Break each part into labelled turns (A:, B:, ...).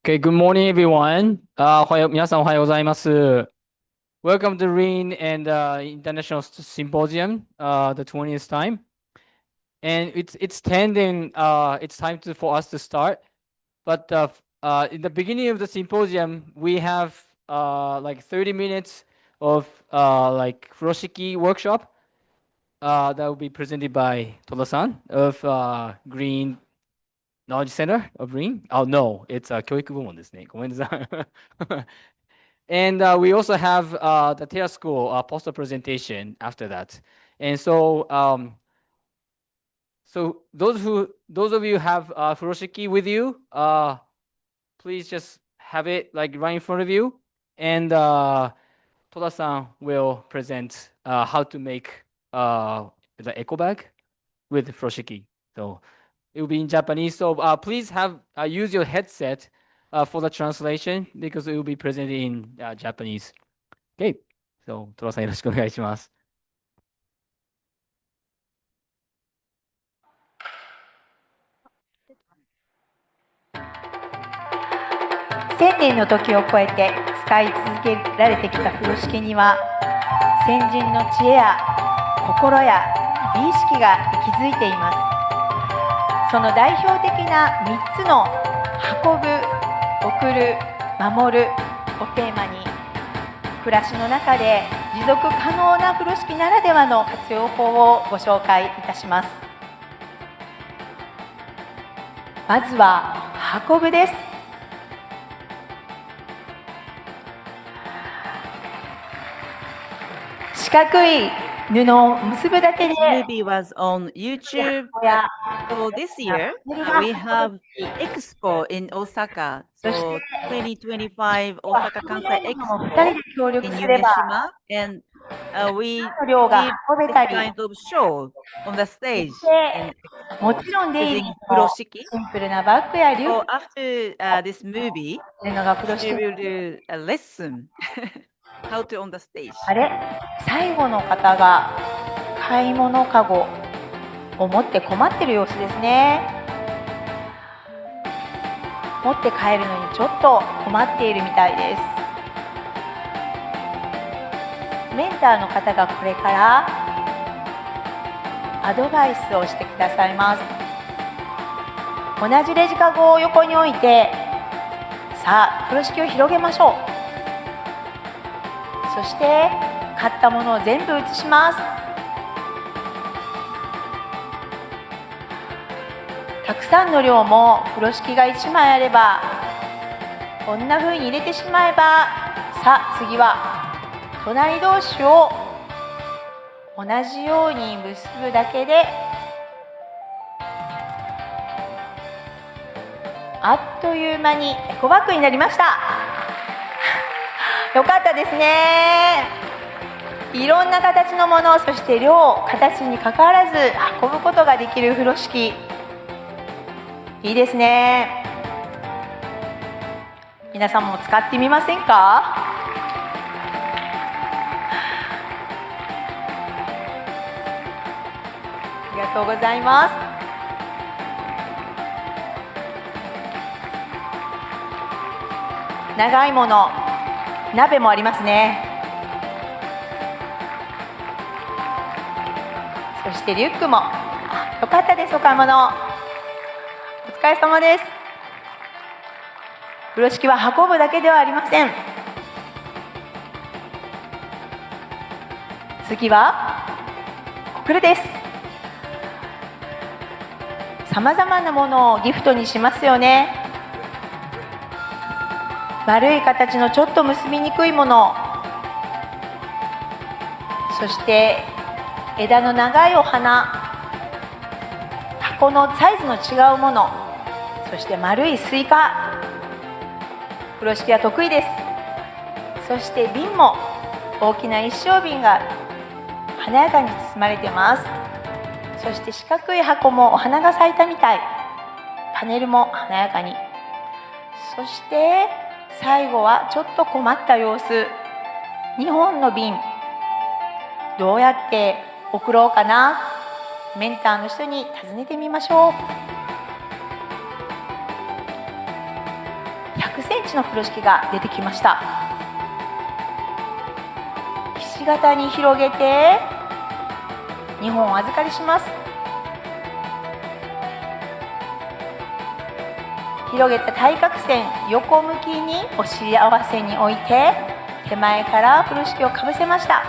A: Okay, good morning, everyone. 皆さんおはようございます。Welcome to RIHN and International Symposium, the 20th time. And it's 10 and it's time for us to start. But in the beginning of the symposium, we have like 30 minutes of like Furoshiki workshop that will be presented by Toda-san of Green Knowledge Center of RIHN. Oh no, it's 教育部門ですね。ごめんなさい。And we also have the TERRA school poster presentation after that. And so those of you have Furoshiki with you, please just have it like right in front of you. And Toda-san will present how to make the eco bag with Furoshiki. So it will be in Japanese. So please have use your headset for the translation because it will be presented in Japanese. Okay. So トラさんよろしくお願いします。
B: 1000年の時を超えて使い続けられてきた風呂敷には先人の知恵や心や美意識が息づいています。その代表的な3つの運ぶ、送る、守るをテーマに暮らしの中で持続可能な風呂敷ならではの活用法をご紹介いたします。まずは運ぶです。四角い布を結ぶだけで
C: movie was on YouTube. So this year we have Expo in Osaka. So 2025 Osaka Kansai Expo in Yumeshima, and we did this kind of show on the stage.
B: もちろんでいいシンプルなバッグやリュック
C: So after this movie,
B: というのが風呂
C: she
B: 敷
C: will do a lesson how to on the stage.
B: あれ最後の方が買い物かごを持って困ってる様子ですね。持って帰るのにちょっと困っているみたいです。メンターの方がこれからアドバイスをしてくださいます。同じレジカゴを横に置いて、さあ風呂敷を広げましょう。そして買ったものを全部移します。たくさんの量も風呂敷が1枚あればこんな風に入れてしまえば、さあ次は隣同士を同じように結ぶだけであっという間にエコバッグになりました。よかったですね。いろんな形のもの、そして量、形にかかわらず運ぶことができる風呂敷、いいですね。皆さんも使ってみませんか？ありがとうございます。長いもの、鍋もありますね。そしてリュックも。よかったです、お買い物。お疲れ様です。風呂敷は運ぶだけではありません。次は送るです。さまざまなものをギフトにしますよね。丸い形のちょっと結びにくいもの、そして枝の長いお花、箱のサイズの違うもの、そして丸いスイカ、風呂敷は得意です。そして瓶も大きな一升瓶が華やかに包まれています。そして四角い箱もお花が咲いたみたい、パネルも華やかに。そして最後はちょっと困った様子、2本の瓶、どうやって送ろうかな。メンターの人に尋ねてみましょう。100センチの風呂敷が出てきました。ひし形に広げて2本お預かりします。広げた対角線横向きにお尻合わせに置いて、手前から風呂敷をかぶせました。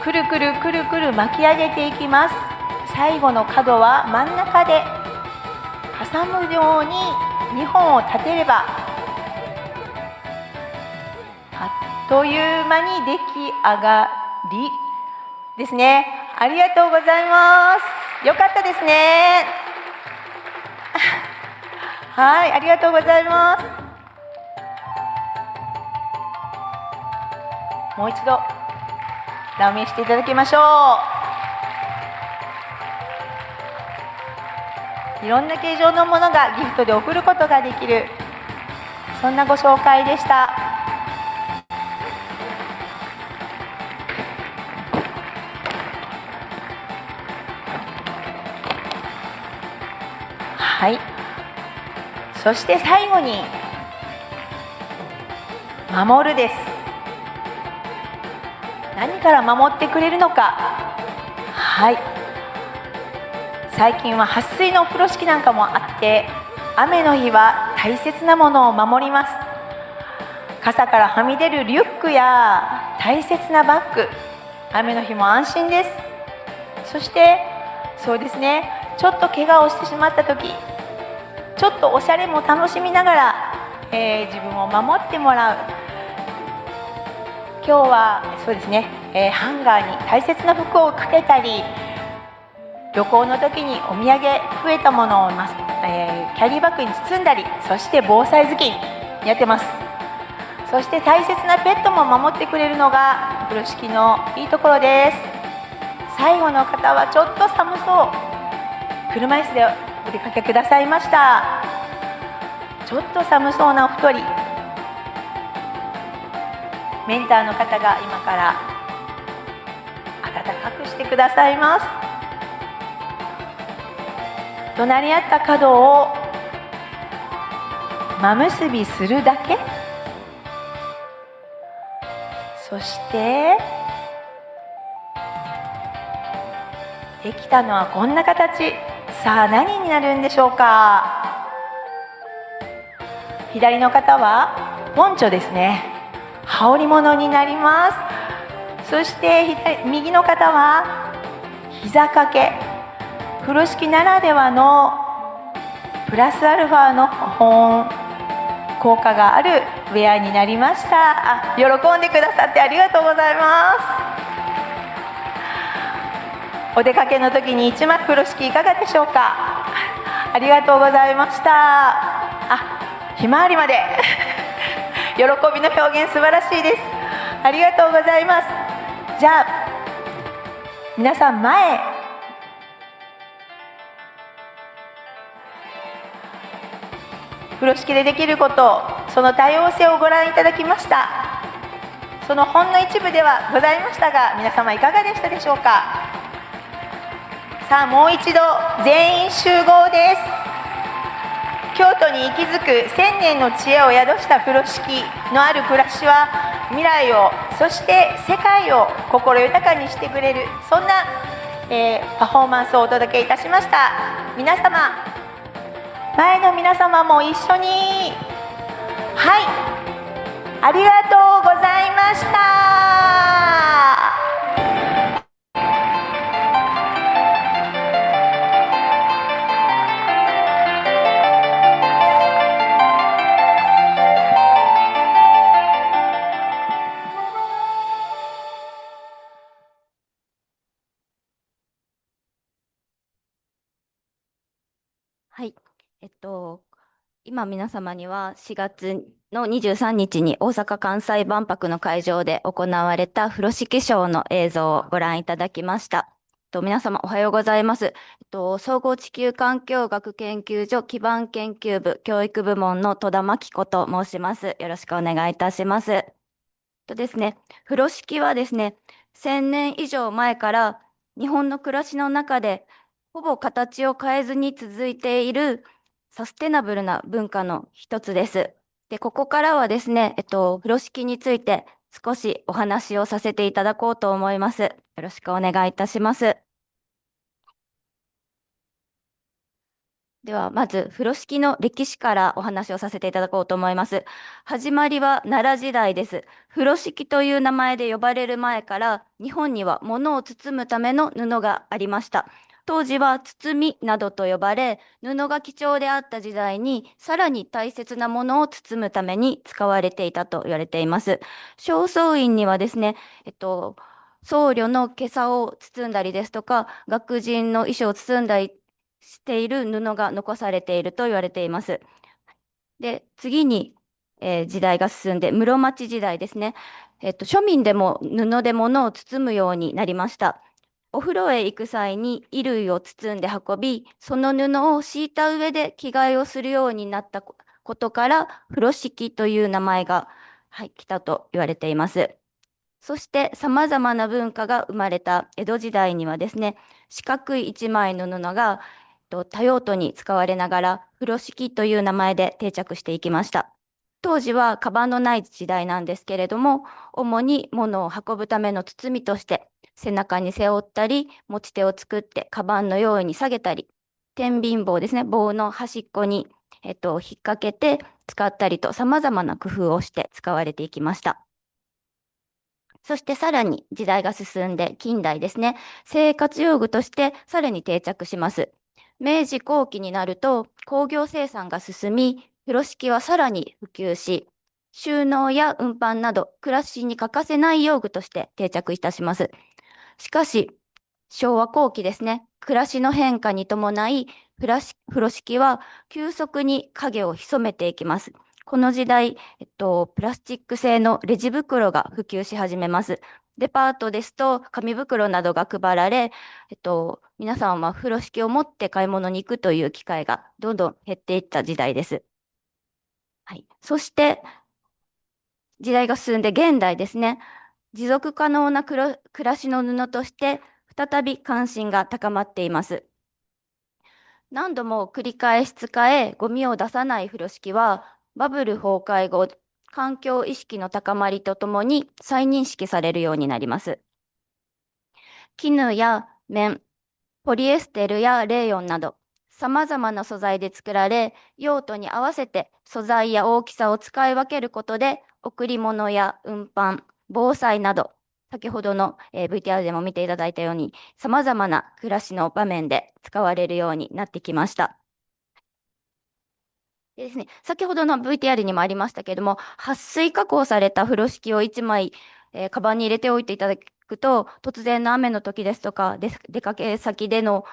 B: くるくるくるくる巻き上げていきます。最後の角は真ん中で挟むように2本を立てれば、あっという間に出来上がりですね。ありがとうございます。よかったですね。はい、ありがとうございます。もう一度ラーメンしていただきましょう。いろんな形状のものがギフトで送ることができる、そんなご紹介でした。はい、そして最後に守るです。何から守ってくれるのか。はい、最近は撥水の風呂敷なんかもあって、雨の日は大切なものを守ります。傘からはみ出るリュックや大切なバッグ、雨の日も安心です。そしてそうですね、ちょっと怪我をしてしまった時、ちょっとおしゃれも楽しみながら、自分を守ってもらう。今日はそうですね、ハンガーに大切な服をかけたり、旅行の時にお土産増えたものをキャリーバッグに包んだり、そして防災頭巾やってます。そして大切なペットも守ってくれるのが風呂敷のいいところです。最後の方はちょっと寒そう、車椅子でお出かけくださいました。ちょっと寒そうなお一人、メンターの方が今から暖かくしてくださいます。隣り合った角を真結びするだけ。そしてできたのはこんな形。さあ何になるんでしょうか。左の方はポンチョですね。羽織物になります。そして右の方は膝掛け、風呂敷ならではのプラスアルファの保温効果があるウェアになりました。喜んでくださってありがとうございます。お出かけの時に1枚風呂敷いかがでしょうか。ありがとうございました。ひまわりまで喜びの表現素晴らしいです。ありがとうございます。じゃあ皆さん前、風呂敷でできること、その多様性をご覧いただきました。そのほんの一部ではございましたが、皆様いかがでしたでしょうか。さあもう一度全員集合です。京都に息づく1000年の知恵を宿した風呂敷のある暮らしは、未来をそして世界を心豊かにしてくれる、そんな、パフォーマンスをお届けいたしました。皆様、前の皆様も一緒に、はい、ありがとうございました。
D: はい、今皆様には4月の23日に大阪・関西万博の会場で行われた風呂敷ショーの映像をご覧いただきました。皆様おはようございます。総合地球環境学研究所基盤研究部教育部門の戸田真紀子と申します。よろしくお願いいたします。ですね、風呂敷はですね、1000年以上前から日本の暮らしの中でほぼ形を変えずに続いているサステナブルな文化の一つです。で、ここからはですね、風呂敷について少しお話をさせていただこうと思います。よろしくお願いいたします。では、まず、風呂敷の歴史からお話をさせていただこうと思います。始まりは奈良時代です。風呂敷という名前で呼ばれる前から、日本には物を包むための布がありました。当時は包みなどと呼ばれ、布が貴重であった時代に、さらに大切なものを包むために使われていたと言われています。正倉院にはですね、僧侶の袈裟を包んだりですとか、学人の衣装を包んだりしている布が残されていると言われています。で、次に、時代が進んで、室町時代ですね。庶民でも布で物を包むようになりました。お風呂へ行く際に衣類を包んで運び、その布を敷いた上で着替えをするようになったことから、風呂敷という名前が、はい、来たと言われています。そして様々な文化が生まれた江戸時代にはですね、四角い一枚の布が多用途に使われながら、風呂敷という名前で定着していきました。当時はカバンのない時代なんですけれども、主に物を運ぶための包みとして、背中に背負ったり、持ち手を作ってカバンのように下げたり、天秤棒ですね、棒の端っこに、引っ掛けて使ったりと、様々な工夫をして使われていきました。そしてさらに時代が進んで近代ですね、生活用具としてさらに定着します。明治後期になると工業生産が進み、風呂敷はさらに普及し、収納や運搬など暮らしに欠かせない用具として定着いたします。しかし、昭和後期ですね、暮らしの変化に伴い、風呂敷は急速に影を潜めていきます。この時代、プラスチック製のレジ袋が普及し始めます。デパートですと紙袋などが配られ、皆さんは風呂敷を持って買い物に行くという機会がどんどん減っていった時代です。はい。そして、時代が進んで現代ですね。持続可能な暮らしの布として再び関心が高まっています。何度も繰り返し使え、ゴミを出さない風呂敷は、バブル崩壊後、環境意識の高まりとともに再認識されるようになります。絹や綿、ポリエステルやレーヨンなど、様々な素材で作られ、用途に合わせて素材や大きさを使い分けることで、贈り物や運搬、防災など、先ほどの、VTR でも見ていただいたように、様々な暮らしの場面で使われるようになってきました。でですね、先ほどの VTR にもありましたけれども、撥水加工された風呂敷を1枚、カバンに入れておいていただくと、突然の雨の時ですとか、出かけ先での、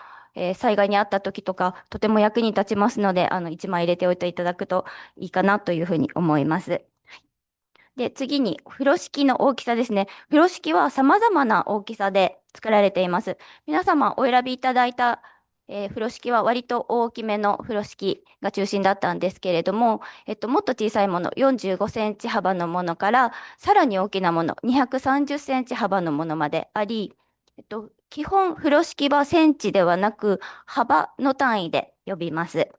D: 災害にあった時とか、とても役に立ちますので、1枚入れておいていただくといいかなというふうに思います。で、次に、風呂敷の大きさですね。風呂敷は様々な大きさで作られています。皆様お選びいただいた、風呂敷は割と大きめの風呂敷が中心だったんですけれども、もっと小さいもの、45センチ幅のものから、さらに大きなもの、230センチ幅のものまであり、基本風呂敷はセンチではなく、幅の単位で呼びます。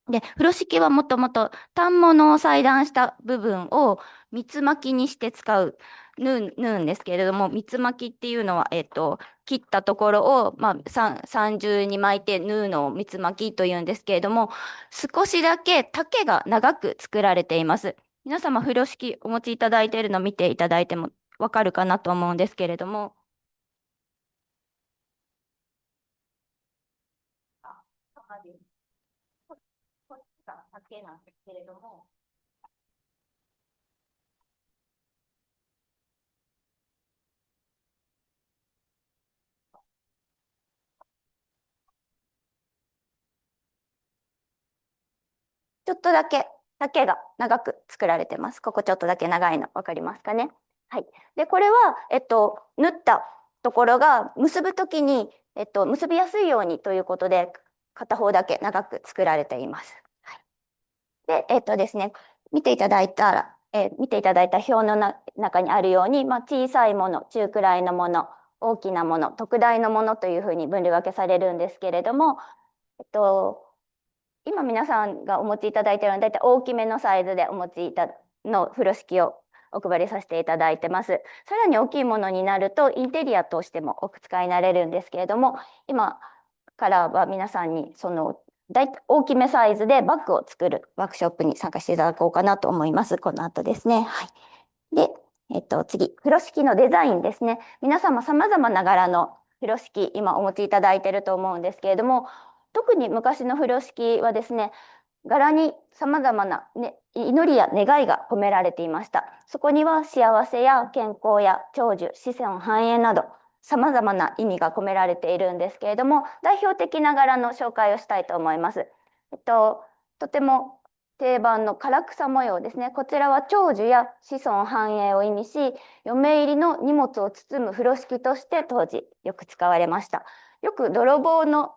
D: で、風呂敷はもともと反物を裁断した部分を三つ巻きにして使う縫うんですけれども、三つ巻きっていうのは、切ったところを、三重に巻いて縫うのを三つ巻きというんですけれども、少しだけ丈が長く作られています。皆様、風呂敷お持ちいただいているのを見ていただいてもわかるかなと思うんですけれども、こっちが丈なんですけれども、ちょっとだけ丈が長く作られてます。ここちょっとだけ長いの分かりますかね。はい。で、これは、縫ったところが結ぶときに、結びやすいようにということで、片方だけ長く作られています。はい、で、ですね、見ていただいた表の中にあるように、小さいもの、中くらいのもの、大きなもの、特大のものというふうに分類分けされるんですけれども、今皆さんがお持ちいただいているのは、だいたい大きめのサイズでお持ちいたの風呂敷をお配りさせていただいてます。さらに大きいものになると、インテリアとしてもお使いになれるんですけれども、今からは皆さんにその大きめサイズでバッグを作るワークショップに参加していただこうかなと思います。この後ですね。はい。で、次、風呂敷のデザインですね。皆様様々な柄の風呂敷、今お持ちいただいていると思うんですけれども、特に昔の風呂敷はですね、柄に様々な、祈りや願いが込められていました。そこには幸せや健康や長寿、子孫繁栄など、様々な意味が込められているんですけれども、代表的な柄の紹介をしたいと思います。とても定番の唐草模様ですね。こちらは長寿や子孫繁栄を意味し、嫁入りの荷物を包む風呂敷として当時よく使われました。よく泥棒の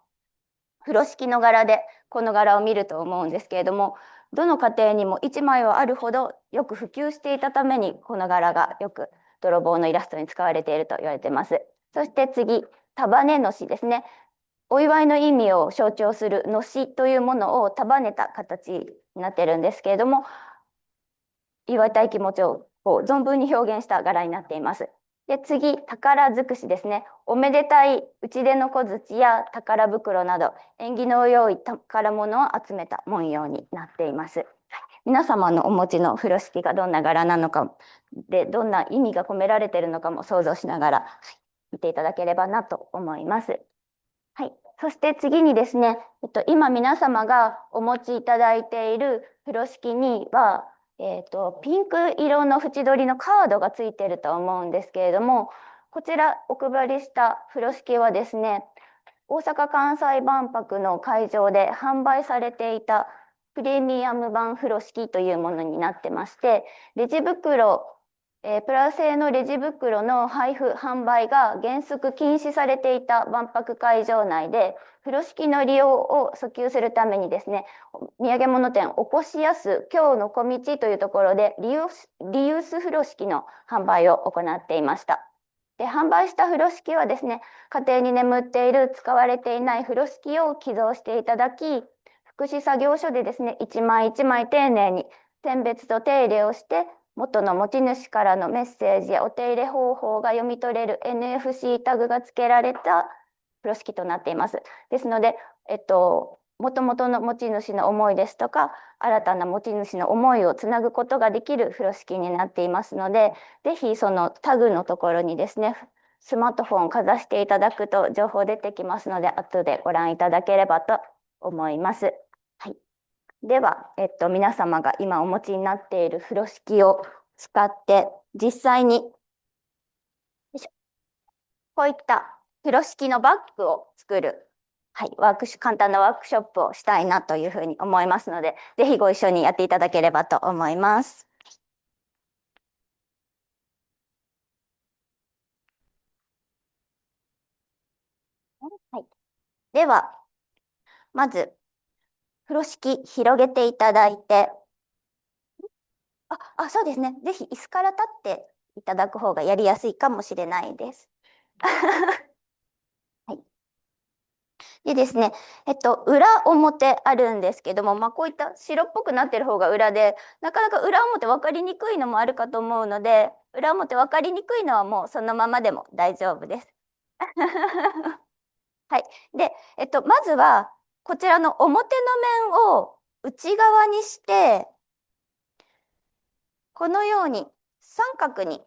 D: 風呂敷の柄でこの柄を見ると思うんですけれども、どの家庭にも1枚はあるほどよく普及していたために、この柄がよく泥棒のイラストに使われていると言われています。そして次、束ねのしですね。お祝いの意味を象徴するのしというものを束ねた形になっているんですけれども、祝いたい気持ちを存分に表現した柄になっています。で、次、宝尽くしですね。おめでたい打ち出の小槌や宝袋など、縁起の良い宝物を集めた文様になっています。皆様のお持ちの風呂敷がどんな柄なのかで、どんな意味が込められているのかも想像しながら見ていただければなと思います。はい、そして次にですね、今皆様がお持ちいただいている風呂敷には、ピンク色の縁取りのカードがついていると思うんですけれども、こちらお配りした風呂敷はですね、大阪・関西万博の会場で販売されていたプレミアム版風呂敷というものになってまして、レジ袋、プラ製のレジ袋の配布販売が原則禁止されていた万博会場内で、風呂敷の利用を訴求するためにですね、土産物店おこしやす今日の小道というところでリユース風呂敷の販売を行っていました。で、販売した風呂敷はですね、家庭に眠っている使われていない風呂敷を寄贈していただき、福祉作業所でですね、一枚一枚丁寧に選別と手入れをして、元の持ち主からのメッセージやお手入れ方法が読み取れる NFC タグが付けられた風呂敷となっています。ですので、もともとの持ち主の思いですとか、新たな持ち主の思いをつなぐことができる風呂敷になっていますので、ぜひそのタグのところにですね、スマートフォンをかざしていただくと情報出てきますので、後でご覧いただければと思います。はい。では、皆様が今お持ちになっている風呂敷を使って実際にこういった風呂敷のバッグを作る、はい、簡単なワークショップをしたいなというふうに思いますので、ぜひご一緒にやっていただければと思います。はい、では、まず風呂敷広げていただいて、そうですね。ぜひ椅子から立っていただく方がやりやすいかもしれないです。はい。でですね、裏表あるんですけども、こういった白っぽくなってる方が裏で、なかなか裏表分かりにくいのもあるかと思うので、裏表分かりにくいのはもうそのままでも大丈夫です。はい。で、まずはこちらの表の面を内側にして、このように三角に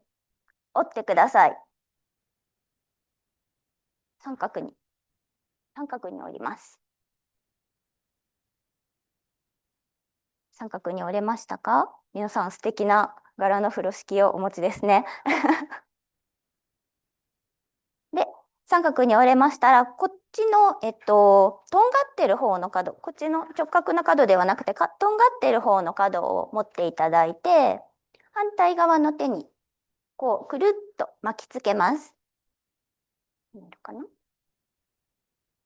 D: 折ってください。三角に折ります。三角に折れましたか？皆さん素敵な柄の風呂敷をお持ちですね。で、三角に折れましたら、こっちの、とんがってる方の角、こっちの直角な角ではなくて、とんがってる方の角を持っていただいて、反対側の手に、こう、くるっと巻きつけます。見えるかな？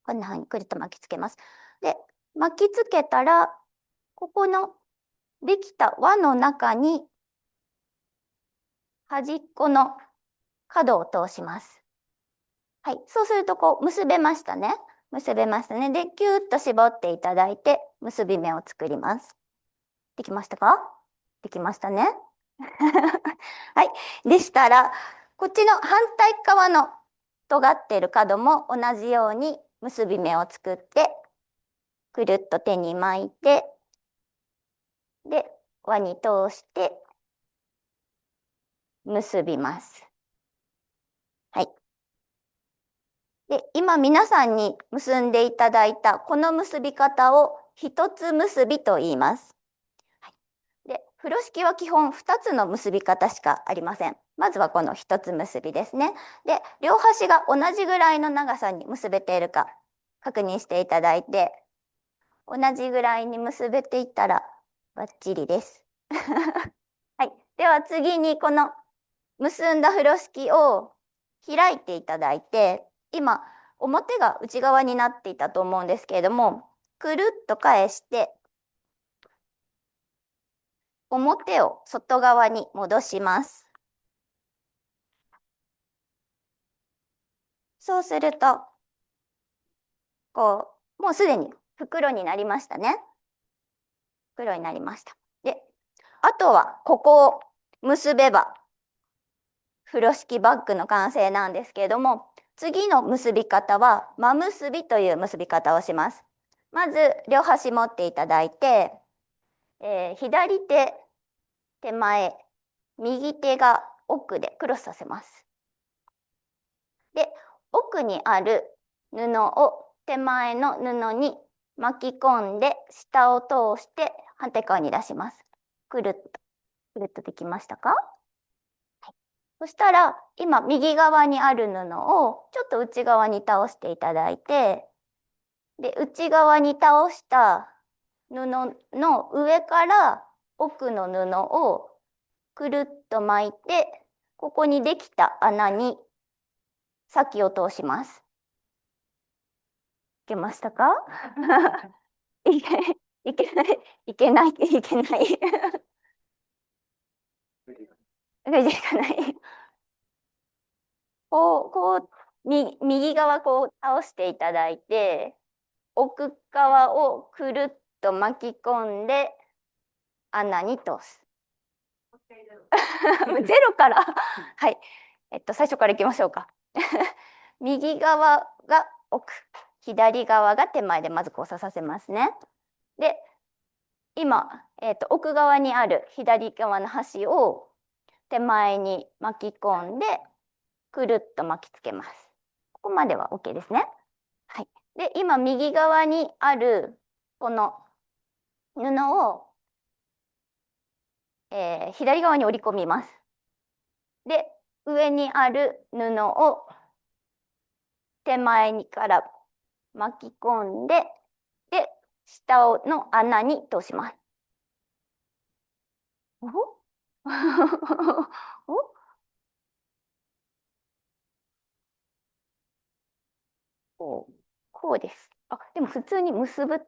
D: こんな風にくるっと巻きつけます。で、巻きつけたら、ここのできた輪の中に、端っこの角を通します。はい。そうすると、こう、結べましたね。で、キューッと絞っていただいて、結び目を作ります。できましたか？できましたね。はい。でしたら、こっちの反対側の尖っている角も同じように結び目を作って、くるっと手に巻いて、で、輪に通して結びます。はい。で、今皆さんに結んでいただいたこの結び方を一つ結びと言います。はい、で、風呂敷は基本2つの結び方しかありません。まずはこの一つ結びですね。で、両端が同じぐらいの長さに結べているか確認していただいて、同じぐらいに結べていたらバッチリです。はい。では次にこの結んだ風呂敷を開いていただいて、今表が内側になっていたと思うんですけれども、くるっと返して表を外側に戻します。そうするとこうもうすでに袋になりましたね。袋になりました。で、あとはここを結べば風呂敷バッグの完成なんですけれども、次の結び方は真結びという結び方をします。まず両端持っていただいて、左手手前、右手が奥でクロスさせます。で、奥にある布を手前の布に巻き込んで下を通して反対側に出します。くるっと、くるっとできましたか？そしたら今右側にある布をちょっと内側に倒していただいて、で内側に倒した布の上から奥の布をくるっと巻いて、ここにできた穴に先を通します。いけましたか？いけないいけないいけないいけないいかない。こう右側こう倒していただいて、奥側をくるっと巻き込んで穴に通す。ゼロからはい、最初からいきましょうか。右側が奥、左側が手前でまず交差させますね。で、今、奥側にある左側の端を手前に巻き込んでくるっと巻きつけます。ここまでは OK ですね。はい。で、今右側にあるこの布を、左側に折り込みます。で、上にある布を手前にから巻き込んで、で、下の穴に通します。おこうです。あ、でも普通に結ぶ。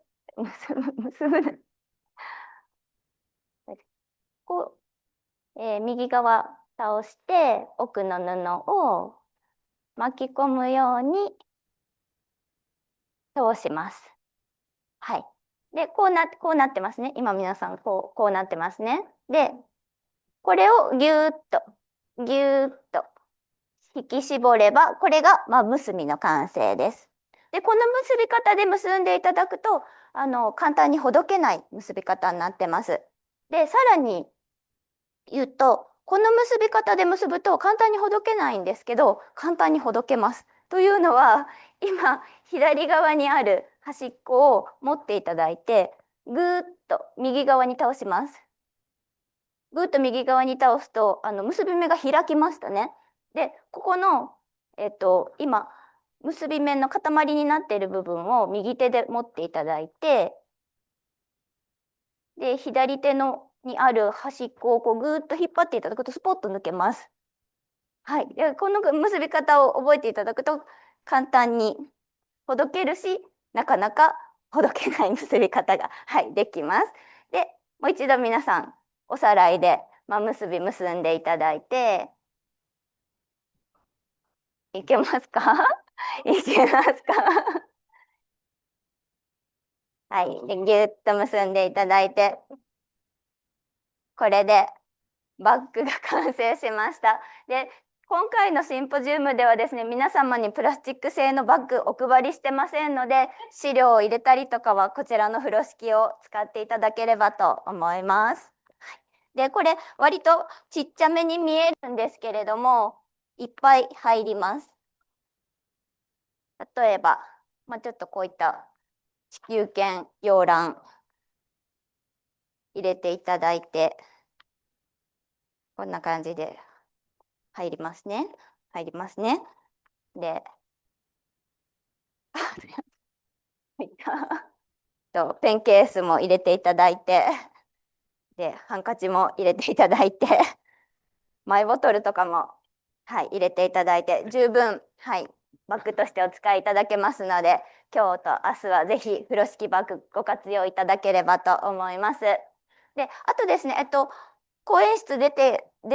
D: こう、右側倒して奥の布を巻き込むように通します。はい。で、こうなってますね。今皆さんこうなってますね。で、これをぎゅーっと引き絞れば、これが真結びの完成です。で、この結び方で結んでいただくと、簡単にほどけない結び方になってます。で、さらに言うと、この結び方で結ぶと簡単にほどけないんですけど、簡単にほどけます。というのは、今、左側にある端っこを持っていただいて、ぐーっと右側に倒します。ぐーっと右側に倒すと、結び目が開きましたね。で、ここの、今、結び目の塊になっている部分を右手で持っていただいて、で、左手にある端っこをこうぐーっと引っ張っていただくとスポッと抜けます。はい。で、この結び方を覚えていただくと簡単にほどけるし、なかなかほどけない結び方が、はい、できます。で、もう一度皆さんおさらいで真結び結んでいただいて、いけますか？いけますか？はい。で、ぎゅっと結んでいただいて、これでバッグが完成しました。で、今回のシンポジウムではですね、皆様にプラスチック製のバッグお配りしてませんので、資料を入れたりとかはこちらの風呂敷を使っていただければと思います。で、これ割とちっちゃめに見えるんですけれども、いっぱい入ります。例えば、ちょっとこういった地球圏洋卵入れていただいて、こんな感じで入りますね。入りますね。で、ペンケースも入れていただいて、で、ハンカチも入れていただいて、マイボトルとかも、はい、入れていただいて、十分、はい、バッグとしてお使いいただけますので、今日と明日はぜひ風呂敷バッグご活用いただければと思います。で、あとですね、講演室出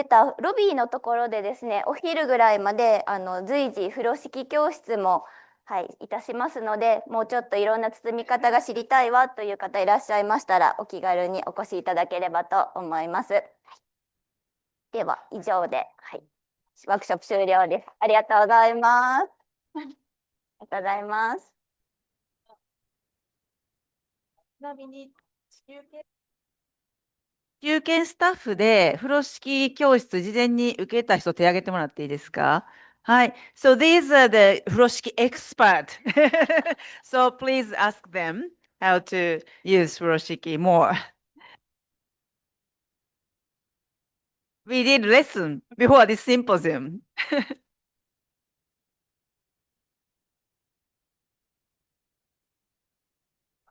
D: たロビーのところでですね、お昼ぐらいまで随時風呂敷教室も、はい、いたしますので、もうちょっといろんな包み方が知りたいわという方いらっしゃいましたら、お気軽にお越しいただければと思います。はい、では以上で、はい、ワークショップ終了です。ありがとうございます。ありがとうございます。
C: ちなみに中堅スタッフで風呂敷教室事前に受けた人手挙げてもらっていいですか？はい。So these are the 風呂敷 expert. So please ask them how to use 風呂敷 more. We did lesson before this symposium.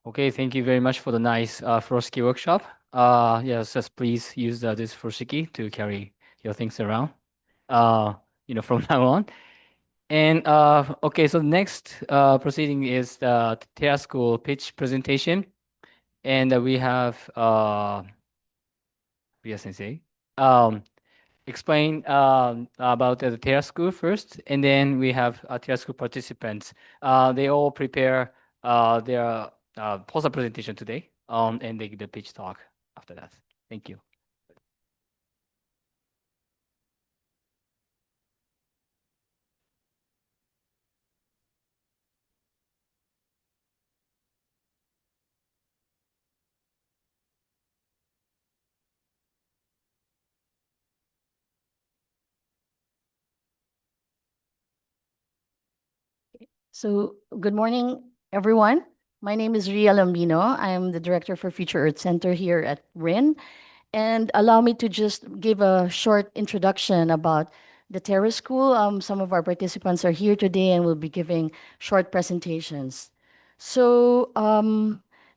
A: Okay, thank you very much for the nice Furoshiki workshop. Yes, just please use this Furoshiki to carry your things around, from now on. And okay, so next proceeding is the TERRA School pitch presentation. And we have Ria Sensei explain about the TERRA School first, and then we have TERRA School participants. They all prepare their poster presentation today, and they give the pitch talk after that. Thank you.
E: So, good morning, everyone. My name is Ria Lambino. I am the director for Future Earth Center here at RIHN. And allow me to just give a short introduction about the TERRA School. Some of our participants are here today and will be giving short presentations. So,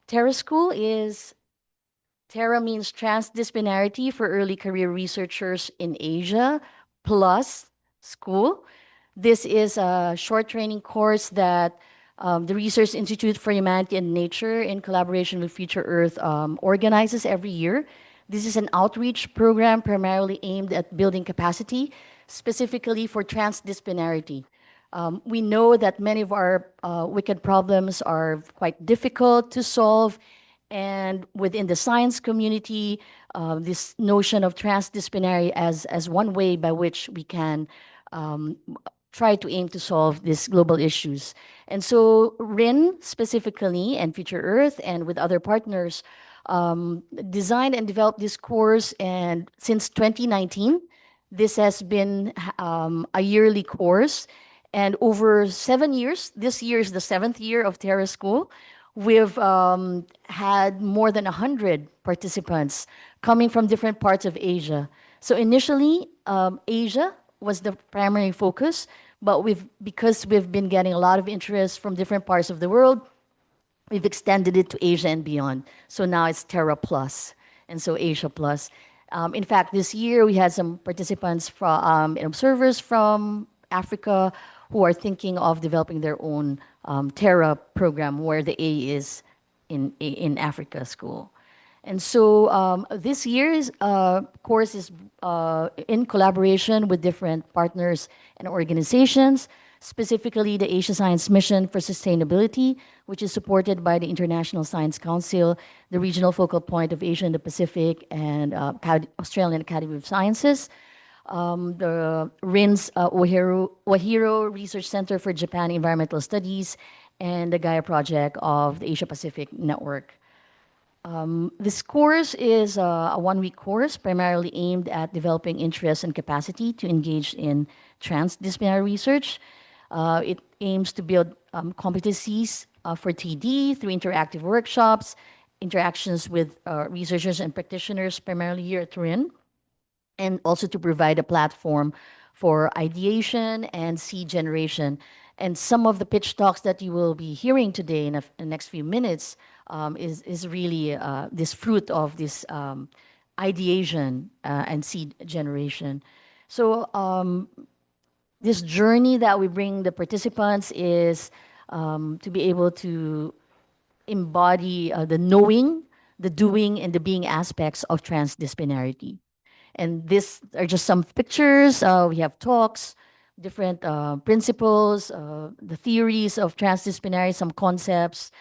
E: TERRA School is TERRA means transdisciplinarity for early career researchers in Asia plus school. This is a short training course that the Research Institute for Humanity and Nature, in collaboration with Future Earth, organizes every year. This is an outreach program primarily aimed at building capacity, specifically for transdisciplinarity. We know that many of our wicked problems are quite difficult to solve, and within the science community, this notion of transdisciplinary as one way by which we can try to aim to solve these global issues. And so RIHN specifically, and Future Earth, and with other partners, designed and developed this course. And since 2019, this has been a yearly course. And over 7 years, this year is the 7th year of TERRA School. We've had more than 100 participants coming from different parts of Asia. So initially, Asia was the primary focus, but because we've been getting a lot of interest from different parts of the world, we've extended it to Asia and beyond. So now it's TERRA Plus, and so Asia Plus. In fact, this year we had some participants from observers from Africa who are thinking of developing their own TERRA program, where the A is in Africa school. And so this year's course is in collaboration with different partners and organizations. specifically the Asia Science Mission for Sustainability, which is supported by the International Science Council, the regional focal point of Asia and the Pacific, and Australian Academy of Sciences. The RIHN's Wahiro Research Center for Japan Environmental Studies, and the Gaia Project of the Asia Pacific Network. This course is a one-week course primarily aimed at developing interest and capacity to engage in transdisciplinary research. It aims to build competencies for TD through interactive workshops, interactions with researchers and practitioners, primarily here at RIHN, and also to provide a platform for ideation and seed generation. And some of the pitch talks that you will be hearing today in the next few minutes is really this fruit of this ideation and seed generation. So this journey that we bring the participants is to be able to embody the knowing, the doing, and the being aspects of transdisciplinarity. And these are just some pictures. We have talks, different principles, the theories of transdisciplinarity, some concepts.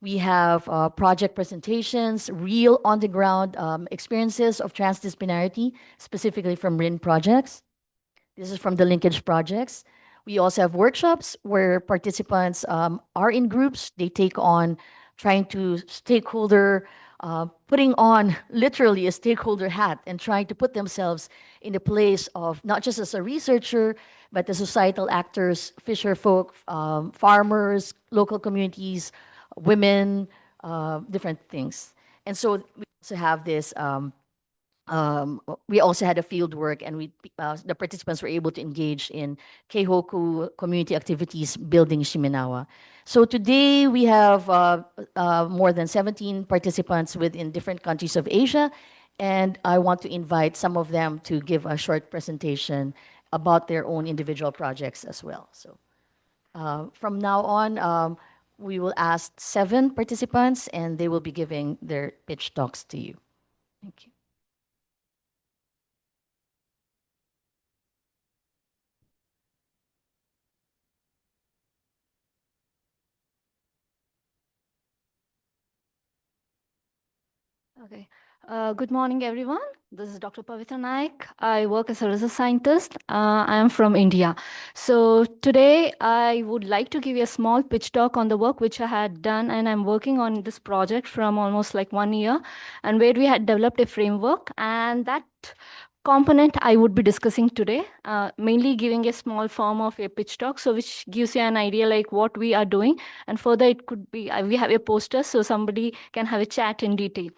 E: We have project presentations, real on-the-ground experiences of transdisciplinarity, specifically from RIHN projects. This is from the linkage projects. We also have workshops where participants are in groups. They take on trying to putting on literally a stakeholder hat and trying to put themselves in the place of not just as a researcher, but the societal actors, fisher folk, farmers, local communities, women, different things. And so we also have this, we also had a field work, and the participants were able to engage in Keihoku community activities building Shimenawa. So today we have more than 17 participants within different countries of Asia, and I want to invite some of them to give a short presentation about their own individual projects as well. So from now on, we will ask 7 participants, and they will be giving their pitch talks to you. Thank you.
D: Okay. Good morning, everyone. This is Dr. Pavitra Naik. I work as a research scientist. I am from India. So today I would like to give you a small pitch talk on the work which I had done, and I'm working on this project from almost like 1 year, and where we had developed a framework, and that component I would be discussing today, mainly giving a small form of a pitch talk, so which gives you an idea like what we are doing, and further it could be, we have a poster so somebody can have a chat in detail.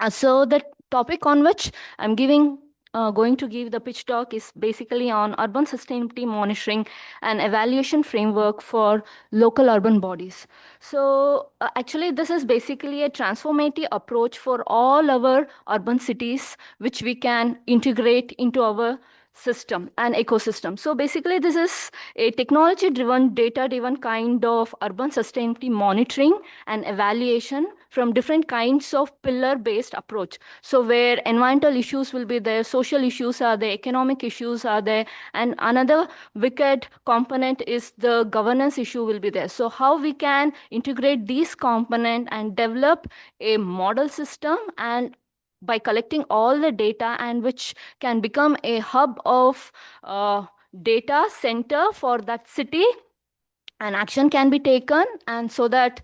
D: So the topic on which I'm going to give the pitch talk is basically on urban sustainability monitoring and evaluation framework for local urban bodies. So actually this is basically a transformative approach for all our urban cities, which we can integrate into our system and ecosystem. So basically this is a technology-driven, data-driven kind of urban sustainability monitoring and evaluation from different kinds of pillar-based approach. So where environmental issues will be there, social issues are there, economic issues are there, and another wicked component is the governance issue will be there. So how we can integrate these components and develop a model system, and by collecting all the data, and which can become a hub of data center for that city, and action can be taken, and so that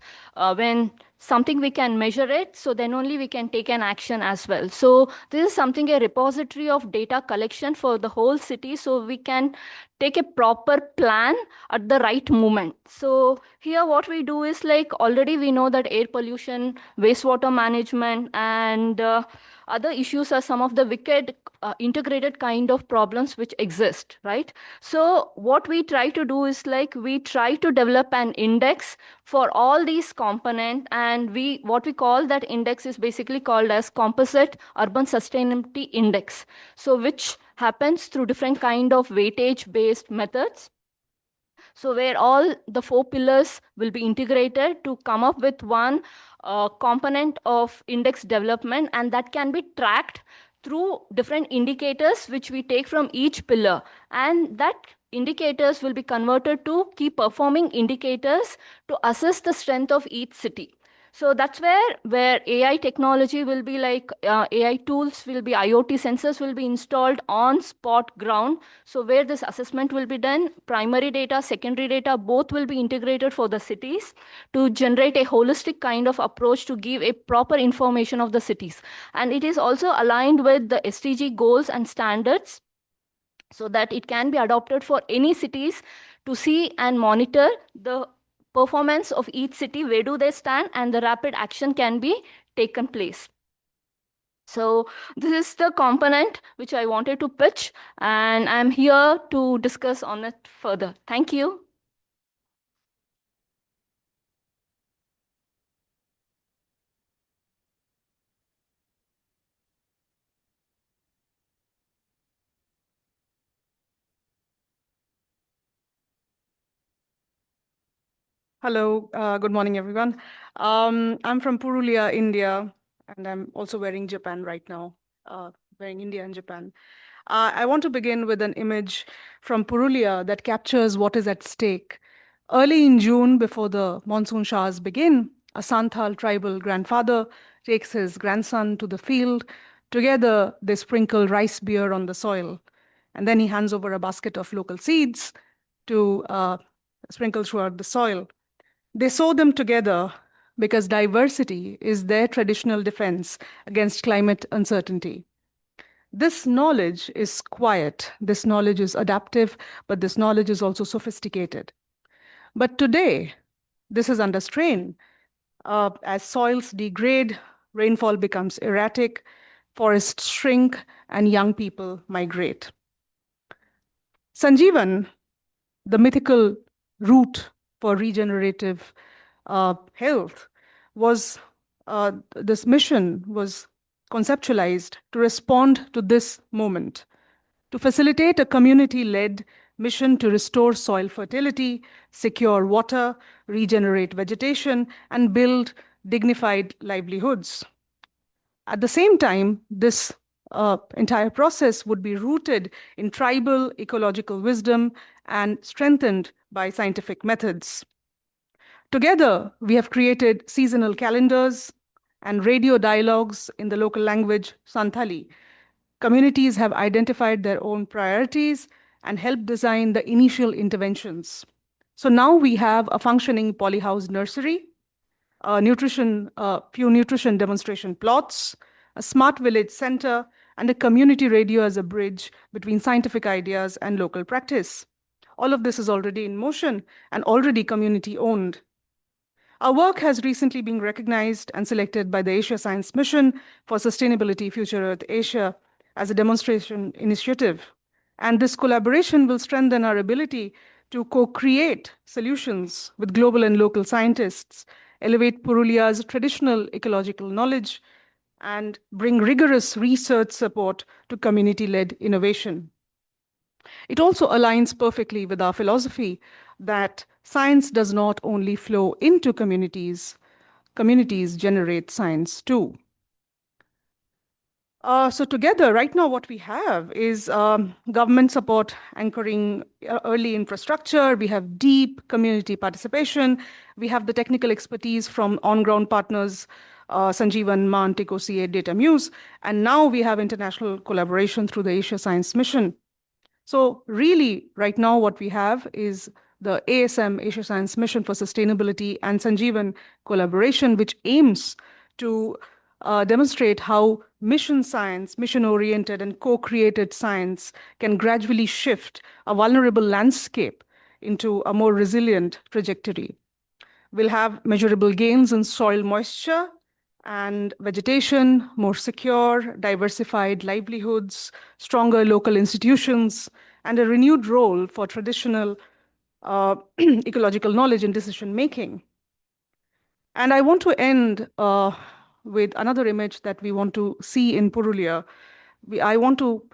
D: when something we can measure it, so then only we can take an action as well. So this is something, a repository of data collection for the whole city, so we can take a proper plan at the right moment. So here what we do is like, already we know that air pollution, wastewater management, and other issues are some of the wicked integrated kind of problems which exist, right? So what we try to do is like, we try to develop an index for all these components, and what we call that index is basically called as Composite Urban Sustainability Index. So which happens through different kind of weightage based methods. So where all the 4 pillars will be integrated to come up with one component of index development, and that can be tracked through different indicators which we take from each pillar, and that
F: indicators will be converted to key performing indicators to assess the strength of each city. So that's where AI technology will be like AI tools will be, IoT sensors will be installed on spot ground. So where this assessment will be done, primary data, secondary data, both will be integrated for the cities to generate a holistic kind of approach to give a proper information of the cities. And it is also aligned with the SDG goals and standards, so that it can be adopted for any cities to see and monitor the performance of each city, where do they stand, and the rapid action can be taken place. So this is the component which I wanted to pitch, and I'm here to discuss on it further. Thank you.
G: Hello, good morning, everyone. I'm from Purulia, India, and I'm also wearing Japan right now, wearing India and Japan. I want to begin with an image from Purulia that captures what is at stake. Early in June, before the monsoon showers begin, a Santhal tribal grandfather takes his grandson to the field. Together, they sprinkle rice beer on the soil, and then he hands over a basket of local seeds to sprinkle throughout the soil. They sow them together because diversity is their traditional defense against climate uncertainty. This knowledge is quiet, this knowledge is adaptive, but this knowledge is also sophisticated. But today, this is under strain. As soils degrade, rainfall becomes erratic, forests shrink, and young people migrate. Sanjeevan, the mythical route for regenerative health, this mission was conceptualized to respond to this moment, to facilitate a community-led mission to restore soil fertility, secure water, regenerate vegetation, and build dignified livelihoods. At the same time, this entire process would be rooted in tribal ecological wisdom and strengthened by scientific methods. Together, we have created seasonal calendars and radio dialogues in the local language Santhali. Communities have identified their own priorities and helped design the initial interventions. So now we have a functioning polyhouse nursery, few nutrition demonstration plots, a smart village center, and a community radio as a bridge between scientific ideas and local practice. All of this is already in motion and already community owned. Our work has recently been recognized and selected by the Asia Science Mission for Sustainability Future Earth Asia as a demonstration initiative. And this collaboration will strengthen our ability to co-create solutions with global and local scientists, elevate Purulia's traditional ecological knowledge, and bring rigorous research support to community-led innovation. It also aligns perfectly with our philosophy that science does not only flow into communities, communities generate science too. So together, right now, what we have is government support anchoring early infrastructure. We have deep community participation. We have the technical expertise from on-ground partners, Sanjeevan, MAN, TICO-CA, Data Muse. And now we have international collaboration through the Asia Science Mission. So really, right now, what we have is the ASM, Asia Science Mission for Sustainability, and Sanjeevan collaboration, which aims to demonstrate how mission science, mission-oriented and co-created science can gradually shift a vulnerable landscape into a more resilient trajectory. We'll have measurable gains in soil moisture and vegetation, more secure, diversified livelihoods, stronger local institutions, and a renewed role for traditional ecological knowledge in decision-making. And I want to end with another image that we want to see in Purulia. I want to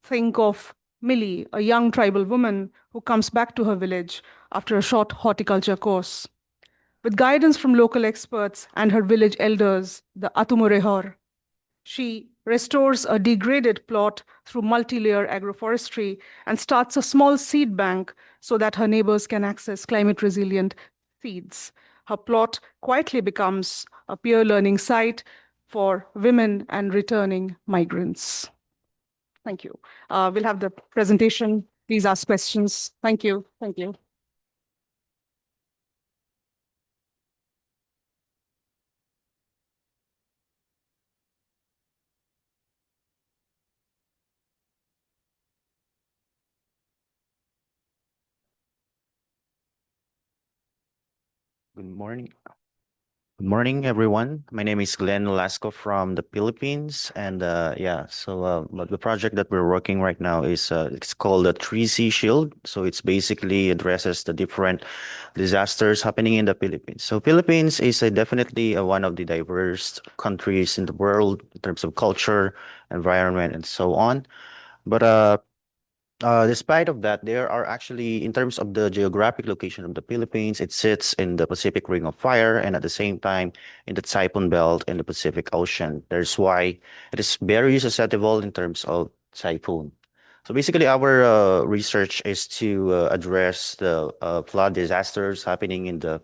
G: think of Millie, a young tribal woman who comes back to her village after a short horticulture course. With guidance from local experts and her village elders, the Atumurehor, She restores a degraded plot through multi-layer agroforestry and starts a small seed bank so that her neighbors can access climate-resilient seeds. Her plot quietly becomes a peer learning site for women and returning migrants. Thank you. We'll have the presentation. Please ask questions. Thank you. Thank you.
H: Good morning. Good morning, everyone. My name is Glenn Lasco from the Philippines, and but the project that we're working right now is it's called the 3C Shield. So it's basically addresses the different disasters happening in the Philippines. So Philippines is definitely one of the diverse countries in the world in terms of culture, environment, and so on. But despite of that, there are actually, in terms of the geographic location of the Philippines, it sits in the Pacific Ring of Fire and at the same time in the Typhoon Belt in the Pacific Ocean. That's why it is very susceptible in terms of typhoon. So basically, our research is to address the flood disasters happening in the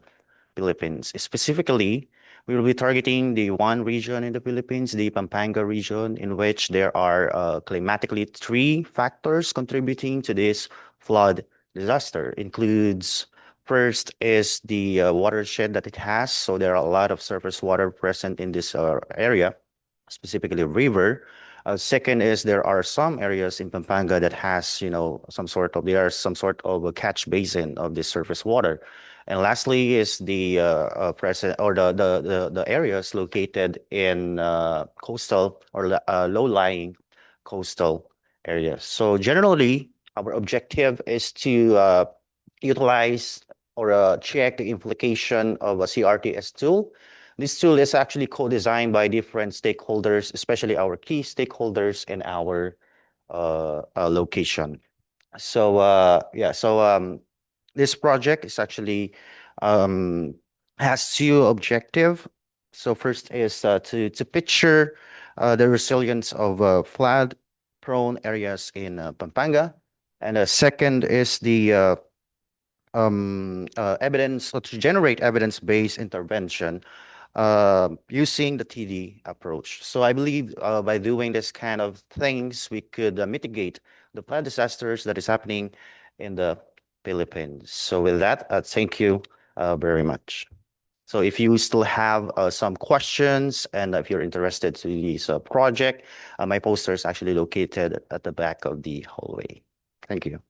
H: Philippines. Specifically, we will be targeting the one region in the Philippines, the Pampanga region, in which there are climatically 3 factors contributing to this flood disaster. Includes first is the watershed that it has. So there are a lot of surface water present in this area, specifically river. Second is there are some areas in Pampanga that has, some sort of a catch basin of this surface water. And lastly is the present or the areas located in coastal or low-lying coastal areas. So generally, our objective is to utilize or check the implication of a CRTS tool. This tool is actually co-designed by different stakeholders, especially our key stakeholders in our location. So this project is actually has 2 objectives. So first is to picture the resilience of flood-prone areas in Pampanga, and second is the evidence, or to generate evidence-based intervention using the TD approach. So I believe by doing this kind of things, we could mitigate the flood disasters that is happening in the Philippines. So with that, thank you very much. So if you still have some questions and if you're interested to this project, my poster is actually located at the back of the hallway. Thank you.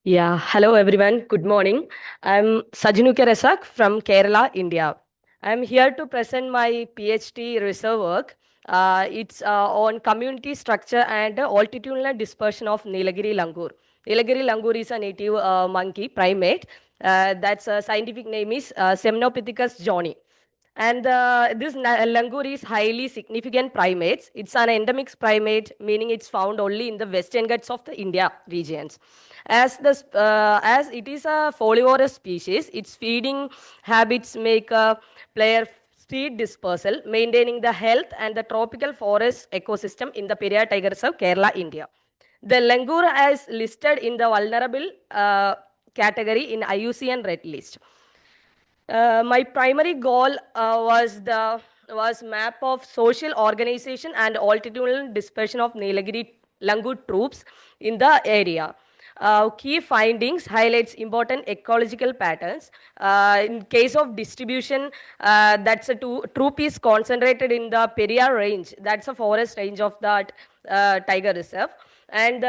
I: Yeah, hello everyone. Good morning. I'm Sajinuke Resak from Kerala, India. I'm here to present my PhD research work. It's on community structure and altitudinal dispersion of Nilagiri langur. Nilagiri langur is a native monkey primate. That's scientific name is Semnopithecus johni. And this langur is highly significant primates. It's an endemic primate, meaning it's found only in the western Ghats of the India regions. As it is a folivorous species, its feeding habits make a player seed dispersal, maintaining the health and the tropical forest ecosystem in the Periyar Tiger Reserve, Kerala, India. The langur is listed in the vulnerable category in IUCN Red List. My primary goal was map of social organization and altitudinal dispersion of Nilagiri langur troops in the area. Key findings highlights important ecological patterns. In case of distribution, that's a troop is concentrated in the Periyar range. That's a forest range of that tiger reserve. And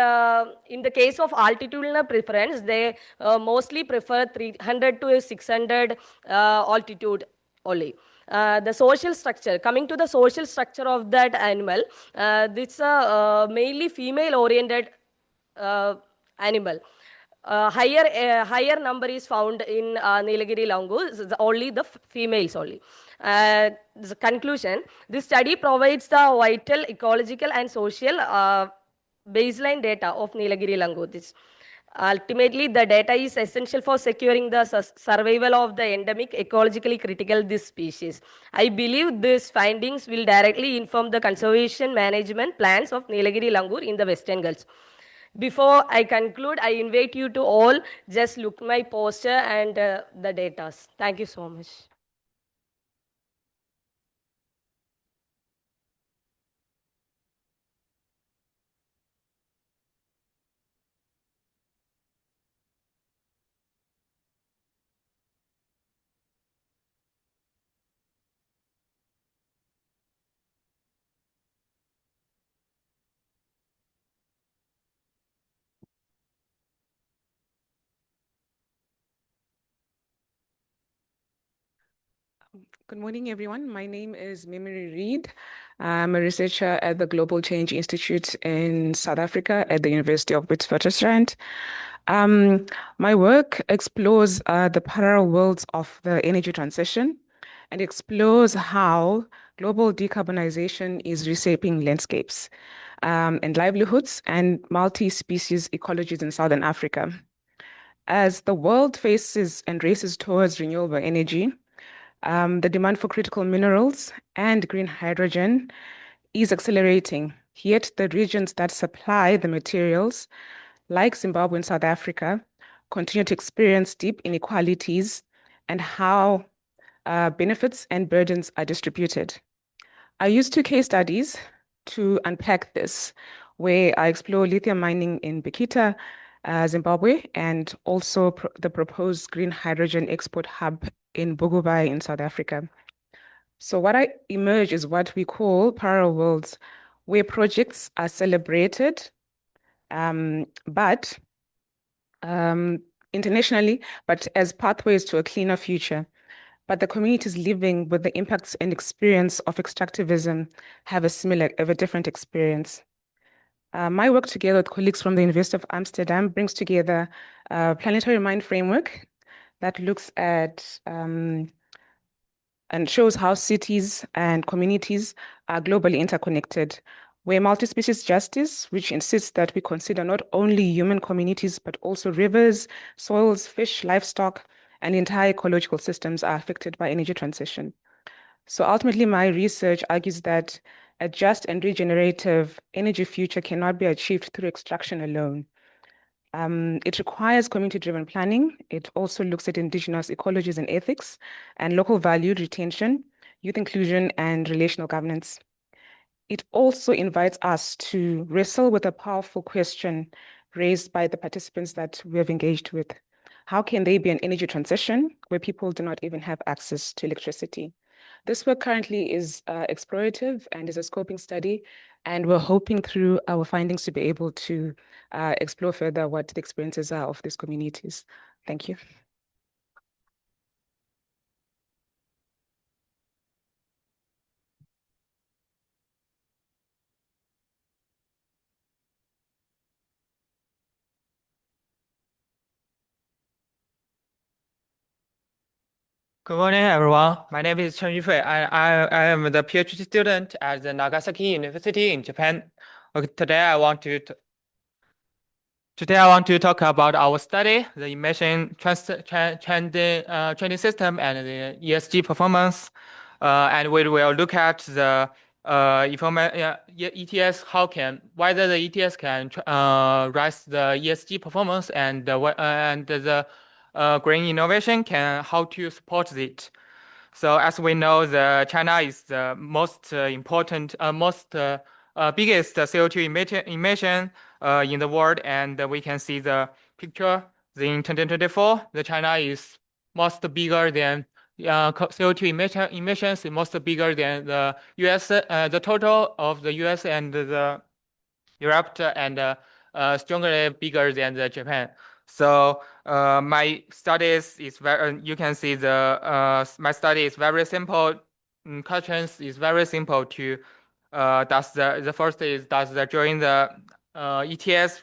I: in the case of altitudinal preference, they mostly prefer 300 to 600 altitude only. The social structure, coming to the social structure of that animal, this is a mainly female-oriented animal. Higher number is found in Nilagiri langur, only the females only. The conclusion, this study provides the vital ecological and social baseline data of Nilagiri languages. Ultimately, the data is essential for securing the survival of the endemic, ecologically critical this species. I believe these findings will directly inform the conservation management plans of Nilagiri langur in the Western Ghats. Before I conclude, I invite you to all just look my poster and the data. Thank you so much.
J: Good morning, everyone. My name is Memory Reid. I'm a researcher at the Global Change Institute in South Africa at the University of Witwatersrand. My work explores the parallel worlds of the energy transition and explores how global decarbonization is reshaping landscapes and livelihoods and multi-species ecologies in Southern Africa. As the world faces and races towards renewable energy, the demand for critical minerals and green hydrogen is accelerating. Yet the regions that supply the materials, like Zimbabwe and South Africa, continue to experience deep inequalities and how benefits and burdens are distributed. I used 2 case studies to unpack this, where I explore lithium mining in Bikita, Zimbabwe, and also the proposed green hydrogen export hub in Bogobai in South Africa. So what I emerge is what we call parallel worlds, where projects are celebrated, but internationally, but as pathways to a cleaner future. But the communities living with the impacts and experience of extractivism have a different experience. My work together with colleagues from the University of Amsterdam brings together a planetary mind framework that looks at and shows how cities and communities are globally interconnected, where multi-species justice, which insists that we consider not only human communities, but also rivers, soils, fish, livestock, and entire ecological systems are affected by energy transition. So ultimately, my research argues that a just and regenerative energy future cannot be achieved through extraction alone. It requires community-driven planning. It also looks at indigenous ecologies and ethics, and local value retention, youth inclusion, and relational governance. It also invites us to wrestle with a powerful question raised by the participants that we have engaged with. How can there be an energy transition where people do not even have access to electricity? This work currently is explorative and is a scoping study, and we're hoping through our findings to be able to explore further what the experiences are of these communities. Thank you.
K: Good morning, everyone. My name is Chen Yufei. I am the PhD student at the Nagasaki University in Japan. Okay, today I want to talk about our study, the emission trending system and the ESG performance. And we will look at the ETS, whether the ETS can rise the ESG performance and the green innovation how to support it. So as we know, China is the most important, biggest CO2 emission in the world, and we can see the picture. In 2024, China is bigger than CO2 emissions, most bigger than the US. The total of the US and the Europe and strongly bigger than the Japan. So my studies is very. You can see my study is very simple. Questions is very simple to. The first is does join the ETS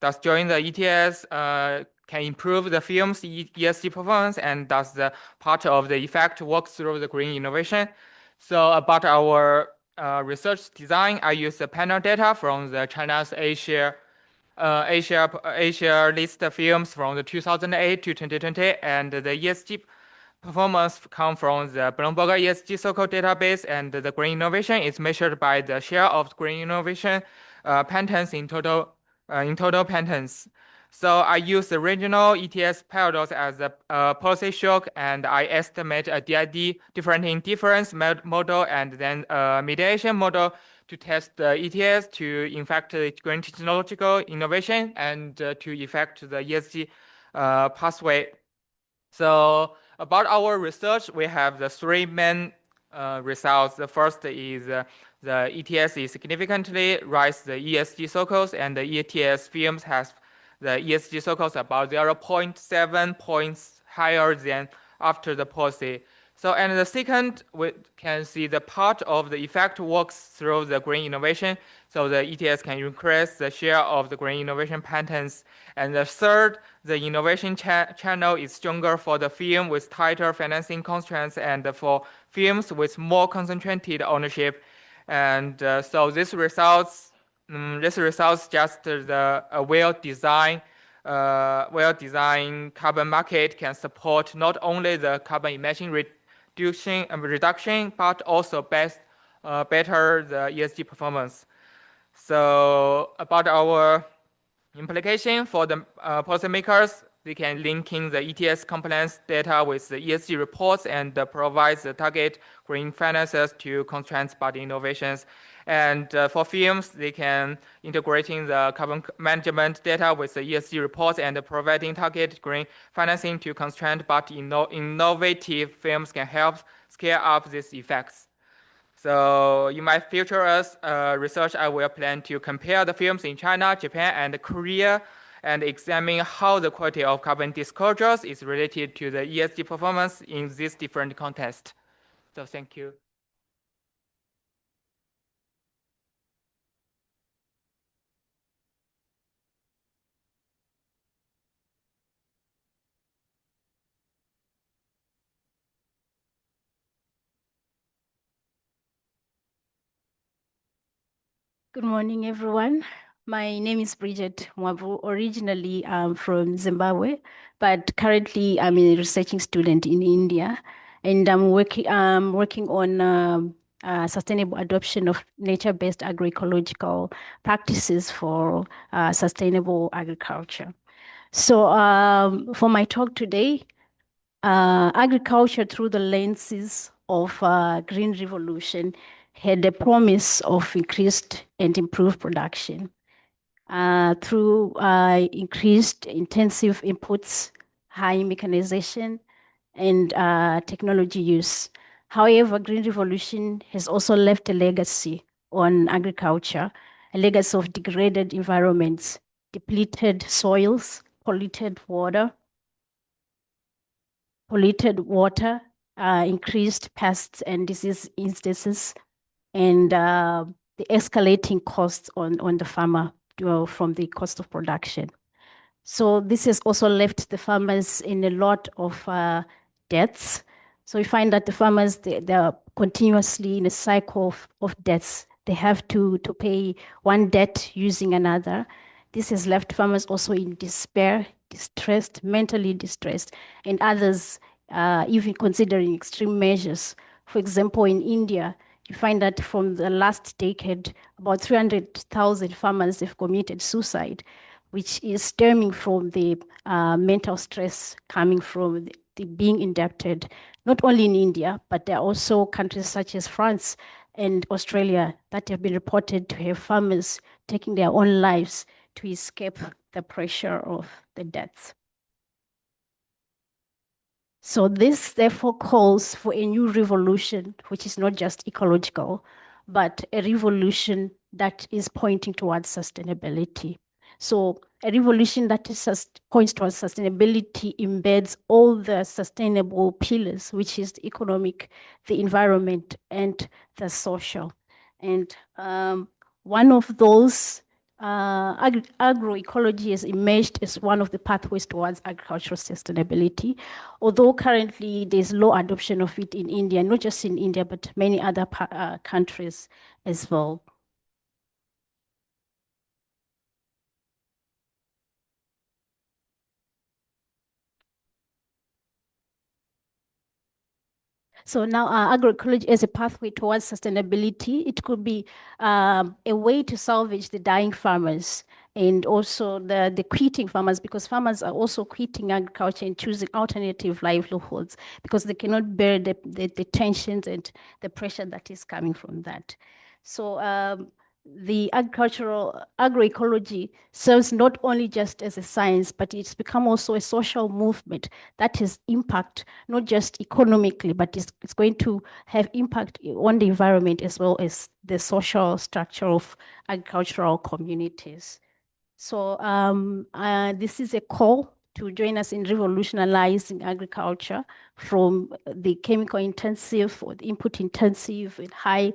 K: does join the ETS can improve the film's ESG performance, and does the part of the effect work through the green innovation? So about our research design, I use the panel data from the China's Asia list films from the 2008 to 2020, and the ESG performance come from the Bloomberg ESG SOCO database, and the green innovation is measured by the share of green innovation patents in total patents. So I use the regional ETS paradox as a policy shock, and I estimate a DID difference model and then a mediation model to test the ETS to infect the green technological innovation and to effect the ESG pathway. So about our research, we have the three main results. The first is the ETS is significantly rise the ESG circles, and the ETS films has the ESG circles about 0.7 points higher than after the policy. So, and the second, we can see the part of the effect works through the green innovation. So the ETS can increase the share of the green innovation patents. And the third, the innovation channel is stronger for the film with tighter financing constraints and for films with more concentrated ownership. And so this results just the well-designed carbon market can support not only the carbon emission reduction, but also better the ESG performance. So about our implication for the policymakers, they can link in the ETS compliance data with the ESG reports and provide the target green finances to constraints body innovations. And for films, they can integrating the carbon management data with the ESG reports and providing target green financing to constrained but innovative films can help scale up these effects. So in my future research, I will plan to compare the films in China, Japan, and Korea, and examine how the quality of carbon disclosures is related to the ESG performance in these different contexts. So thank you.
L: Good morning, everyone. My name is Bridget Mwabu. Originally, I'm from Zimbabwe, but currently I'm a researching student in India, and I'm working on sustainable adoption of nature-based agroecological practices for sustainable agriculture. So for my talk today, agriculture through the lenses of green revolution had a promise of increased and improved production through increased intensive inputs, high mechanization, and technology use. However, green revolution has also left a legacy on agriculture, a legacy of degraded environments, depleted soils, polluted water, increased pests and disease instances, and the escalating costs on the farmer from the cost of production. So this has also left the farmers in a lot of debts. So we find that the farmers, they're continuously in a cycle of debts. They have to pay one debt using another. This has left farmers also in despair, distressed, mentally distressed, and others even considering extreme measures. For example, in India, you find that from the last decade, about 300,000 farmers have committed suicide, which is stemming from the mental stress coming from the being indebted, not only in India, but there are also countries such as France and Australia that have been reported to have farmers taking their own lives to escape the pressure of the debts. So this therefore calls for a new revolution, which is not just ecological, but a revolution that is pointing towards sustainability. So a revolution that points towards sustainability embeds all the sustainable pillars, which is the economic, the environment, and the social. And one of those agroecology has emerged as one of the pathways towards agricultural sustainability, although currently there's low adoption of it in India, not just in India, but many other countries as well. So now agroecology as a pathway towards sustainability, it could be a way to salvage the dying farmers and also the quitting farmers, because farmers are also quitting agriculture and choosing alternative livelihoods because they cannot bear the tensions and the pressure that is coming from that. So the agroecology serves not only just as a science, but it's become also a social movement that has impact, not just economically, but it's going to have impact on the environment as well as the social structure of agricultural communities. So this is a call to join us in revolutionizing agriculture from the chemical intensive or the input intensive and high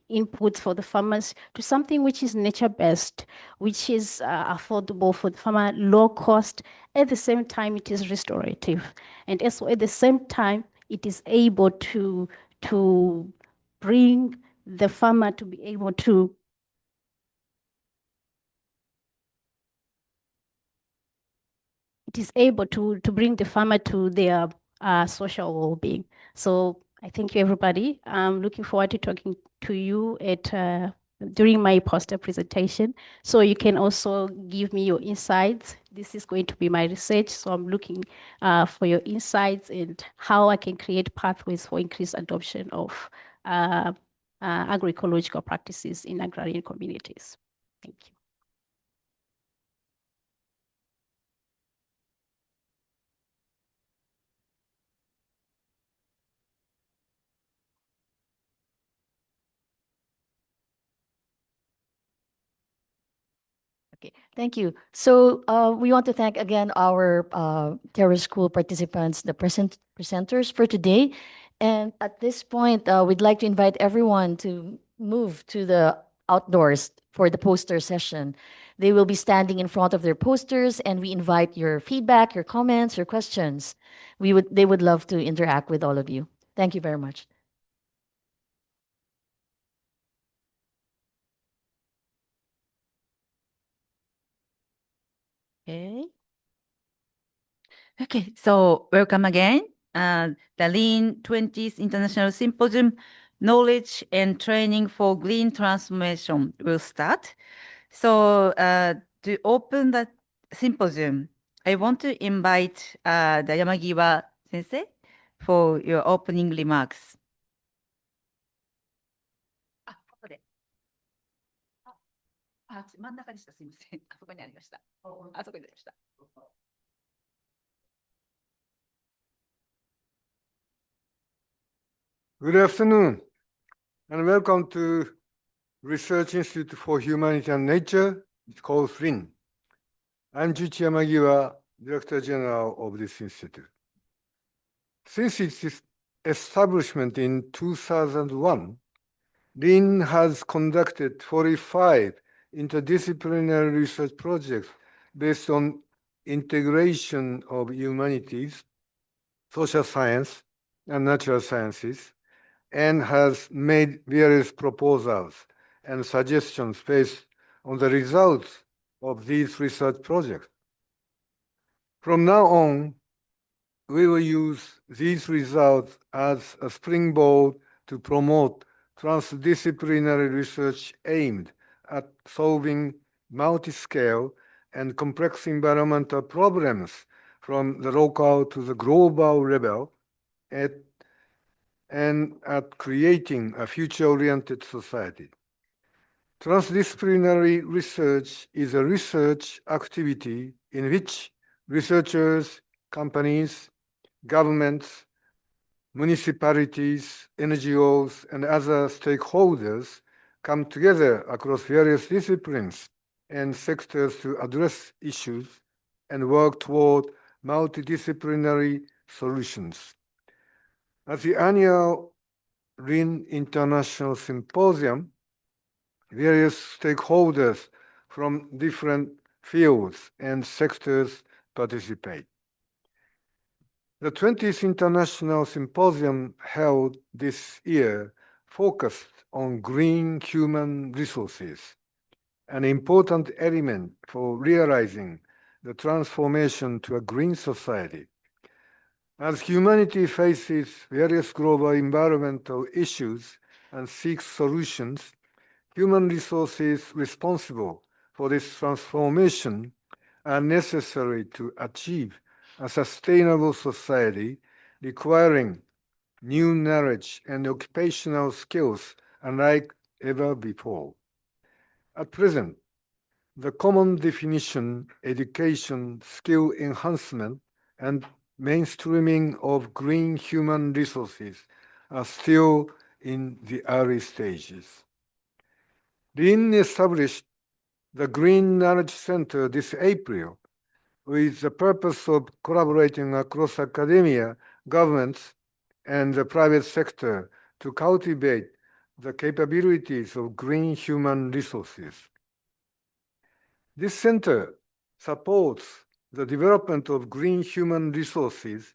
L: inputs for the farmers to something which is nature-based, which is affordable for the farmer, low cost. At the same time, it is restorative. And also at the same time, it is able to bring the farmer to be able to bring the farmer to their social well-being. So I thank you, everybody. I'm looking forward to talking to you during my poster presentation. So you can also give me your insights. This is going to be my research. So I'm looking for your insights and how I can create pathways for increased adoption of agroecological practices in agrarian communities. Thank you.
E: Okay, thank you. So we want to thank again our TERRA School participants, the presenters for today. And at this point, we'd like to invite everyone to move to the outdoors for the poster session. They will be standing in front of their posters, and we invite your feedback, your comments, your questions. They would love to interact with all of you. Thank you very much.
C: Okay. Okay, so welcome again. The RIHN 20th International Symposium, Knowledge and Training for Green Transformation will start. So to open the symposium, I want to invite the Yamagiwa sensei for your opening remarks. 真ん中でした。すみません。あそこにありました。あそこにありました。
M: Good afternoon, and welcome to Research Institute for Humanity and Nature. It's called RIHN. I'm Juichi Yamagiwa, Director General of this institute. Since its establishment in 2001, RIHN has conducted 45 interdisciplinary research projects based on integration of humanities, social science, and natural sciences, and has made various proposals and suggestions based on the results of these research projects. From now on, we will use these results as a springboard to promote transdisciplinary research aimed at solving multi-scale and complex environmental problems from the local to the global level, and at creating a future-oriented society. Transdisciplinary research is a research activity in which researchers, companies, governments, municipalities, NGOs, and other stakeholders come together across various disciplines and sectors to address issues and work toward multidisciplinary solutions. At the annual RIHN International Symposium, various stakeholders from different fields and sectors participate. The 20th International Symposium held this year focused on green human resources, an important element for realizing the transformation to a green society. As humanity faces various global environmental issues and seeks solutions, human resources responsible for this transformation are necessary to achieve a sustainable society requiring new knowledge and occupational skills unlike ever before. At present, the common definition, education, skill enhancement, and mainstreaming of green human resources are still in the early stages. RIHN established the Green Knowledge Center this April with the purpose of collaborating across academia, governments, and the private sector to cultivate the capabilities of green human resources. This center supports the development of green human resources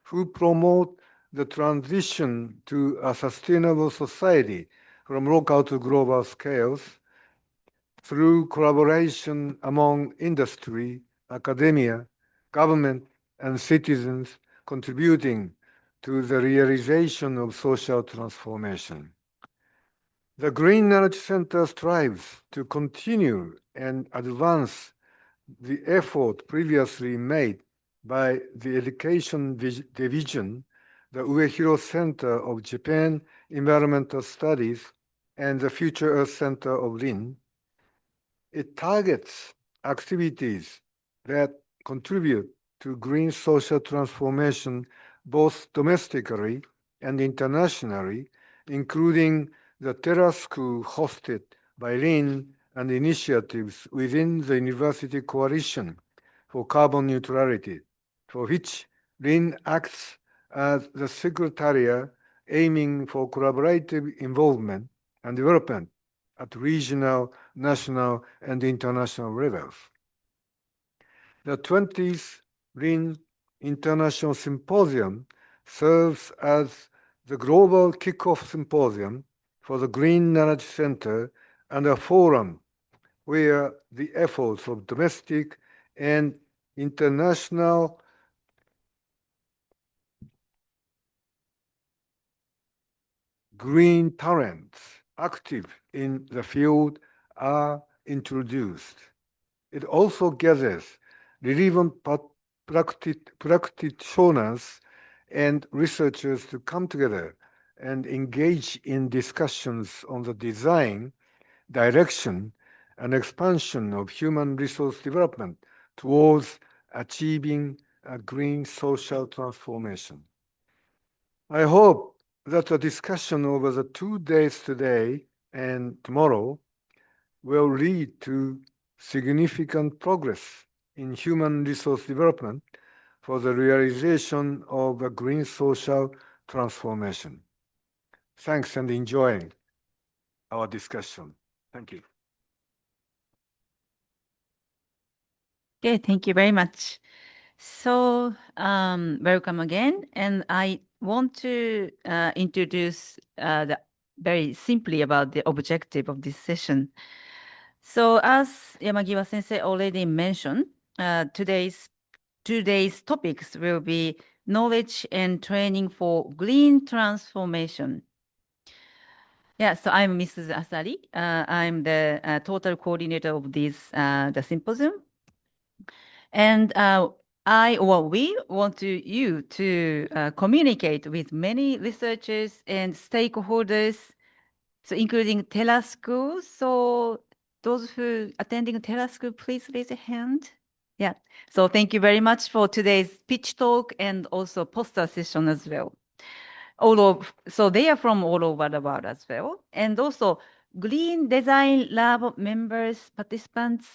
M: who promote the transition to a sustainable society from local to global scales through collaboration among industry, academia, government, and citizens contributing to the realization of social transformation. The Green Knowledge Center strives to continue and advance the effort previously made by the Education Division, the Uehiro Center of Japan Environmental Studies, and the Future Earth Center of RIHN. It targets activities that contribute to green social transformation both domestically and internationally, including the TERRA school hosted by RIHN and initiatives within the University Coalition for Carbon Neutrality, for which RIHN acts as the secretariat aiming for collaborative involvement and development at regional, national, and international levels. The 20th RIHN International Symposium serves as the global kickoff symposium for the Green Knowledge Center and a forum where the efforts of domestic and international green talents active in the field are introduced. It also gathers relevant practitioners and researchers to come together and engage in discussions on the design, direction, and expansion of human resource development towards achieving a green social transformation. I hope that the discussion over the 2 days today and tomorrow will lead to significant progress in human resource development for the realization of a green social transformation. Thanks and enjoying our discussion. Thank you.
C: Okay, thank you very much. So, welcome again. And I want to introduce very simply about the objective of this session. So, as Yamagiwa Sensei already mentioned, today's topics will be knowledge and training for green transformation. Yeah, so I'm Mrs. ASARI. I'm the total coordinator of this the symposium. And we want you to communicate with many researchers and stakeholders, so including TERRA School. So those who attending TERRA School, please raise your hand. Yeah. So thank you very much for today's pitch talk and also poster session as well. So they are from all over the world as well. And also Green Design Lab members, participants,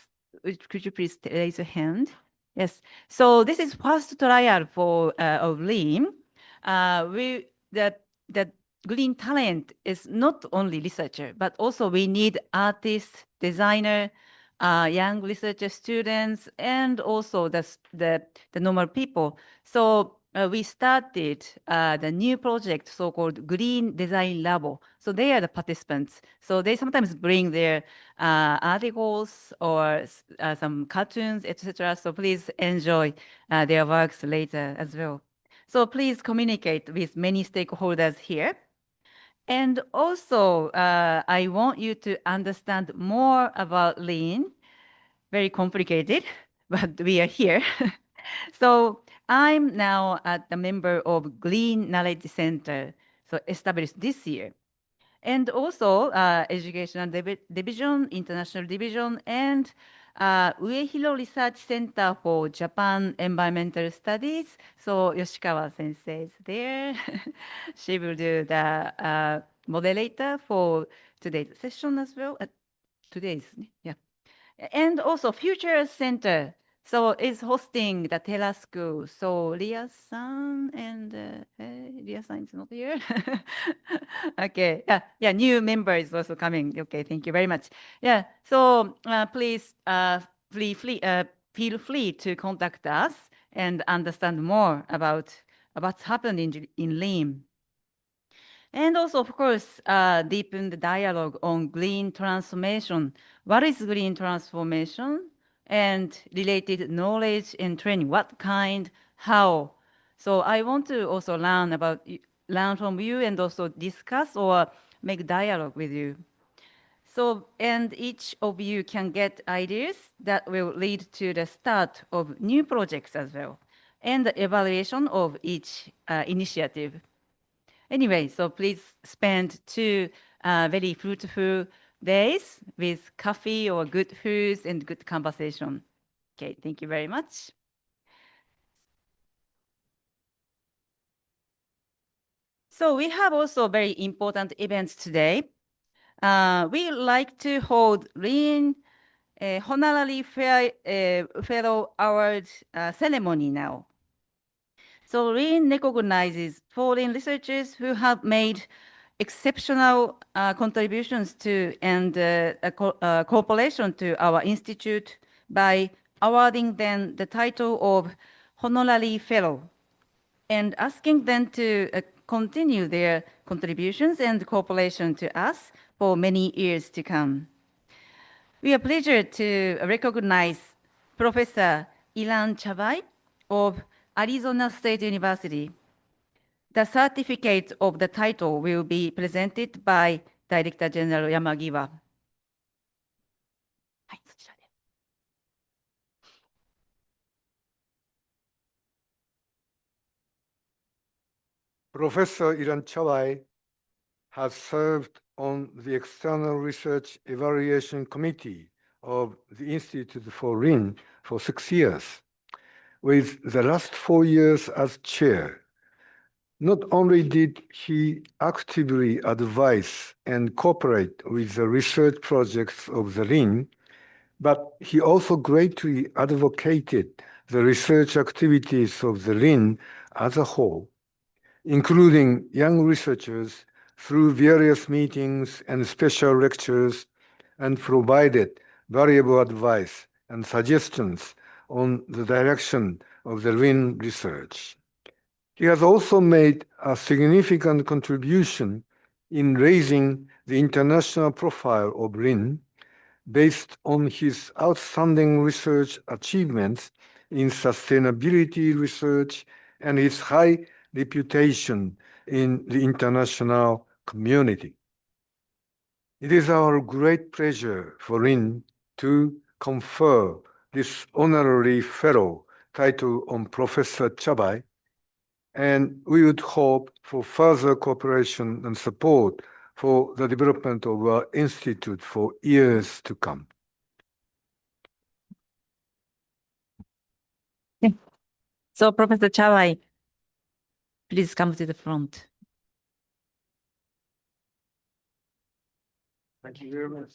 C: could you please raise your hand? Yes. So this is first trial for of RIHN. green talent is not only researcher, but also we need artists, designer, young researcher students, and also the normal people. So we started the new project, so-called Green Design Labo. So they are the participants. So they sometimes bring their articles or some cartoons, etc. So please enjoy their works later as well. So please communicate with many stakeholders here. And also, I want you to understand more about Lean. Very complicated, but we are here. So I'm now a member of Green Knowledge Center, so established this year. And also Educational Division, International Division, and Uehiro Research Center for Japan Environmental Studies. So Yoshikawa sensei is there. She will do the moderator for today's session as well. Today's, yeah. And also Future Center. So is hosting the TERRA school. So Ria-san and Ria-san is not here. Okay. Yeah. New member is also coming. Okay. Thank you very much. Yeah. So please feel free to contact us and understand more about what's happening in Lean. And also, of course, deepen the dialogue on green transformation. What is green transformation? And related knowledge and training. What kind, how? So I want to also learn from you and also discuss or make dialogue with you. So, and each of you can get ideas that will lead to the start of new projects as well, and the evaluation of each initiative. Anyway, so please spend 2 very fruitful days with coffee or good foods and good conversation. Okay, thank you very much. So we have also very important events today. We like to hold RIHN Honorary Fellow Award ceremony now. So RIHN recognizes foreign researchers who have made exceptional contributions to and cooperation to our institute by awarding them the title of Honorary Fellow and asking them to continue their contributions and cooperation to us for many years to come. We are pleased to recognize Professor Ilan CHABAY of Arizona State University. The certificate of the title will be presented by Director General Yamagiwa.
M: Professor Ilan CHABAY has served on the External Research Evaluation Committee of the Institute for RIHN for 6 years, with the last 4 years as chair. Not only did he actively advise and cooperate with the research projects of the RIHN, but he also greatly advocated the research activities of the RIHN as a whole, including young researchers through various meetings and special lectures, and provided valuable advice and suggestions on the direction of the RIHN research. He has also made a significant contribution in raising the international profile of RIHN based on his outstanding research achievements in sustainability research and his high reputation in the international community. It is our great pleasure for RIHN to confer this honorary fellow title on Professor CHABAY, and we would hope for further cooperation and support for the development of our institute for years to come.
C: So Professor CHABAY, please come to the front.
M: Thank you very much.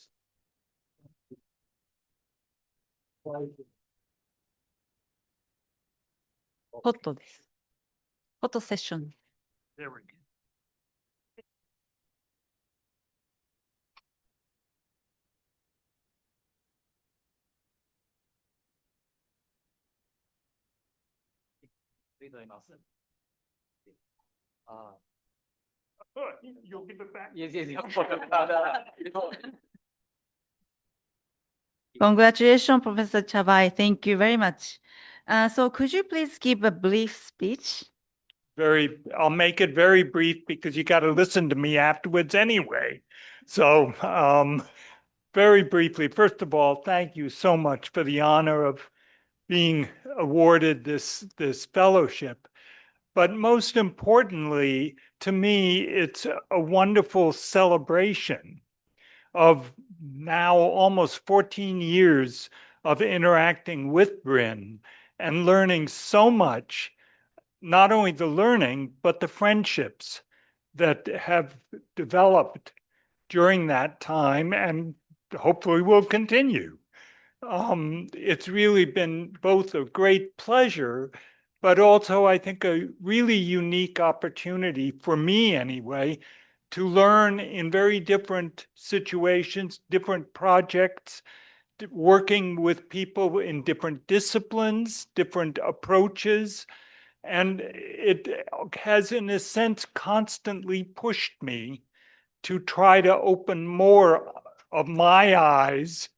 C: Photoです。Photo session.
M: There we go.
N: You'll give it back.
A: Yes, yes, yes.
C: Congratulations, Professor CHABAY. Thank you very much. So could you please give a brief speech?
N: I'll make it very brief because you got to listen to me afterwards anyway. So, very briefly, first of all, thank you so much for the honor of being awarded this fellowship. But most importantly, to me, it's a wonderful celebration of now almost 14 years of interacting with RIHN and learning so much, not only the learning, but the friendships that have developed during that time and hopefully will continue. It's really been both a great pleasure, but also I think a really unique opportunity for me anyway, to learn in very different situations, different projects, working with people in different disciplines, different approaches. And it has, in a sense, constantly pushed me to try to open more of my eyes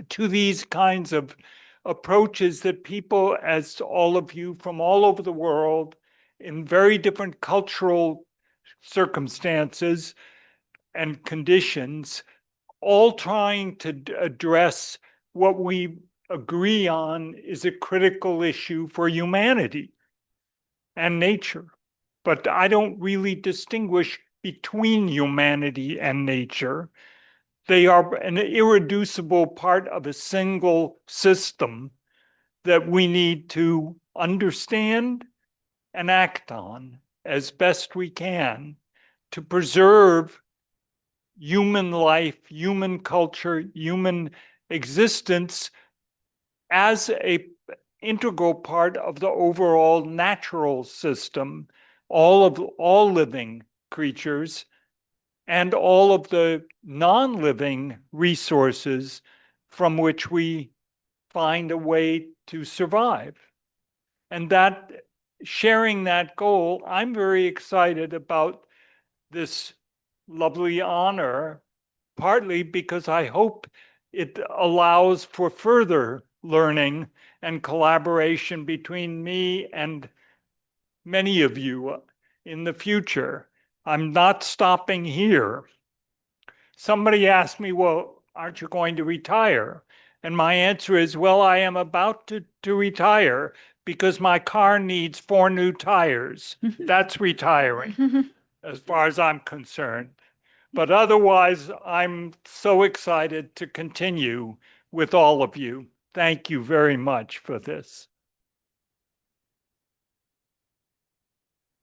N: to these kinds of approaches that people, as all of you from all over the world, in very different cultural circumstances and conditions, all trying to address what we agree on is a critical issue for humanity and nature. But I don't really distinguish between humanity and nature. They are an irreducible part of a single system that we need to understand and act on as best we can to preserve human life, human culture, human existence as an integral part of the overall natural system, all living creatures, and all of the non-living resources from which we find a way to survive. And that, sharing that goal, I'm very excited about this lovely honor, partly because I hope it allows for further learning and collaboration between me and many of you in the future. I'm not stopping here. Somebody asked me, well, aren't you going to retire? And my answer is, well, I am about to retire because my car needs 4 new tires. That's retiring, as far as I'm concerned. But otherwise, I'm so excited to continue with all of you. Thank you very much for this.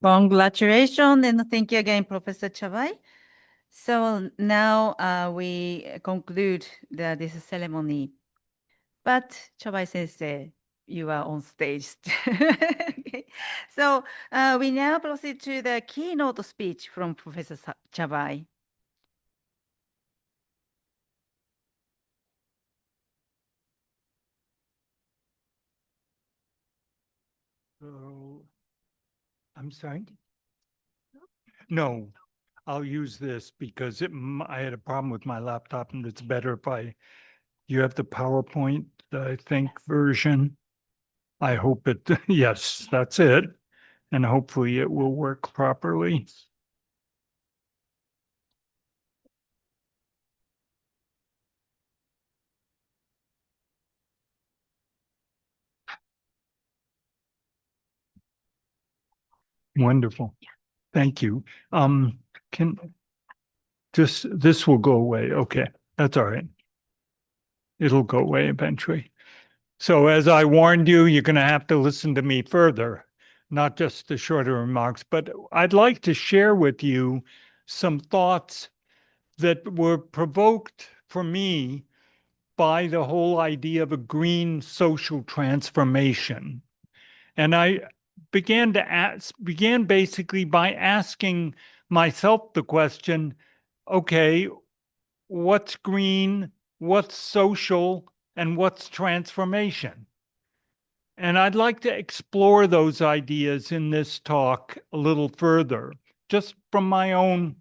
C: Congratulations and thank you again, Professor CHABAY. So now we conclude this ceremony. But CHABAY Sensei, you are on stage. Okay. So we now proceed to the keynote speech from Professor CHABAY.
N: I'm sorry? No, I'll use this because I had a problem with my laptop and it's better if you have the PowerPoint, I think, version. I hope it, yes, that's it. And hopefully it will work properly. Wonderful. Thank you. This will go away. Okay, that's all right. It'll go away eventually. So as I warned you, you're going to have to listen to me further, not just the shorter remarks, but I'd like to share with you some thoughts that were provoked for me by the whole idea of a green social transformation. And I began basically by asking myself the question, okay, what's green, what's social, and what's transformation? And I'd like to explore those ideas in this talk a little further, just from my own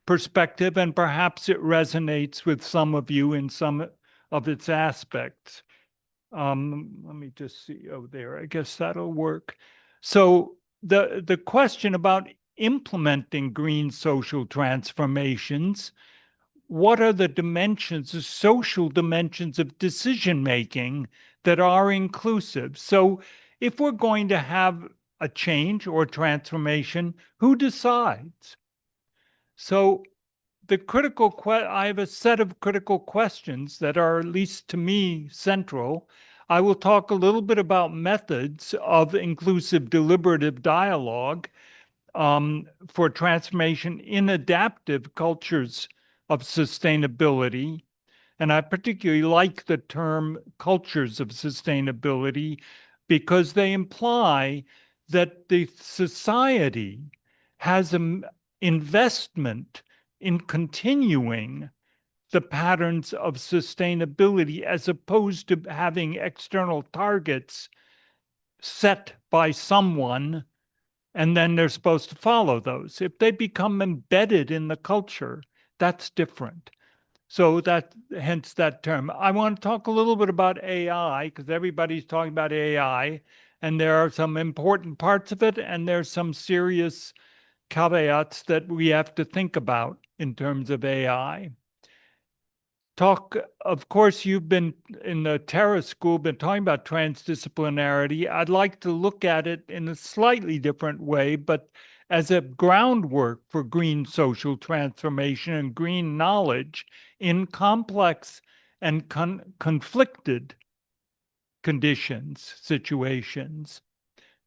N: perspective, and perhaps it resonates with some of you in some of its aspects. Let me just see. Oh, there. I guess that'll work. So the question about implementing green social transformations, what are the dimensions, the social dimensions of decision making that are inclusive? So if we're going to have a change or transformation, who decides? So I have a set of critical questions that are, at least to me, central. I will talk a little bit about methods of inclusive deliberative dialogue for transformation in adaptive cultures of sustainability. And I particularly like the term cultures of sustainability because they imply that the society has an investment in continuing the patterns of sustainability as opposed to having external targets set by someone and then they're supposed to follow those. If they become embedded in the culture, that's different. So hence that term. I want to talk a little bit about AI because everybody's talking about AI and there are some important parts of it and there's some serious caveats that we have to think about in terms of AI. Of course, you've been in the TERRA school, been talking about transdisciplinarity. I'd like to look at it in a slightly different way, but as a groundwork for green social transformation and green knowledge in complex and conflicted conditions, situations.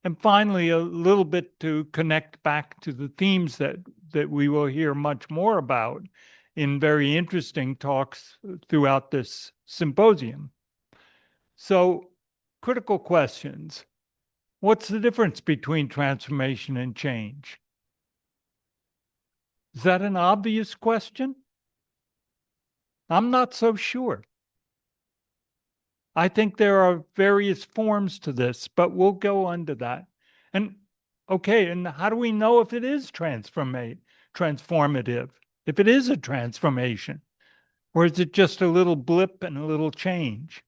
N: And finally, a little bit to connect back to the themes that we will hear much more about in very interesting talks throughout this symposium. So, critical questions. What's the difference between transformation and change? Is that an obvious question? I'm not so sure. I think there are various forms to this, but we'll go under that. And okay, and how do we know if it is transformative? If it is a transformation, or is it just a little blip and a little change?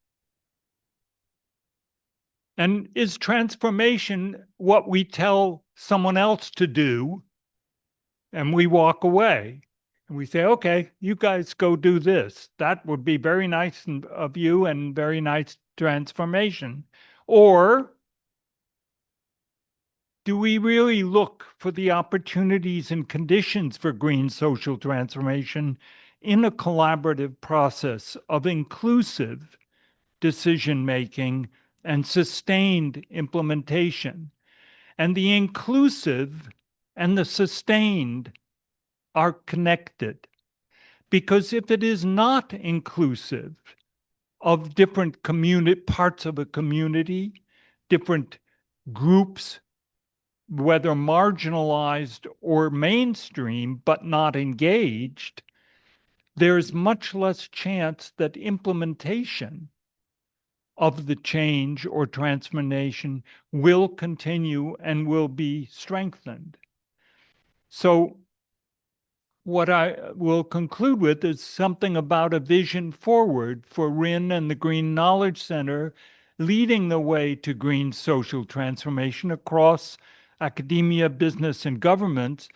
N: And is transformation what we tell someone else to do and we walk away and we say, okay, you guys go do this. That would be very nice of you and very nice transformation. Or do we really look for the opportunities and conditions for green social transformation in a collaborative process of inclusive decision-making and sustained implementation? And the inclusive and the sustained are connected. Because if it is not inclusive of different parts of a community, different groups, whether marginalized or mainstream, but not engaged, there's much less chance that implementation of the change or transformation will continue and will be strengthened. So what I will conclude with is something about a vision forward for RIHN and the Green Knowledge Center, leading the way to green social transformation across academia, business, and governance,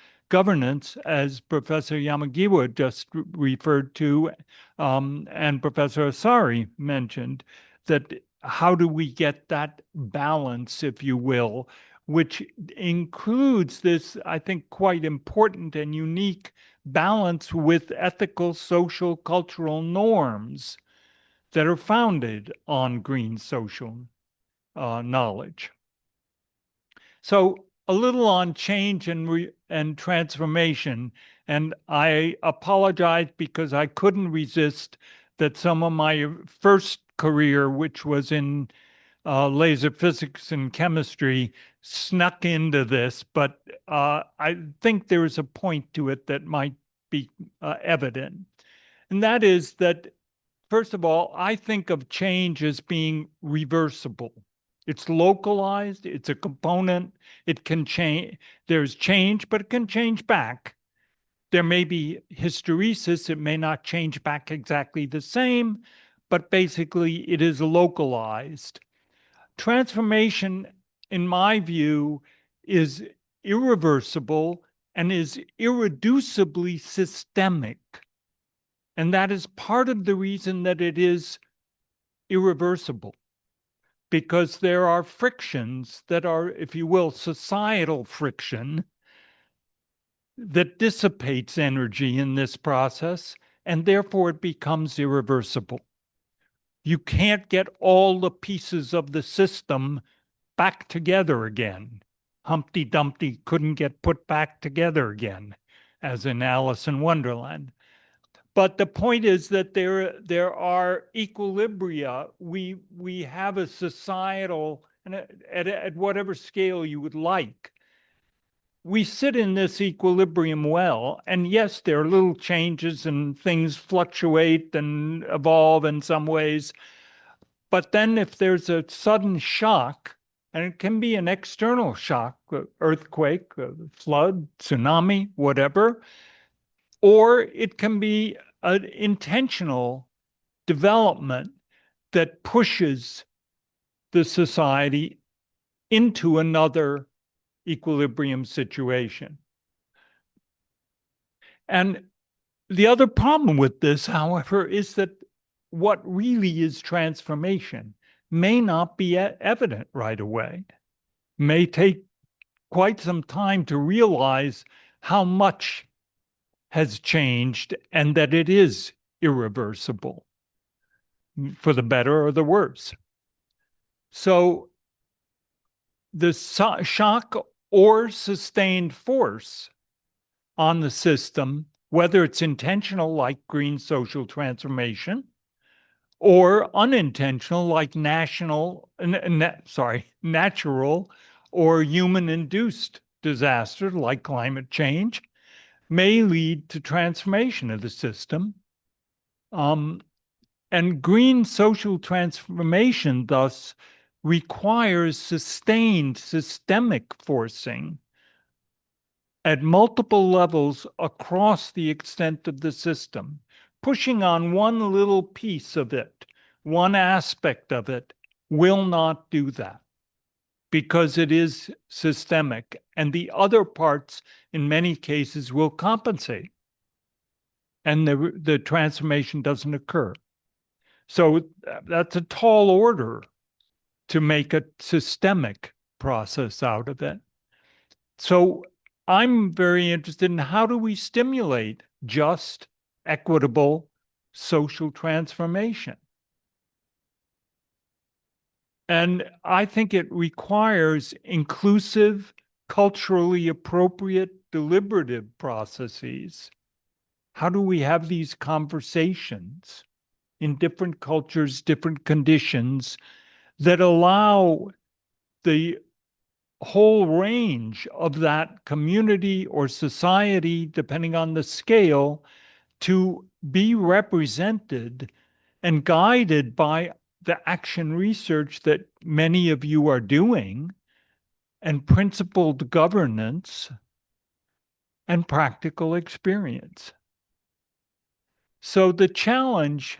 N: as Professor Yamagiwa just referred to, and Professor ASARI mentioned, that how do we get that balance, if you will, which includes this, I think, quite important and unique balance with ethical, social, cultural norms that are founded on green social knowledge. So a little on change and transformation, and I apologize because I couldn't resist that some of my first career, which was in laser physics and chemistry, snuck into this, but I think there is a point to it that might be evident. And that is that, first of all, I think of change as being reversible It's localized, it's a component, it can change, there's change, but it can change back. There may be hysteresis, it may not change back exactly the same, but basically it is localized. Transformation, in my view, is irreversible and is irreducibly systemic. And that is part of the reason that it is irreversible, because there are frictions that are, if you will, societal friction that dissipates energy in this process, and therefore it becomes irreversible. You can't get all the pieces of the system back together again. Humpty Dumpty couldn't get put back together again, as in Alice in Wonderland. But the point is that there are equilibria. We have a societal, and at whatever scale you would like, we sit in this equilibrium well. And yes, there are little changes and things fluctuate and evolve in some ways. But then if there's a sudden shock, and it can be an external shock, earthquake, flood, tsunami, whatever, or it can be an intentional development that pushes the society into another equilibrium situation. And the other problem with this, however, is that what really is transformation may not be evident right away. May take quite some time to realize how much has changed and that it is irreversible, for the better or the worse. So the shock or sustained force on the system, whether it's intentional like green social transformation, or unintentional like natural or human-induced disaster like climate change, may lead to transformation of the system. And green social transformation thus requires sustained systemic forcing at multiple levels across the extent of the system. Pushing on one little piece of it, one aspect of it, will not do that because it is systemic, and the other parts in many cases will compensate, and the transformation doesn't occur. So that's a tall order to make a systemic process out of it. So I'm very interested in how do we stimulate just, equitable social transformation? And I think it requires inclusive, culturally appropriate, deliberative processes. How do we have these conversations in different cultures, different conditions that allow the whole range of that community or society, depending on the scale, to be represented and guided by the action research that many of you are doing, and principled governance and practical experience. So the challenge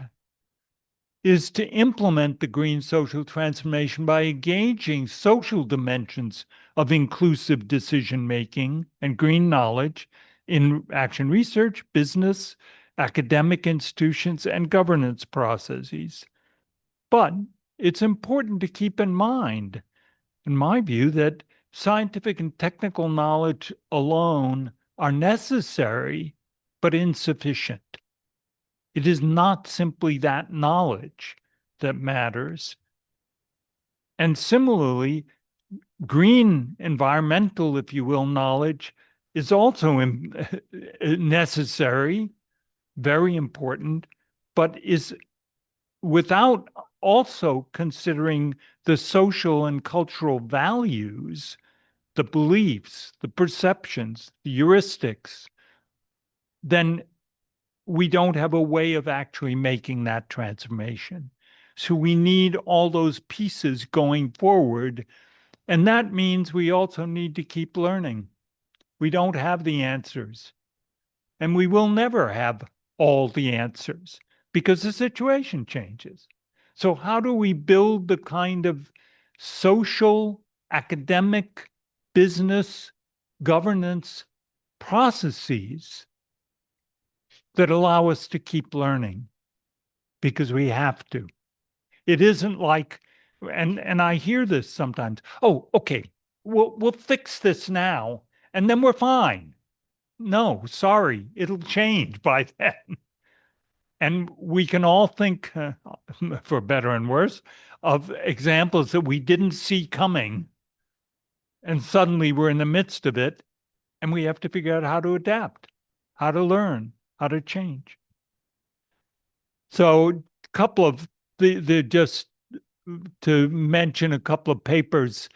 N: is to implement the green social transformation by engaging social dimensions of inclusive decision-making and green knowledge in action research, business, academic institutions, and governance processes. But it's important to keep in mind, in my view, that scientific and technical knowledge alone are necessary, but insufficient. It is not simply that knowledge that matters. And similarly, green environmental, if you will, knowledge is also necessary, very important, but is without also considering the social and cultural values, the beliefs, the perceptions, the heuristics, then we don't have a way of actually making that transformation. So we need all those pieces going forward. And that means we also need to keep learning. We don't have the answers. And we will never have all the answers because the situation changes. So how do we build the kind of social, academic, business, governance processes that allow us to keep learning? Because we have to. It isn't like, and I hear this sometimes, oh, okay, we'll fix this now, and then we're fine. No, sorry, it'll change by then. And we can all think, for better and worse, of examples that we didn't see coming, and suddenly we're in the midst of it, and we have to figure out how to adapt, how to learn, how to change. So a couple of just to mention a couple of papers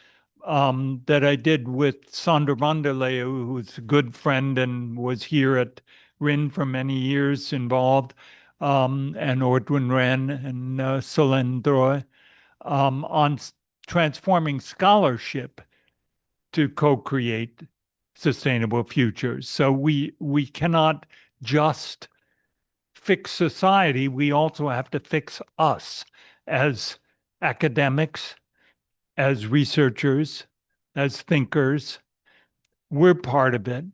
N: that I did with Sander Vanderlei, who's a good friend and was here at RIHN for many years involved, and Ordwin Ren and Solène Droy, on transforming scholarship to co-create sustainable futures. So we cannot just fix society, we also have to fix us as academics, as researchers, as thinkers. We're part of it.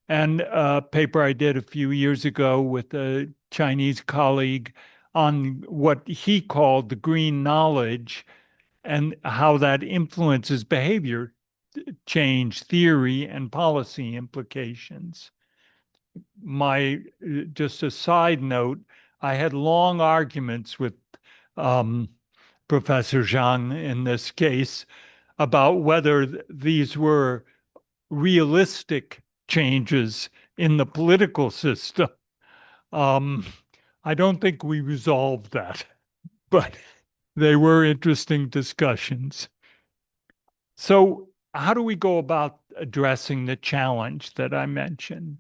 N: And a paper I did a few years ago with a Chinese colleague on what he called the green knowledge and how that influences behavior change, theory, and policy implications. Just a side note, I had long arguments with Professor Zhang in this case about whether these were realistic changes in the political system. I don't think we resolved that, but they were interesting discussions. So how do we go about addressing the challenge that I mentioned?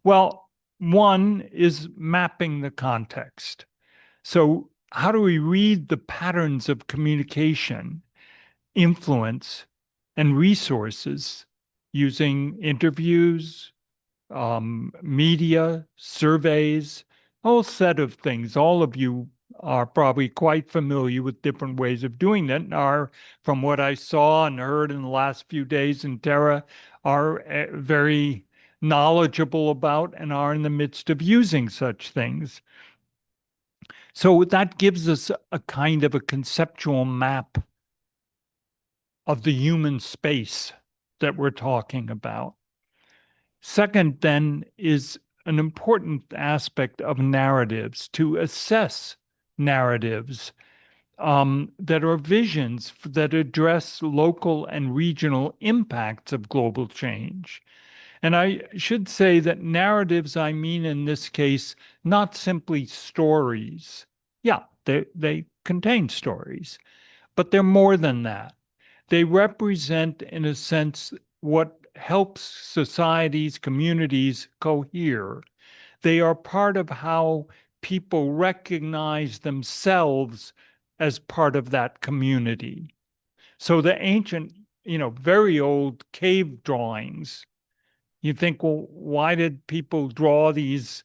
N: Well, one is mapping the context. So how do we read the patterns of communication, influence, and resources using interviews, media, surveys, a whole set of things. All of you are probably quite familiar with different ways of doing that and are, from what I saw and heard in the last few days in TERRA, are very knowledgeable about and are in the midst of using such things. So that gives us a kind of a conceptual map of the human space that we're talking about. Second, then, is an important aspect of narratives, to assess narratives that are visions that address local and regional impacts of global change. And I should say that narratives, I mean in this case, not simply stories. Yeah, they contain stories, but they're more than that. They represent, in a sense, what helps societies, communities cohere. They are part of how people recognize themselves as part of that community. So the ancient, very old cave drawings, you think, well, why did people draw these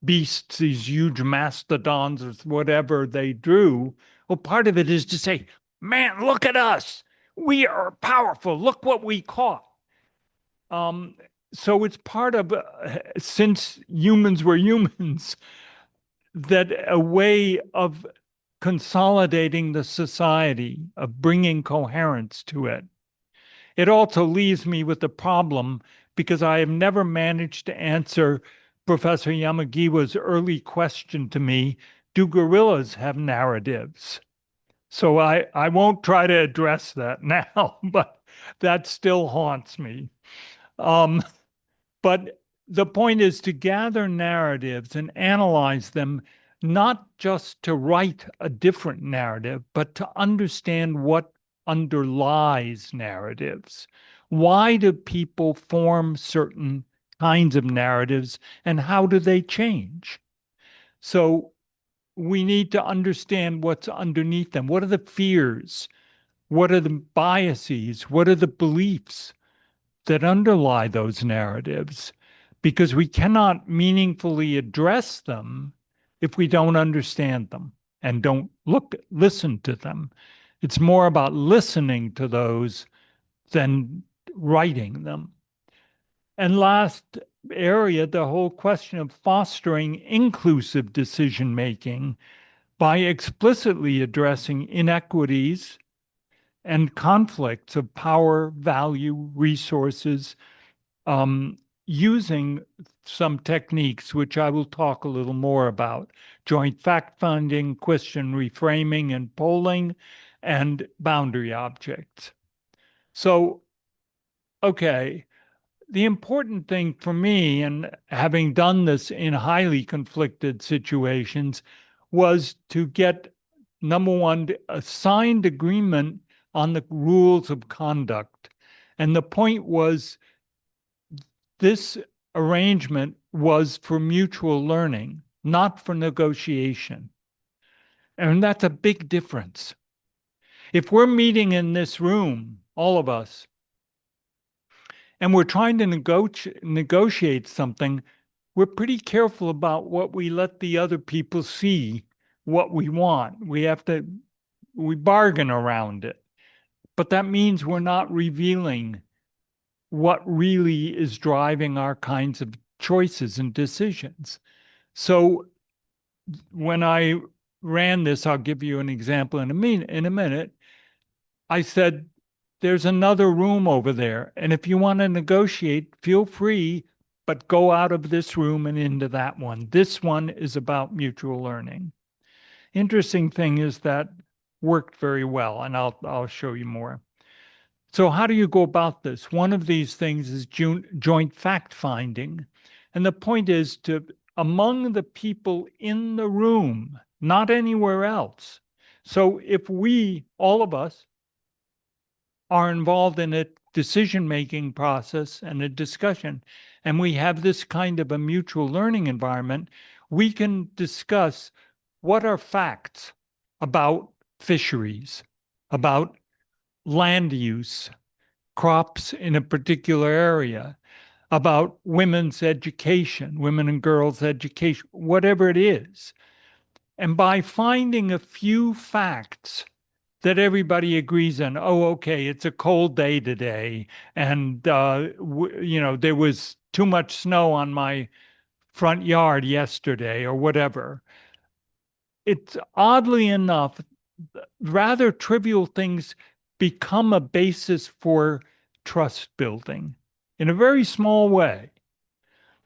N: beasts, these huge mastodons or whatever they drew? Well, part of it is to say, man, look at us. We are powerful. Look what we caught. So it's part of, since humans were humans, that a way of consolidating the society, of bringing coherence to it. It also leaves me with a problem because I have never managed to answer Professor Yamagiwa's early question to me, do gorillas have narratives? So I won't try to address that now, but that still haunts me. But the point is to gather narratives and analyze them, not just to write a different narrative, but to understand what underlies narratives. Why do people form certain kinds of narratives and how do they change? So we need to understand what's underneath them. What are the fears? What are the biases? What are the beliefs that underlie those narratives? Because we cannot meaningfully address them if we don't understand them and don't listen to them. It's more about listening to those than writing them. And last area, the whole question of fostering inclusive decision-making by explicitly addressing inequities and conflicts of power, value, resources, using some techniques, which I will talk a little more about: joint fact-finding, question reframing and polling, and boundary objects. So, okay, the important thing for me, and having done this in highly conflicted situations, was to get, number one, a signed agreement on the rules of conduct. And the point was, this arrangement was for mutual learning, not for negotiation. And that's a big difference. If we're meeting in this room, all of us, and we're trying to negotiate something, we're pretty careful about what we let the other people see, what we want. We bargain around it. But that means we're not revealing what really is driving our kinds of choices and decisions. So when I ran this, I'll give you an example in a minute, I said, there's another room over there, and if you want to negotiate, feel free, but go out of this room and into that one. This one is about mutual learning. Interesting thing is that worked very well, and I'll show you more. So how do you go about this? One of these things is joint fact-finding. And the point is to, among the people in the room, not anywhere else. So if we, all of us, are involved in a decision-making process and a discussion, and we have this kind of a mutual learning environment, we can discuss what are facts about fisheries, about land use, crops in a particular area, about women's education, women and girls' education, whatever it is. And by finding a few facts that everybody agrees on, oh, okay, it's a cold day today, and there was too much snow on my front yard yesterday, or whatever. It's oddly enough, rather trivial things become a basis for trust building in a very small way.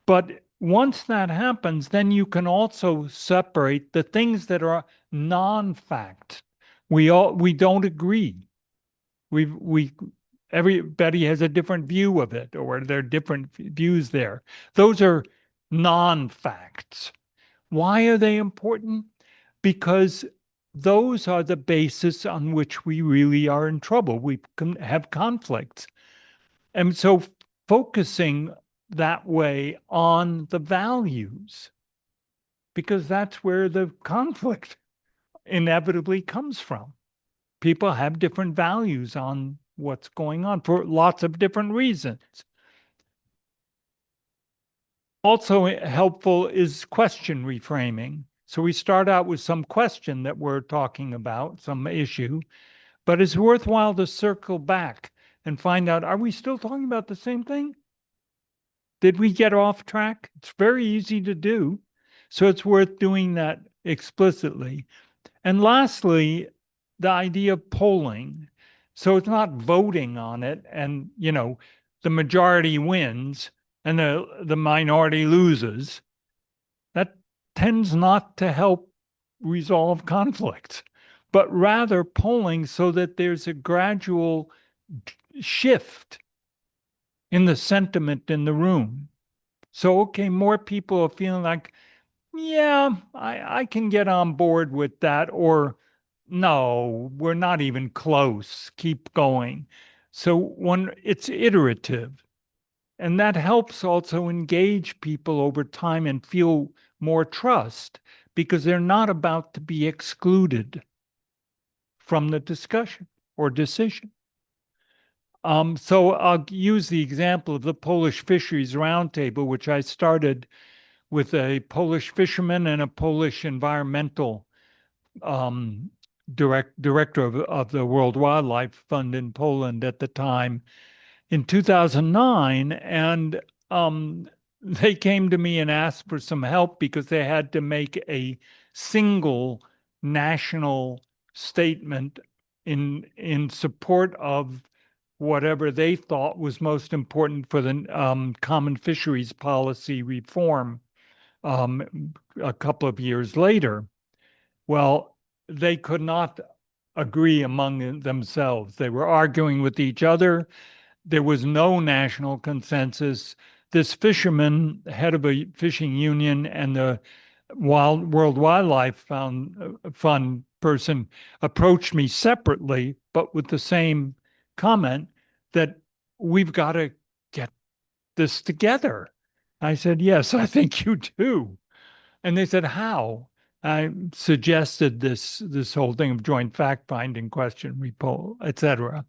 N: But once that happens, then you can also separate the things that are non-fact. We don't agree. Everybody has a different view of it, or there are different views there. Those are non-facts. Why are they important? Because those are the basis on which we really are in trouble. We can have conflicts. And so focusing that way on the values, because that's where the conflict inevitably comes from. People have different values on what's going on for lots of different reasons. Also helpful is question reframing. So we start out with some question that we're talking about, some issue, but it's worthwhile to circle back and find out, are we still talking about the same thing? Did we get off track? It's very easy to do. So it's worth doing that explicitly. And lastly, the idea of polling. So it's not voting on it and, the majority wins and the minority loses. That tends not to help resolve conflicts, but rather polling so that there's a gradual shift in the sentiment in the room. So, okay, more people are feeling like, yeah, I can get on board with that, or no, we're not even close, keep going. So it's iterative. And that helps also engage people over time and feel more trust, because they're not about to be excluded from the discussion or decision. So I'll use the example of the Polish Fisheries Roundtable, which I started with a Polish fisherman and a Polish environmental director of the World Wildlife Fund in Poland at the time in 2009. And they came to me and asked for some help because they had to make a single national statement in support of whatever they thought was most important for the common fisheries policy reform a couple of years later. Well, they could not agree among themselves. They were arguing with each other. There was no national consensus. This fisherman, head of a fishing union, and the World Wildlife Fund person approached me separately, but with the same comment that we've got to get this together. I said, yes, I think you do. And they said, how? I suggested this whole thing of joint fact-finding, question, repo, etc.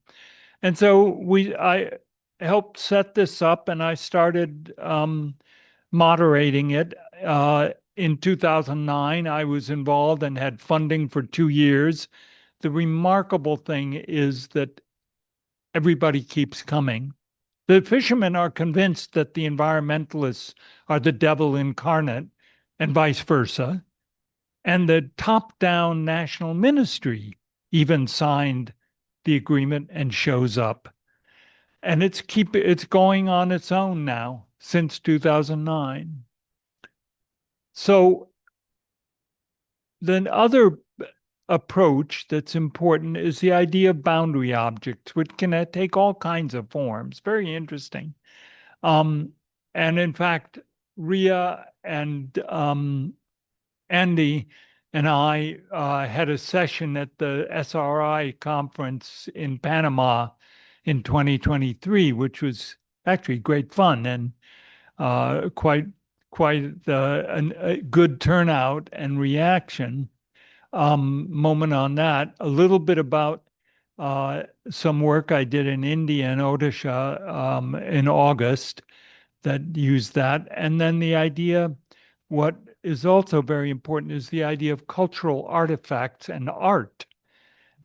N: And so I helped set this up, and I started moderating it. In 2009, I was involved and had funding for 2 years. The remarkable thing is that everybody keeps coming. The fishermen are convinced that the environmentalists are the devil incarnate, and vice versa. And the top-down national ministry even signed the agreement and shows up. And it's going on its own now since 2009. So the other approach that's important is the idea of boundary objects, which can take all kinds of forms. Very interesting. And in fact, Ria and Andy and I had a session at the SRI conference in Panama in 2023, which was actually great fun and quite a good turnout and reaction. Moment on that. A little bit about some work I did in India and Odisha in August that used that. And then the idea, what is also very important, is the idea of cultural artifacts and art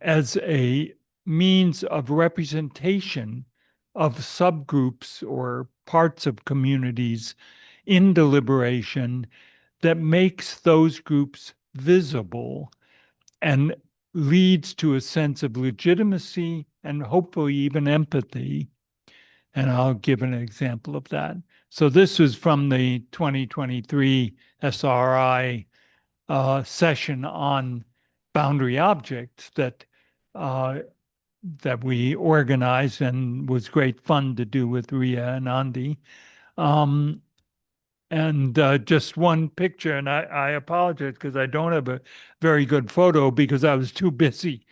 N: as a means of representation of subgroups or parts of communities in deliberation that makes those groups visible and leads to a sense of legitimacy and hopefully even empathy. And I'll give an example of that. So this was from the 2023 SRI session on boundary objects that we organized and was great fun to do with Ria and Andy. And just one picture, and I apologize because I don't have a very good photo because I was too busy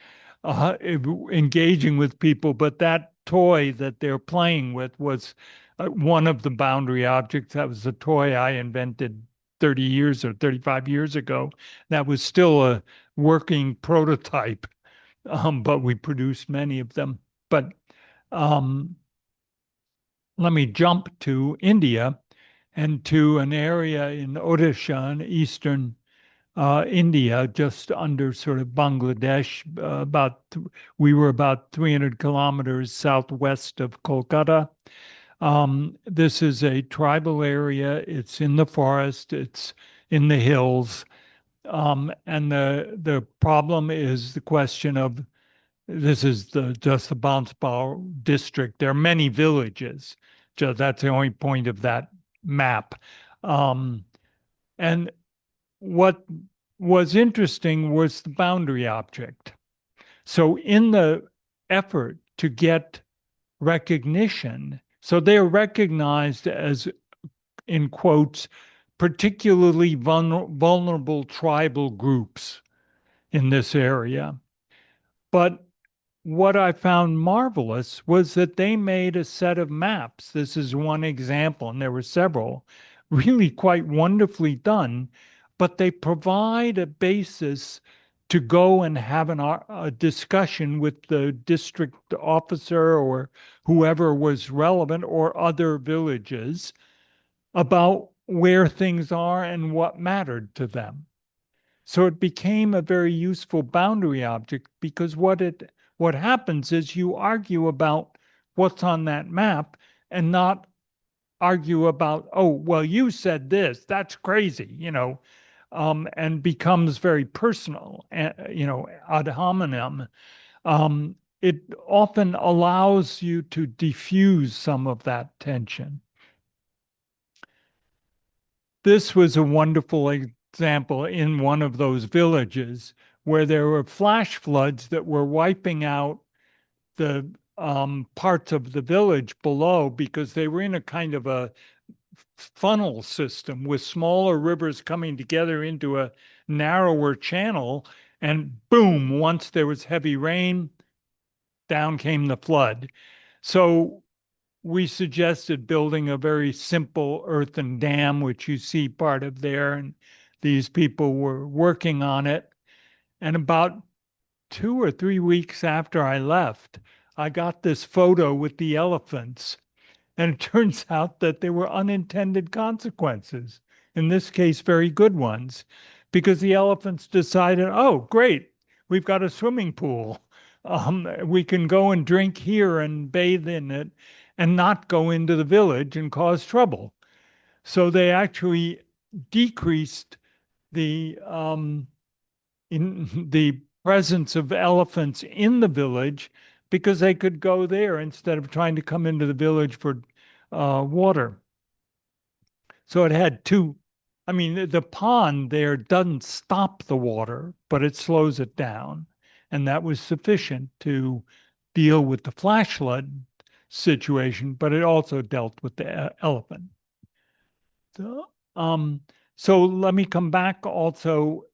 N: engaging with people, but that toy that they're playing with was one of the boundary objects. That was a toy I invented 30 years or 35 years ago. That was still a working prototype, but we produced many of them. But let me jump to India and to an area in Odisha in eastern India, just under sort of Bangladesh. We were about 300 kilometers southwest of Kolkata. This is a tribal area. It's in the forest. It's in the hills. And the problem is the question of, this is just the Bansbal district. There are many villages. That's the only point of that map. And what was interesting was the boundary object. So in the effort to get recognition, so they're recognized as, in quotes, particularly vulnerable tribal groups in this area. But what I found marvelous was that they made a set of maps. This is one example, and there were several, really quite wonderfully done, but they provide a basis to go and have a discussion with the district officer or whoever was relevant or other villages about where things are and what mattered to them. So it became a very useful boundary object, because what happens is you argue about what's on that map and not argue about, oh, well, you said this, that's crazy, and becomes very personal, ad hominem. It often allows you to diffuse some of that tension. This was a wonderful example in one of those villages where there were flash floods that were wiping out the parts of the village below, because they were in a kind of a funnel system with smaller rivers coming together into a narrower channel. And boom, once there was heavy rain, down came the flood. So we suggested building a very simple earthen dam, which you see part of there, and these people were working on it. And about 2 or 3 weeks after I left, I got this photo with the elephants, and it turns out that there were unintended consequences, in this case, very good ones, because the elephants decided, oh, great, we've got a swimming pool. We can go and drink here and bathe in it and not go into the village and cause trouble. So they actually decreased the presence of elephants in the village, because they could go there instead of trying to come into the village for water. So it had two. I mean, the pond there doesn't stop the water, but it slows it down. And that was sufficient to deal with the flash flood situation, but it also dealt with the elephant. So let me come back also,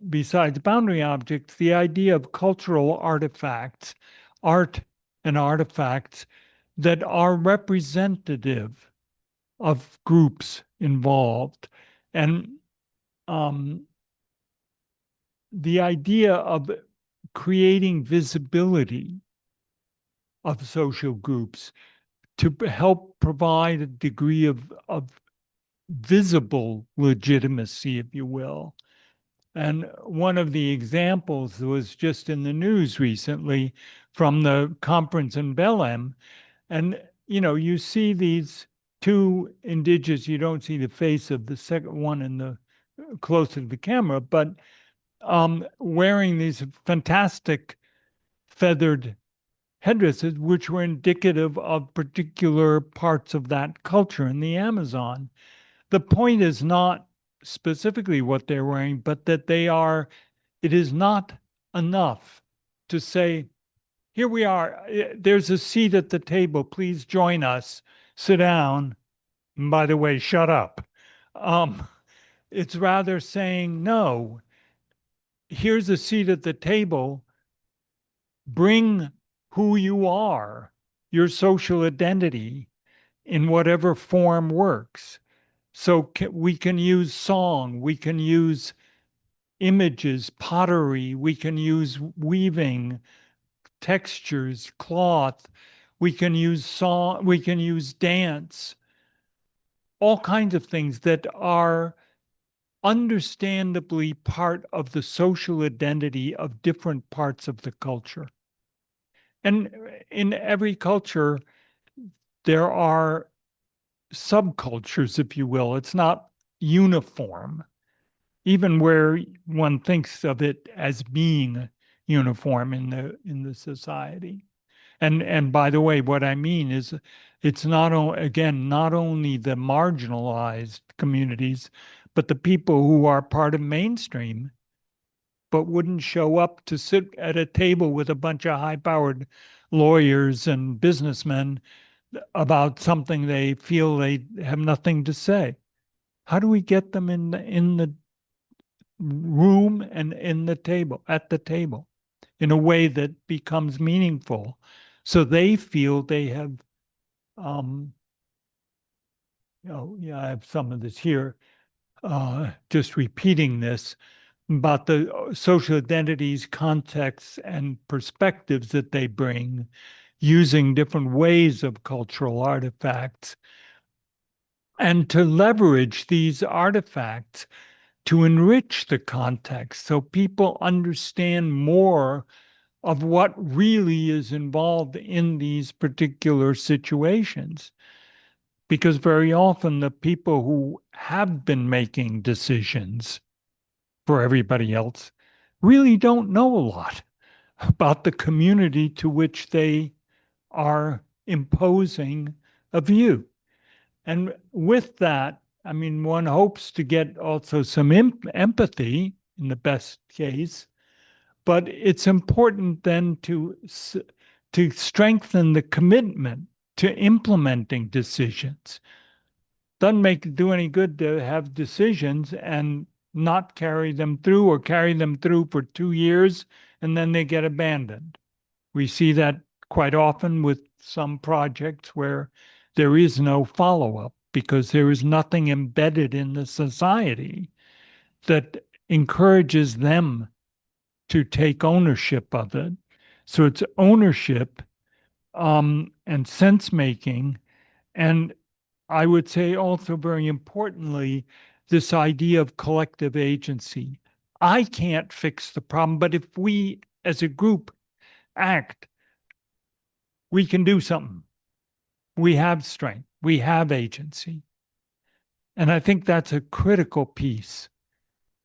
N: besides boundary objects, the idea of cultural artifacts, art and artifacts that are representative of groups involved. And the idea of creating visibility of social groups to help provide a degree of visible legitimacy, if you will. And one of the examples was just in the news recently from the conference in Belém. And, you see these two indigenous, you don't see the face of the second one in the closer to the camera, but wearing these fantastic feathered headdresses, which were indicative of particular parts of that culture in the Amazon. The point is not specifically what they're wearing, but that it is not enough to say, here we are, there's a seat at the table, please join us, sit down, and by the way, shut up. It's rather saying, no, here's a seat at the table, bring who you are, your social identity, in whatever form works. So we can use song, we can use images, pottery, we can use weaving, textures, cloth, we can use song, we can use dance, all kinds of things that are understandably part of the social identity of different parts of the culture. And in every culture, there are subcultures, if you will. It's not uniform, even where one thinks of it as being uniform in the society. And by the way, what I mean is, it's not only the marginalized communities, but the people who are part of mainstream, but wouldn't show up to sit at a table with a bunch of high-powered lawyers and businessmen about something they feel they have nothing to say. How do we get them in the room and at the table in a way that becomes meaningful, so they feel they have, I have some of this here, just repeating this, about the social identities, contexts, and perspectives that they bring using different ways of cultural artifacts, and to leverage these artifacts to enrich the context so people understand more of what really is involved in these particular situations. Because very often the people who have been making decisions for everybody else really don't know a lot about the community to which they are imposing a view. And with that, I mean, one hopes to get also some empathy in the best case, but it's important then to strengthen the commitment to implementing decisions. Doesn't do any good to have decisions and not carry them through, or carry them through for 2 years and then they get abandoned. We see that quite often with some projects where there is no follow-up because there is nothing embedded in the society that encourages them to take ownership of it. So it's ownership and sense-making, and I would say also very importantly, this idea of collective agency. I can't fix the problem, but if we as a group act, we can do something. We have strength, we have agency. And I think that's a critical piece.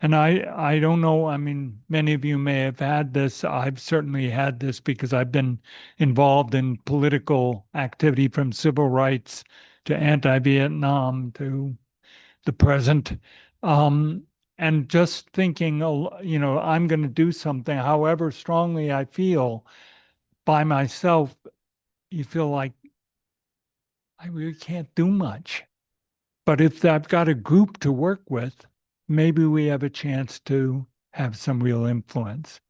N: And I don't know, I mean, many of you may have had this. I've certainly had this because I've been involved in political activity from civil rights to anti-Vietnam to the present. And just thinking, you know, I'm going to do something, however strongly I feel by myself, you feel like I really can't do much. But if I've got a group to work with, maybe we have a chance to have some real influence.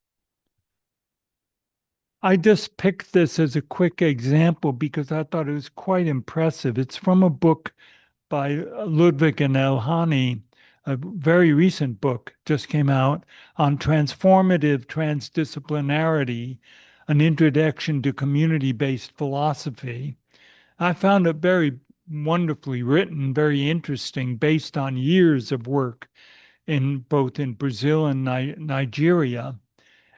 N: I just picked this as a quick example because I thought it was quite impressive. It's from a book by Ludwig and Elhani, a very recent book, just came out, on transformative transdisciplinarity, an introduction to community-based philosophy. I found it very wonderfully written, very interesting, based on years of work in both in Brazil and Nigeria.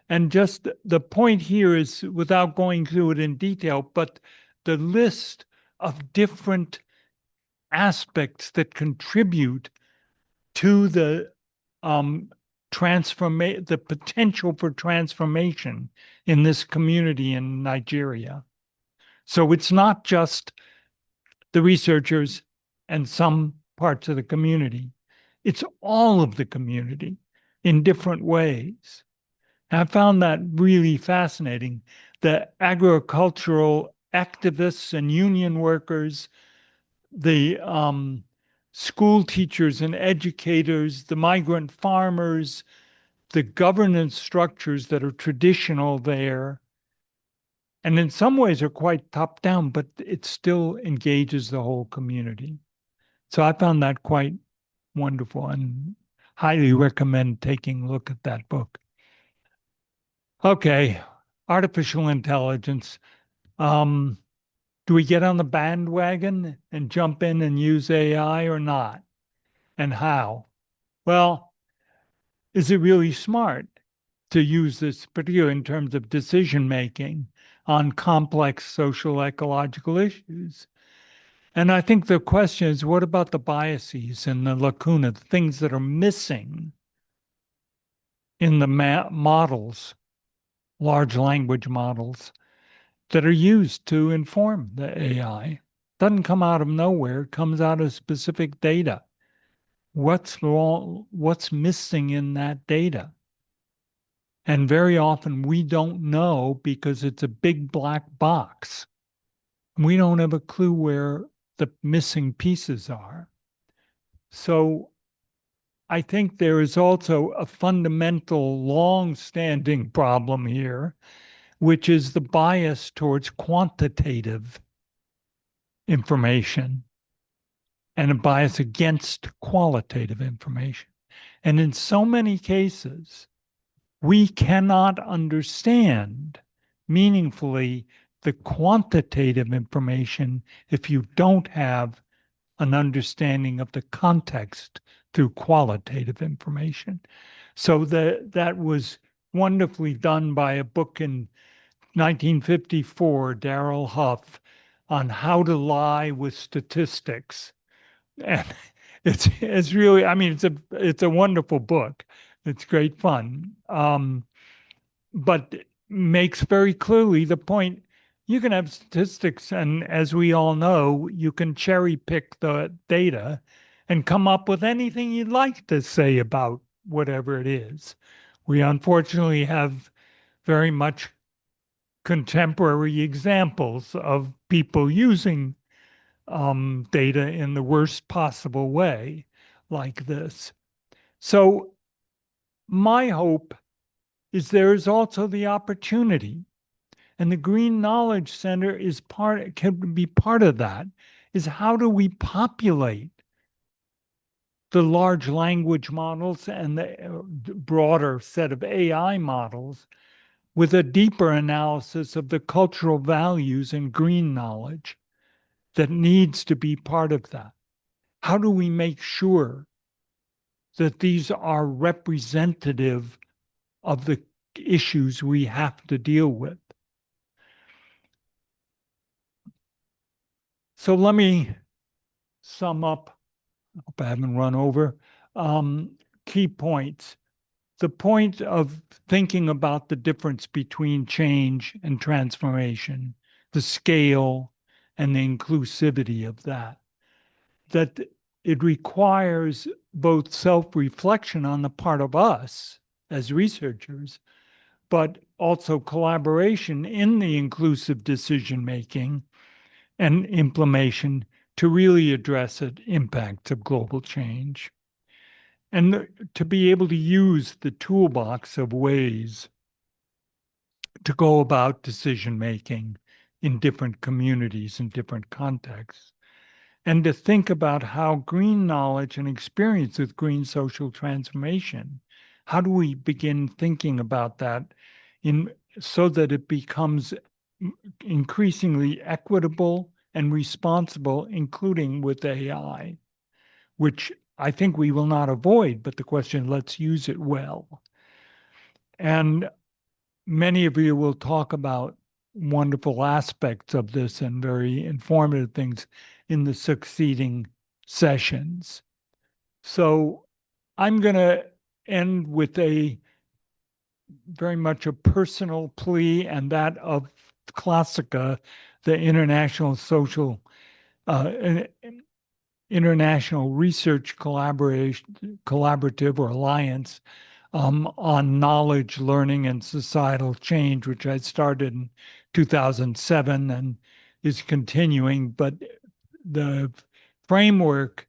N: And just the point here is, without going through it in detail, but the list of different aspects that contribute to the the potential for transformation in this community in Nigeria. So it's not just the researchers and some parts of the community. It's all of the community in different ways. And I found that really fascinating. The agricultural activists and union workers, the school teachers and educators, the migrant farmers, the governance structures that are traditional there, and in some ways are quite top down, but it still engages the whole community. So I found that quite wonderful and highly recommend taking a look at that book. Okay, artificial intelligence. Do we get on the bandwagon and jump in and use AI or not? And how? Well, is it really smart to use this, particularly in terms of decision making on complex social ecological issues? And I think the question is, what about the biases and the lacuna, the things that are missing in the models, large language models, that are used to inform the AI? Doesn't come out of nowhere, it comes out of specific data. What's wrong? What's missing in that data? And very often we don't know because it's a big black box. We don't have a clue where the missing pieces are. So I think there is also a fundamental, long-standing problem here, which is the bias towards quantitative information. and a bias against qualitative information. And in so many cases, we cannot understand meaningfully the quantitative information if you don't have an understanding of the context through qualitative information. So that was wonderfully done by a book in 1954, Darrell Huff, on how to lie with statistics. And it's really, I mean, it's a wonderful book. It's great fun. But makes very clearly the point, you can have statistics, and as we all know, you can cherry pick the data and come up with anything you'd like to say about whatever it is. We unfortunately have very much contemporary examples of people using data in the worst possible way like this. So my hope is there is also the opportunity, and the Green Knowledge Center can be part of that, is how do we populate the large language models and the broader set of AI models with a deeper analysis of the cultural values and green knowledge that needs to be part of that. How do we make sure that these are representative of the issues we have to deal with? So let me sum up. I hope I haven't run over. Key points. The point of thinking about the difference between change and transformation, the scale and the inclusivity of that it requires both self-reflection on the part of us as researchers, but also collaboration in the inclusive decision-making and implementation to really address the impacts of global change. And to be able to use the toolbox of ways to go about decision-making in different communities and different contexts, and to think about how green knowledge and experience with green social transformation, how do we begin thinking about that so that it becomes increasingly equitable and responsible, including with AI, which I think we will not avoid, but the question, let's use it well. And many of you will talk about wonderful aspects of this and very informative things in the succeeding sessions. So I'm going to end with very much a personal plea, and that of Classica, the International Research Collaborative or Alliance on Knowledge, Learning, and Societal Change, which I started in 2007 and is continuing. But the framework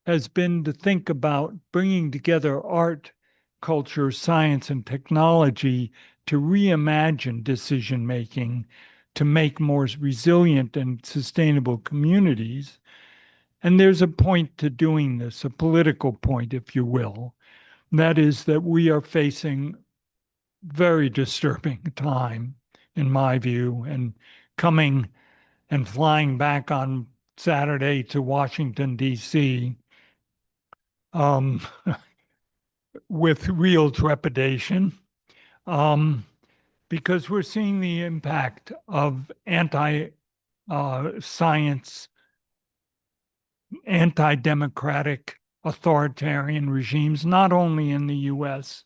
N: has been to think about bringing together art, culture, science, and technology to reimagine decision-making, to make more resilient and sustainable communities. And there's a point to doing this, a political point, if you will. That is that we are facing very disturbing time, in my view, and coming and flying back on Saturday to Washington, D.C., with real trepidation, because we're seeing the impact of anti-science, anti-democratic, authoritarian regimes, not only in the US,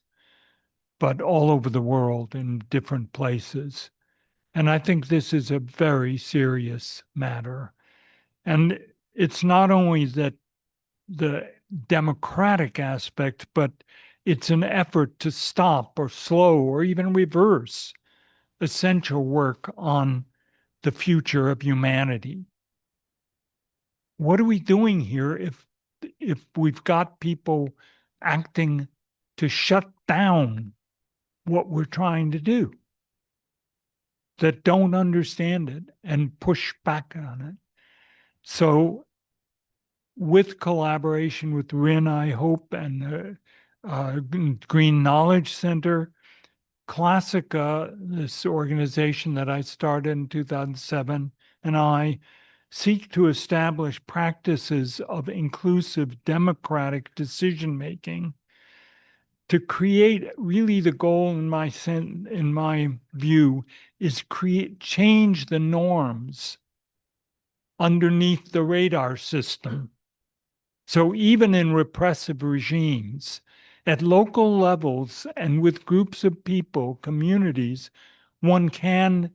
N: but all over the world in different places. And I think this is a very serious matter. And it's not only that the democratic aspect, but it's an effort to stop or slow or even reverse essential work on the future of humanity. What are we doing here if we've got people acting to shut down what we're trying to do, that don't understand it and push back on it? So with collaboration with RIHN, I hope, and Green Knowledge Center, Classica, this organization that I started in 2007, and I seek to establish practices of inclusive democratic decision-making to create, really the goal in my view is change the norms underneath the radar system. So even in repressive regimes, at local levels and with groups of people, communities, one can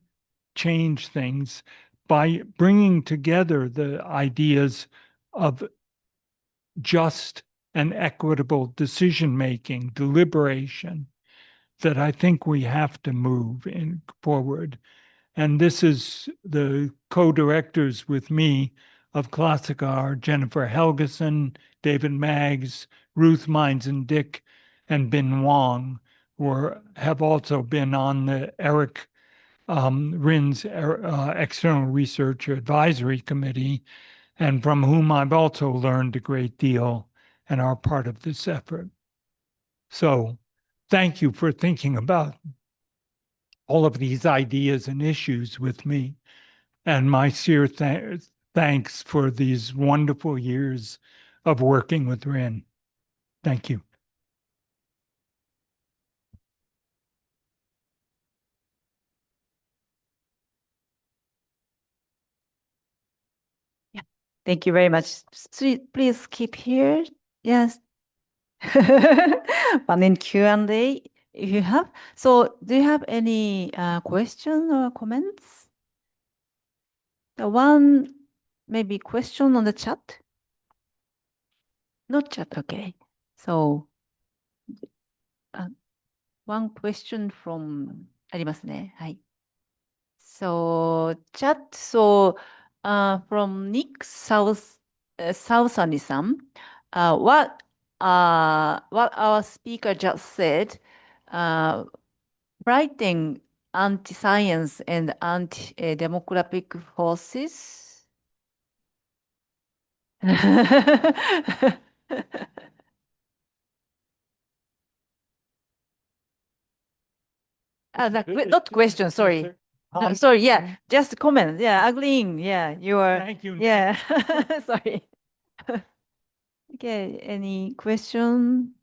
N: change things by bringing together the ideas of just and equitable decision-making, deliberation, that I think we have to move forward. And this is the co-directors with me of Classica are Jennifer Helgeson, David Maggs, Ruth Mines and Dick, and Bin Wong, who have also been on the Eric RIHN's External Research Advisory Committee, and from whom I've also learned a great deal and are part of this effort. So thank you for thinking about all of these ideas and issues with me, and my sincere thanks for these wonderful years of working with RIHN. Thank you.
B: Thank you very much. Please keep here. Yes. But in Q&A, if you have. So do you have any question or comments? The one maybe question on the chat? Not chat, okay. So one question from ありますね。はい。So chat, so from Nick Southani-san, what our speaker just said, fighting anti-science and anti-democratic forces. Not question, sorry. No, sorry, yeah, just comment. Yeah, agreeing. Yeah, you are.
N: Thank you.
B: Yeah, sorry. Okay, any question?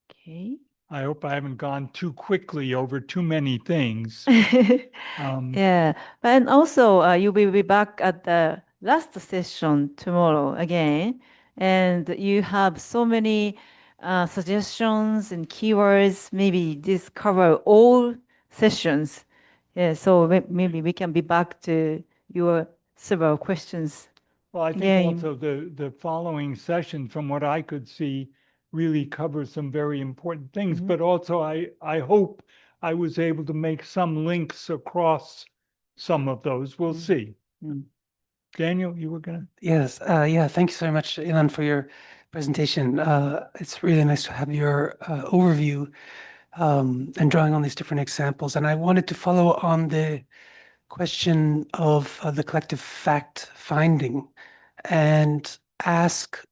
B: Okay.
N: I hope I haven't gone too quickly over too many things.
B: Yeah, and also you will be back at the last session tomorrow again, and you have so many suggestions and keywords. Maybe this cover all sessions. Yeah, so maybe we can be back to your several questions.
N: Well, I think also the following session, from what I could see, really covers some very important things. But also, I hope I was able to make some links across some of those. We'll see. Daniel, you were gonna?
O: Yes. Yeah. Thank you so much, Ilan, for your presentation. It's really nice to have your overview and drawing on these different examples. And I wanted to follow on the question of the collective fact finding and ask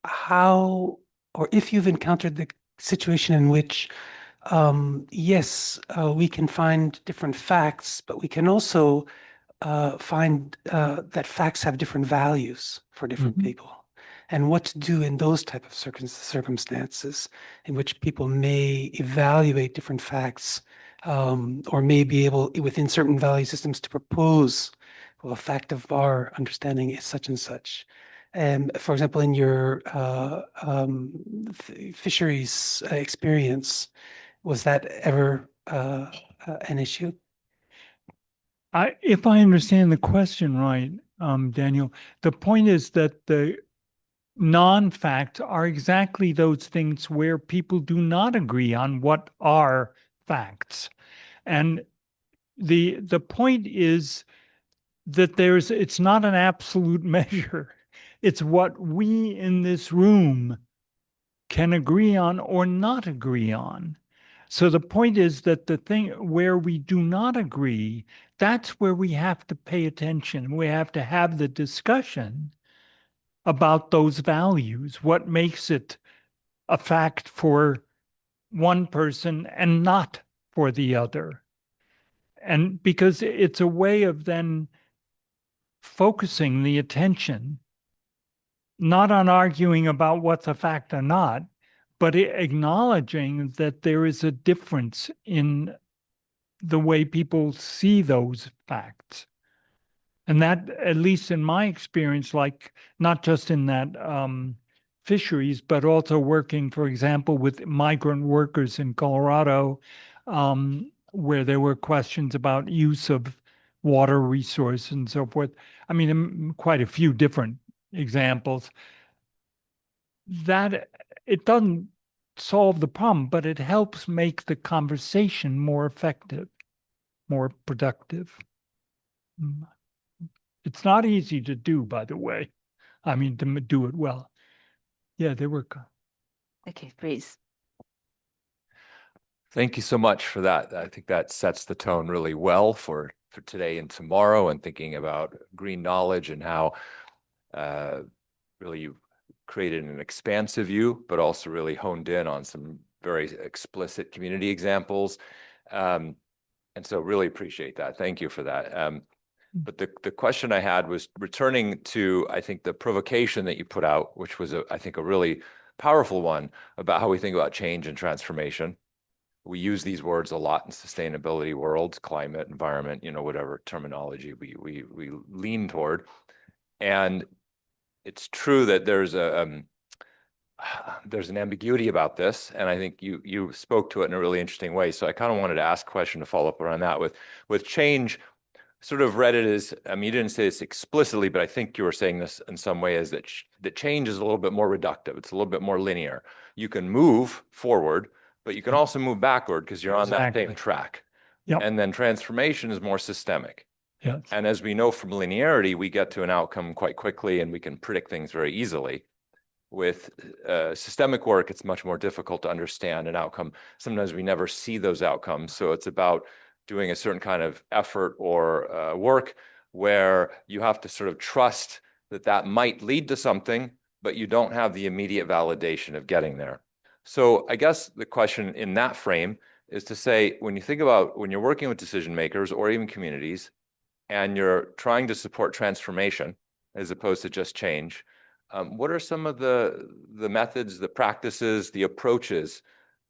O: how, or if you've encountered the situation in which, yes, we can find different facts, but we can also find that facts have different values for different people, and what to do in those type of circumstances in which people may evaluate different facts, or may be able, within certain value systems, to propose, well, a fact of our understanding is such and such. For example, in your fisheries experience, was that ever an issue?
N: If I understand the question right, Daniel, the point is that the non-facts are exactly those things where people do not agree on what are facts. And the point is that it's not an absolute measure. It's what we in this room can agree on or not agree on. So the point is that the thing where we do not agree, that's where we have to pay attention. We have to have the discussion about those values. What makes it a fact for one person and not for the other? And because it's a way of then focusing the attention, not on arguing about what's a fact or not, but acknowledging that there is a difference in the way people see those facts. And that, at least in my experience, like not just in that fisheries, but also working, for example, with migrant workers in Colorado, where there were questions about use of water resources and so forth. I mean, quite a few different examples. That it doesn't solve the problem, but it helps make the conversation more effective, more productive. It's not easy to do, by the way. I mean, to do it well. Yeah, they were.
C: Okay, please.
P: Thank you so much for that. I think that sets the tone really well for today and tomorrow, and thinking about green knowledge and how really you created an expansive view, but also really honed in on some very explicit community examples. And so really appreciate that. Thank you for that. But the question I had was returning to, I think, the provocation that you put out, which was, I think, a really powerful one about how we think about change and transformation. We use these words a lot in sustainability worlds, climate, environment, whatever terminology we lean toward. And it's true that there's an ambiguity about this, and I think you spoke to it in a really interesting way. So I kind of wanted to ask a question to follow up around that with change. Sort of read it as, I mean, you didn't say this explicitly, but I think you were saying this in some way, is that that change is a little bit more reductive. It's a little bit more linear. You can move forward, but you can also move backward because you're on that same track.
N: Yep.
P: And then transformation is more systemic.
N: Yes.
P: And as we know from linearity, we get to an outcome quite quickly and we can predict things very easily. With systemic work, it's much more difficult to understand an outcome. Sometimes we never see those outcomes. So it's about doing a certain kind of effort or work where you have to sort of trust that might lead to something, but you don't have the immediate validation of getting there. So I guess the question in that frame is to say, when you think about when you're working with decision makers or even communities, and you're trying to support transformation as opposed to just change, what are some of the methods, the practices, the approaches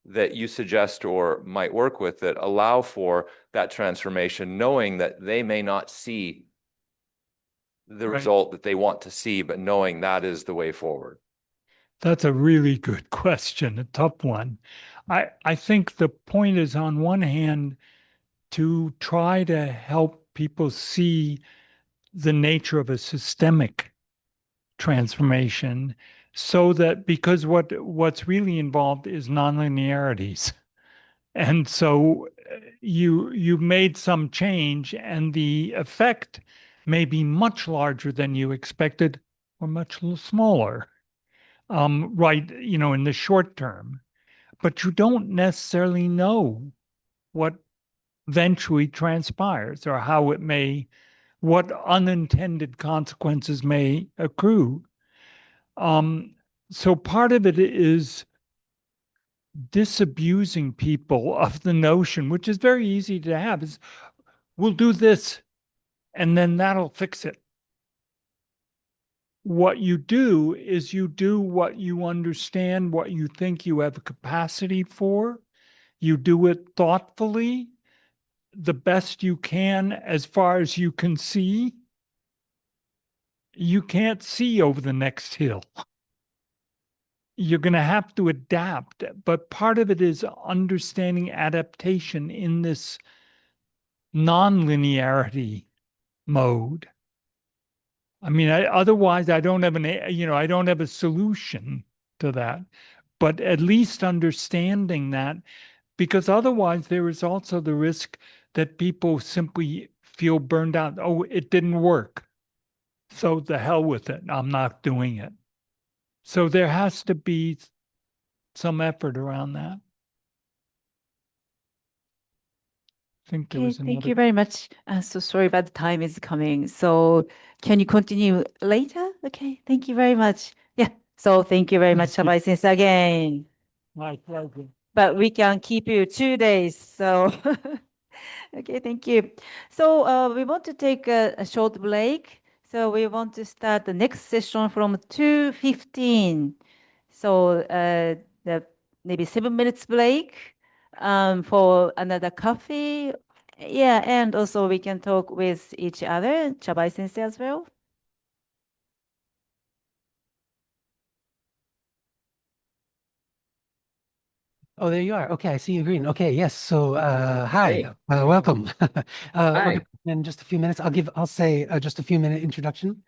P: that you suggest or might work with that allow for that transformation, knowing that they may not see the result that they want to see, but knowing that is the way forward?
N: That's a really good question, a tough one. I think the point is, on one hand, to try to help people see the nature of a systemic transformation, so that, because what's really involved is nonlinearities. And so you made some change and the effect may be much larger than you expected or much smaller, right, in the short term. But you don't necessarily know what eventually transpires or how it may, what unintended consequences may accrue. So part of it is disabusing people of the notion, which is very easy to have, is we'll do this and then that'll fix it. What you do is you do what you understand, what you think you have a capacity for. You do it thoughtfully, the best you can as far as you can see. You can't see over the next hill. You're going to have to adapt, but part of it is understanding adaptation in this non-linearity mode. I mean, otherwise I don't have I don't have a solution to that, but at least understanding that, because otherwise there is also the risk that people simply feel burned out. Oh, it didn't work, so the hell with it. I'm not doing it. So there has to be some effort around that.
A: think there
Q: Okay,
A: was
Q: thank
A: another.
Q: you very much. So sorry about the time is coming. So can you continue later? Okay, thank you very much. Yeah, so thank you very much, Chabai Sensei, again.
A: My pleasure.
Q: But we can keep you 2 days, so okay, thank you. So we want to take a short break. So we want to start the next session from 2:15. So maybe 7 minutes break for another coffee. Yeah, and also we can talk with each other, Chabai Sensei as well.
O: Oh, there you are. Okay, I see you green. Okay, yes. So, hi, welcome.
R: Hi.
O: In just a few minutes, I'll say just a few minute introduction,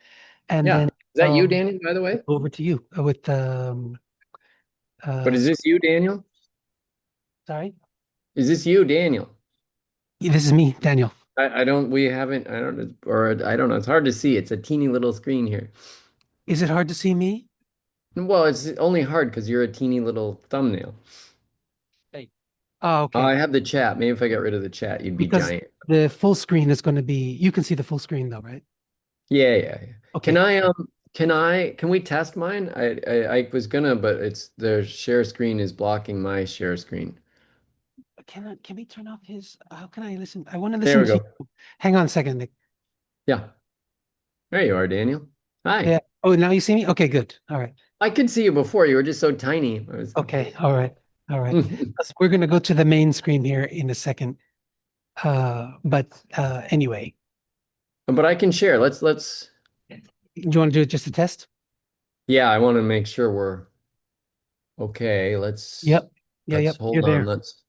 O: and
R: Yeah.
O: then
R: Is that you, Daniel, by the way?
O: over to you with
R: But is this you, Daniel?
O: sorry,
R: Is this you, Daniel?
O: this is me, Daniel.
R: I don't know. It's hard to see. It's a teeny little screen here.
O: Is it hard to see me?
R: Well, it's only hard because you're a teeny little thumbnail.
O: Oh, okay.
R: I have the chat. Maybe if I got rid of the chat, you'd be
O: Because
R: giant.
O: the full screen is going to be, you can see the full screen though, right?
R: Yeah.
O: Okay.
R: Can we test mine? I was gonna, but it's the share screen is blocking my share screen.
O: Can we turn off his, how can I listen? I want to
R: There
O: listen
R: we
O: to
R: go.
O: you. Hang on a second, Nick.
R: Yeah. There you are, Daniel. Hi.
O: Yeah. Oh, now you see me? Okay, good. All right.
R: I could see you before. You were just so tiny.
O: Okay. All right. We're going to go to the main screen here in a second. But anyway.
R: But I can share. Let's.
O: Do you want to do it just a test?
R: Yeah, I want to make sure we're okay. Let's.
O: Yep. Yeah.
R: Let's
O: Yep.
R: hold
O: You're
R: on.
O: there.
R: Let's.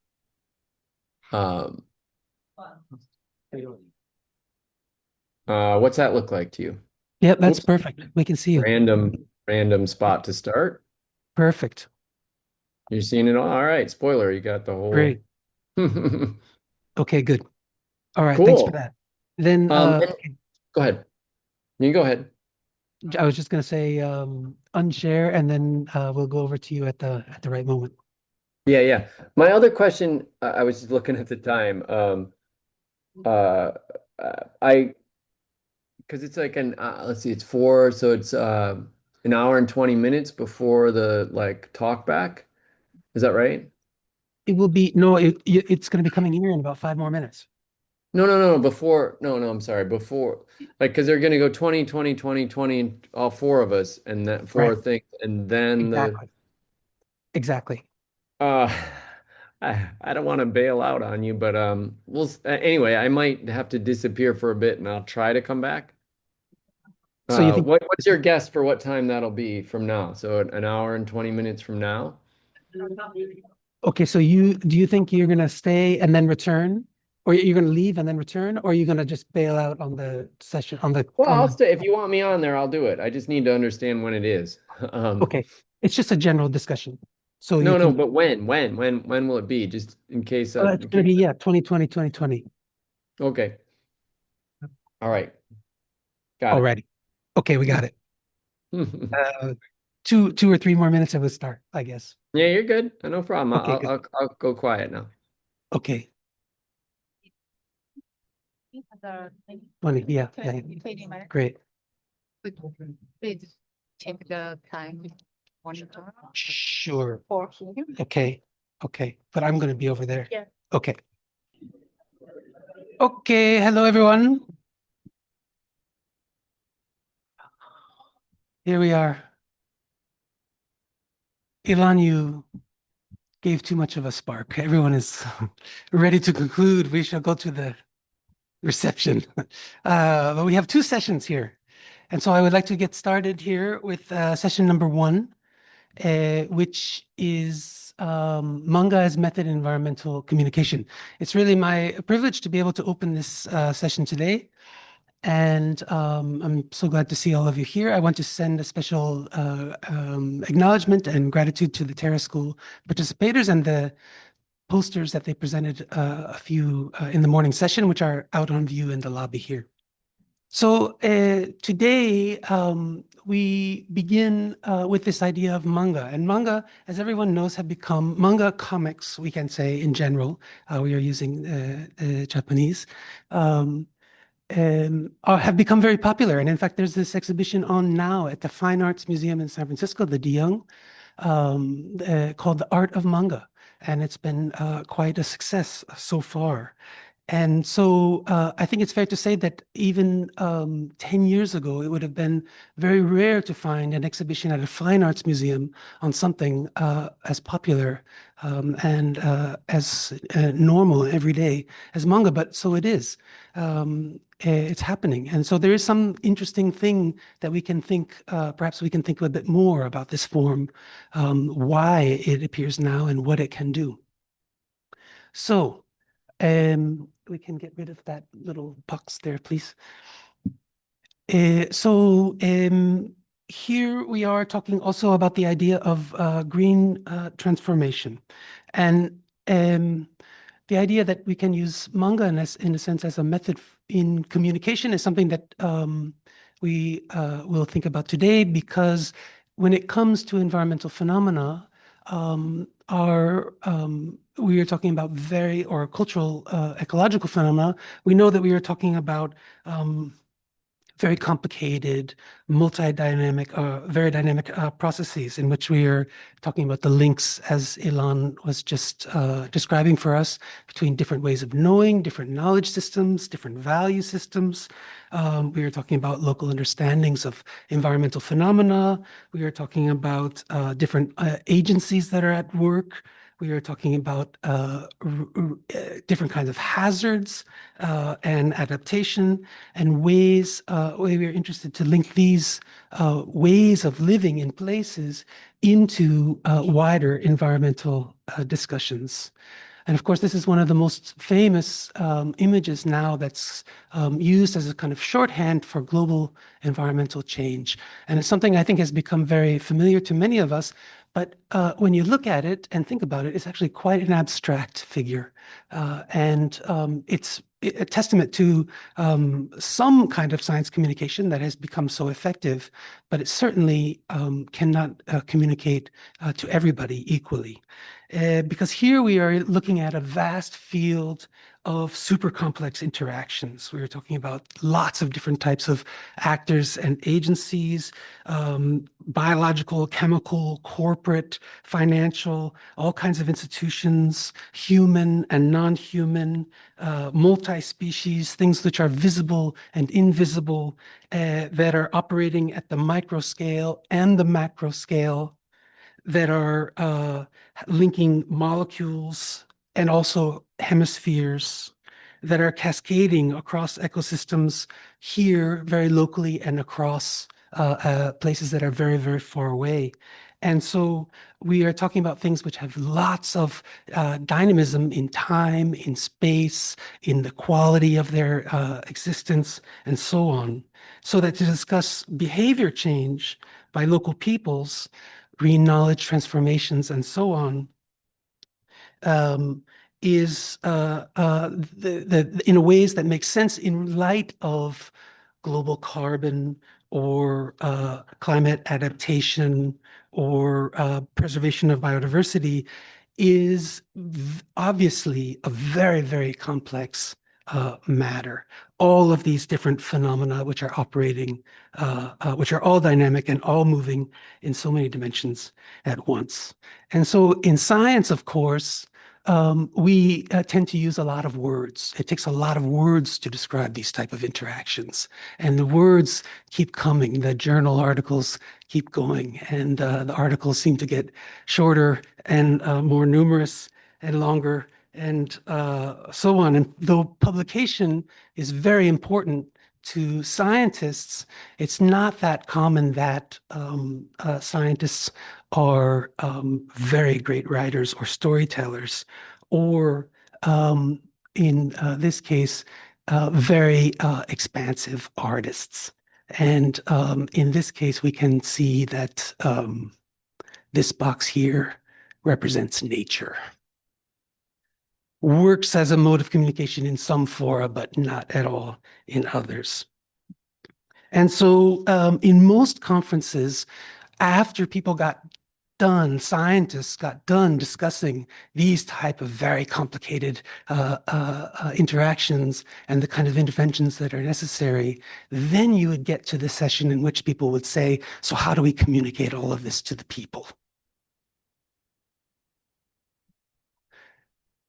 R: What's that look like to you?
O: Yep, that's
R: Oops.
O: perfect. We can see you.
R: Random spot to start.
O: Perfect.
R: You're seeing it all right. Spoiler, you got the whole.
O: Great. Okay, good. All right,
R: Cool.
O: thanks for that. Then
R: go ahead. You can go ahead.
O: I was just gonna say unshare, and then we'll go over to you at the right moment.
R: Yeah. My other question, I was just looking at the time. Because it's like let's see, it's 4, so it's an hour and 20 minutes before the talk back. Is that right?
O: It will be it's going to be coming here in about 5 more minutes.
R: No, before. No, I'm sorry. Before, because they're going to go 20, 20, 20, 20, all 4 of us, and that 4
O: Right.
R: things, and then
O: Exactly.
R: I don't want to bail out on you, but anyway, I might have to disappear for a bit, and I'll try to come back.
O: So you think
R: what's your guess for what time that'll be from now? So an hour and 20 minutes from now?
O: Okay, so do you think you're gonna stay and then return, or you're gonna leave and then return, or are you gonna just bail out on the session
R: Well, I'll stay. If you want me on there, I'll do it. I just need to understand when it is.
O: Okay, it's just a general discussion. So
R: no, but when will it be? Just in case.
O: It's gonna be 2020, 2020.
R: Okay. All right. Got it.
O: Already. Okay, we got it. 2 or 3 more minutes, I will start, I guess.
R: Yeah, you're good. No problem.
O: Okay,
R: I'll go quiet now.
O: Okay. 20, yeah. Great.
S: Please check the time monitor.
O: Sure.
S: For here.
O: Okay. But I'm going to be over there.
S: Yeah.
O: Okay. Hello, everyone. Here we are. Ilan, you gave too much of a spark. Everyone is ready to conclude. We shall go to the reception. But we have 2 sessions here. And so I would like to get started here with session number 1, which is Manga as Method in Environmental Communication. It's really my privilege to be able to open this session today. And I'm so glad to see all of you here. I want to send a special acknowledgement and gratitude to the TERRA School participators and the posters that they presented a few in the morning session, which are out on view in the lobby here. So today we begin with this idea of manga. And manga, as everyone knows, have become manga comics, we can say in general. We are using Japanese. Have become very popular. And in fact, there's this exhibition on now at the Fine Arts Museum in San Francisco, the de Young, called The Art of Manga. And it's been quite a success so far. And so I think it's fair to say that even 10 years ago, it would have been very rare to find an exhibition at a fine arts museum on something as popular and as normal every day as manga, but so it is. It's happening. And so there is some interesting thing that we can think, perhaps we can think a bit more about this form, why it appears now and what it can do. So, we can get rid of that little box there, please. Here we are talking also about the idea of green transformation. And the idea that we can use manga in a sense as a method in communication is something that we will think about today, because when it comes to environmental phenomena, we are talking about or cultural ecological phenomena. We know that we are talking about very complicated, multi-dynamic, very dynamic processes in which we are talking about the links, as Ilan was just describing for us, between different ways of knowing, different knowledge systems, different value systems. We are talking about local understandings of environmental phenomena. We are talking about different agencies that are at work. We are talking about different kinds of hazards and adaptation and ways we are interested to link these ways of living in places into wider environmental discussions. And of course, this is one of the most famous images now that's used as a kind of shorthand for global environmental change. And it's something I think has become very familiar to many of us. But when you look at it and think about it, it's actually quite an abstract figure. And it's a testament to some kind of science communication that has become so effective, but it certainly cannot communicate to everybody equally. Because here we are looking at a vast field of super complex interactions. We are talking about lots of different types of actors and agencies, biological, chemical, corporate, financial, all kinds of institutions, human and non-human, multi-species, things which are visible and invisible, that are operating at the micro scale and the macro scale, that are linking molecules and also hemispheres, that are cascading across ecosystems here very locally and across places that are very, very far away. And so we are talking about things which have lots of dynamism in time, in space, in the quality of their existence, and so on. So that to discuss behavior change by local peoples, green knowledge transformations, and so on, is in ways that make sense in light of global carbon or climate adaptation or preservation of biodiversity, is obviously a very, very complex matter. All of these different phenomena which are operating, which are all dynamic and all moving in so many dimensions at once. And so in science, of course, we tend to use a lot of words. It takes a lot of words to describe these type of interactions. And the words keep coming. The journal articles keep going. And the articles seem to get shorter and more numerous and longer and so on. And though publication is very important to scientists, it's not that common that scientists are very great writers or storytellers, or in this case, very expansive artists. And in this case, we can see that this box here represents nature. Works as a mode of communication in some fora, but not at all in others. And so in most conferences, after people got done, scientists got done discussing these type of very complicated interactions and the kind of interventions that are necessary, then you would get to the session in which people would say, so how do we communicate all of this to the people?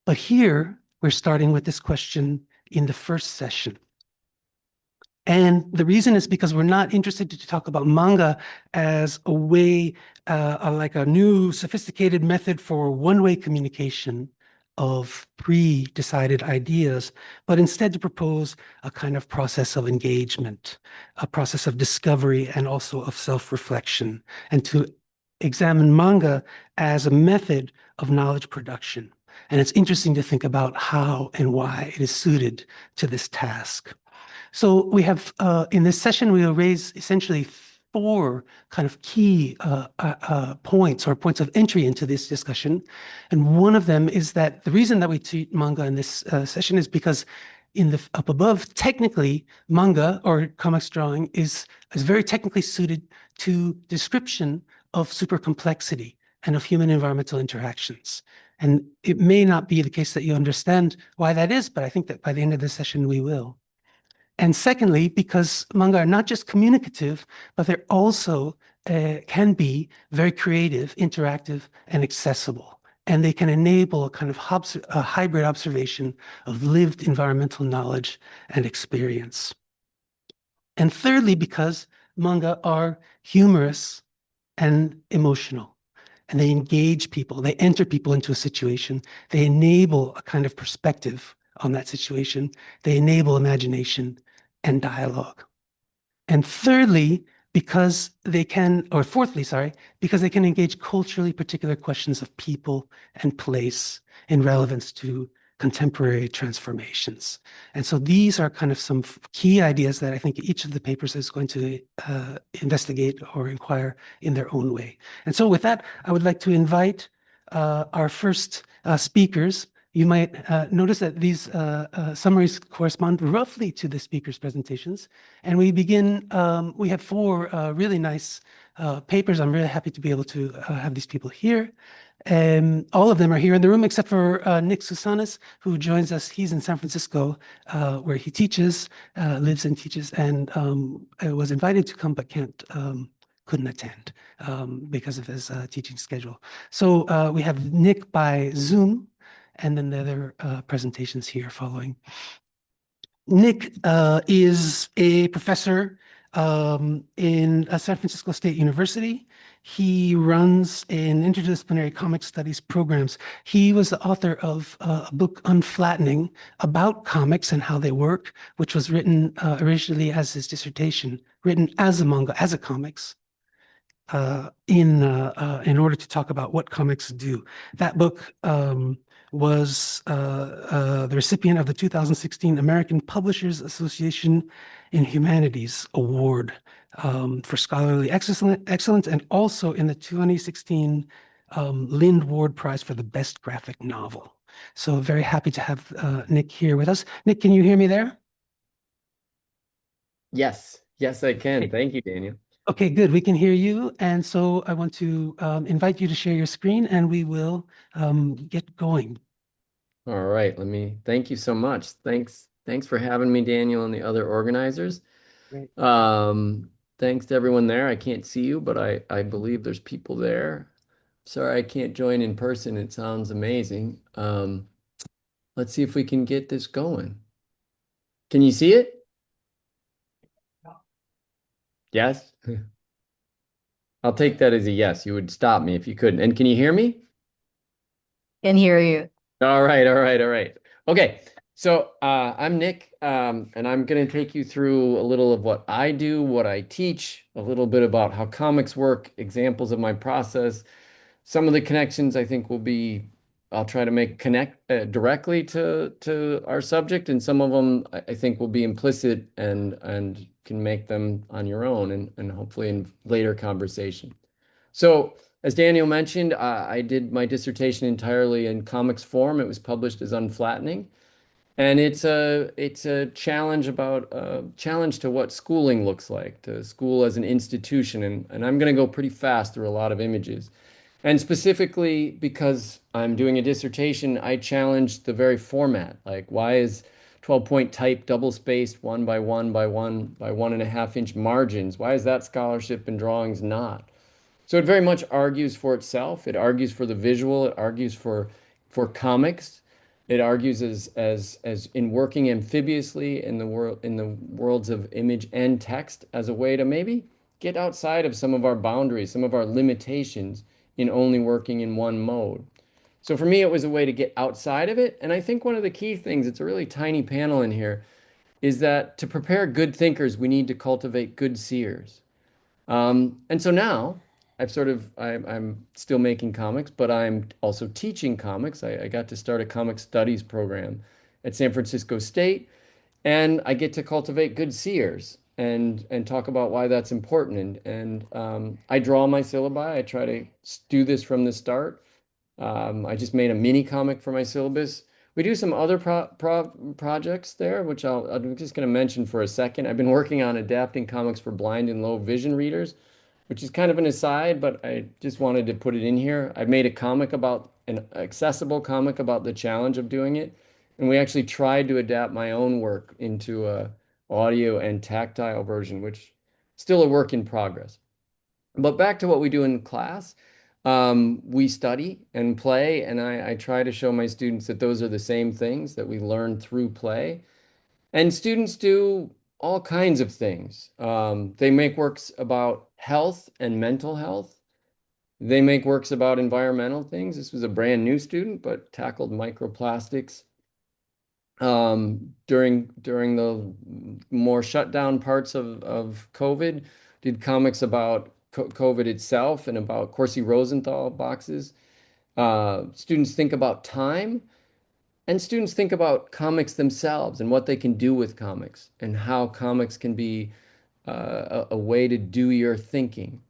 O: But here, we're starting with this question in the first session. And the reason is because we're not interested to talk about manga as a way, like a new sophisticated method for one-way communication of pre-decided ideas, but instead to propose a kind of process of engagement, a process of discovery and also of self-reflection, and to examine manga as a method of knowledge production. And it's interesting to think about how and why it is suited to this task. So we have, in this session, we will raise essentially 4 kind of key points or points of entry into this discussion. And one of them is that the reason that we treat manga in this session is because in the up above, technically, manga or comics drawing is very technically suited to description of super complexity and of human environmental interactions. And it may not be the case that you understand why that is, but I think that by the end of the session, we will. And secondly, because manga are not just communicative, but they're also can be very creative, interactive, and accessible. And they can enable a kind of a hybrid observation of lived environmental knowledge and experience. And thirdly, because manga are humorous and emotional. And they engage people, they enter people into a situation, they enable a kind of perspective on that situation, they enable imagination and dialogue. And thirdly, because they can, or fourthly, sorry, because they can engage culturally particular questions of people and place in relevance to contemporary transformations. And so these are kind of some key ideas that I think each of the papers is going to investigate or inquire in their own way. And so with that, I would like to invite our first speakers. You might notice that these summaries correspond roughly to the speakers' presentations. And we begin, we have 4 really nice papers. I'm really happy to be able to have these people here. All of them are here in the room except for Nick SOUSANIS, who joins us. He's in San Francisco, where he teaches, lives and teaches, and was invited to come but couldn't attend because of his teaching schedule. So we have Nick by Zoom, and then the other presentations here following. Nick is a professor in San Francisco State University. He runs an interdisciplinary comic studies programs. He was the author of a book, Unflattening, about comics and how they work, which was written originally as his dissertation, written as a manga, as a comics, in order to talk about what comics do. That book was the recipient of the 2016 American Publishers Association in Humanities Award for scholarly excellence, and also in the 2016 Lind Ward Prize for the Best Graphic Novel. So very happy to have Nick here with us. Nick, can you hear me there?
R: Yes, I can. Thank you, Daniel.
O: Okay, good. We can hear you. And so I want to invite you to share your screen and we will get going.
R: All right. Thank you so much. Thanks for having me, Daniel, and the other organizers.
O: Great.
R: Thanks to everyone there. I can't see you, but I believe there's people there. Sorry, I can't join in person. It sounds amazing. Let's see if we can get this going. Can you see it? Yes? I'll take that as a yes. You would stop me if you couldn't. And can you hear me?
E: Can hear you.
R: All right. Okay. So I'm Nick, and I'm going to take you through a little of what I do, what I teach, a little bit about how comics work, examples of my process. Some of the connections I think I'll try to connect directly to our subject, and some of them I think will be implicit and can make them on your own and hopefully in later conversation. So as Daniel mentioned, I did my dissertation entirely in comics form. It was published as Unflattening. And it's a challenge about challenge to what schooling looks like, to school as an institution. And I'm going to go pretty fast through a lot of images. And specifically because I'm doing a dissertation, I challenged the very format. Like, why is 12-point type double spaced 1 by 1 by 1 by 1.5 inch margins? Why is that scholarship and drawings not? So it very much argues for itself. It argues for the visual. It argues for comics. It argues as in working amphibiously in the worlds of image and text as a way to maybe get outside of some of our boundaries, some of our limitations in only working in one mode. So for me, it was a way to get outside of it. And I think one of the key things, it's a really tiny panel in here, is that to prepare good thinkers, we need to cultivate good seers. And so now I'm still making comics, but I'm also teaching comics. I got to start a comic studies program at San Francisco State, and I get to cultivate good seers and talk about why that's important. And I draw my syllabi. I try to do this from the start. I just made a mini comic for my syllabus. We do some other projects there, which I'm just going to mention for a second. I've been working on adapting comics for blind and low vision readers, which is kind of an aside, but I just wanted to put it in here. I made an accessible comic about the challenge of doing it. And we actually tried to adapt my own work into a audio and tactile version, which still a work in progress. But back to what we do in class, we study and play, and I try to show my students that those are the same things that we learn through play. And students do all kinds of things. They make works about health and mental health. They make works about environmental things. This was a brand new student, but tackled microplastics. During the more shut down parts of COVID, did comics about COVID itself and about Corsi Rosenthal boxes. Students think about time, and students think about comics themselves and what they can do with comics and how comics can be a way to do your thinking.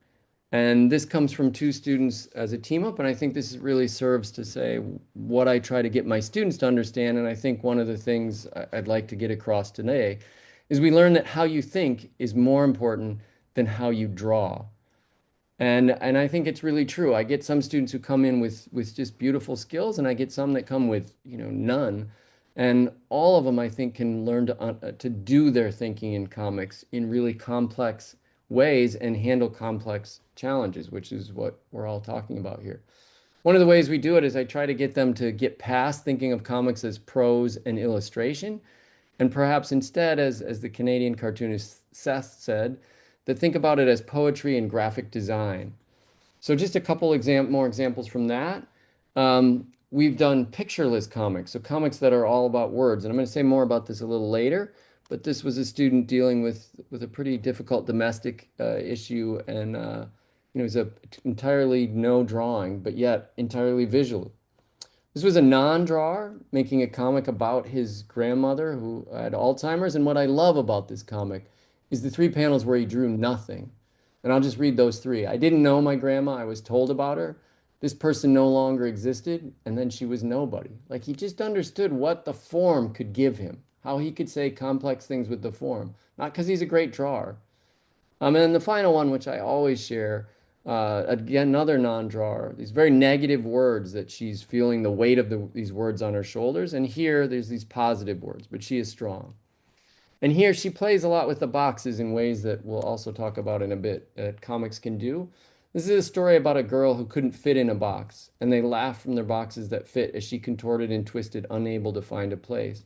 R: And this comes from two students as a team up, and I think this really serves to say what I try to get my students to understand. And I think one of the things I'd like to get across today is we learn that how you think is more important than how you draw. And I think it's really true. I get some students who come in with just beautiful skills, and I get some that come with, none. And all of them, I think, can learn to do their thinking in comics in really complex ways and handle complex challenges, which is what we're all talking about here. One of the ways we do it is I try to get them to get past thinking of comics as prose and illustration, and perhaps instead, as the Canadian cartoonist Seth said, that think about it as poetry and graphic design. So just a couple more examples from that. We've done pictureless comics, so comics that are all about words. And I'm going to say more about this a little later, but this was a student dealing with a pretty difficult domestic issue, and it was entirely no drawing, but yet entirely visual. This was a non-drawer making a comic about his grandmother who had Alzheimer's, and what I love about this comic is the 3 panels where he drew nothing. And I'll just read those 3. I didn't know my grandma. I was told about her. This person no longer existed, and then she was nobody. Like, he just understood what the form could give him, how he could say complex things with the form, not because he's a great drawer. And then the final one, which I always share, again, another non-drawer, these very negative words that she's feeling the weight of these words on her shoulders. And here there's these positive words, but she is strong. And here she plays a lot with the boxes in ways that we'll also talk about in a bit that comics can do. This is a story about a girl who couldn't fit in a box, and they laughed from their boxes that fit as she contorted and twisted, unable to find a place.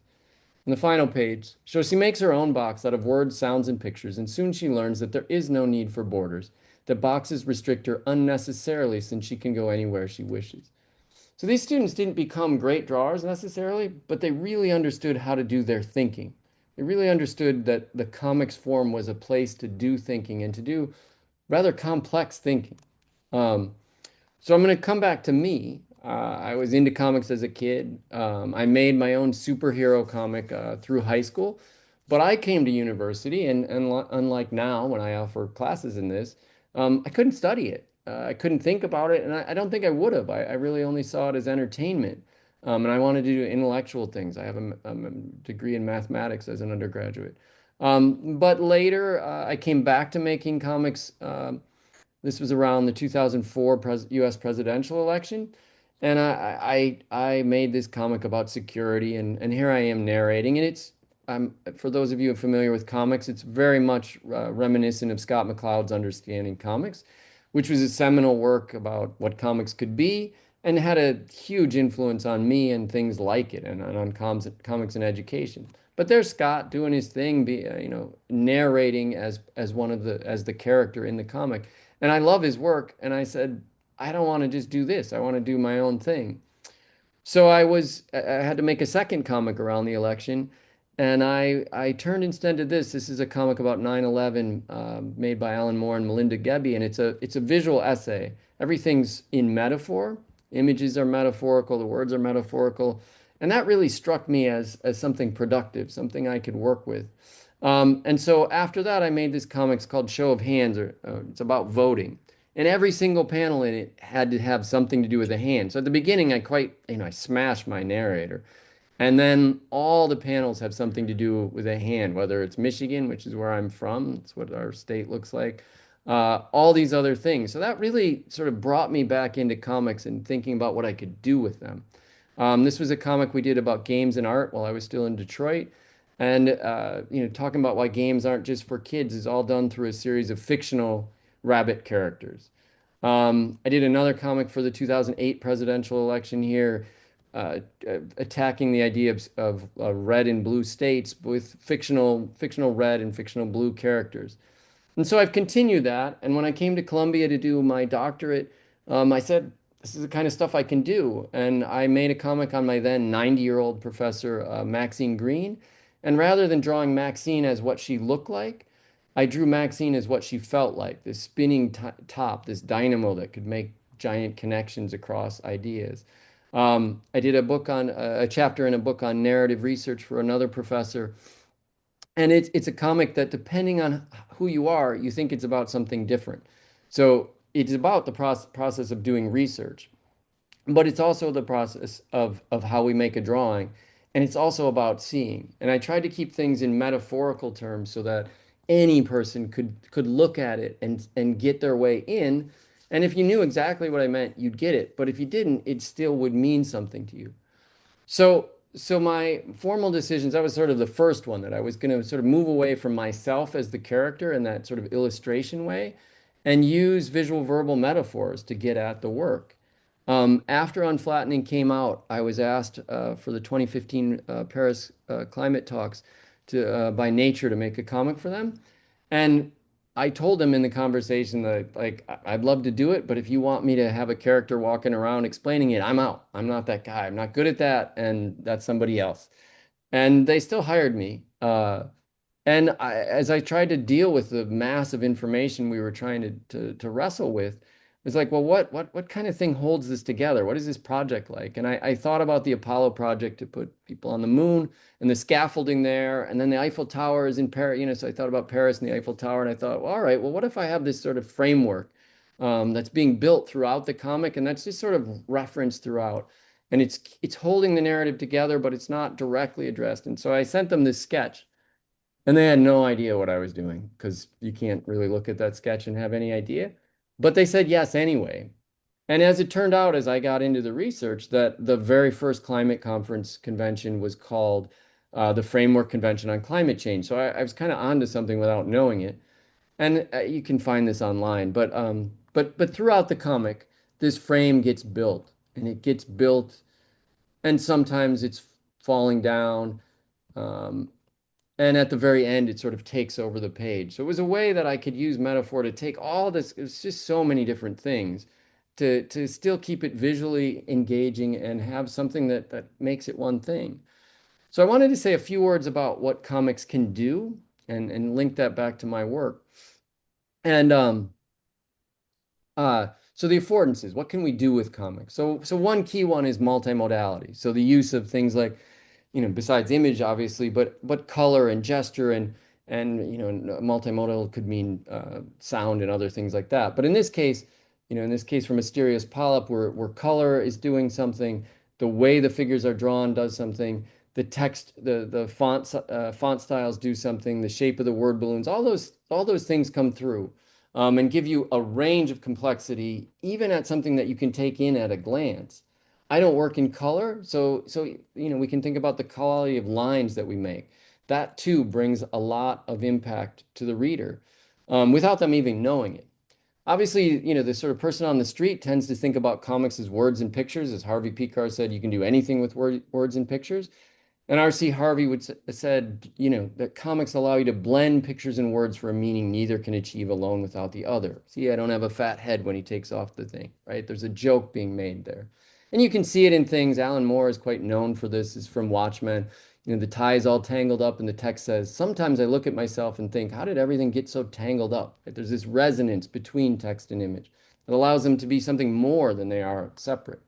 R: And the final page shows she makes her own box out of words, sounds, and pictures, and soon she learns that there is no need for borders, that boxes restrict her unnecessarily since she can go anywhere she wishes. So these students didn't become great drawers necessarily, but they really understood how to do their thinking. They really understood that the comics form was a place to do thinking and to do rather complex thinking. So I'm going to come back to me. I was into comics as a kid. I made my own superhero comic through high school, but I came to university, and unlike now when I offer classes in this, I couldn't study it. I couldn't think about it, and I don't think I would have. I really only saw it as entertainment. And I wanted to do intellectual things. I have a degree in mathematics as an undergraduate. But later, I came back to making comics. This was around the 2004 US presidential election. And I made this comic about security, and here I am narrating. And it's, for those of you familiar with comics, it's very much reminiscent of Scott McCloud's Understanding Comics, which was a seminal work about what comics could be and had a huge influence on me and things like it, and on comics and education. But there's Scott doing his thing, narrating as the character in the comic. And I love his work. And I said, I don't want to just do this. I want to do my own thing. So I had to make a second comic around the election. And I turned instead to this. This is a comic about 9/11, made by Alan Moore and Melinda Gebbie. And it's a visual essay. Everything's in metaphor. Images are metaphorical. The words are metaphorical. And that really struck me as something productive, something I could work with. And so after that, I made this comics called Show of Hands, or it's about voting. And every single panel in it had to have something to do with a hand. So at the beginning, I smashed my narrator. And then all the panels have something to do with a hand, whether it's Michigan, which is where I'm from. It's what our state looks like. All these other things. So that really sort of brought me back into comics and thinking about what I could do with them. This was a comic we did about games and art while I was still in Detroit. And, talking about why games aren't just for kids is all done through a series of fictional rabbit characters. I did another comic for the 2008 presidential election here, attacking the idea of red and blue states with fictional red and fictional blue characters. And so I've continued that. And when I came to Columbia to do my doctorate, I said, this is the kind of stuff I can do. And I made a comic on my then 90-year-old professor, Maxine Green. And rather than drawing Maxine as what she looked like, I drew Maxine as what she felt like, this spinning top, this dynamo that could make giant connections across ideas. I did a chapter in a book on narrative research for another professor. And it's a comic that, depending on who you are, you think it's about something different. So it's about the process of doing research, but it's also the process of how we make a drawing. And it's also about seeing. And I tried to keep things in metaphorical terms so that any person could look at it and get their way in. And if you knew exactly what I meant, you'd get it. But if you didn't, it still would mean something to you. So my formal decisions, that was sort of the first one, that I was going to sort of move away from myself as the character in that sort of illustration way and use visual verbal metaphors to get at the work. After Unflattening came out, I was asked for the 2015 Paris climate talks by Nature to make a comic for them. And I told them in the conversation that, like, I'd love to do it, but if you want me to have a character walking around explaining it, I'm out. I'm not that guy. I'm not good at that, and that's somebody else. And they still hired me. And as I tried to deal with the massive information we were trying to wrestle with, it was like, well, what kind of thing holds this together? What is this project like? And I thought about the Apollo project to put people on the moon and the scaffolding there, and then the Eiffel Tower is in Paris, so I thought about Paris and the Eiffel Tower, and I thought, well, all right, well, what if I have this sort of framework that's being built throughout the comic, and that's just sort of referenced throughout, and it's holding the narrative together, but it's not directly addressed. And so I sent them this sketch, and they had no idea what I was doing, because you can't really look at that sketch and have any idea. But they said yes anyway. And as it turned out, as I got into the research, that the very first climate conference convention was called the Framework Convention on Climate Change. So I was kind of onto something without knowing it. And you can find this online. But throughout the comic, this frame gets built. And it gets built, and sometimes it's falling down. And at the very end, it sort of takes over the page. So it was a way that I could use metaphor to take all this, it's just so many different things, to still keep it visually engaging and have something that makes it one thing. So I wanted to say a few words about what comics can do and link that back to my work. And so the affordances, what can we do with comics? So one key one is multimodality. So the use of things like, besides image, obviously, but color and gesture and multimodal could mean sound and other things like that. But in this case, for Mysterious Polyp, where color is doing something, The way the figures are drawn does something. The text, the font styles do something. The shape of the word balloons, all those things come through, and give you a range of complexity, even at something that you can take in at a glance. I don't work in color, so we can think about the quality of lines that we make. That too brings a lot of impact to the reader, without them even knowing it. Obviously, the sort of person on the street tends to think about comics as words and pictures. As Harvey Pekar said, you can do anything with words and pictures. And R.C. Harvey said, that comics allow you to blend pictures and words for a meaning neither can achieve alone without the other. See, I don't have a fat head when he takes off the thing, right? There's a joke being made there. And you can see it in things. Alan Moore is quite known for this. Is from Watchmen. The tie is all tangled up and the text says, sometimes I look at myself and think, how did everything get so tangled up? Right? There's this resonance between text and image that allows them to be something more than they are separate.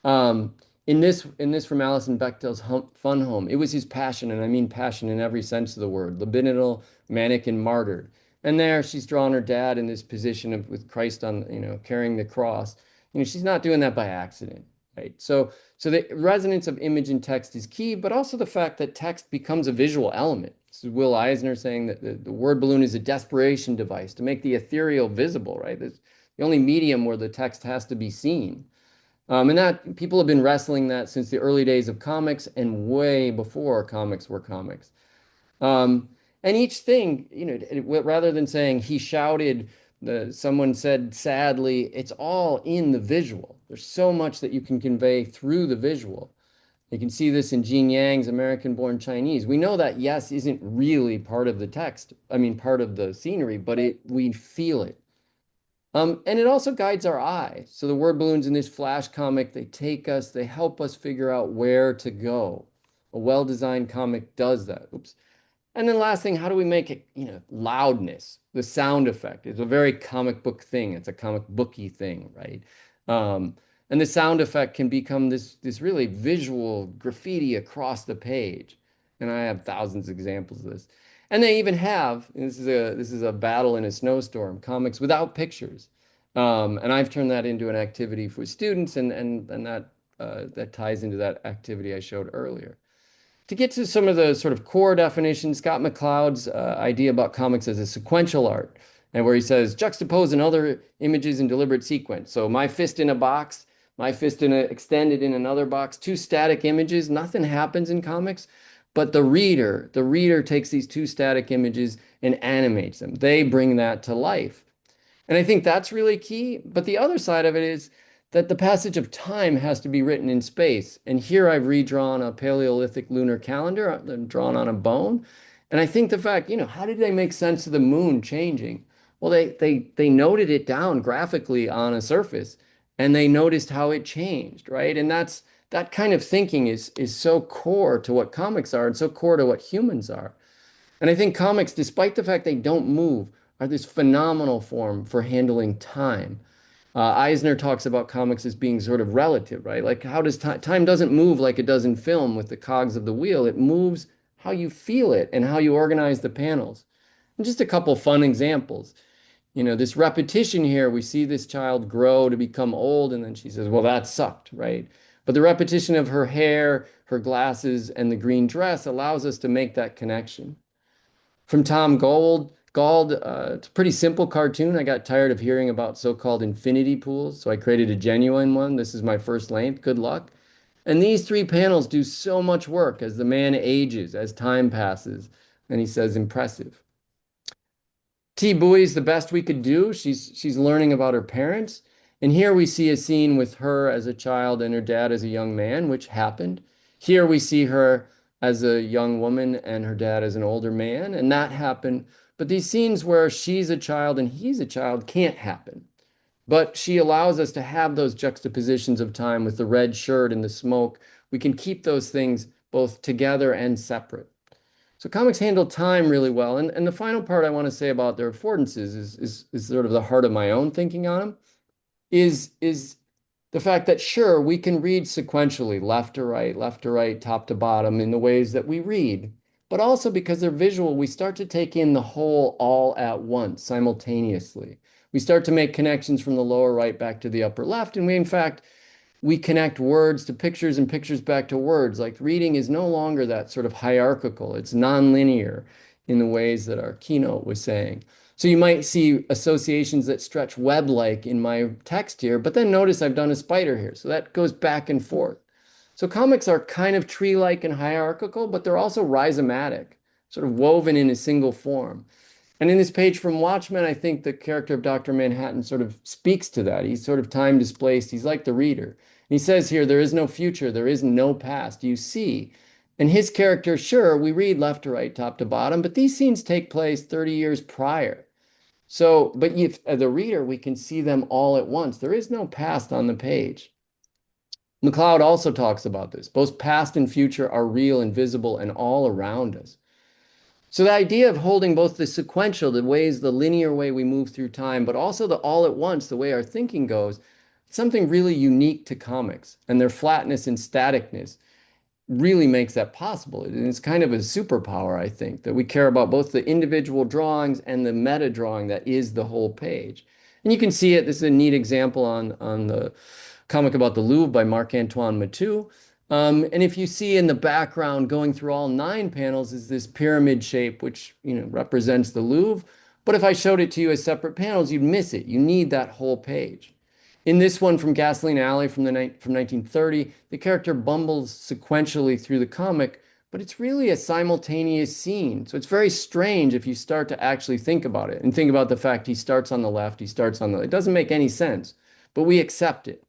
R: In this from Alison Bechdel's Fun Home, it was his passion, and I mean passion in every sense of the word, libidinal, manic, and martyred. And there she's drawn her dad in this position of with Christ on, carrying the cross. She's not doing that by accident, right? So the resonance of image and text is key, but also the fact that text becomes a visual element. This is Will Eisner saying that the word balloon is a desperation device to make the ethereal visible, right? It's the only medium where the text has to be seen. And that people have been wrestling that since the early days of comics and way before comics were comics. And each thing, rather than saying he shouted, someone said sadly, it's all in the visual. There's so much that you can convey through the visual. You can see this in Jean Yang's American-Born Chinese. We know that yes isn't really part of the text, part of the scenery, but we feel it. And it also guides our eye. So the word balloons in this flash comic, they help us figure out where to go. A well-designed comic does that. Oops. And then last thing, how do we make it, loudness, the sound effect. It's a very comic book thing. It's a comic booky thing, right? And the sound effect can become this really visual graffiti across the page. And I have thousands of examples of this. And they even have, and this is a battle in a snowstorm, comics without pictures. And I've turned that into an activity for students, and that ties into that activity I showed earlier. To get to some of the sort of core definitions, Scott McCloud's idea about comics as a sequential art, and where he says, juxtapose in other images in deliberate sequence. So my fist in a box, my fist extended in another box, two static images, nothing happens in comics. But the reader takes these two static images and animates them. They bring that to life. And I think that's really key. But the other side of it is that the passage of time has to be written in space. And here I've redrawn a Paleolithic lunar calendar drawn on a bone. And I think the fact, how did they make sense of the moon changing? Well, they noted it down graphically on a surface, and they noticed how it changed, right? And that kind of thinking is so core to what comics are and so core to what humans are. And I think comics, despite the fact they don't move, are this phenomenal form for handling time. Eisner talks about comics as being sort of relative, right? Like how does time doesn't move like it does in film with the cogs of the wheel. It moves how you feel it and how you organize the panels. And just a couple fun examples. This repetition here, we see this child grow to become old, and then she says, well, that sucked, right? But the repetition of her hair, her glasses, and the green dress allows us to make that connection. From Tom Gould, it's a pretty simple cartoon. I got tired of hearing about so-called infinity pools, so I created a genuine one. This is my first length. Good luck. And these three panels do so much work as the man ages, as time passes. And he says, impressive. T. Bowie's The Best We Could Do. She's learning about her parents. And here we see a scene with her as a child and her dad as a young man, which happened. Here we see her as a young woman and her dad as an older man, and that happened. But these scenes where she's a child and he's a child can't happen. But she allows us to have those juxtapositions of time with the red shirt and the smoke. We can keep those things both together and separate. So comics handle time really well. And the final part I want to say about their affordances is sort of the heart of my own thinking on them. Is the fact that, sure, we can read sequentially, left to right, top to bottom, in the ways that we read, but also because they're visual, we start to take in the whole all at once, simultaneously. We start to make connections from the lower right back to the upper left, and we, in fact, we connect words to pictures and pictures back to words. Like reading is no longer that sort of hierarchical. It's nonlinear in the ways that our keynote was saying. So you might see associations that stretch web-like in my text here, but then notice I've done a spider here. So that goes back and forth. So comics are kind of tree-like and hierarchical, but they're also rhizomatic, sort of woven in a single form. And in this page from Watchmen, I think the character of Dr. Manhattan sort of speaks to that. He's sort of time displaced. He's like the reader. He says here, there is no future, there is no past, you see. And his character, sure, we read left to right, top to bottom, but these scenes take place 30 years prior. So, but if as a reader, we can see them all at once. There is no past on the page. McLeod also talks about this. Both past and future are real and visible and all around us. So the idea of holding both the sequential, the ways, the linear way we move through time, but also the all at once, the way our thinking goes, something really unique to comics, and their flatness and staticness really makes that possible. And it's kind of a superpower, I think, that we care about both the individual drawings and the meta drawing that is the whole page. And you can see it. This is a neat example on the comic about the Louvre by Marc-Antoine Matou. And if you see in the background going through all 9 panels is this pyramid shape, which represents the Louvre. But if I showed it to you as separate panels, you'd miss it. You need that whole page. In this one from Gasoline Alley from 1930, the character bumbles sequentially through the comic, but it's really a simultaneous scene. So it's very strange if you start to actually think about it and think about the fact he starts on the left, he starts on the, it doesn't make any sense, but we accept it.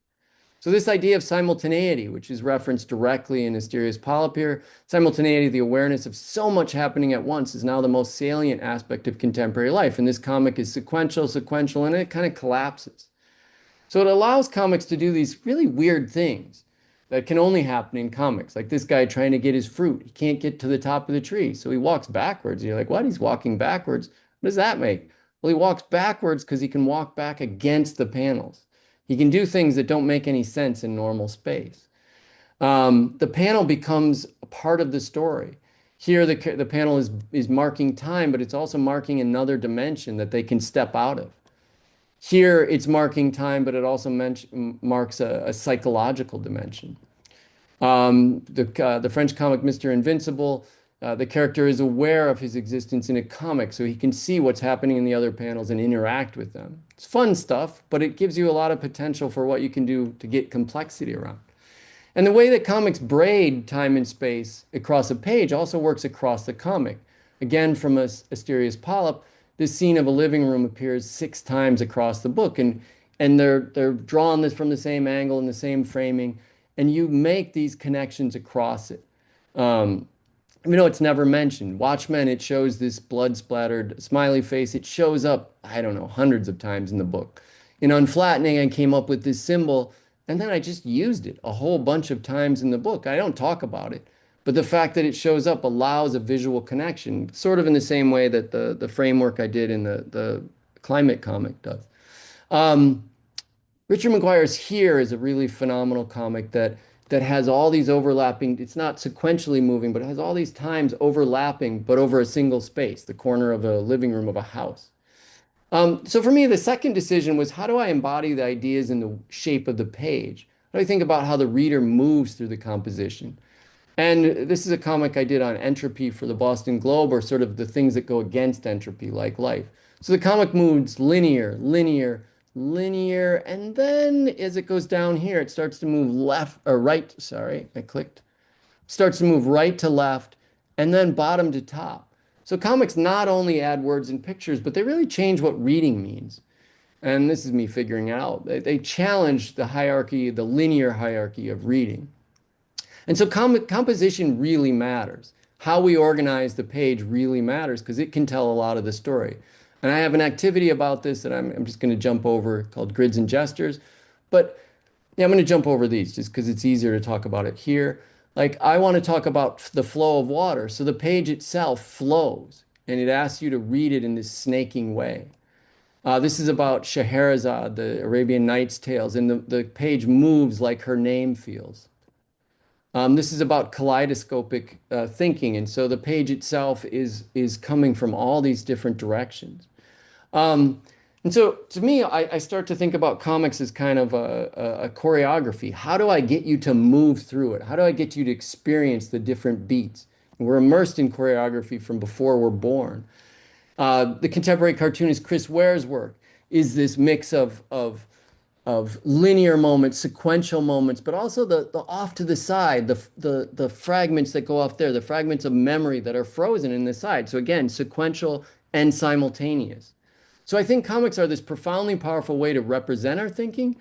R: So this idea of simultaneity, which is referenced directly in Asterios Polyp here, simultaneity, the awareness of so much happening at once, is now the most salient aspect of contemporary life. And this comic is sequential, and it kind of collapses. So it allows comics to do these really weird things that can only happen in comics. Like this guy trying to get his fruit. He can't get to the top of the tree, so he walks backwards. You're like, what? He's walking backwards? What does that make? Well, he walks backwards because he can walk back against the panels. He can do things that don't make any sense in normal space. The panel becomes a part of the story. Here, the panel is marking time, but it's also marking another dimension that they can step out of. Here, it's marking time, but it also marks a psychological dimension. The French comic Mr. Invincible, the character is aware of his existence in a comic, so he can see what's happening in the other panels and interact with them. It's fun stuff, but it gives you a lot of potential for what you can do to get complexity around. And the way that comics braid time and space across a page also works across the comic. Again, from Asterios Polyp, this scene of a living room appears 6 times across the book, and they're drawn this from the same angle and the same framing, and you make these connections across it. It's never mentioned. Watchmen, it shows this blood-splattered smiley face. It shows up, I don't know, hundreds of times in the book. In Unflattening, I came up with this symbol, and then I just used it a whole bunch of times in the book. I don't talk about it. But the fact that it shows up allows a visual connection, sort of in the same way that the framework I did in the climate comic does. Richard McGuire's Here is a really phenomenal comic that has all these overlapping, it's not sequentially moving, but it has all these times overlapping, but over a single space, the corner of a living room of a house. So for me, the second decision was, how do I embody the ideas in the shape of the page? How do I think about how the reader moves through the composition? And this is a comic I did on entropy for the Boston Globe, or sort of the things that go against entropy, like life. So the comic moves linear, linear, linear, and then as it goes down here, it starts to move left or right. Sorry, I clicked. Starts to move right to left, and then bottom to top. So comics not only add words and pictures, but they really change what reading means. And this is me figuring out. They challenge the hierarchy, the linear hierarchy of reading. And so composition really matters. How we organize the page really matters because it can tell a lot of the story. And I have an activity about this that I'm just going to jump over called Grids and Gestures. But yeah, I'm going to jump over these just because it's easier to talk about it here. Like, I want to talk about the flow of water. So the page itself flows, and it asks you to read it in this snaking way. This is about Scheherazade, the Arabian Nights tales, and the page moves like her name feels. This is about kaleidoscopic thinking, and so the page itself is coming from all these different directions. And so to me, I start to think about comics as kind of a choreography. How do I get you to move through it? How do I get you to experience the different beats? And we're immersed in choreography from before we're born. The contemporary cartoonist Chris Ware's work is this mix of linear moments, sequential moments, but also the off to the side, the fragments that go off there, the fragments of memory that are frozen in the side. So again, sequential and simultaneous. So I think comics are this profoundly powerful way to represent our thinking,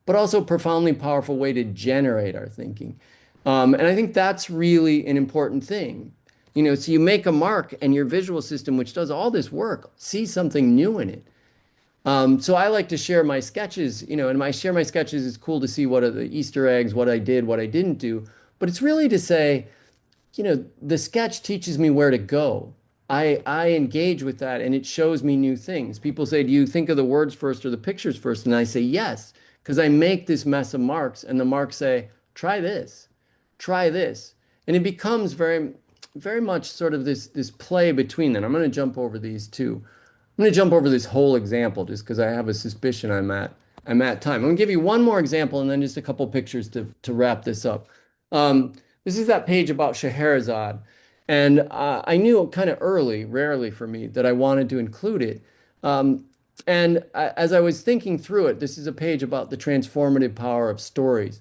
R: but also a profoundly powerful way to generate our thinking. And I think that's really an important thing. You know, so you make a mark and your visual system, which does all this work, sees something new in it. So I like to share my sketches, you know, and share my sketches is cool to see what are the Easter eggs, what I did, what I didn't do. But it's really to say, you know, the sketch teaches me where to go. I engage with that and it shows me new things. People say, do you think of the words first or the pictures first? And I say, yes, because I make this mess of marks and the marks say, try this, try this. And it becomes very, very much sort of this play between them. I'm going to jump over these two. I'm going to jump over this whole example just because I have a suspicion I'm at time. I'm going to give you one more example and then just a couple pictures to wrap this up. This is that page about Scheherazade. And I knew kind of early, rarely for me, that I wanted to include it. As I was thinking through it, this is a page about the transformative power of stories.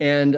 R: And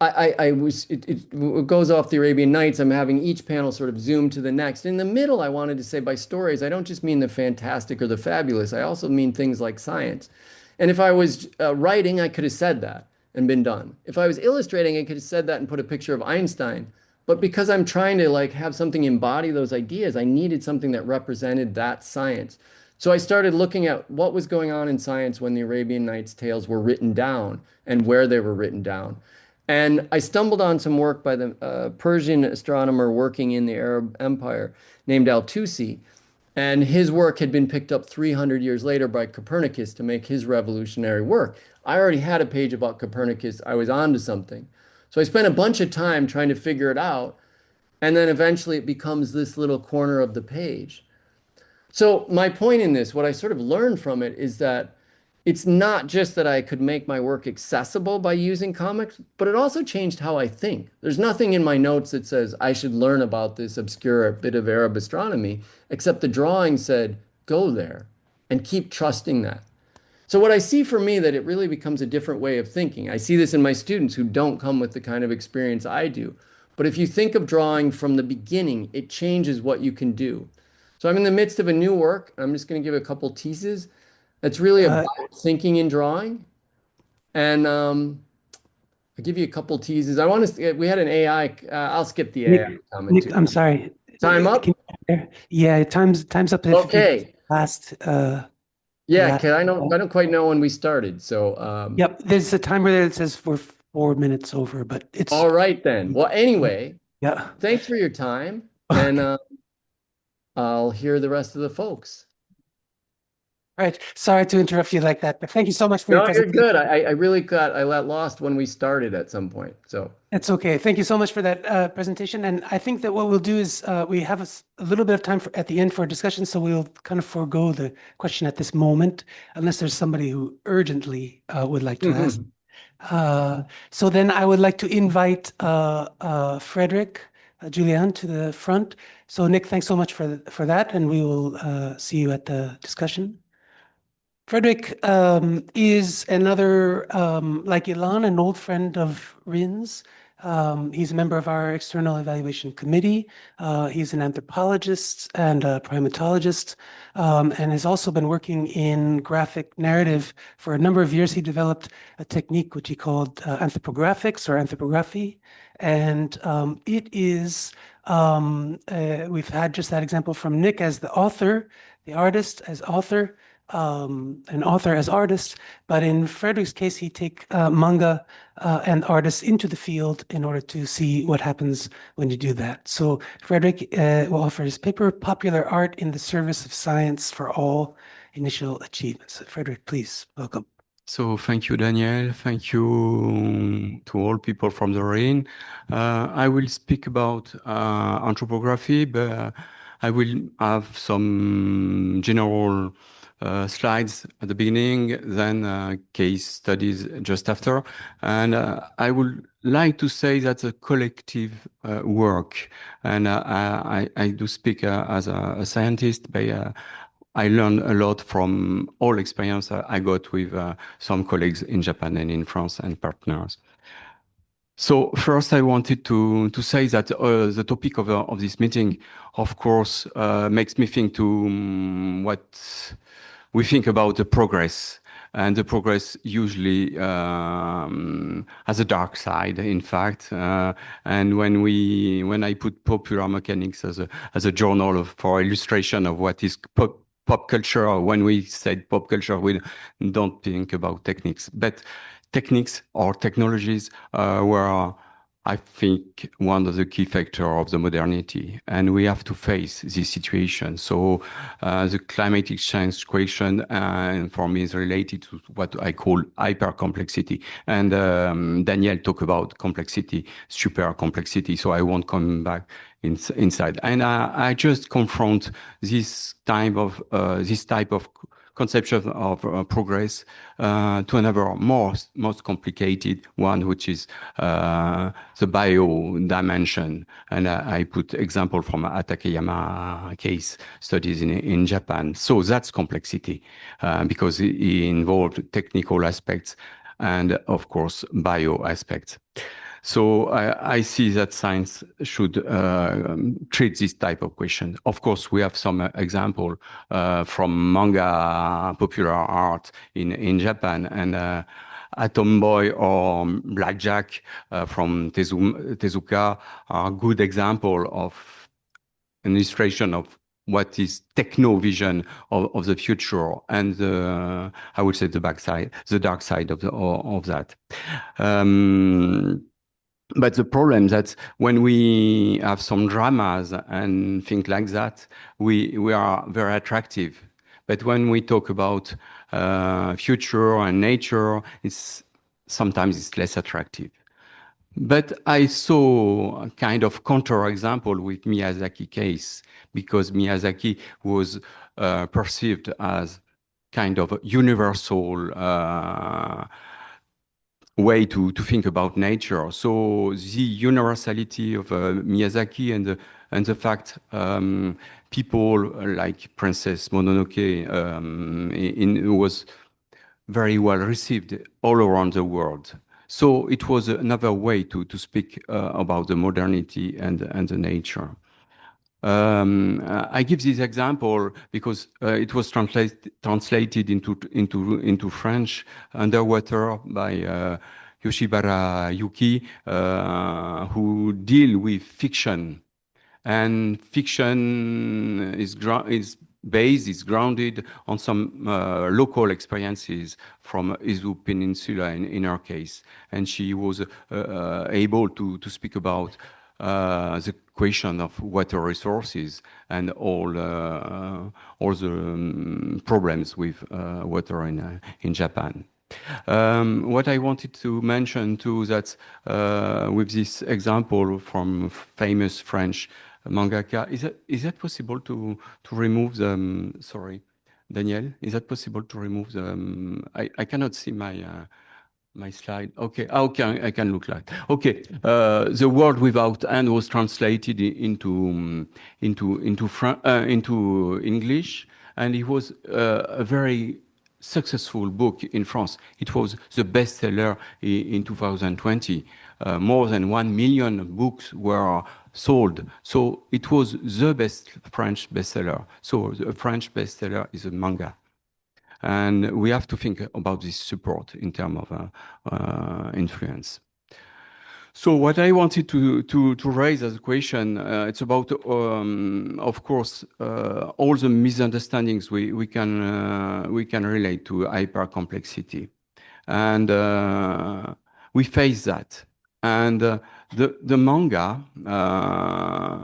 R: it goes off the Arabian Nights. I'm having each panel sort of zoom to the next. In the middle, I wanted to say by stories, I don't just mean the fantastic or the fabulous. I also mean things like science. And if I was writing, I could have said that and been done. If I was illustrating, I could have said that and put a picture of Einstein. But because I'm trying to like have something embody those ideas, I needed something that represented that science. So I started looking at what was going on in science when the Arabian Nights tales were written down and where they were written down. And I stumbled on some work by the Persian astronomer working in the Arab Empire named Al-Tusi. And his work had been picked up 300 years later by Copernicus to make his revolutionary work. I already had a page about Copernicus. I was onto something. So I spent a bunch of time trying to figure it out. And then eventually it becomes this little corner of the page. So my point in this, what I sort of learned from it is that it's not just that I could make my work accessible by using comics, but it also changed how I think. There's nothing in my notes that says I should learn about this obscure bit of Arab astronomy, except the drawing said, go there and keep trusting that. So what I see for me that it really becomes a different way of thinking. I see this in my students who don't come with the kind of experience I do. But if you think of drawing from the beginning, it changes what you can do. So I'm in the midst of a new work. I'm just going to give a couple teases. That's really about thinking and drawing. And I'll give you a couple teases. I want to, we had an AI, I'll skip the AI comment.
O: Nick, I'm sorry.
R: Time up?
O: Yeah, time's up.
R: Okay.
O: Last.
R: Yeah, because I don't quite know when we started. So
O: yep, there's a timer there that says we're 4 minutes over, but it's
R: all right then. Well, anyway,
O: yeah.
R: Thanks for your time, and I'll hear the rest of the folks.
O: All right. Sorry to interrupt you like that, but thank you so much for your presentation.
R: You're good. I really got lost when we started at some point. So
O: that's okay. Thank you so much for that presentation. And I think that what we'll do is we have a little bit of time at the end for a discussion, so we'll kind of forego the question at this moment, unless there's somebody who urgently would like to ask. So then I would like to invite Frederic, JOULIAN to the front. So Nick, thanks so much for that, and we will see you at the discussion. Frederic is another, like Ilan, an old friend of RIHN's. He's a member of our external evaluation committee. He's an anthropologist and a primatologist, and has also been working in graphic narrative for a number of years. He developed a technique which he called anthropographics or anthropography. And it is, we've had just that example from Nick as the author, the artist as author, an author as artist, but in Frederic's case, he take manga and artists into the field in order to see what happens when you do that. So Frederic will offer his paper, Popular Art in the Service of Science for All Initial Achievements. Frederic, please, welcome.
T: So thank you, Daniel. Thank you to all people from the RIHN. I will speak about anthropography, but I will have some general slides at the beginning, then case studies just after. And I would like to say that's a collective work. And I do speak as a scientist, but I learned a lot from all experience I got with some colleagues in Japan and in France and partners. So first, I wanted to say that the topic of this meeting, of course, makes me think to what we think about the progress. And the progress usually has a dark side, in fact. And when I put popular mechanics as a journal for illustration of what is pop culture, or when we said pop culture, we don't think about techniques. But techniques or technologies were, I think, one of the key factors of the modernity, and we have to face this situation. So the climate exchange question, for me, is related to what I call hyper-complexity. And Daniel talked about complexity, super complexity, so I won't come back inside. And I just confront this type of conception of progress to another most complicated one, which is the bio dimension. And I put example from Atakeyama case studies in Japan. So that's complexity because it involved technical aspects and, of course, bio aspects. So I see that science should treat this type of question. Of course, we have some example from manga, popular art in Japan, and Atom Boy or Blackjack from Tezuka are good example of an illustration of what is techno vision of the future and I would say the dark side of that. But the problem that when we have some dramas and things like that, we are very attractive. But when we talk about future and nature, sometimes it's less attractive. But I saw a kind of counter-example with Miyazaki case, because Miyazaki was perceived as kind of a universal way to think about nature. So the universality of Miyazaki and the fact people like Princess Mononoke was very well received all around the world. So it was another way to speak about the modernity and the nature. I give this example because it was translated into French, Underwater, by Yoshibara Yuki, who deal with fiction. And fiction is grounded on some local experiences from Izu Peninsula in her case. And she was able to speak about the question of water resources and all the problems with water in Japan. What I wanted to mention too, that with this example from famous French mangaka, is that possible to remove the, sorry, Daniel, is that possible to remove the, I cannot see my slide. Okay, I can look like. Okay, the word without end was translated into English, and it was a very successful book in France. It was the bestseller in 2020. More than 1 million books were sold. So it was the best French bestseller. So the French bestseller is a manga. And we have to think about this support in terms of influence. So what I wanted to raise as a question, it's about, of course, all the misunderstandings we can relate to hypercomplexity, and we face that. And the manga,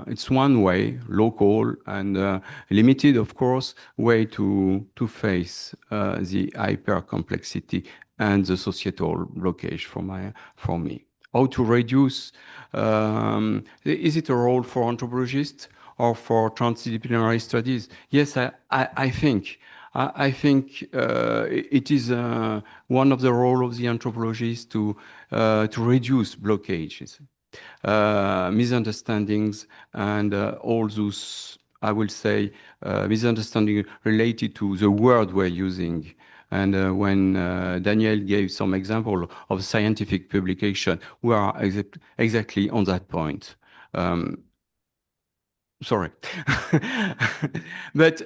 T: it's one way, local and limited, of course, way to face the hypercomplexity and the societal blockage for me. How to reduce, is it a role for anthropologists? or for transdisciplinary studies. Yes, I think it is one of the roles of the anthropologists to reduce blockages, misunderstandings, and all those, I will say, misunderstanding related to the word we're using. And when Daniel gave some example of scientific publication, we are exactly on that point. Sorry. But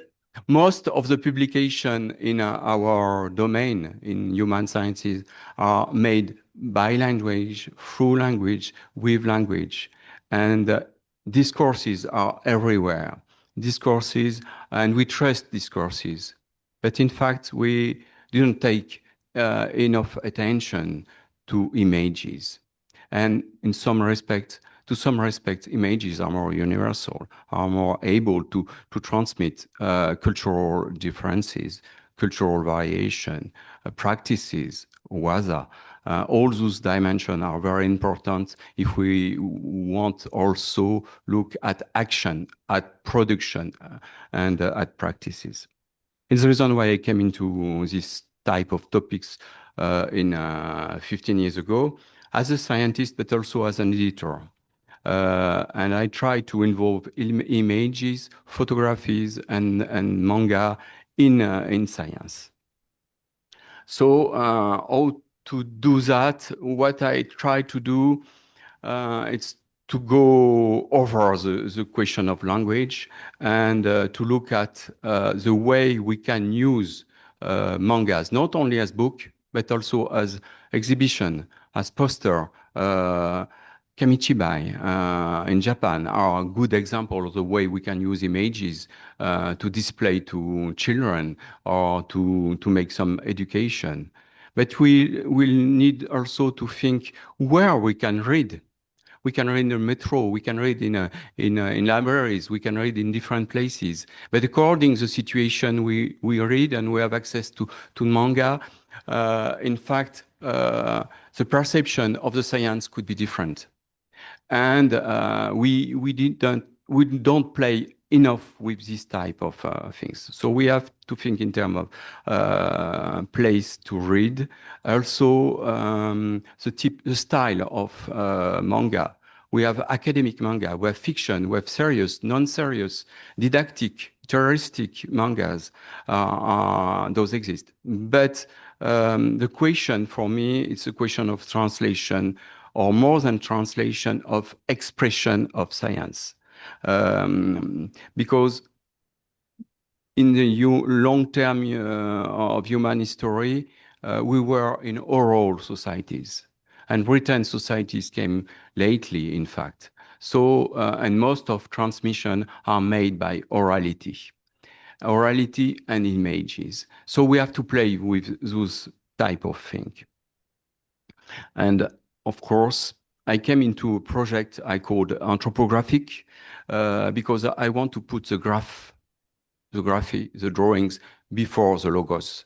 T: most of the publication in our domain in human sciences are made by language, through language, with language. And discourses are everywhere. Discourses, and we trust discourses. But in fact, we didn't take enough attention to images. And in some respects, to some respects, images are more universal, are more able to transmit cultural differences, cultural variation, practices, whether. All those dimensions are very important if we want also look at action, at production, and at practices. It's the reason why I came into this type of topics 15 years ago as a scientist, but also as an editor. And I try to involve images, photographies, and manga in science. So how to do that? What I try to do, it's to go over the question of language and to look at the way we can use mangas, not only as book, but also as exhibition, as poster. Kamichibai in Japan are a good example of the way we can use images to display to children or to make some education. But we will need also to think where we can read. We can read in the metro, we can read in libraries, we can read in different places. But according to the situation we read and we have access to manga, in fact, the perception of the science could be different. And we don't play enough with this type of things. So we have to think in terms of place to read. Also, the style of manga. We have academic manga, we have fiction, we have serious, non-serious, didactic, terroristic mangas. Those exist. But the question for me, it's a question of translation, or more than translation, of expression of science. Because in the long term of human history, we were in oral societies. And written societies came lately, in fact. So, and most of transmission are made by orality and images. So we have to play with those type of things. And of course, I came into a project I called anthropographic because I want to put the drawings before the logos.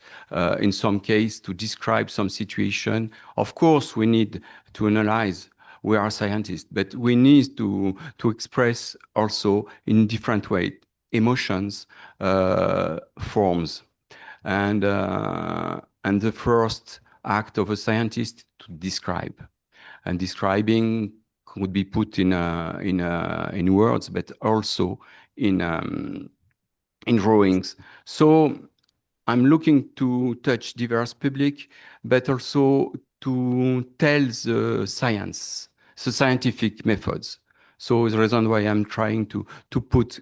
T: In some case, to describe some situation. Of course, we need to analyze. We are scientists, but we need to express also in different ways emotions, forms, and the first act of a scientist to describe. And describing could be put in words, but also in drawings. So I'm looking to touch diverse public, but also to tell the science, the scientific methods. So the reason why I'm trying to put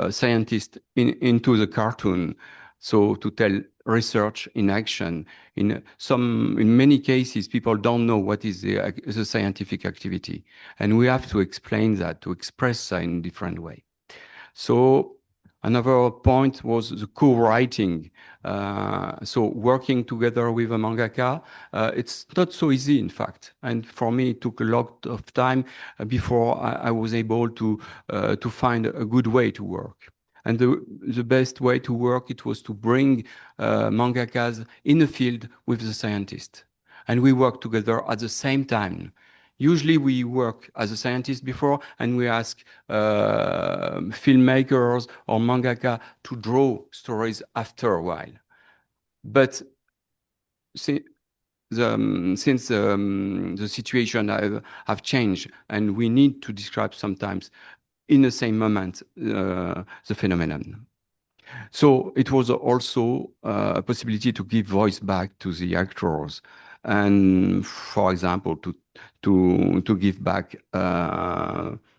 T: scientists into the cartoon, so to tell research in action. In many cases, people don't know what is the scientific activity, and we have to explain that, to express that in a different way. So another point was the co-writing. So working together with a mangaka, it's not so easy, in fact. And for me, it took a lot of time before I was able to find a good way to work. And the best way to work, it was to bring mangakas in the field with the scientist. And we work together at the same time. Usually we work as a scientist before and we ask filmmakers or mangaka to draw stories after a while. But since the situation have changed and we need to describe sometimes in the same moment the phenomenon. So it was also a possibility to give voice back to the actors, and for example, to give back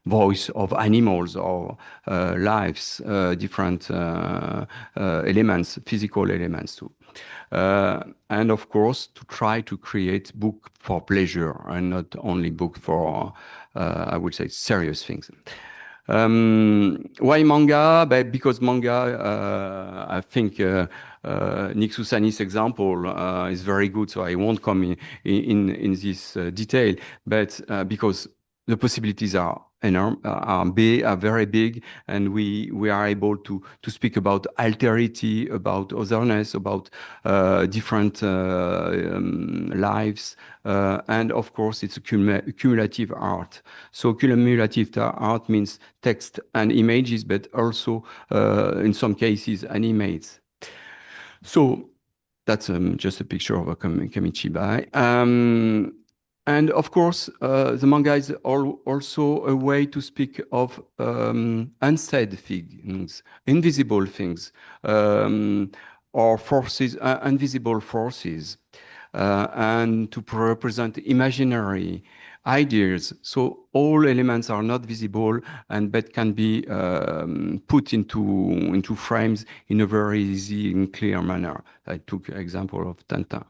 T: voice of animals or lives, different elements, physical elements too. And of course, to try to create book for pleasure and not only book for, I would say, serious things. Why manga? Because manga, I think Nick SOUSANIS example is very good, so I won't come in this detail, but because the possibilities are enormous, are very big, and we are able to speak about alterity, about otherness, about different lives, and of course it's a cumulative art. So cumulative art means text and images, but also in some cases animates. So that's just a picture of a kamichibai. And of course, the manga is also a way to speak of unsaid things, invisible things, or forces, invisible forces, and to represent imaginary ideas. So all elements are not visible, and but can be put into frames in a very easy and clear manner. I took an example of Tintin.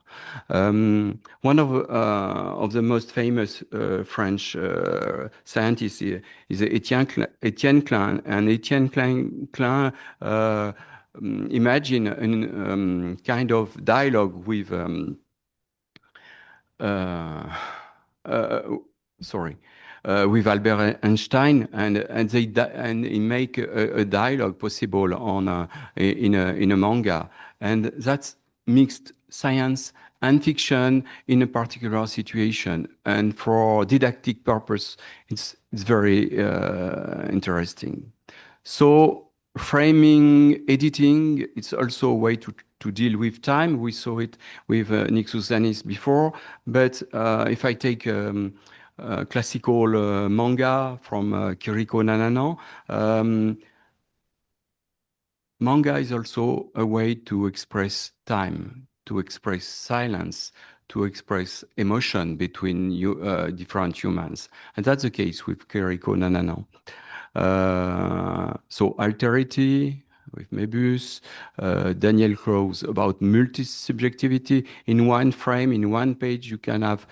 T: One of the most famous French scientists is Etienne Klein, and Etienne Klein imagine a kind of dialogue with with Albert Einstein, and he make a dialogue possible on in a manga, and that's mixed science and fiction in a particular situation, and for didactic purpose, it's very interesting. So framing, editing, it's also a way to deal with time. We saw it with Nick SOUSANIS before, but if I take classical manga from Kiriko Nanano, manga is also a way to express time, to express silence, to express emotion between different humans. And that's the case with Kiriko Nanano. So alterity with Möbius, Daniel Krauss about multi-subjectivity. In one frame, in one page, you can have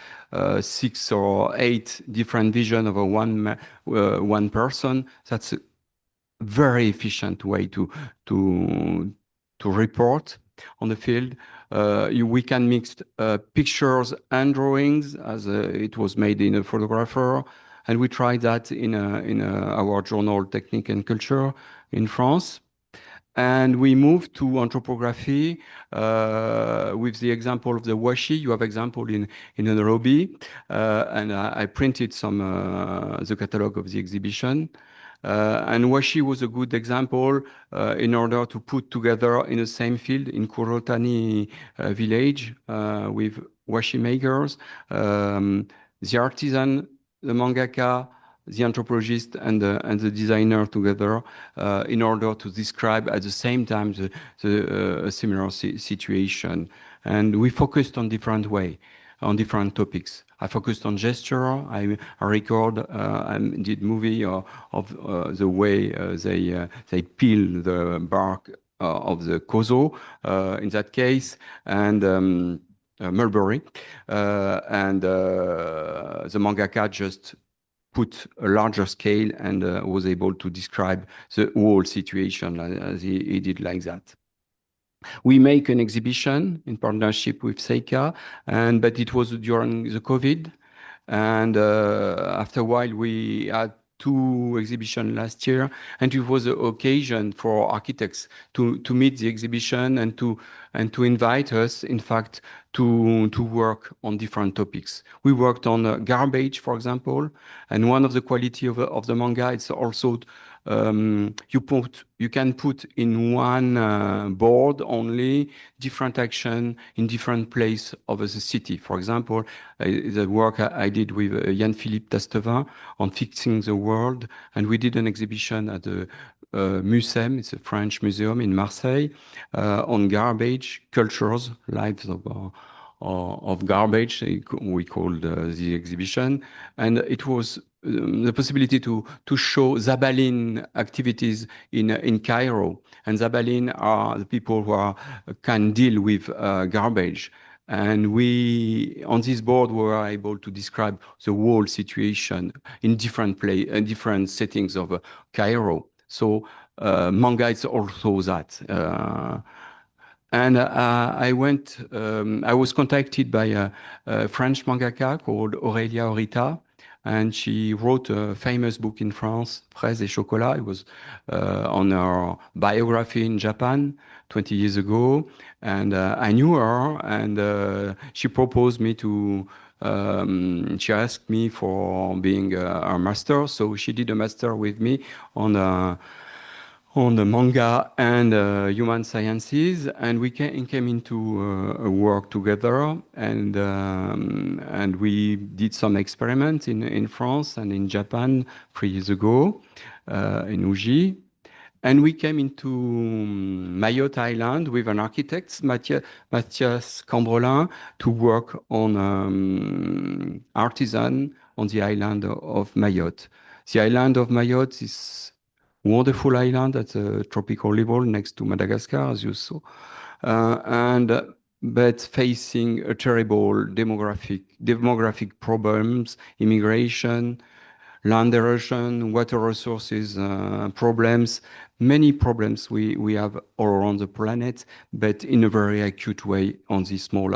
T: 6 or 8 different visions of one person. That's a very efficient way to report on the field. We can mix pictures and drawings, as it was made in a photographer. And we tried that in our journal Technique and Culture in France. And we moved to anthropography with the example of the washi. You have example in Nairobi, and I printed some the catalog of the exhibition. And washi was a good example in order to put together in the same field in Kurotani village with washi makers, the artisan, the mangaka, the anthropologist and the designer together in order to describe at the same time a similar situation. And we focused on different way, on different topics. I focused on gesture. I record. I did movie of the way they peel the bark of the kozo in that case, and mulberry, and the mangaka just put a larger scale and was able to describe the whole situation as he did like that. We make an exhibition in partnership with Seika, but it was during the COVID, and after a while we had 2 exhibitions last year, and it was an occasion for architects to meet the exhibition and to invite us, in fact, to work on different topics. We worked on garbage, for example, and one of the quality of the manga is also you can put in one board only different action in different place of the city. For example, the work I did with Yann-Philippe Tastevin on fixing the world, and we did an exhibition at the Museum, it's a French museum in Marseille, on garbage, cultures, lives of garbage, we called the exhibition. And it was the possibility to show Zabalin activities in Cairo. And Zabalin are the people who can deal with garbage. And we, on this board, were able to describe the whole situation in different settings of Cairo. So manga is also that. And I was contacted by a French mangaka called Aurélia Orita, and she wrote a famous book in France, Fraises et Chocolat. It was on her biography in Japan 20 years ago. And I knew her, and she proposed me to, she asked me for being her master. So she did a master with me on the manga and human sciences, and we came into a work together, and we did some experiments in France and in Japan 3 years ago in Uji. And we came into Mayotte Island with an architect, Mathias Cambrelin, to work on artisan on the island of Mayotte. The island of Mayotte is wonderful island at a tropical level next to Madagascar, as you saw, but facing a terrible demographic problems, immigration, land erosion, water resources problems, many problems we have all around the planet, but in a very acute way on this small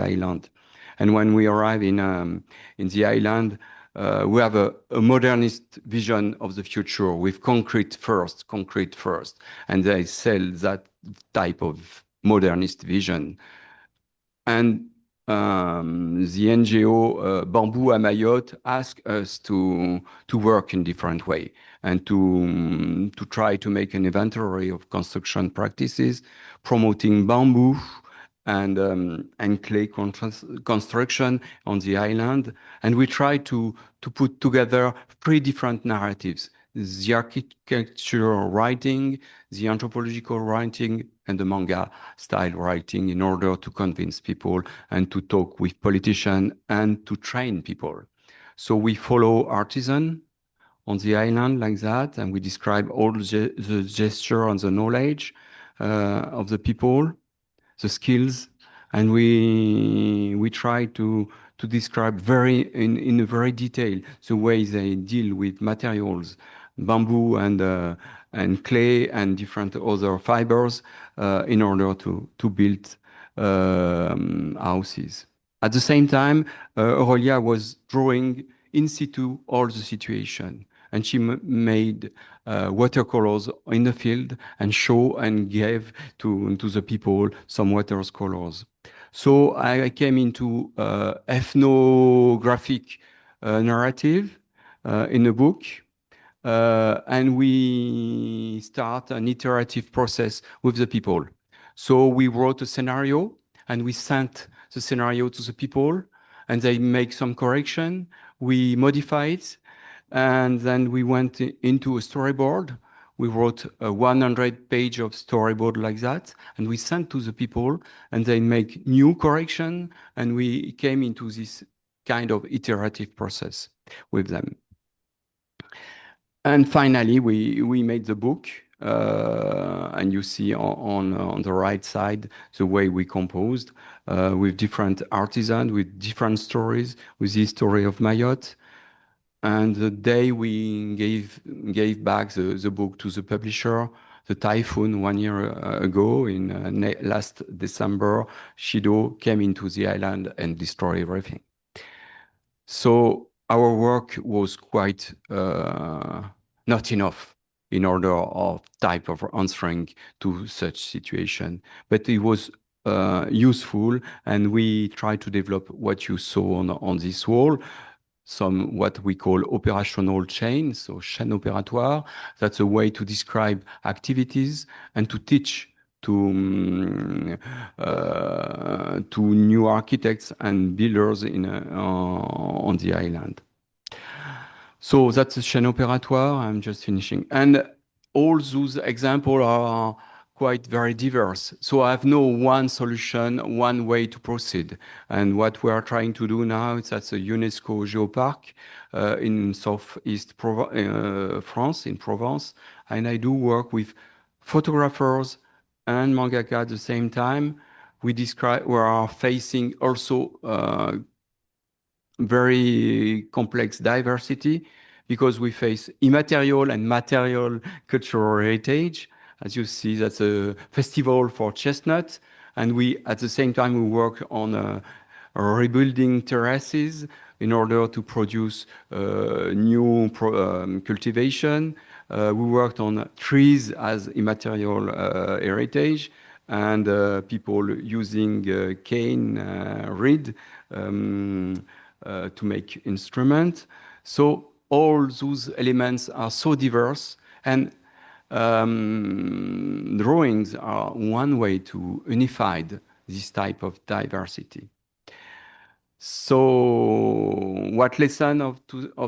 T: island. And when we arrive in the island, we have a modernist vision of the future with concrete first, and they sell that type of modernist vision. And the NGO Bamboo à Mayotte asked us to work in different way and to try to make an inventory of construction practices, promoting bamboo and clay construction on the island. And we try to put together 3 different narratives: the architectural writing, the anthropological writing, and the manga style writing, in order to convince people and to talk with politicians and to train people. So we follow artisan on the island like that, and we describe all the gesture and the knowledge of the people, the skills, and we try to describe in a very detail the way they deal with materials, bamboo and clay and different other fibers in order to build houses. At the same time, Aurélia was drawing in situ all the situation, and she made watercolors in the field and show and gave to the people some watercolors. So I came into ethnographic narrative in a book, and we start an iterative process with the people. So we wrote a scenario and we sent the scenario to the people, and they make some correction, we modify it, and then we went into a storyboard. We wrote a 100-page of storyboard like that, and we sent to the people, and they make new correction, and we came into this kind of iterative process with them. And finally, we made the book, and you see on the right side the way we composed with different artisans, with different stories, with the story of Mayotte. And the day we gave back the book to the publisher, the typhoon 1 year ago, in last December, Shido came into the island and destroyed everything. So our work was quite not enough in order of type of answering to such situation, but it was useful, and we tried to develop what you saw on this wall, some what we call operational chains, so chaîne opératoire. That's a way to describe activities and to teach to new architects and builders on the island. So that's a chaîne opératoire. I'm just finishing. And all those examples are quite very diverse. So I have no one solution, one way to proceed. And what we are trying to do now is at the UNESCO Geopark in southeast France, in Provence. And I do work with photographers and mangaka at the same time. We are facing also very complex diversity because we face immaterial and material cultural heritage. As you see, that's a festival for chestnuts. And we, at the same time, we work on rebuilding terraces in order to produce new cultivation. We worked on trees as immaterial heritage, and people using cane, reed, to make instruments. So all those elements are so diverse, and drawings are one way to unify this type of diversity. So what lesson of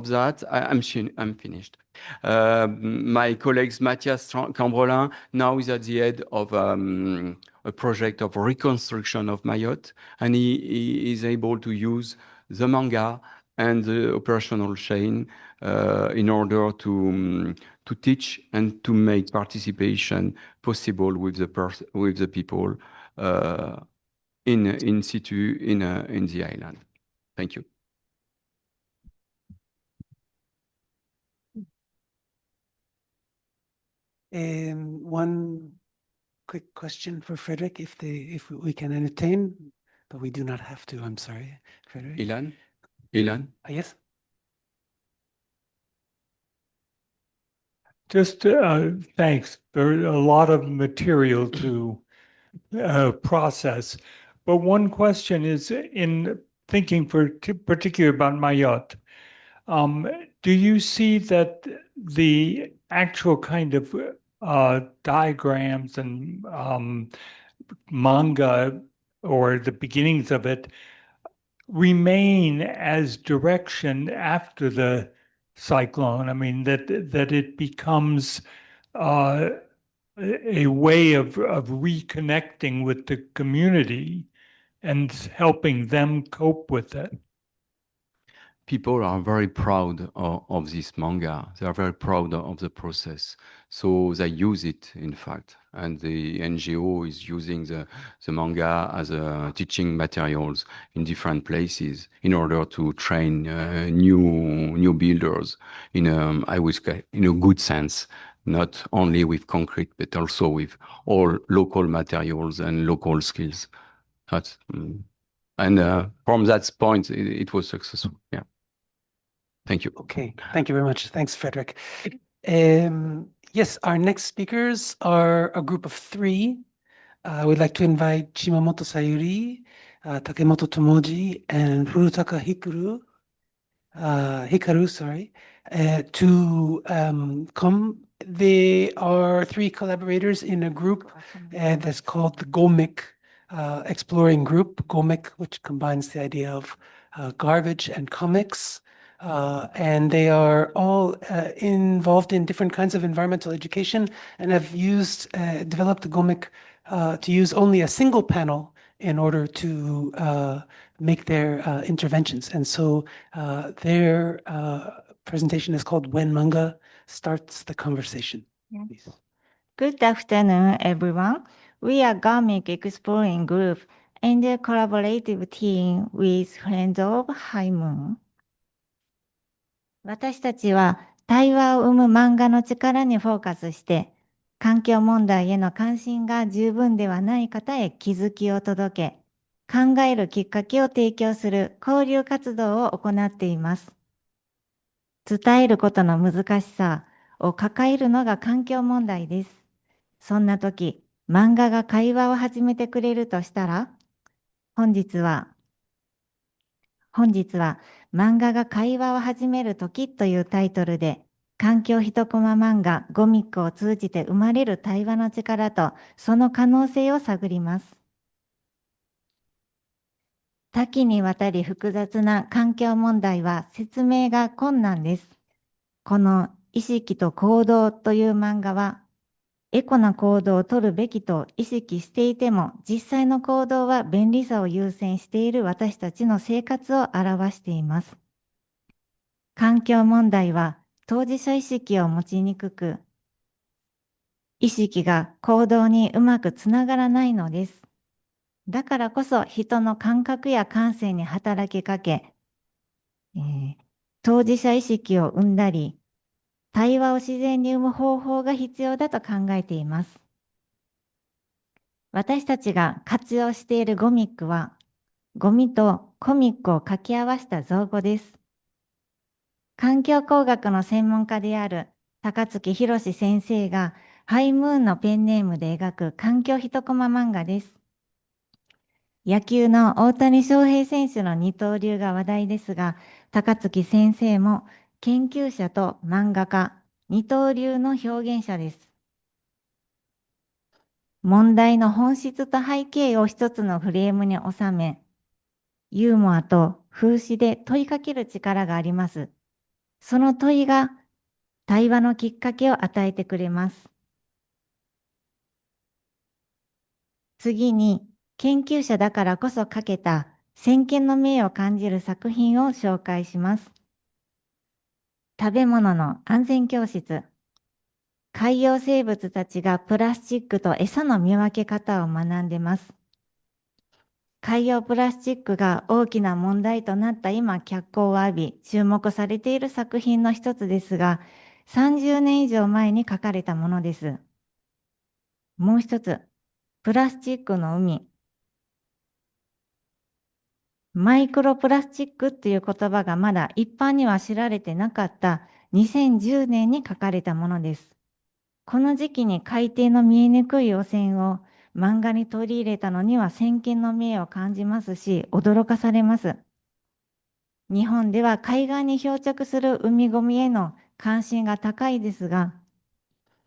T: that? I'm finished. My colleagues Mathias Cambrollin now is at the head of a project of reconstruction of Mayotte, and he is able to use the manga and the operational chain in order to teach and to make participation possible with the people in situ in the island. Thank you.
O: One quick question for Frederic, if we can entertain, but we do not have to. I'm sorry, Frederic.
T: Ilan?
O: Yes.
N: Just thanks. There's a lot of material to process. But one question is, in thinking particularly about Mayotte, do you see that the actual kind of diagrams and manga, or the beginnings of it, remain as direction after the cyclone? I mean, that it becomes a way of reconnecting with the community and helping them cope with it.
T: People are very proud of this manga. They are very proud of the process. So they use it, in fact. And the NGO is using the manga as teaching materials in different places in order to train new builders in I would say, in a good sense, not only with concrete, but also with all local materials and local skills. And from that point, it was successful. Yeah. Thank you.
O: Okay, thank you very much. Thanks, Frederic. Yes, our next speakers are a group of three. We'd like to invite SHIMOMOTO Sayuri, TAKEMOTO Tomoji, and FURUTAKA Hikaru, sorry, to come. They are three collaborators in a group that's called the GOMIC Exploring Group, GOMIC, which combines the idea of garbage and comics. And they are all involved in different kinds of environmental education and have developed the GOMIC to use only a single panel in order to make their interventions. And so their presentation is called When Manga Starts the Conversation. Please.
U: Good afternoon, everyone. We are GOMIC Exploring Group and a collaborative team with Friends of High Moon. 私たちは対話を生む漫画の力にフォーカスして、環境問題への関心が十分ではない方へ気づきを届け、考えるきっかけを提供する交流活動を行っています。伝えることの難しさを抱えるのが環境問題です。そんな時、漫画が会話を始めてくれるとしたら、本日は漫画が会話を始める時というタイトルで、環境一コマ漫画ゴミックを通じて生まれる対話の力とその可能性を探ります。多岐にわたり複雑な環境問題は説明が困難です。この意識と行動という漫画は、エコな行動をとるべきと意識していても、実際の行動は便利さを優先している私たちの生活を表しています。環境問題は当事者意識を持ちにくく、意識が行動にうまくつながらないのです。だからこそ人の感覚や感性に働きかけ、当事者意識を生んだり、対話を自然に生む方法が必要だと考えています。私たちが活用しているゴミックは、ゴミとコミックを掛け合わせた造語です。環境工学の専門家である高槻博先生がハイムーンのペンネームで描く環境一コマ漫画です。野球の大谷翔平選手の二刀流が話題ですが、高槻先生も研究者と漫画家、二刀流の表現者です。問題の本質と背景を一つのフレームに収め、ユーモアと風刺で問いかける力があります。その問いが対話のきっかけを与えてくれます。次に、研究者だからこそ書けた先見の明を感じる作品を紹介します。食べ物の安全教室。海洋生物たちがプラスチックと餌の見分け方を学んでます。海洋プラスチックが大きな問題となった今、脚光を浴び、注目されている作品の一つですが、30年以上前に書かれたものです。もう一つ、プラスチックの海。マイクロプラスチックっていう言葉がまだ一般には知られてなかった2010年に書かれたものです。この時期に海底の見えにくい汚染を漫画に取り入れたのには先見の明を感じますし、驚かされます。日本では海岸に漂着する海ゴミへの関心が高いですが、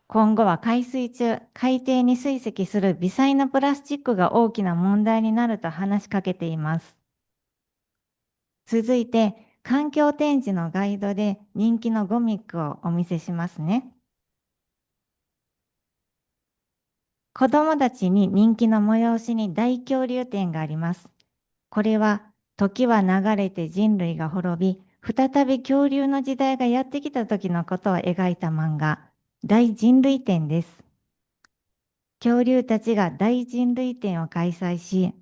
U: 今後は海水中、海底に堆積する微細なプラスチックが大きな問題になると話しかけています。続いて、環境展示のガイドで人気のゴミックをお見せしますね。子どもたちに人気の催しに大恐竜展があります。これは、時は流れて人類が滅び、再び恐竜の時代がやってきた時のことを描いた漫画、大人類展です。恐竜たちが大人類展を開催し、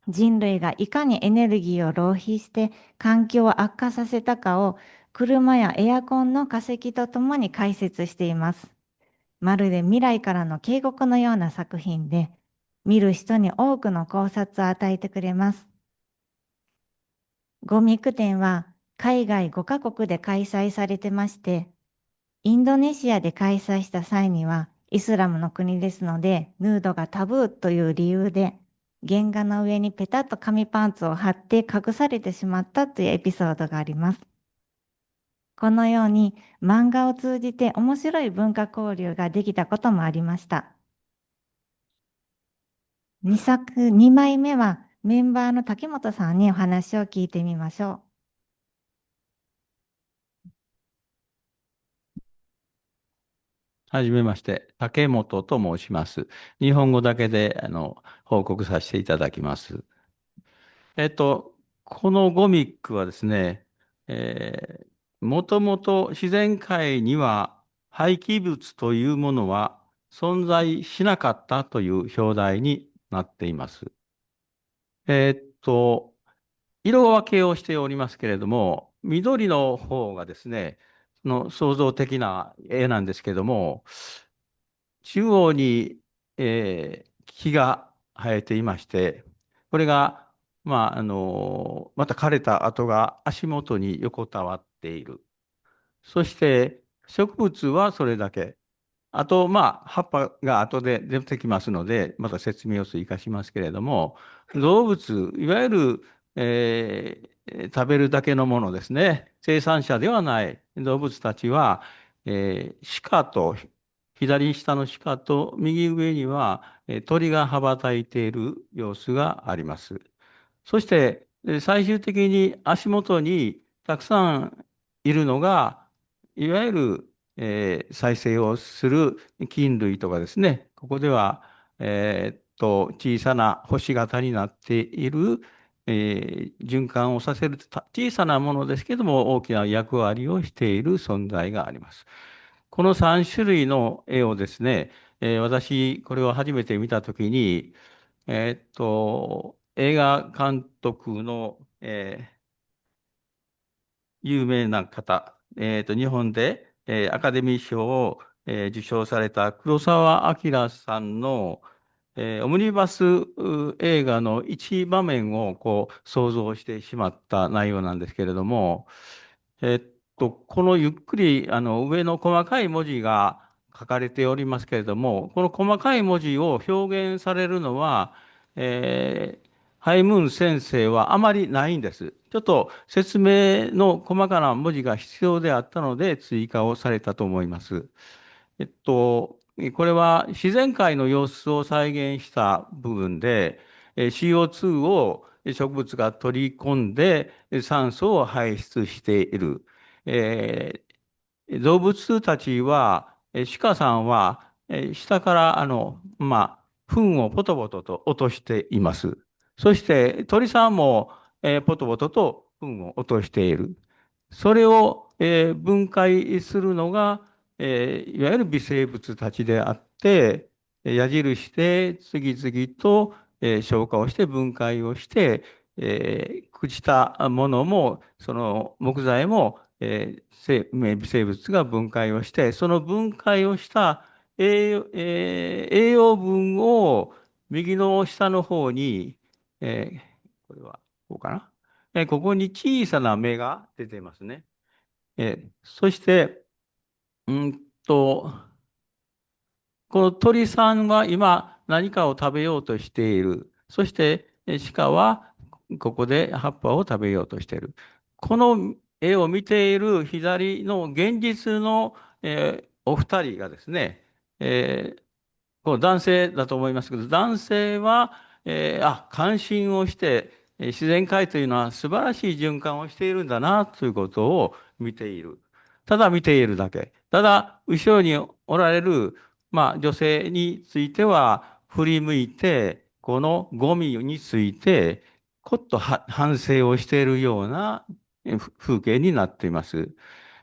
U: 人類がいかにエネルギーを浪費して環境を悪化させたかを車やエアコンの化石とともに解説しています。まるで未来からの警告のような作品で、見る人に多くの考察を与えてくれます。ゴミック展は海外5カ国で開催されてまして、インドネシアで開催した際には、イスラムの国ですので、ヌードがタブーという理由で、原画の上にペタッと紙パンツを貼って隠されてしまったというエピソードがあります。このように漫画を通じて面白い文化交流ができたこともありました。2枚目はメンバーのTAKEMOTOさんにお話を聞いてみましょう。
D: はじめまして、竹本と申します。日本語だけで報告させていただきます。このゴミックはですね、もともと自然界には廃棄物というものは存在しなかったという表題になっています。色分けをしておりますけれども、緑の方がですね、創造的な絵なんですけども、中央に、木が生えていまして、これが、また枯れた跡が足元に横たわっている。そして植物はそれだけ。あと、葉っぱが後で出てきますので、また説明を追加しますけれども、動物、いわゆる、食べるだけのものですね。生産者ではない動物たちは、鹿と、左下の鹿と右上には鳥が羽ばたいている様子があります。そして、最終的に足元にたくさんいるのが、いわゆる、再生をする菌類とかですね、ここでは、小さな星型になっている、循環をさせる小さなものですけども、大きな役割をしている存在があります。この3種類の絵をですね、私、これを初めて見たときに、映画監督の、有名な方、日本で、アカデミー賞を、受賞された黒澤明さんの、オムニバス映画の一場面を想像してしまった内容なんですけれども、このゆっくり上の細かい文字が書かれておりますけれども、この細かい文字を表現されるのは、ハイムーン先生はあまりないんです。ちょっと説明の細かな文字が必要であったので追加をされたと思います。これは自然界の様子を再現した部分で、CO2 を植物が取り込んで酸素を排出している。動物たちは、鹿さんは、下から糞をポトポトと落としています。そして鳥さんも、ポトポトと糞を落としている。それを、分解するのが、いわゆる微生物たちであって、矢印で次々と、消化をして分解をして、朽ちたものも、その木材も、微生物が分解をして、その分解をした栄養分を右の下の方に、これはこうかな。ここに小さな芽が出てますね。そして、この鳥さんは今何かを食べようとしている。そして鹿はここで葉っぱを食べようとしている。この絵を見ている左の現実の、お二人がですね、この男性だと思いますけど、男性は、関心をして、自然界というのは素晴らしい循環をしているんだなということを見ている。ただ見ているだけ。ただ、後ろにおられる、女性については、振り向いて、このゴミについて、こっと反省をしているような風景になっています。こ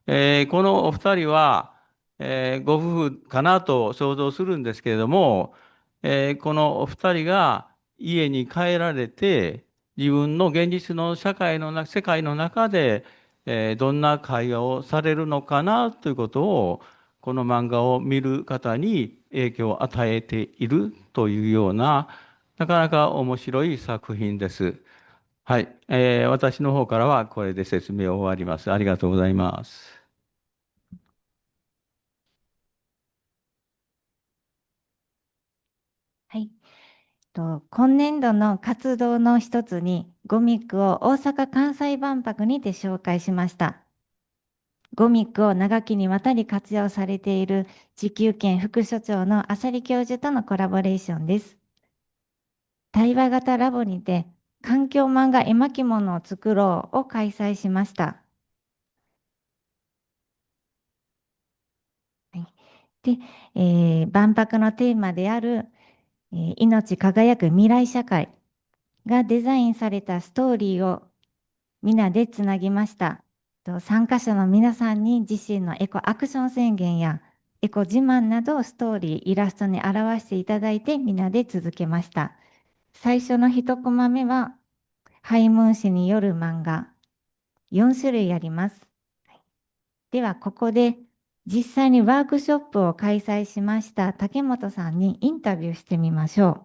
D: のお二人は、ご夫婦かなと想像するんですけれども、このお二人が家に帰られて、自分の現実の世界の中で、どんな会話をされるのかなということを、この漫画を見る方に影響を与えているというような、なかなか面白い作品です。はい。私の方からはこれで説明を終わります。ありがとうございます。
U: はい。今年度の活動の一つに、ゴミックを大阪・関西万博にて紹介しました。ゴミックを長きにわたり活用されている地球圏副所長のASARI教授とのコラボレーションです。対話型ラボにて、環境漫画絵巻物を作ろうを開催しました。はい、で、万博のテーマである、命輝く未来社会がデザインされたストーリーを皆でつなぎました。参加者の皆さんに自身のエコアクション宣言やエコ自慢などをストーリー、イラストに表していただいて皆で続けました。最初の1コマ目はハイムーン氏による漫画4種類あります。ではここで実際にワークショップを開催しました竹本さんにインタビューしてみましょう。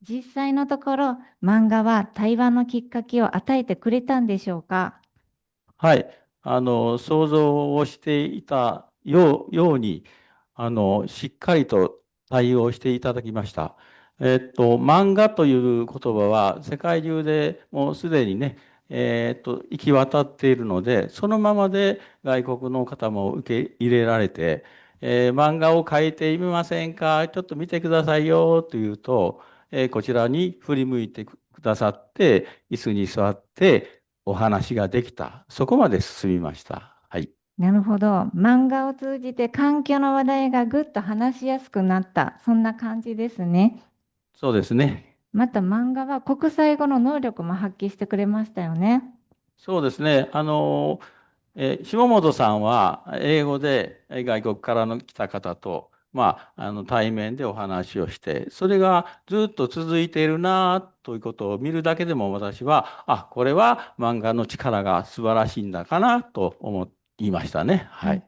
U: 実際のところ漫画は対話のきっかけを与えてくれたんでしょうか？
D: はい。想像をしていたように、しっかりと対応していただきました。漫画という言葉は世界中でもうすでにね、行き渡っているので、そのままで外国の方も受け入れられて、漫画を描いてみませんか、ちょっと見てくださいよというと、こちらに振り向いてくださって、椅子に座ってお話ができた。そこまで進みました。はい。
U: なるほど。漫画を通じて環境の話題がぐっと話しやすくなった。そんな感じですね。
D: そうですね。
U: また漫画は国際語の能力も発揮してくれましたよね。
D: そうですね。下本さんは英語で外国からの来た方と、対面でお話をして、それがずっと続いているなということを見るだけでも私は、これは漫画の力が素晴らしいんだかなと思いましたね。はい。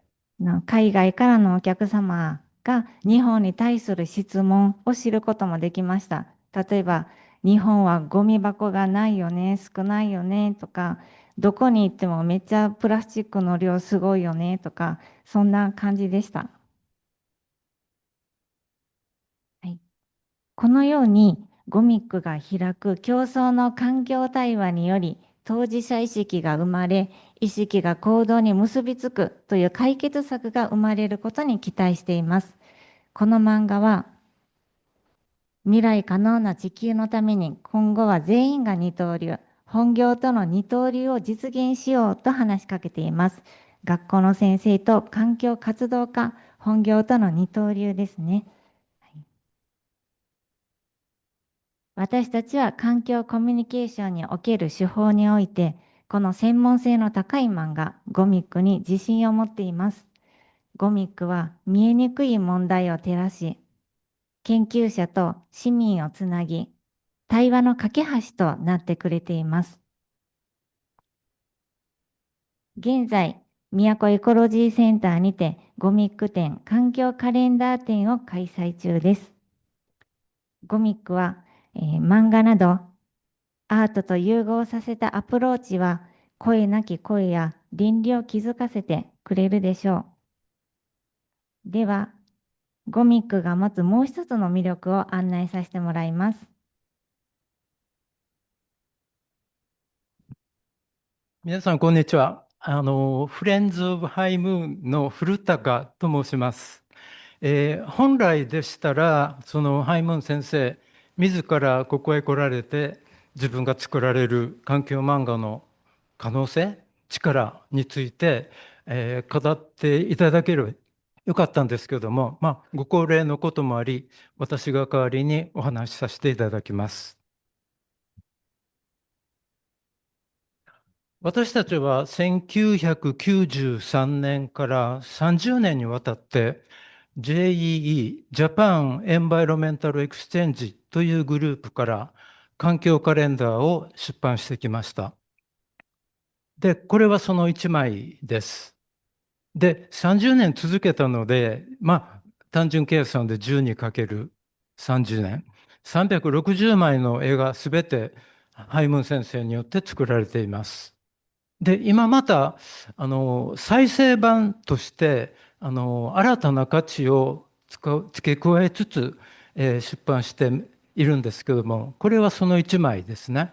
U: 海外からのお客様が日本に対する質問を知ることもできました。例えば、日本はゴミ箱がないよね、少ないよねとか、どこに行ってもめっちゃプラスチックの量すごいよねとか、そんな感じでした。はい、このようにゴミックが開く競争の環境対話により、当事者意識が生まれ、意識が行動に結びつくという解決策が生まれることに期待しています。この漫画は、未来可能な地球のために今後は全員が二刀流、本業との二刀流を実現しようと話しかけています。学校の先生と環境活動家、本業との二刀流ですね。私たちは環境コミュニケーションにおける手法において、この専門性の高い漫画、ゴミックに自信を持っています。ゴミックは見えにくい問題を照らし、研究者と市民をつなぎ、対話の架け橋となってくれています。現在、都エコロジーセンターにてゴミック展、環境カレンダー展を開催中です。ゴミックは、漫画などアートと融合させたアプローチは声なき声や倫理を気づかせてくれるでしょう。では、ゴミックが持つもう一つの魅力を案内させてもらいます。
F: 皆さん、こんにちは。フレンズ・オブ・ハイムーンの古高と申します。本来でしたら、そのハイムーン先生、自らここへ来られて、自分が作られる環境漫画の可能性、力について、語っていただければよかったんですけども、ご高齢のこともあり、私が代わりにお話しさせていただきます。私たちは1993年から30年にわたって JEE、ジャパンエンバイロメンタルエクスチェンジというグループから環境カレンダーを出版してきました。で、これはその1枚です。で、30年続けたので、単純計算で 12×30 年、360枚の絵がすべてハイムン先生によって作られています。で、今また、再生版として、新たな価値を付け加えつつ、出版しているんですけども、これはその1枚ですね。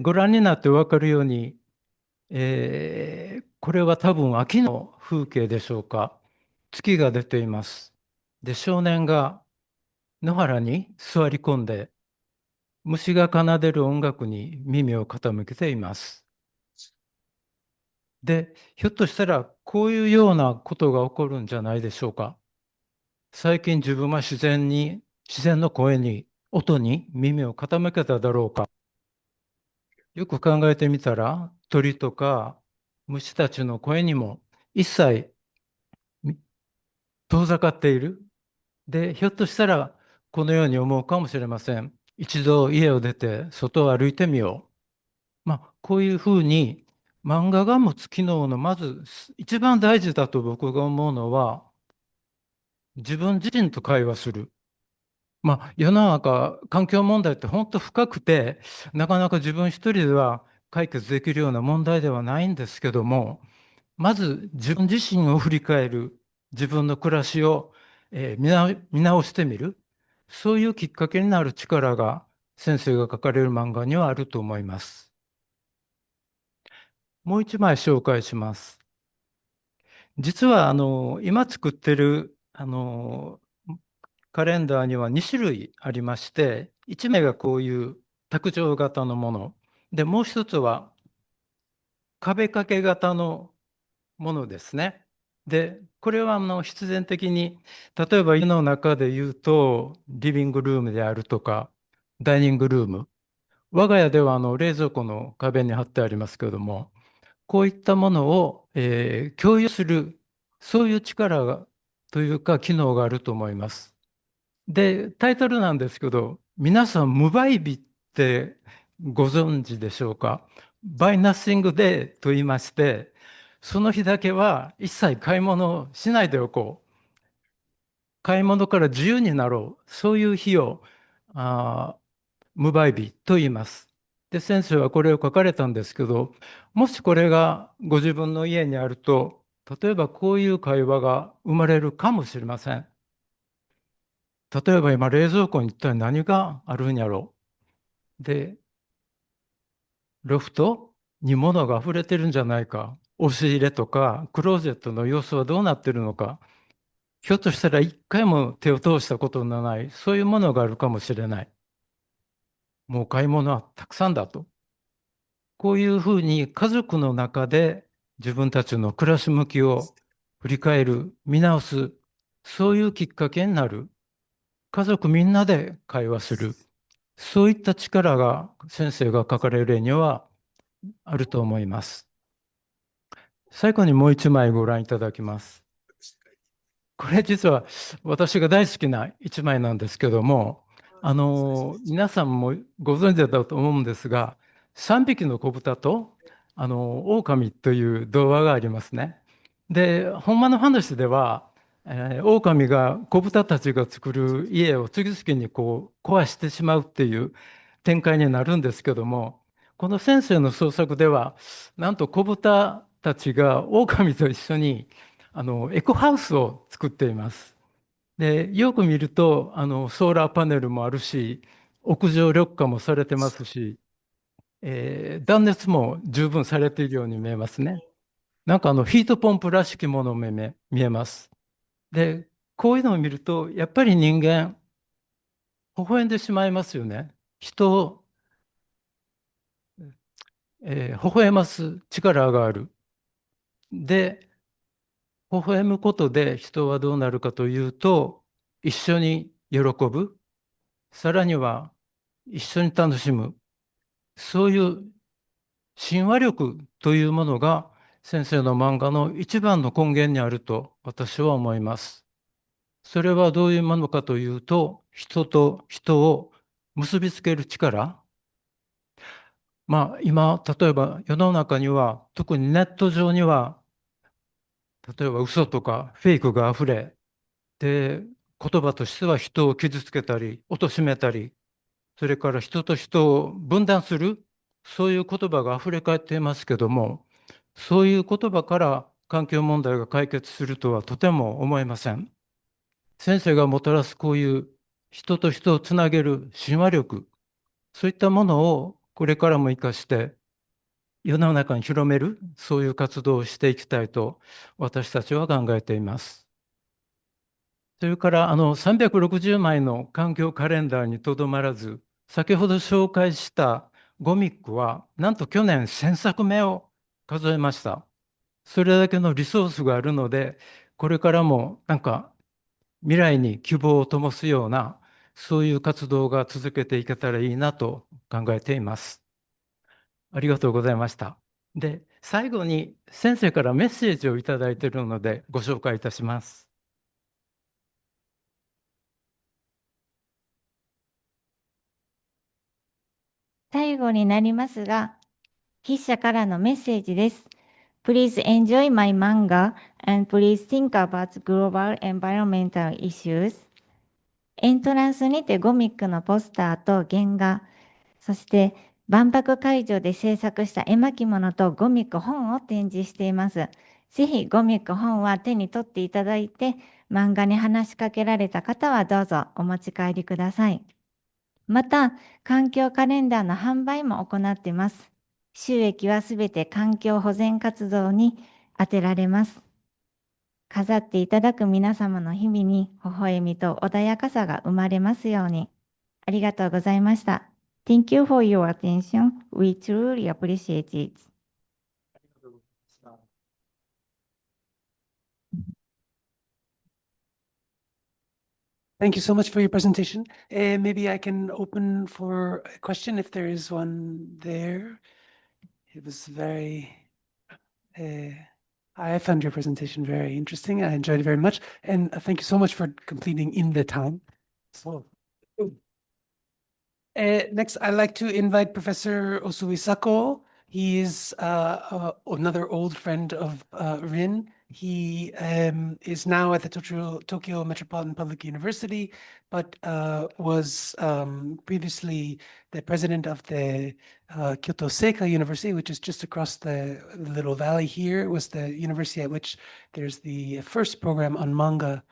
F: ご覧になってお分かるように、これは多分秋の風景でしょうか。月が出ています。で、少年が野原に座り込んで、虫が奏でる音楽に耳を傾けています。で、ひょっとしたらこういうようなことが起こるんじゃないでしょうか。最近自分は自然の声に、音に耳を傾けただろうか。よく考えてみたら、鳥とか虫たちの声にも一切遠ざかっている。で、ひょっとしたらこのように思うかもしれません。一度家を出て外を歩いてみよう。こういうふうに漫画が持つ機能のまず一番大事だと僕が思うのは、自分自身と会話する。世の中環境問題って本当深くて、なかなか自分一人では解決できるような問題ではないんですけども、まず自分自身を振り返る、自分の暮らしを見直してみる、そういうきっかけになる力が先生が書かれる漫画にはあると思います。もう一枚紹介します。実は今作ってるカレンダーには2種類ありまして、1枚がこういう卓上型のもので、もう一つは壁掛け型のものですね。で、これは必然的に、例えば家の中で言うと、リビングルームであるとか、ダイニングルーム。我が家では冷蔵庫の壁に貼ってありますけれども、こういったものを、共有する、そういう力が、というか、機能があると思います。で、タイトルなんですけど、皆さん、無売日ってご存知でしょうか？バイナッシングデーと言いまして、その日だけは一切買い物をしないでおこう。買い物から自由になろう。そういう日を無売日と言います。で、先生はこれを書かれたんですけど、もしこれがご自分の家にあると、例えばこういう会話が生まれるかもしれません。例えば今、冷蔵庫に一体何があるんやろう。で、ロフトに物が溢れてるんじゃないか。押し入れとかクローゼットの様子はどうなってるのか。ひょっとしたら一回も手を通したことのない、そういうものがあるかもしれない。もう買い物はたくさんだと。こういうふうに家族の中で自分たちの暮らし向きを振り返る、見直す、そういうきっかけになる。家族みんなで会話する。そういった力が先生が書かれる例にはあると思います。最後にもう一枚ご覧いただきます。これ実は私が大好きな一枚なんですけども、皆さんもご存知だと思うんですが、3匹の子豚と狼という童話がありますね。で、ほんまの話では、狼が子豚たちが作る家を次々にこう壊してしまうっていう展開になるんですけども、この先生の創作では、なんと子豚たちが狼と一緒にエコハウスを作っています。で、よく見るとソーラーパネルもあるし、屋上緑化もされてますし、断熱も十分されているように見えますね。なんかヒートポンプらしきものも見えます。で、こういうのを見ると、やっぱり人間、微笑んでしまいますよね。人を、微笑ます力がある。で、微笑むことで人はどうなるかというと、一緒に喜ぶ、さらには一緒に楽しむ、そういう親和力というものが先生の漫画の一番の根源にあると私は思います。それはどういうものかというと、人と人を結びつける力。今、例えば世の中には、特にネット上には、例えば嘘とかフェイクがあふれ、で、言葉としては人を傷つけたり、貶めたり、それから人と人を分断する、そういう言葉があふれ返っていますけども、そういう言葉から環境問題が解決するとはとても思えません。先生がもたらすこういう人と人をつなげる親和力、そういったものをこれからも生かして世の中に広める、そういう活動をしていきたいと私たちは考えています。それから360枚の環境カレンダーにとどまらず、先ほど紹介したゴミックは、なんと去年1000作目を数えました。それだけのリソースがあるので、これからもなんか未来に希望を灯すような、そういう活動が続けていけたらいいなと考えています。ありがとうございました。で、最後に先生からメッセージをいただいているのでご紹介いたします。
U: 最後になりますが、筆者からのメッセージです。Please enjoy my manga and please think about global environmental issues. エントランスにてゴミックのポスターと原画、そして万博会場で制作した絵巻物とゴミック本を展示しています。ぜひゴミック本は手に取っていただいて、漫画に話しかけられた方はどうぞお持ち帰りください。また、環境カレンダーの販売も行っています。収益はすべて環境保全活動に充てられます。飾っていただく皆様の日々に微笑みと穏やかさが生まれますように。ありがとうございました。Thank you for your attention. We truly appreciate it.
O: Thank you so much for your presentation. Maybe I can open for a question if there is one there. It was very, I found your presentation very interesting. I enjoyed it very much. And thank you so much for completing in the time. So, next, I'd like to invite Professor Oussouby SACKO. He is another old friend of RIHN. He is now at the Tokyo Metropolitan Public University, but was previously the president of the Kyoto Seika University, which is just across the little valley here. It was the university at which there's the first program on manga,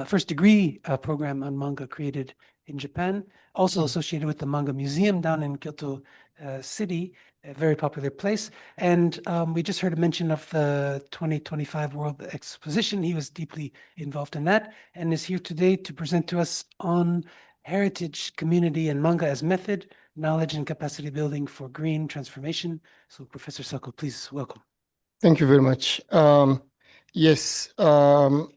O: first degree program on manga created in Japan, also associated with the Manga Museum down in Kyoto City, a very popular place. And we just heard a mention of the 2025 World Exposition. He was deeply involved in that and is here today to present to us on heritage, community, and manga as method, knowledge and capacity building for green transformation. So Professor SACKO, please welcome.
G: Thank you very much. Yes, I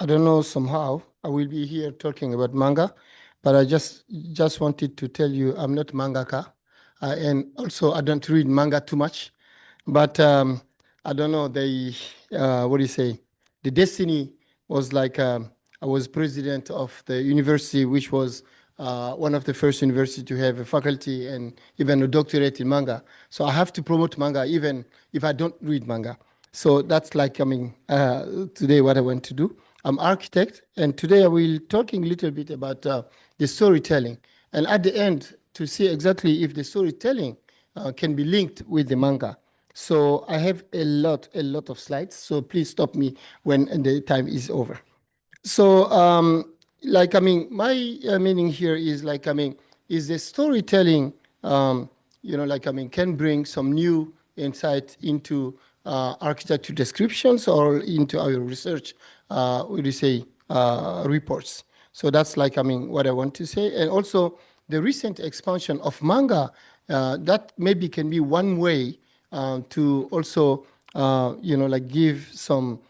G: don't know, somehow I will be here talking about manga, but I just wanted to tell you I'm not mangaka. And also I don't read manga too much, but I don't know, what do you say? The destiny was like, I was president of the university, which was one of the first universities to have a faculty and even a doctorate in manga. So I have to promote manga even if I don't read manga. So that's like, today what I want to do. I'm architect, and today I will talking a little bit about the storytelling. And at the end, to see exactly if the storytelling can be linked with the manga. So I have a lot of slides, so please stop me when the time is over. So, my meaning here is is the storytelling, can bring some new insight into architecture descriptions or into our research, reports. So that's what I want to say. And also the recent expansion of manga, that maybe can be one way to also, give some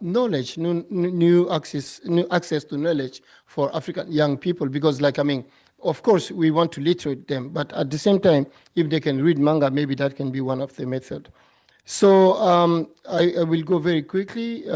G: knowledge, new access to knowledge for African young people, because of course we want to literate them, but at the same time, if they can read manga, maybe that can be one of the methods. So I will go very quickly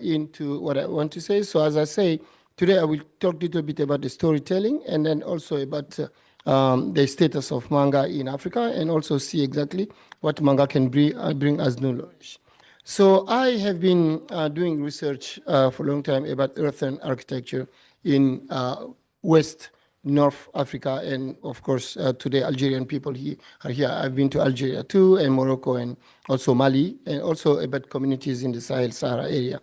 G: into what I want to say. So as I say, today I will talk a little bit about the storytelling and then also about the status of manga in Africa, and also see exactly what manga can bring as knowledge. So I have been doing research for a long time about earthen architecture in West North Africa, and of course today Algerian people are here. I've been to Algeria too, and Morocco, and also Mali, and also about communities in the Sahel-Sahara area.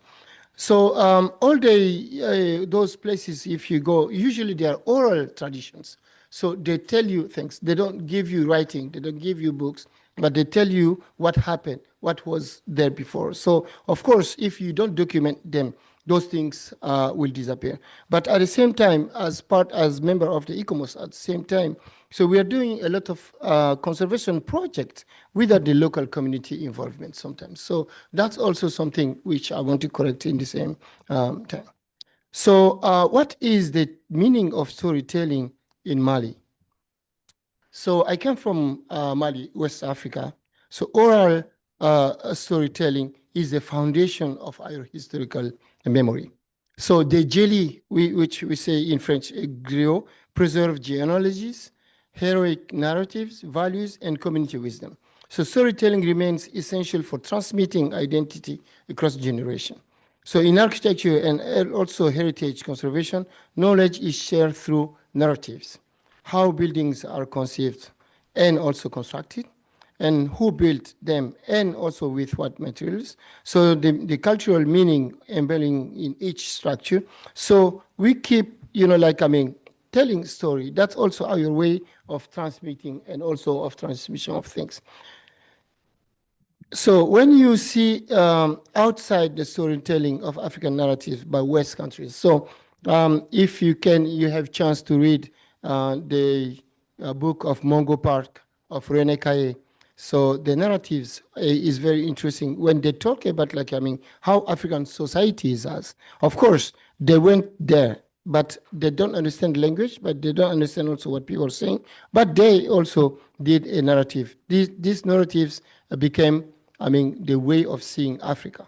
G: So all those places, if you go, usually they are oral traditions. So they tell you things. They don't give you writing. They don't give you books, but they tell you what happened, what was there before. So of course, if you don't document them, those things will disappear. But at the same time, as member of the ICOMOS at the same time, so we are doing a lot of conservation projects without the local community involvement sometimes. So that's also something which I want to correct in the same time. So what is the meaning of storytelling in Mali? So I come from Mali, West Africa. So oral storytelling is the foundation of our historical memory. So the jelly, which we say in French, griot, preserve genealogies, heroic narratives, values, and community wisdom. So storytelling remains essential for transmitting identity across generations. So in architecture and also heritage conservation, knowledge is shared through narratives, how buildings are conceived, and also constructed, and who built them, and also with what materials. So the cultural meaning embedding in each structure. So we keep, telling story. That's also our way of transmitting and also of transmission of things. So when you see outside the storytelling of African narratives by West countries, so if you have chance to read the book of Mongo Park of Rene Kaye. So the narratives is very interesting when they talk about how African societies are. Of course, they went there, but they don't understand language, but they don't understand also what people are saying. But they also did a narrative. These narratives became, the way of seeing Africa.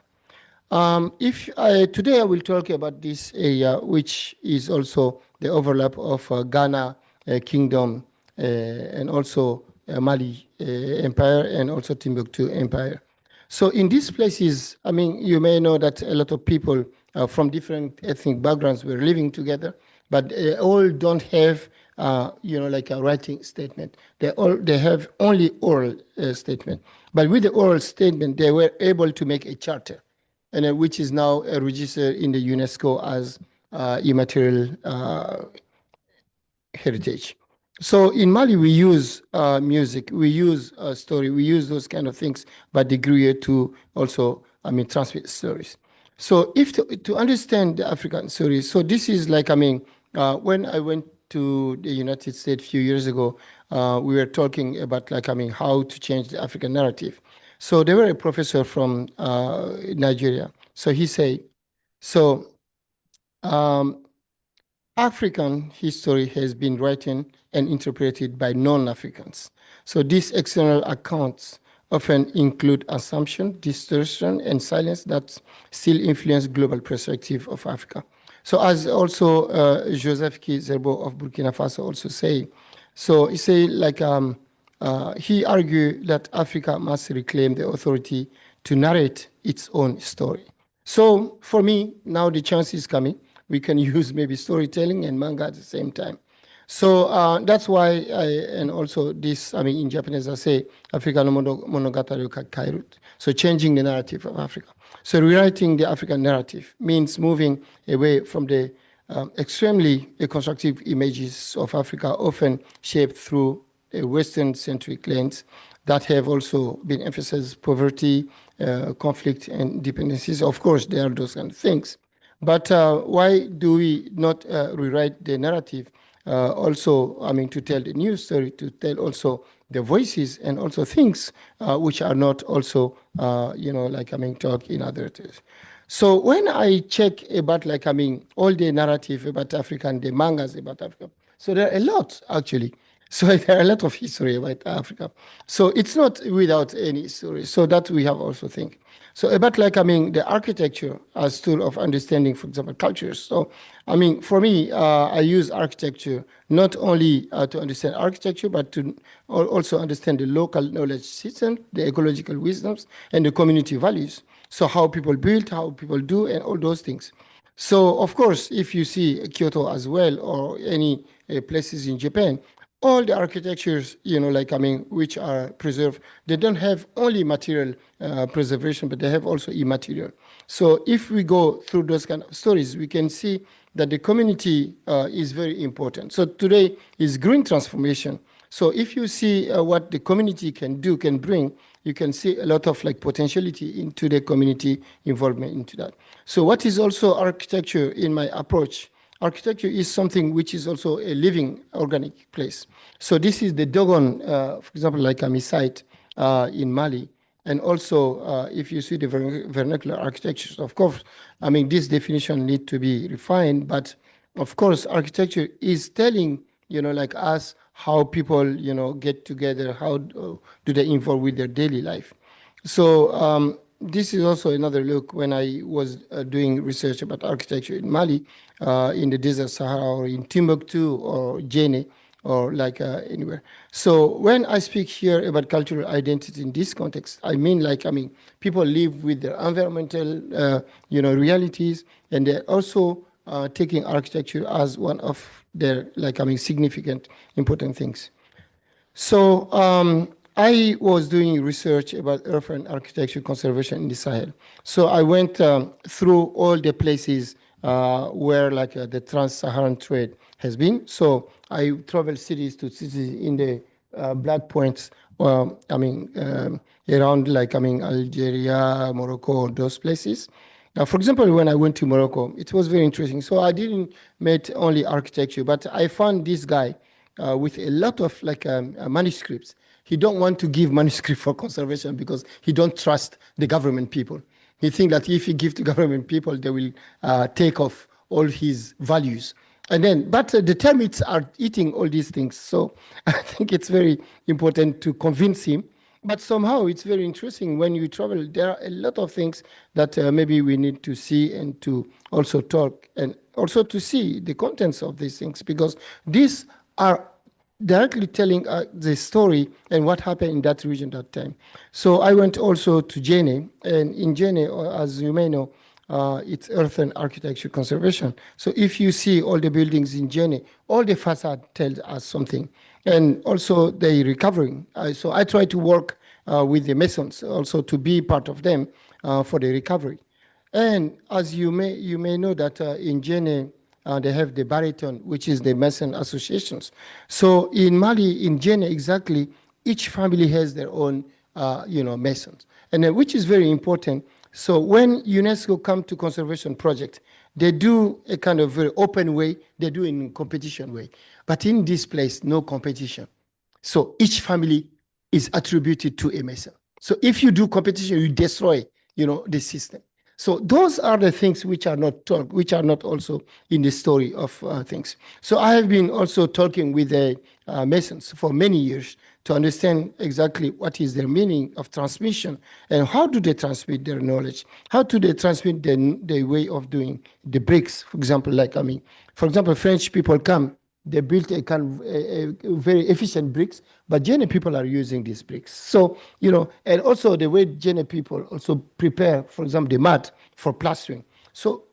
G: Today I will talk about this area, which is also the overlap of Ghana Kingdom and also Mali Empire and also Timbuktu Empire. So in these places, you may know that a lot of people from different ethnic backgrounds were living together, but they all don't have, a writing statement. They have only oral statement. But with the oral statement, they were able to make a charter, and which is now registered in the UNESCO as immaterial heritage. So in Mali, we use music, we use story, we use those kind of things, but degree to also, transmit stories. So if to understand the African stories, so this is when I went to the United States a few years ago, we were talking about how to change the African narrative. So there were a professor from Nigeria. So he said, African history has been written and interpreted by non-Africans. So these external accounts often include assumption, distortion, and silence that still influence global perspective of Africa. So as also Joseph Kizerbo of Burkina Faso also say, so he say he argued that Africa must reclaim the authority to narrate its own story. So for me, now the chance is coming. We can use maybe storytelling and manga at the same time. So that's why, and also this, in Japanese I say, Africa no monogatari o kakairu. So changing the narrative of Africa. So rewriting the African narrative means moving away from the extremely constructive images of Africa, often shaped through a Western-centric lens that have also been emphasized poverty, conflict, and dependencies. Of course, there are those kind of things. But why do we not rewrite the narrative also, to tell the new story, to tell also the voices and also things which are not also, talk in other things. So when I check about all the narrative about Africa and the mangas about Africa, so there are a lot actually. So there are a lot of history about Africa. So it's not without any story. So that we have also think. So about the architecture as tool of understanding, for example, cultures. So, for me, I use architecture not only to understand architecture, but to also understand the local knowledge system, the ecological wisdoms, and the community values. So how people build, how people do, and all those things. So, of course, if you see Kyoto as well, or any places in Japan, all the architectures, which are preserved, they don't have only material preservation, but they have also immaterial. So if we go through those kind of stories, we can see that the community is very important. So today is green transformation. So if you see what the community can do, can bring, you can see a lot of potentiality into the community involvement into that. So what is also architecture in my approach? Architecture is something which is also a living organic place. So this is the Dogon, for example, site in Mali. And also, if you see the vernacular architectures, of course, this definition need to be refined. But of course, architecture is telling, us how people, get together, how do they involve with their daily life. So this is also another look when I was doing research about architecture in Mali, in the Desert Sahara, or in Timbuktu, or Djenné, or anywhere. So when I speak here about cultural identity in this context, I mean people live with their environmental, realities, and they're also taking architecture as one of their significant, important things. So I was doing research about urban architecture conservation in the Sahel. So I went through all the places where like the trans-Saharan trade has been. So I traveled cities to cities in the black points, around like, Algeria, Morocco, those places. Now, for example, when I went to Morocco, it was very interesting. So I didn't meet only architecture, but I found this guy with a lot of like manuscripts. He don't want to give manuscript for conservation because he don't trust the government people. He think that if he give to government people, they will take off all his values. And then, but the termites are eating all these things. So I think it's very important to convince him. But somehow it's very interesting when you travel. There are a lot of things that maybe we need to see and to also talk and also to see the contents of these things, because these are directly telling the story and what happened in that region that time. So I went also to Jene, and in Jene, as you may know, it's earth and architecture conservation. So if you see all the buildings in Jene, all the facade tells us something. And also the recovering. So I try to work with the masons also to be part of them for the recovery. And as you may know that in Jene, they have the Bariton, which is the Mason associations. So in Mali, in Jene, exactly, each family has their own, Masons, and which is very important. So when UNESCO come to conservation project, they do a kind of very open way. They do in competition way, but in this place, no competition. So each family is attributed to a Mason. So if you do competition, you destroy, the system. So those are the things which are not taught, which are not also in the story of things. So I have been also talking with the Masons for many years to understand exactly what is their meaning of transmission and how do they transmit their knowledge? How do they transmit the way of doing the bricks, for example, for example, French people come, they built a kind of a very efficient bricks, but Jene people are using these bricks. So, and also the way Jene people also prepare, for example, the mud for plastering. So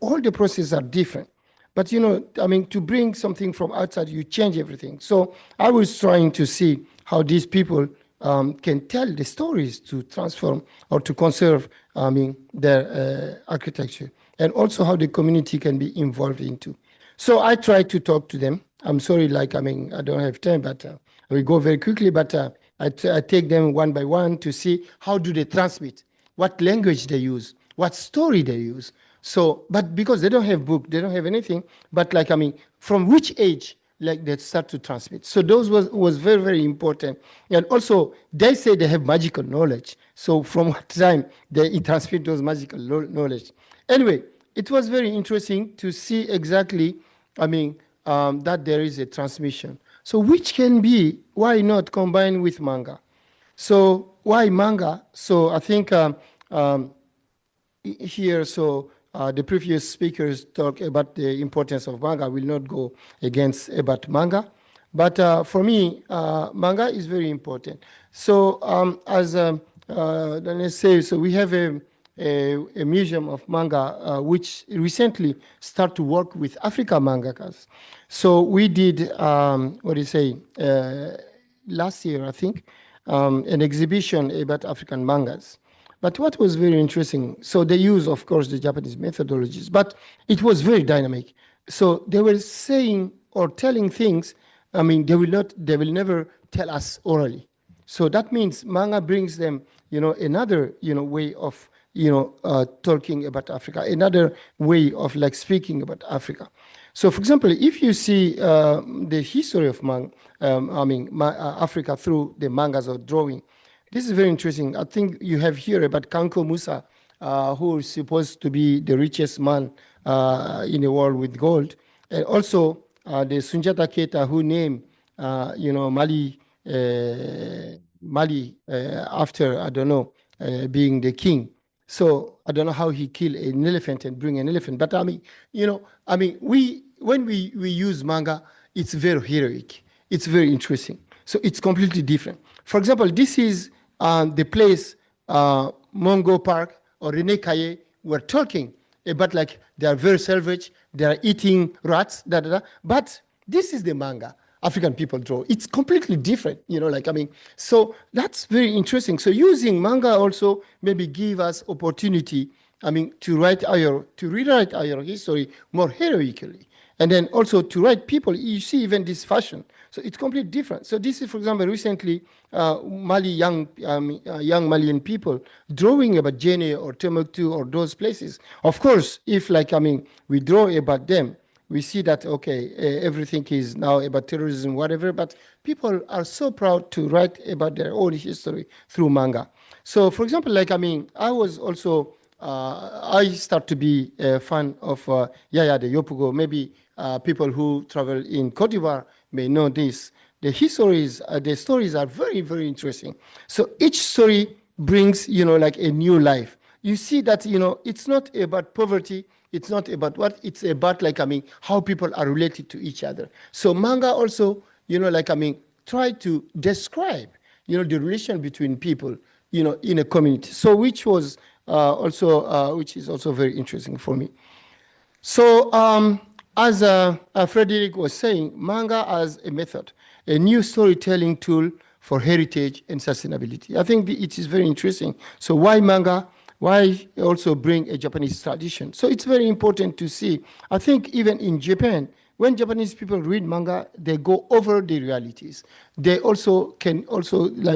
G: all the processes are different. But, to bring something from outside, you change everything. So I was trying to see how these people can tell the stories to transform or to conserve, their architecture, and also how the community can be involved into. So I try to talk to them. I'm sorry, I don't have time, but we go very quickly, but I take them one by one to see how do they transmit, what language they use, what story they use. So, but because they don't have book, they don't have anything, but from which age, they start to transmit. So those was very, very important. And also, they say they have magical knowledge. So from what time they transmit those magical knowledge. Anyway, it was very interesting to see exactly, that there is a transmission. So which can be, why not combine with manga? So why manga? So I think here, the previous speakers talk about the importance of manga. I will not go against about manga. But for me, manga is very important. So let's say, so we have a museum of manga, which recently started to work with Africa mangakas. So we did, last year, I think, an exhibition about African mangas. But what was very interesting, so they use, of course, the Japanese methodologies, but it was very dynamic. So they were saying or telling things, they will never tell us orally. So that means manga brings them, another, way of, talking about Africa, another way of speaking about Africa. So, for example, if you see the history of Africa through the mangas or drawing, this is very interesting. I think you have here about Kanko Musa, who is supposed to be the richest man in the world with gold, and also the Sunjata Keita, who named Mali after, I don't know, being the king. So I don't know how he killed an elephant and bring an elephant. But when we use manga, it's very heroic. It's very interesting. So it's completely different. For example, this is the place Mongo Park or Rene Kaye were talking about, they are very savage, they are eating rats, But this is the manga. African people draw. It's completely different, so that's very interesting. So using manga also maybe give us opportunity, to rewrite our history more heroically. And then also to write people, you see even this fashion. So it's completely different. So this is, for example, recently, young Malian people drawing about Jene or Timbuktu or those places. Of course, if we draw about them, we see that, okay, everything is now about terrorism, whatever, but people are so proud to write about their own history through manga. So for example, I was also, I start to be a fan of Yaya de Yopugo. Maybe people who travel in Cote d'Ivoire may know this. The stories are very, very interesting. So each story brings, a new life. You see that, it's not about poverty. It's not about what, it's about how people are related to each other. So manga also, try to describe, the relation between people, in a community. So which is also very interesting for me. So as Frederic was saying, manga as a method, a new storytelling tool for heritage and sustainability. I think it is very interesting. So why manga? Why also bring a Japanese tradition? So it's very important to see. I think even in Japan, when Japanese people read manga, they go over the realities. They also can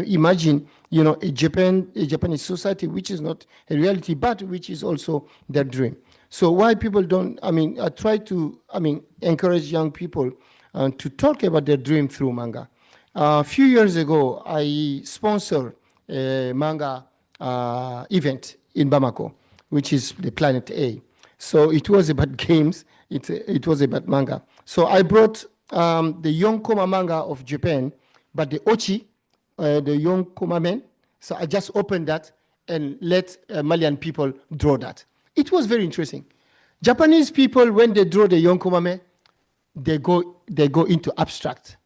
G: imagine, a Japanese society which is not a reality, but which is also their dream. So why people don't? I try to encourage young people to talk about their dream through manga. A few years ago, I sponsored a manga event in Bamako, which is the Planet A. So it was about games. It was about manga. So I brought the Yonkoma manga of Japan, but the Ochi, the Yonkoma men. So I just opened that and let Malian people draw that. It was very interesting. Japanese people, when they draw the Yonkoma men, they go into abstract.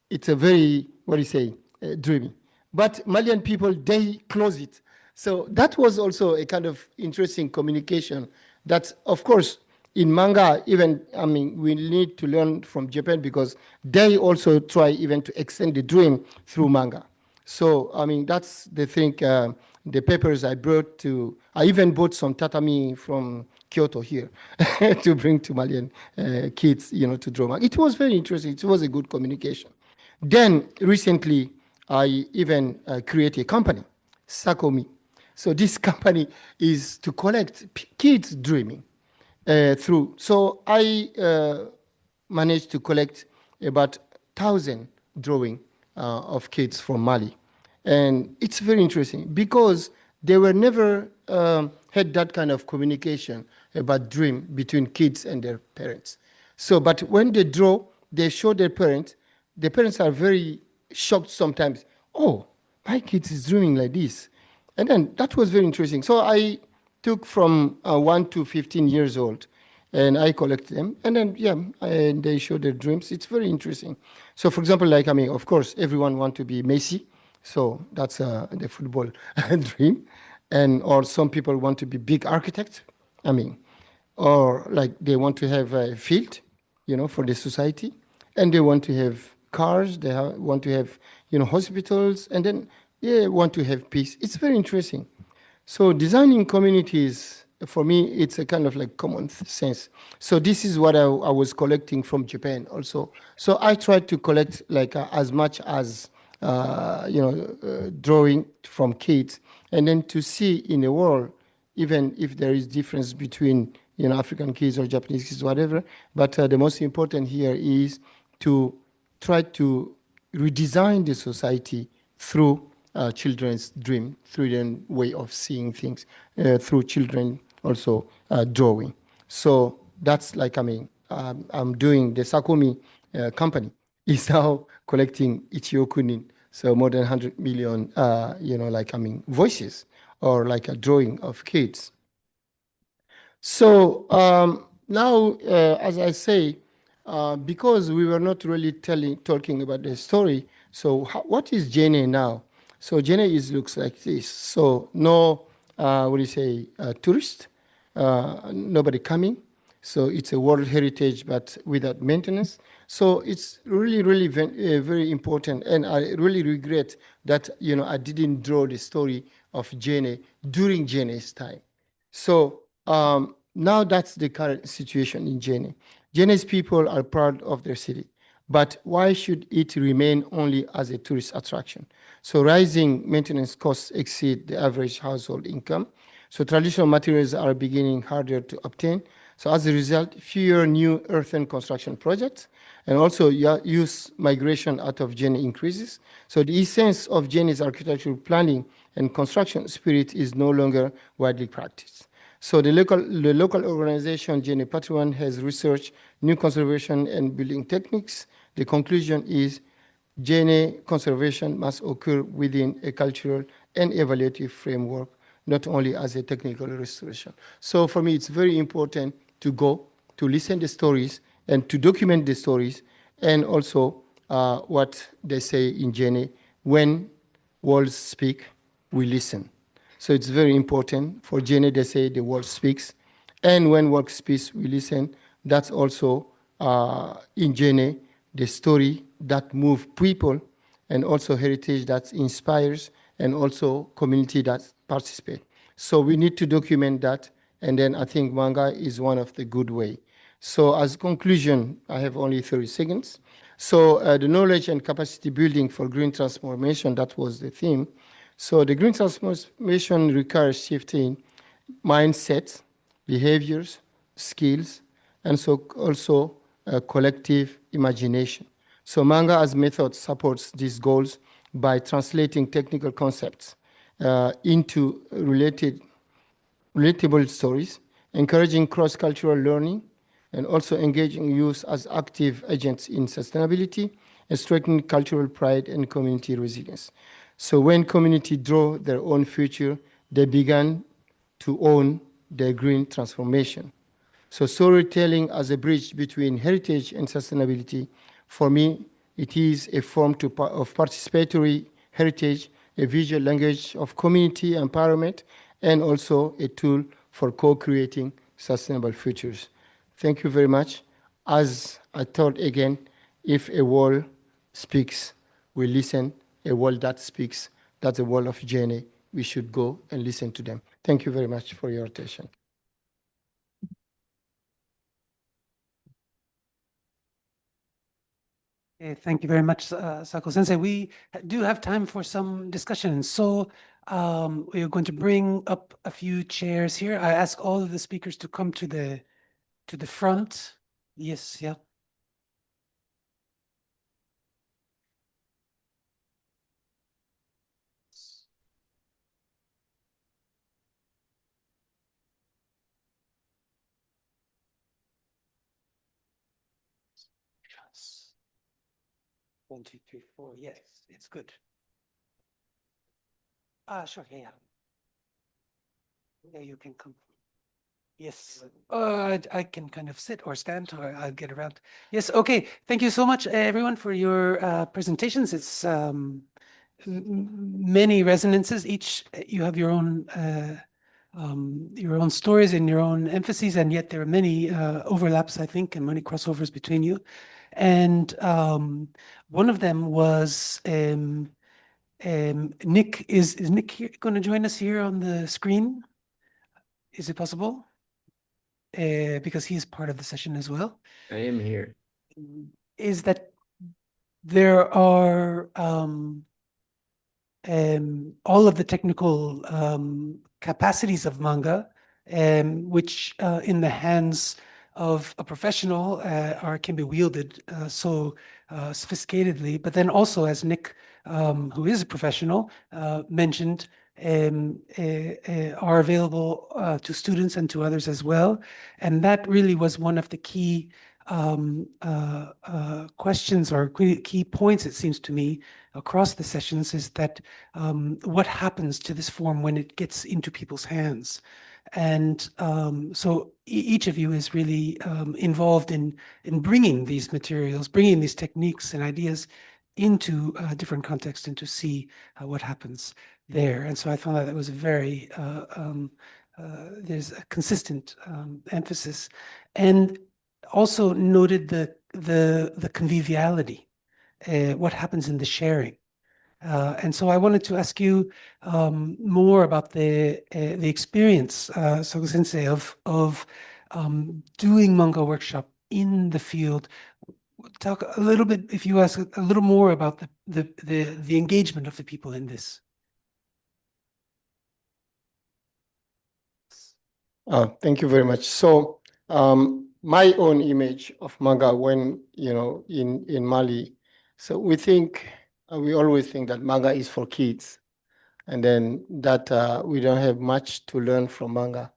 G: It's a very, dreamy. But Malian people, they close it. So that was also a kind of interesting communication that, of course, in manga, even, we need to learn from Japan because they also try even to extend the dream through manga. So, that's the thing, the papers I brought I even bought some tatami from Kyoto here to bring to Malian kids, to draw manga. It was very interesting. It was a good communication. Then recently, I even created a company, SACKO. So this company is to collect kids dreaming through. So I managed to collect about 1,000 drawing of kids from Mali. And it's very interesting because they were never had that kind of communication about dream between kids and their parents. So, but when they draw, they show their parents. The parents are very shocked sometimes. Oh, my kid is dreaming like this. And then that was very interesting. So I took from 1 to 15 years old and I collected them. And then, and they show their dreams. It's very interesting. So for example, of course, everyone wants to be Messi. So that's the football dream. Or some people want to be big architects. Or they want to have a field, for the society. And they want to have cars. They want to have, hospitals. And then they want to have peace. It's very interesting. So designing communities, for me, it's a kind of common sense. So this is what I was collecting from Japan also. So I tried to collect as much as, drawing from kids, and then to see in the world, even if there is difference between, African kids or Japanese kids, whatever. But the most important here is to try to redesign the society through children's dream, through their way of seeing things, through children also drawing. So that's I'm doing the SACKO company is now collecting Ichiokunin, so more than 100 million, voices or a drawing of kids. So now, as I say, because we were not really talking about the story, so what is Jene now? So Jene looks like this. So no, tourist, nobody coming. So it's a World Heritage, but without maintenance. So it's really very important. And I really regret that, I didn't draw the story of Jene during Jene's time. So now that's the current situation in Jene. Jene's people are proud of their city, but why should it remain only as a tourist attraction? So rising maintenance costs exceed the average household income. So traditional materials are beginning harder to obtain. So as a result, fewer new earthen construction projects, and also youth migration out of Jene increases. So the essence of Jene's architectural planning and construction spirit is no longer widely practiced. So the local organization Jene Patrimony has researched new conservation and building techniques. The conclusion is Jene conservation must occur within a cultural and evaluative framework, not only as a technical restoration. So for me, it's very important to go, to listen to the stories, and to document the stories, and also what they say in Jene, when words speak, we listen. So it's very important. For Jene, they say the word speaks, and when word speaks, we listen. That's also in Jene, the story that moves people, and also heritage that inspires, and also community that participate. So we need to document that, and then I think manga is one of the good way. So as conclusion, I have only 30 seconds. So the knowledge and capacity building for green transformation, that was the theme. So the green transformation requires shifting mindset, behaviors, skills, and so also collective imagination. So manga as method supports these goals by translating technical concepts into relatable stories, encouraging cross-cultural learning, and also engaging youth as active agents in sustainability, and strengthening cultural pride and community resilience. So when community draw their own future, they began to own their green transformation. So storytelling as a bridge between heritage and sustainability, for me, it is a form of participatory heritage, a visual language of community empowerment, and also a tool for co-creating sustainable futures. Thank you very much. As I thought again, if a wall speaks, we listen. A wall that speaks, that's the wall of Jene. We should go and listen to them. Thank you very much for your attention.
O: Thank you very much, Sako Sensei. We do have time for some discussion. So we are going to bring up a few chairs here. I ask all of the speakers to come to the front. Yes, yeah. One, two, three, four. Yes, it's good. Sure, yeah. Yeah, you can come. Yes, I can kind of sit or stand, or I'll get around. Yes, okay. Thank you so much, everyone, for your presentations. It's many resonances. Each you have your own stories and your own emphases, and yet there are many overlaps, I think, and many crossovers between you. And one of them was Nick. Is Nick going to join us here on the screen? Is it possible? Because he is part of the session as well.
R: I am here.
O: Is that there are all of the technical capacities of manga, which in the hands of a professional can be wielded so sophisticatedly, but then also, as Nick, who is a professional, mentioned, are available to students and to others as well. And that really was one of the key questions or key points, it seems to me, across the sessions, is that what happens to this form when it gets into people's hands. And so each of you is really involved in bringing these materials, bringing these techniques and ideas into a different context and to see what happens there. And so I found that was very there's a consistent emphasis, and also noted the conviviality, what happens in the sharing. And so I wanted to ask you more about the experience, Sogo Sensei, of doing manga workshop in the field. Talk a little bit, if you ask a little more about the engagement of the people in this.
G: Thank you very much. So my own image of manga when, in Mali, so we always think that manga is for kids, and then that we don't have much to learn from manga.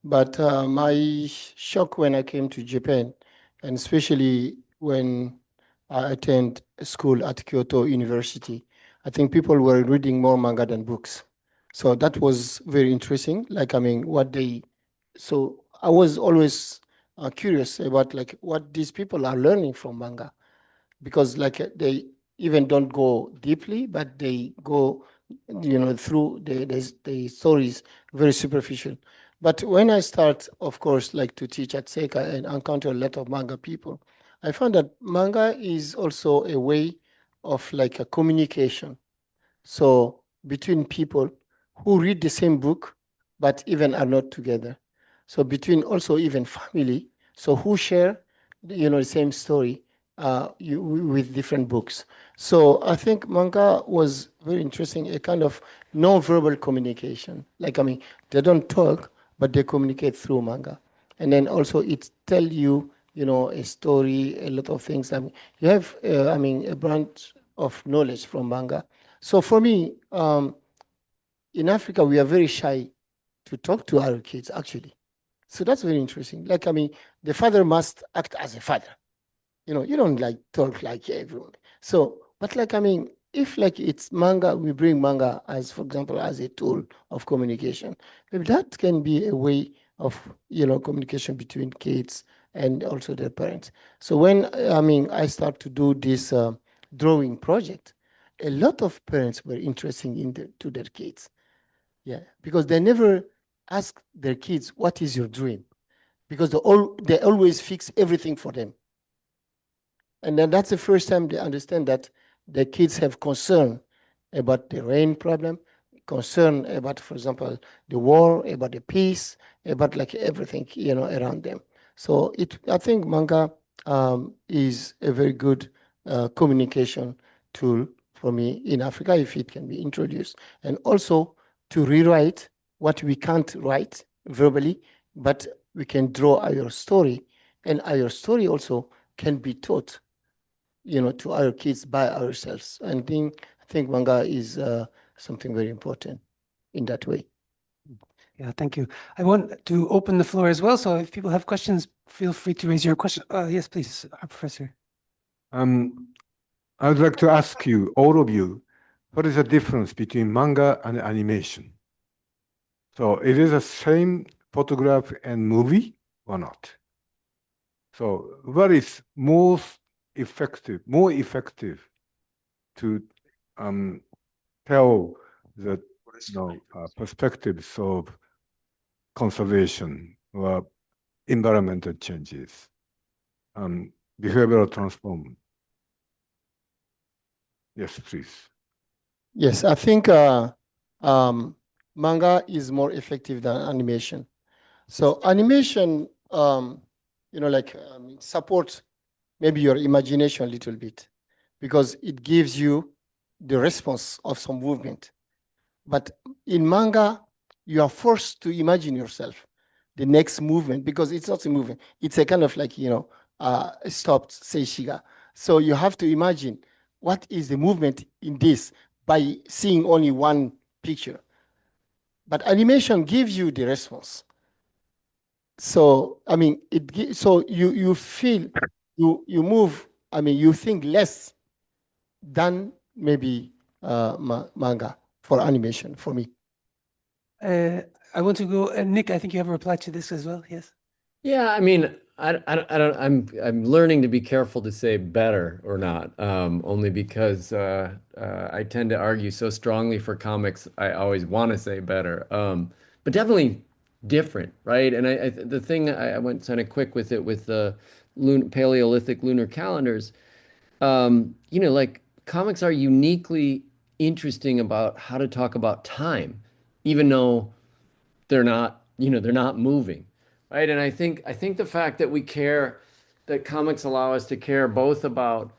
G: But my shock when I came to Japan, and especially when I attend school at Kyoto University, I think people were reading more manga than books. So that was very interesting. So I was always curious about what these people are learning from manga, because they even don't go deeply, but they go, through the stories very superficial. But when I start, of course, to teach at SECA and encounter a lot of manga people, I found that manga is also a way of a communication. So between people who read the same book, but even are not together. So between also even family, so who share, the same story with different books. So I think manga was very interesting, a kind of non-verbal communication. They don't talk, but they communicate through manga. And then also it tell you, a story, a lot of things. You have, a branch of knowledge from manga. So for me, in Africa, we are very shy to talk to our kids, actually. So that's very interesting. The father must act as a father. You don't talk like everyone. So, but if it's manga, we bring manga as, for example, as a tool of communication. Maybe that can be a way of, communication between kids and also their parents. So when, I start to do this drawing project, a lot of parents were interested to their kids. Yeah, because they never ask their kids, what is your dream? Because they always fix everything for them. And then that's the first time they understand that the kids have concern about the rain problem, concern about, for example, the war, about the peace, about everything, around them. So I think manga is a very good communication tool for me in Africa, if it can be introduced. And also to rewrite what we can't write verbally, but we can draw our story, and our story also can be taught, to our kids by ourselves. And I think manga is something very important in that way.
O: Yeah, thank you. I want to open the floor as well, so if people have questions, feel free to raise your question. Yes, please, Professor.
M: I would like to ask you, all of you, what is the difference between manga and animation? So it is the same photograph and movie or not? So what is more effective to tell the perspectives of conservation or environmental changes, behavioral transform? Yes, please.
G: Yes, I think manga is more effective than animation. So animation, supports maybe your imagination a little bit, because it gives you the response of some movement. But in manga, you are forced to imagine yourself the next movement, because it's not a movement. It's a kind of stopped seishiga. So you have to imagine what is the movement in this by seeing only one picture. But animation gives you the response. So so you feel, you move. You think less than maybe manga for animation for me.
O: I want to go, Nick, I think you have a reply to this as well. Yes.
R: Yeah, I mean, I don't. I'm learning to be careful to say better or not, only because I tend to argue so strongly for comics. I always want to say better, but definitely different, right? And the thing I went kind of quick with it with the Paleolithic lunar calendars, you know, like comics are uniquely interesting about how to talk about time, even though they're not, you know, they're not moving, right? And I think the fact that we care, that comics allow us to care both about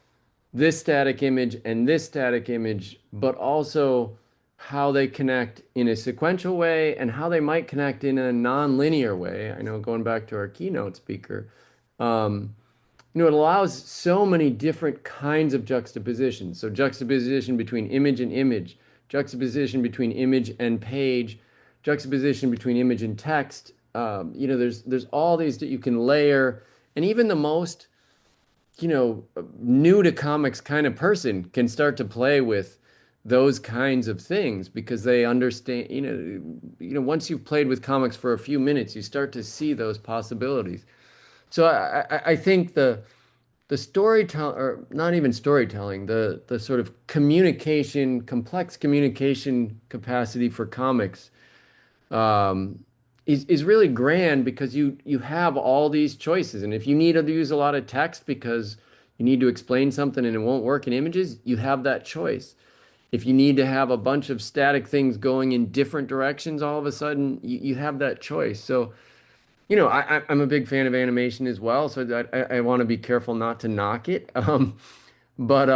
R: this static image and this static image, but also how they connect in a sequential way and how they might connect in a non-linear way. I know, going back to our keynote speaker, you know, it allows so many different kinds of juxtapositions. So juxtaposition between image and image, juxtaposition between image and page, juxtaposition between image and text. You know, there's all these that you can layer, and even the most, you know, new to comics kind of person can start to play with those kinds of things because they understand, you know, once you've played with comics for a few minutes, you start to see those possibilities. So I think the storytelling, or not even storytelling, the sort of communication, complex communication capacity for comics is really grand because you have all these choices. And if you need to use a lot of text because you need to explain something and it won't work in images, you have that choice. If you need to have a bunch of static things going in different directions, all of a sudden you have that choice. So, you know, I'm a big fan of animation as well, so I want to be careful not to knock it. But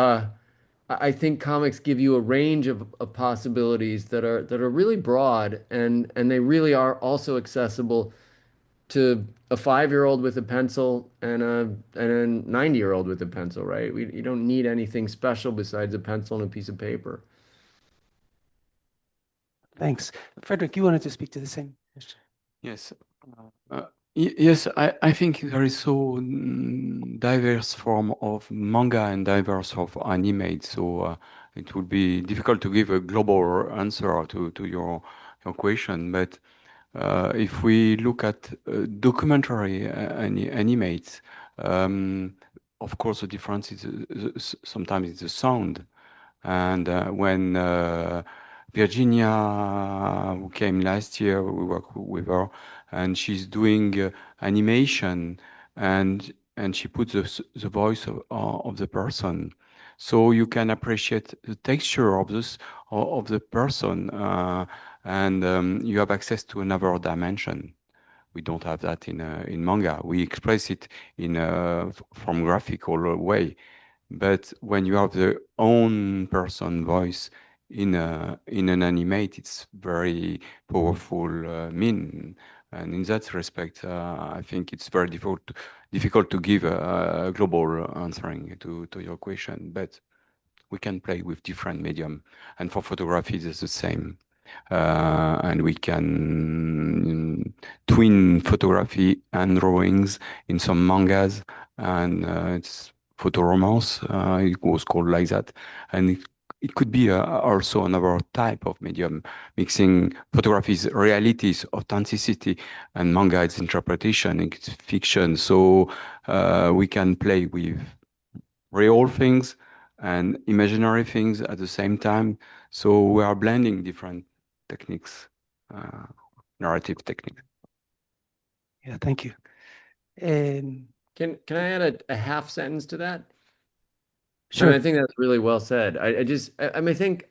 R: I think comics give you a range of possibilities that are really broad, and they really are also accessible to a 5-year-old with a pencil and a 90-year-old with a pencil, right? You don't need anything special besides a pencil and a piece of paper.
O: Thanks. Frederic, you wanted to speak to the same question.
T: Yes. Yes, I think there is so diverse form of manga and diverse of anime, so it would be difficult to give a global answer to your question. But if we look at documentary animates, of course the difference is sometimes it's the sound, and when Virginia, who came last year, we worked with her, and she's doing animation, and she puts the voice of the person, so you can appreciate the texture of the person, and you have access to another dimension. We don't have that in manga. We express it in from graphical way, but when you have the own person voice in an animate, it's very powerful mean. And in that respect, I think it's very difficult to give a global answering to your question. But we can play with different medium, and for photography, it's the same. And we can twin photography and drawings in some mangas, and it's photo romance. It was called like that, and it could be also another type of medium, mixing photography's realities, authenticity, and manga its interpretation, it's fiction. So we can play with real things and imaginary things at the same time. So we are blending different techniques, narrative techniques.
O: Yeah, thank you.
R: Can I add a half sentence to that?
O: Sure.
R: I think that's really well said. I think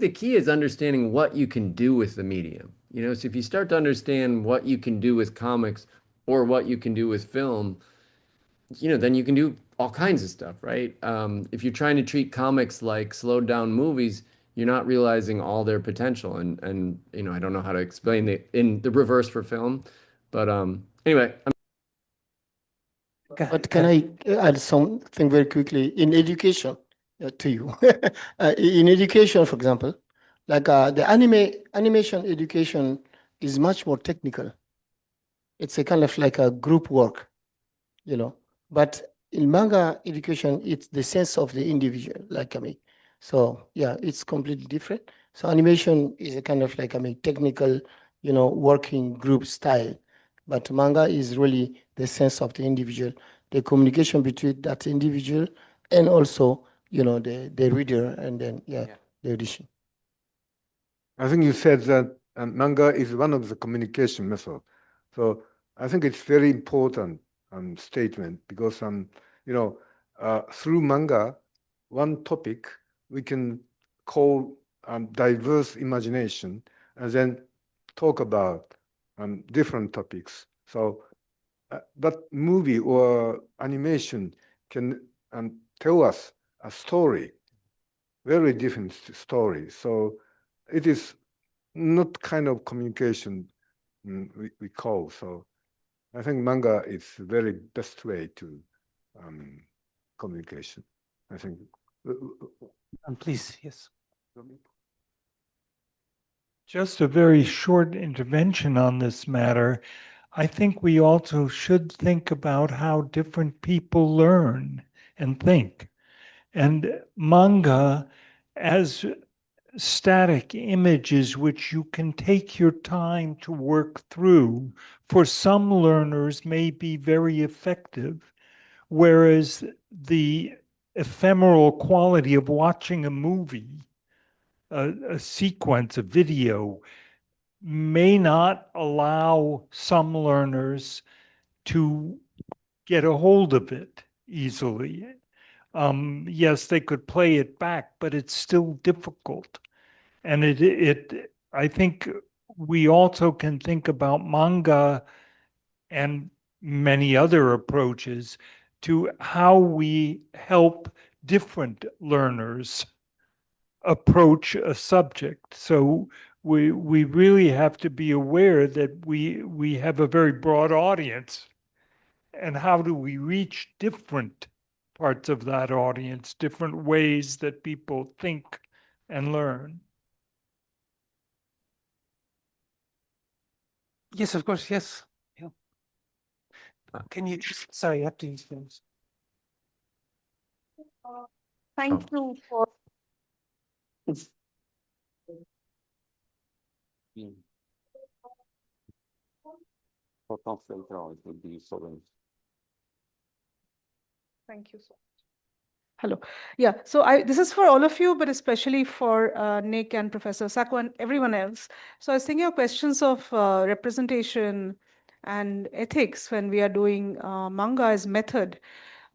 R: the key is understanding what you can do with the medium. You know, so if you start to understand what you can do with comics or what you can do with film, you know, then you can do all kinds of stuff, right? If you're trying to treat comics like slowed down movies, you're not realizing all their potential. And you know, I don't know how to explain it in the reverse for film, but anyway.
G: But can I add something very quickly in education to you? In education, for example, like the animation education is much more technical. It's a kind of like a group work, you know. But in manga education, it's the sense of the individual, like So yeah, it's completely different. So animation is a kind of like technical, you know, working group style. But manga is really the sense of the individual, the communication between that individual and also, you know, the reader, and then the edition.
M: I think you said that manga is one of the communication methods. So I think it's very important statement because through manga, one topic we can call diverse imagination and then talk about different topics. So that movie or animation can tell us a story, very different story. So it is not kind of communication we call. So I think manga is the very best way to communication. I think.
O: Please, yes.
N: Just a very short intervention on this matter. I think we also should think about how different people learn and think. And manga as static images which you can take your time to work through, for some learners may be very effective, whereas the ephemeral quality of watching a movie, a sequence, a video, may not allow some learners to get a hold of it easily. Yes, they could play it back, but it's still difficult. And I think we also can think about manga and many other approaches to how we help different learners approach a subject. So we really have to be aware that we have a very broad audience, and how do we reach different parts of that audience, different ways that people think and learn.
O: Yes, of course, yes. Yeah. Can you, sorry, I have to use things.
H: Thank you for Thank you so much. Hello. Yeah, so this is for all of you, but especially for Nick and Professor SACKO and everyone else. So I was thinking of questions of representation and ethics when we are doing manga as method.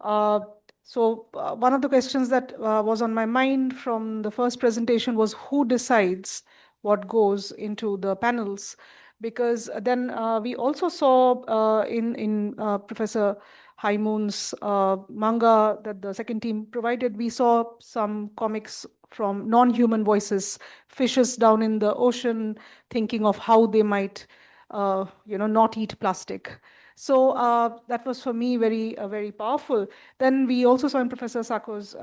H: So one of the questions that was on my mind from the first presentation was who decides what goes into the panels? Because then we also saw in Professor Haimun's manga that the second team provided, we saw some comics from non-human voices, fishes down in the ocean, thinking of how they might, not eat plastic. So that was for me very powerful. Then we also saw in Professor SACKO's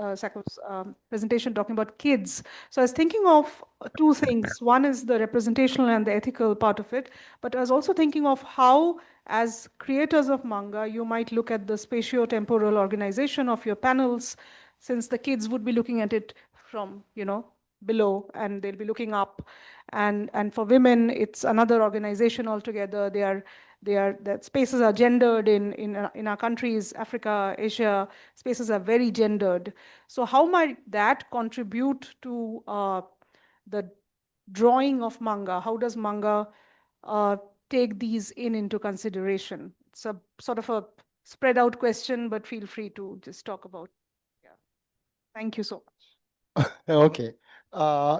H: presentation talking about kids. So I was thinking of two things. One is the representational and the ethical part of it, but I was also thinking of how, as creators of manga, you might look at the spatio-temporal organization of your panels, since the kids would be looking at it from, below, and they'll be looking up. And for women, it's another organization altogether. The spaces are gendered in our countries, Africa, Asia, spaces are very gendered. So how might that contribute to the drawing of manga? How does manga take these into consideration? It's a sort of a spread out question, but feel free to just talk about. Yeah. Thank you so much.
G: Okay.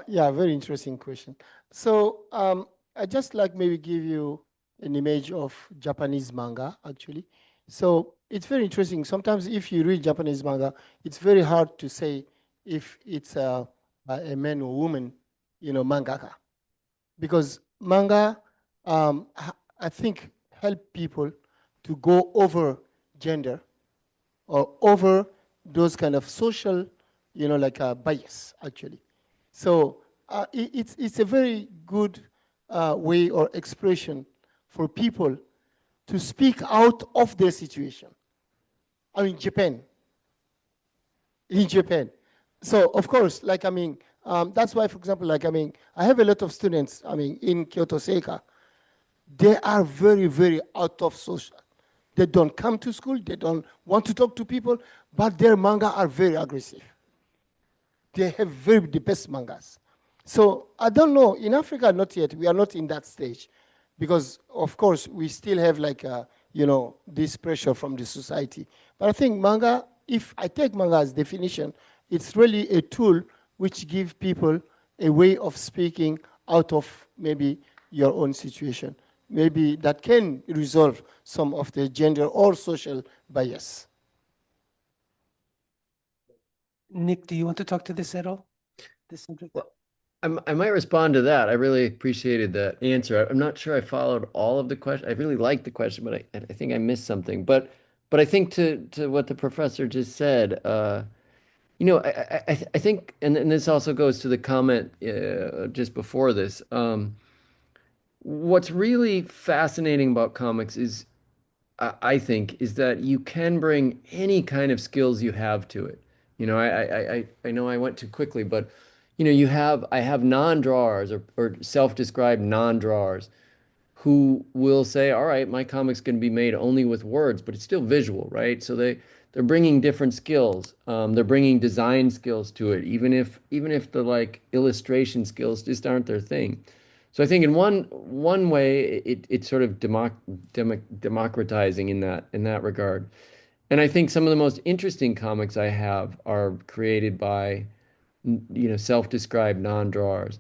G: Yeah, very interesting question. So I just like maybe give you an image of Japanese manga, actually. So it's very interesting. Sometimes if you read Japanese manga, it's very hard to say if it's a man or woman, mangaka. Because manga, I think, help people to go over gender or over those kind of social, like a bias, actually. So it's a very good way or expression for people to speak out of their situation. In Japan. So of course, that's why, for example, I have a lot of students, in Kyoto Seika. They are very, very out of social. They don't come to school, they don't want to talk to people, but their manga are very aggressive. They have the best mangas. So I don't know, in Africa, not yet, we are not in that stage. because of course we still have like this pressure from the society. But I think manga, if I take manga as definition, it's really a tool which gives people a way of speaking out of maybe your own situation. Maybe that can resolve some of the gender or social bias.
O: Nick, do you want to talk to this at all? This subject?
R: Well, I might respond to that. I really appreciated that answer. I'm not sure I followed all of the question. I really liked the question, but I think I missed something. But I think to what the professor just said, you know, I think, and this also goes to the comment just before this. What's really fascinating about comics is, I think, is that you can bring any kind of skills you have to it. You know, I know I went too quickly, but you know, I have non-drawers or self-described non-drawers who will say, all right, my comic's going to be made only with words, but it's still visual, right? So they're bringing different skills. They're bringing design skills to it, even if the like illustration skills just aren't their thing. So I think in one way it's sort of democratizing in that regard. And I think some of the most interesting comics I have are created by self-described non-drawers.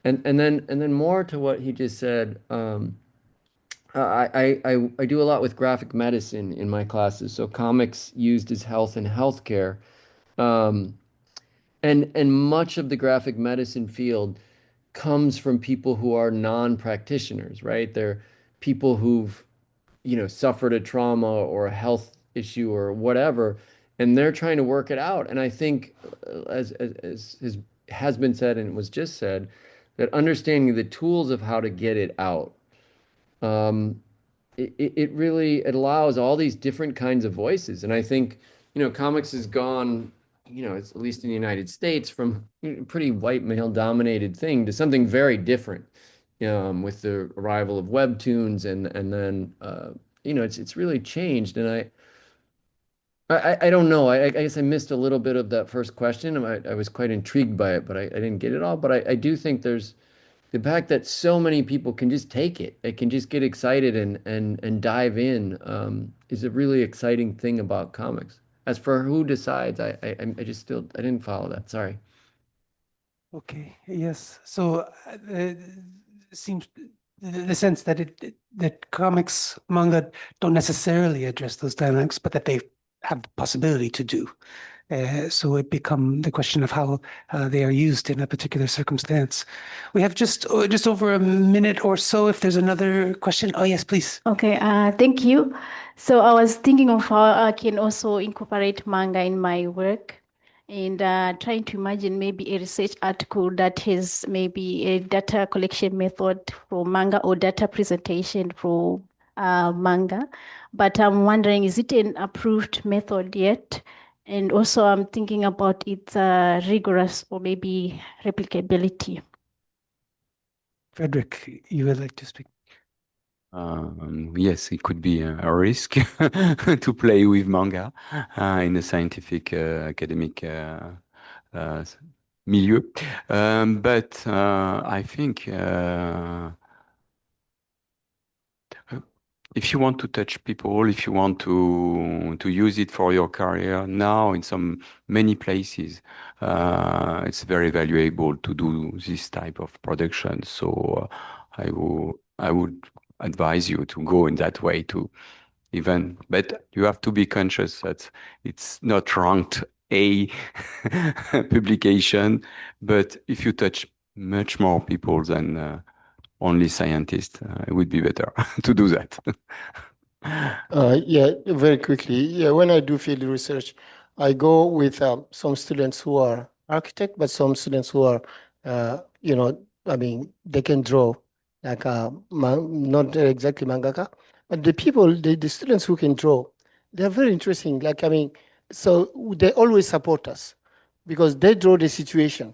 R: And then more to what he just said, I do a lot with graphic medicine in my classes, so comics used as health and healthcare. And much of the graphic medicine field comes from people who are non-practitioners, right? They're people who've, suffered a trauma or a health issue or whatever, and they're trying to work it out. And I think, as has been said and was just said, that understanding the tools of how to get it out, it really allows all these different kinds of voices. And I think, comics has gone, it's, at least in the United States, from a pretty white male dominated thing to something very different, with the arrival of webtoons and then, it's really changed. And I don't know. I guess I missed a little bit of that first question. I was quite intrigued by it, but I didn't get it all. But I do think there's the fact that so many people can just take it. They can just get excited and dive in, is a really exciting thing about comics. As for who decides, I didn't follow that. Sorry.
O: Okay. Yes. So seems the sense that that comics, manga don't necessarily address those dynamics, but that they have the possibility to do. So it become the question of how they are used in a particular circumstance. We have just over a minute or so. If there's another question, oh yes, please.
L: Okay, thank you. So I was thinking of how I can also incorporate manga in my work, and trying to imagine maybe a research article that has maybe a data collection method for manga or data presentation for manga. But I'm wondering, is it an approved method yet? And also I'm thinking about its rigorous or maybe replicability.
O: Frederic, you would like to speak?
T: Yes, it could be a risk to play with manga in a scientific academic milieu. But I think if you want to touch people, if you want to use it for your career now in many places, it's very valuable to do this type of production. So I would advise you to go in that way too. But you have to be conscious that it's not ranked A publication, but if you touch much more people than only scientists, it would be better to do that.
G: Yeah, very quickly. Yeah, when I do field research, I go with some students who are architects, but some students who are, they can draw, like not exactly mangaka, but the students who can draw, they're very interesting. So they always support us because they draw the situation.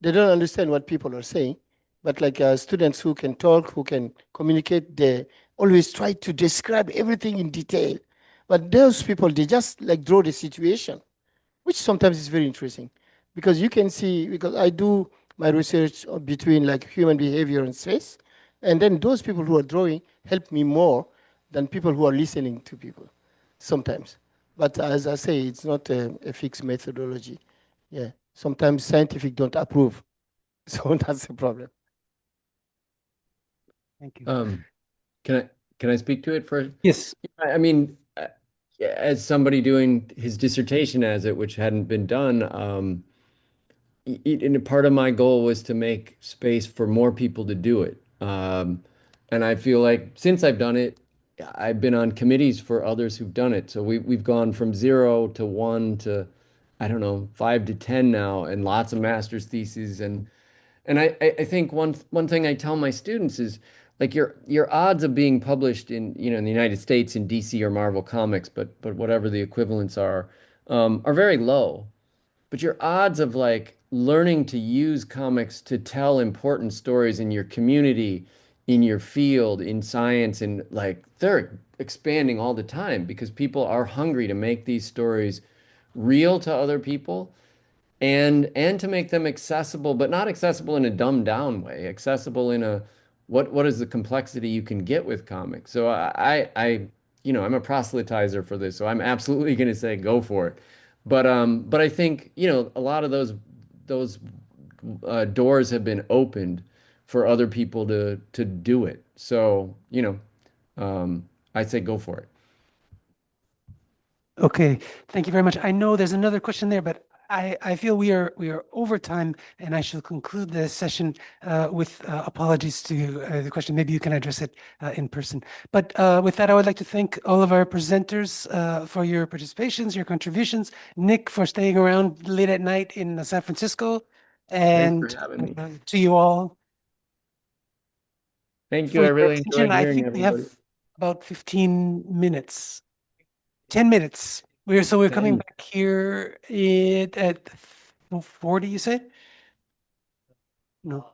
G: They don't understand what people are saying, but students who can talk, who can communicate, they always try to describe everything in detail. But those people, they just draw the situation, which sometimes is very interesting because you can see, because I do my research between human behavior and space. And then those people who are drawing help me more than people who are listening to people sometimes. But as I say, it's not a fixed methodology. Yeah, sometimes scientific don't approve. So that's the problem.
O: Thank you.
R: Can I speak to it first?
O: Yes.
R: I mean, as somebody doing his dissertation as it, which hadn't been done, and part of my goal was to make space for more people to do it. And I feel like since I've done it, I've been on committees for others who've done it. So we've gone from 0 to 1 to, I don't know, 5 to 10 now, and lots of master's theses. And I think one thing I tell my students is, like, your odds of being published in, in the United States in DC or Marvel Comics, but whatever the equivalents are very low. But your odds of like learning to use comics to tell important stories in your community, in your field, in science, and like they're expanding all the time because people are hungry to make these stories real to other people and to make them accessible, but not accessible in a dumbed down way, accessible in a what is the complexity you can get with comics. So I'm a proselytizer for this, so I'm absolutely going to say go for it. But I think, a lot of those doors have been opened for other people to do it. So, I'd say go for it.
O: Okay, thank you very much. I know there's another question there, but I feel we are over time, and I shall conclude the session with apologies to the question. Maybe you can address it in person. But with that, I would like to thank all of our presenters for your participations, your contributions. Nick, for staying around late at night in San Francisco, and
R: Thanks for having me.
O: To you all.
R: Thank you. I really enjoyed
O: I
R: hearing
O: think we
R: everybody.
O: have about 15 minutes. 10 minutes. We're coming back here at 40, you said? No.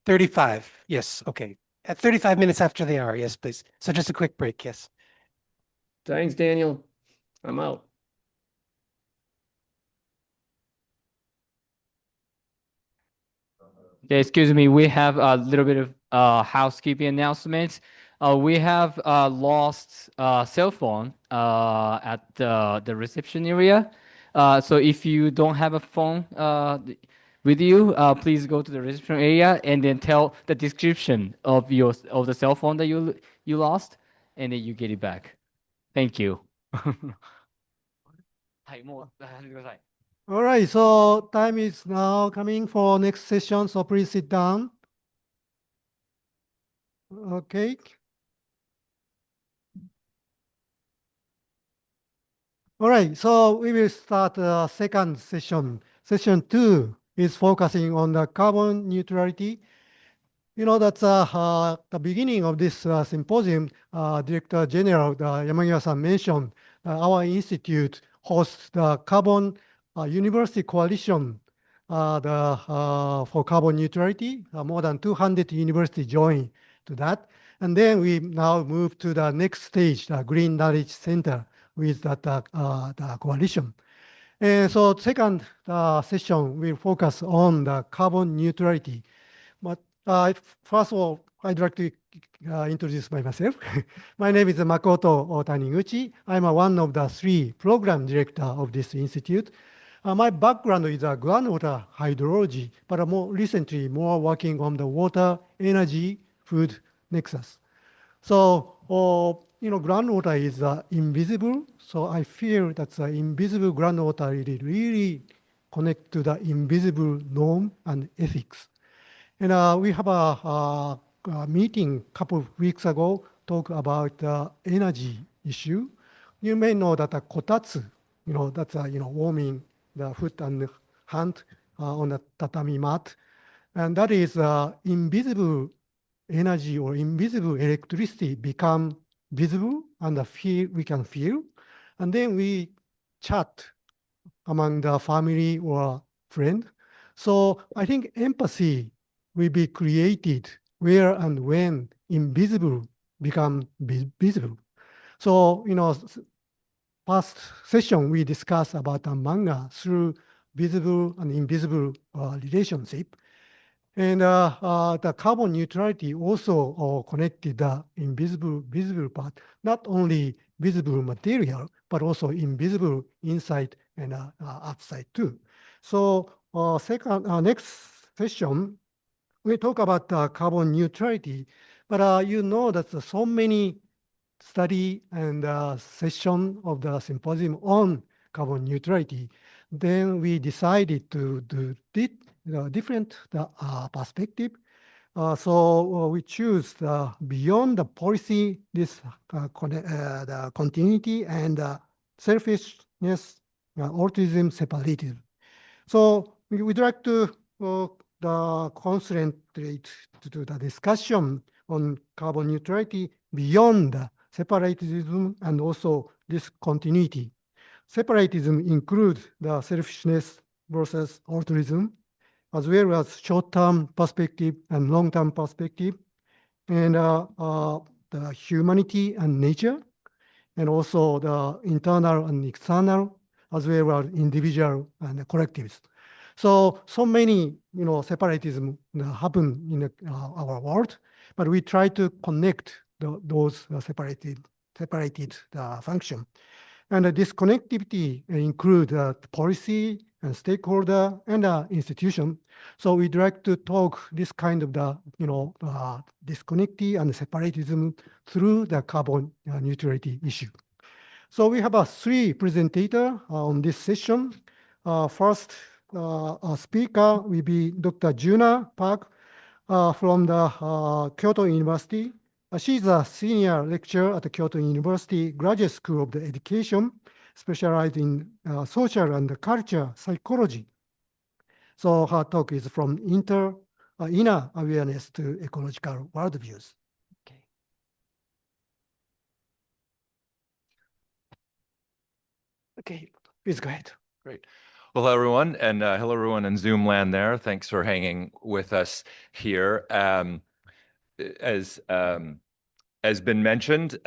O: 35. Yes. Okay. At 35 minutes after the hour. Yes, please. So just a quick break. Yes.
R: Thanks, Daniel. I'm out.
A: Okay, excuse me. We have a little bit of housekeeping announcements. We have lost cell phone at the reception area. So if you don't have a phone with you, please go to the reception area and then tell the description of the cell phone that you lost, and then you get it back. Thank you. はい、もう始めてください。
I: All right, so time is now coming for next session, so please sit down. Okay. All right, so we will start the second session. Session 2 is focusing on the carbon neutrality. You know, that's the beginning of this symposium. Director General Yamagiwa-san mentioned our institute hosts the Carbon University Coalition for carbon neutrality. More than 200 universities join to that. And then we now move to the next stage, the Green Knowledge Center with the coalition. And so second session will focus on the carbon neutrality. But first of all, I'd like to introduce myself. My name is Makoto Taniguchi. I'm one of the 3 program directors of this institute. My background is groundwater hydrology, but more recently, working on the water, energy, food nexus. So, groundwater is invisible. So I feel that the invisible groundwater really connect to the invisible norm and ethics. And we have a meeting a couple of weeks ago, talk about the energy issue. You may know that a kotatsu, that's warming the foot and hand on the tatami mat. And that is invisible energy or invisible electricity become visible and we can feel. And then we chat among the family or friend. So I think empathy will be created where and when invisible become visible. So, past session, we discussed about a manga through visible and invisible relationship. And the carbon neutrality also connected the visible part, not only visible material, but also invisible inside and outside too. So next session, we talk about carbon neutrality, but you know that so many study and session of the symposium on carbon neutrality. Then we decided to do different perspective. So we choose beyond the policy, this the continuity and selfishness, altruism, separatism. So we would like to concentrate to the discussion on carbon neutrality beyond separatism and also discontinuity. Separatism includes the selfishness versus altruism, as well as short-term perspective and long-term perspective, and the humanity and nature, and also the internal and external, as well as individual and collectives. So many, separatism happen in our world, but we try to connect those separated function. And the disconnectivity include policy and stakeholder and institution. So we'd like to talk this kind of disconnectivity and separatism through the carbon neutrality issue. So we have 3 presentators on this session. First speaker will be Dr. Juna Park from the Kyoto University. She's a senior lecturer at the Kyoto University Graduate School of the Education, specialized in social and culture psychology. So her talk is from inner awareness to ecological worldviews. Okay, please go ahead.
P: Great. Well, hello, everyone, and hello, everyone in Zoom land there. Thanks for hanging with us here. As been mentioned,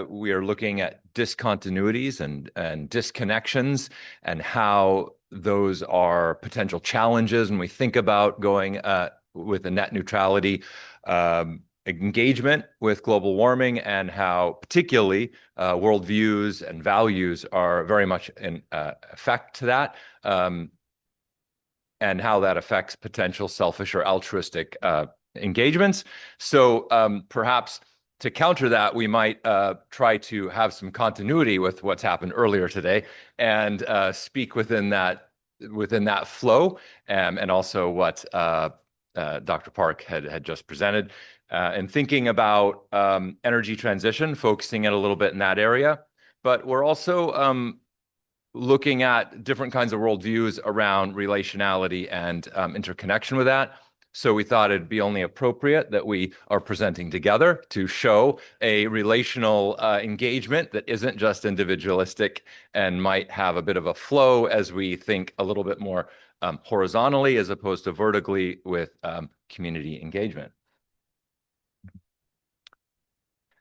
P: we are looking at discontinuities and disconnections and how those are potential challenges when we think about going with a net neutrality engagement with global warming, and how particularly worldviews and values are very much in effect to that, and how that affects potential selfish or altruistic engagements. So perhaps to counter that, we might try to have some continuity with what's happened earlier today and speak within that flow, and also what Dr. Park had just presented, and thinking about energy transition, focusing it a little bit in that area. But we're also looking at different kinds of worldviews around relationality and interconnection with that. So we thought it'd be only appropriate that we are presenting together to show a relational engagement that isn't just individualistic and might have a bit of a flow as we think a little bit more horizontally as opposed to vertically with community engagement.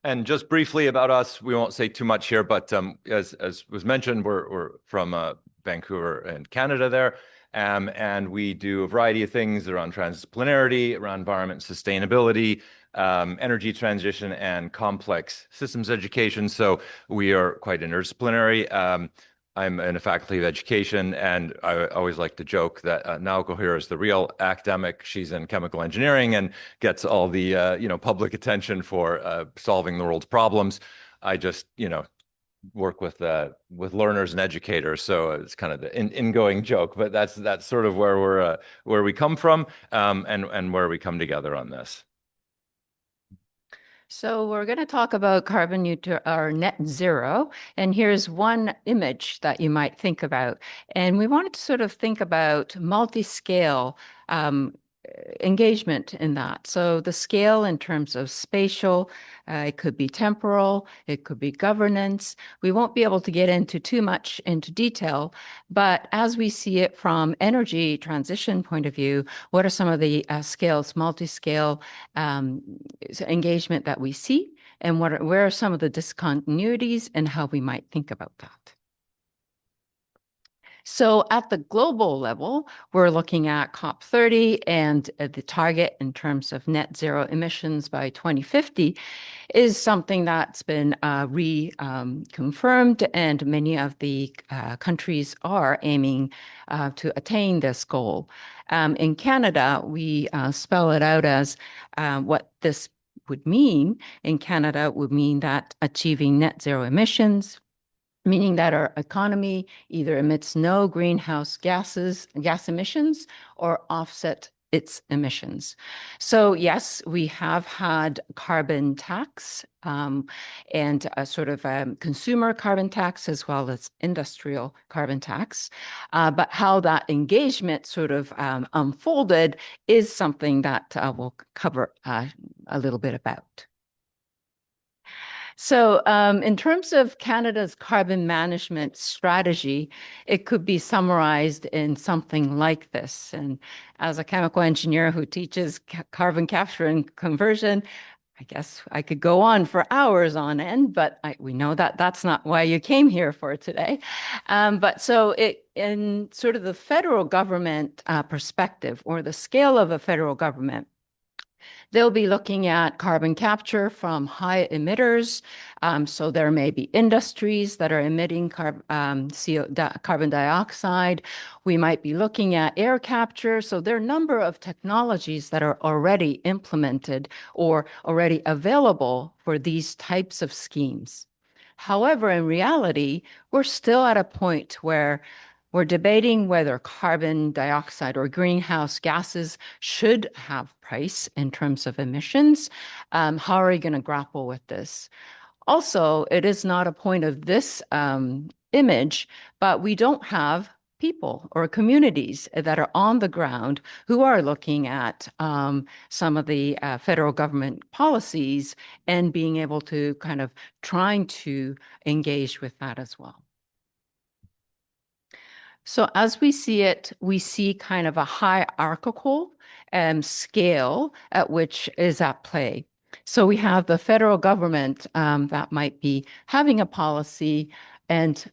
P: And just briefly about us, we won't say too much here, but as was mentioned, we're from Vancouver and Canada there. And we do a variety of things around transdisciplinarity, around environment sustainability, energy transition, and complex systems education. So we are quite interdisciplinary. I'm in a faculty of education, and I always like to joke that Naoko here is the real academic. She's in chemical engineering and gets all the public attention for solving the world's problems. I just work with learners and educators, so it's kind of the ingoing joke. But that's sort of where we come from, and where we come together on this.
J: So we're going to talk about carbon neutral or net zero, and here's one image that you might think about. And we wanted to sort of think about multi-scale engagement in that. So the scale in terms of spatial, it could be temporal, it could be governance. We won't be able to get into too much into detail, but as we see it from energy transition point of view, what are some of the scales, multi-scale engagement that we see, and where are some of the discontinuities and how we might think about that? So at the global level, we're looking at COP30 and the target in terms of net zero emissions by 2050 is something that's been reconfirmed, and many of the countries are aiming to attain this goal. In Canada, we spell it out as what this would mean. In Canada, would mean that achieving net zero emissions, meaning that our economy either emits no greenhouse gas emissions or offset its emissions. So yes, we have had carbon tax and a sort of consumer carbon tax as well as industrial carbon tax. But how that engagement sort of unfolded is something that we'll cover a little bit about. So in terms of Canada's carbon management strategy, it could be summarized in something like this. And as a chemical engineer who teaches carbon capture and conversion, I guess I could go on for hours on end, but we know that that's not why you came here for today. But so in sort of the federal government perspective, or the scale of a federal government, they'll be looking at carbon capture from high emitters. So there may be industries that are emitting carbon dioxide. We might be looking at air capture. So there are a number of technologies that are already implemented or already available for these types of schemes. However, in reality, we're still at a point where we're debating whether carbon dioxide or greenhouse gases should have price in terms of emissions. How are we going to grapple with this? Also, it is not a point of this image, but we don't have people or communities that are on the ground who are looking at some of the federal government policies and being able to kind of trying to engage with that as well. So as we see it, we see kind of a hierarchical scale at which is at play. So we have the federal government that might be having a policy, and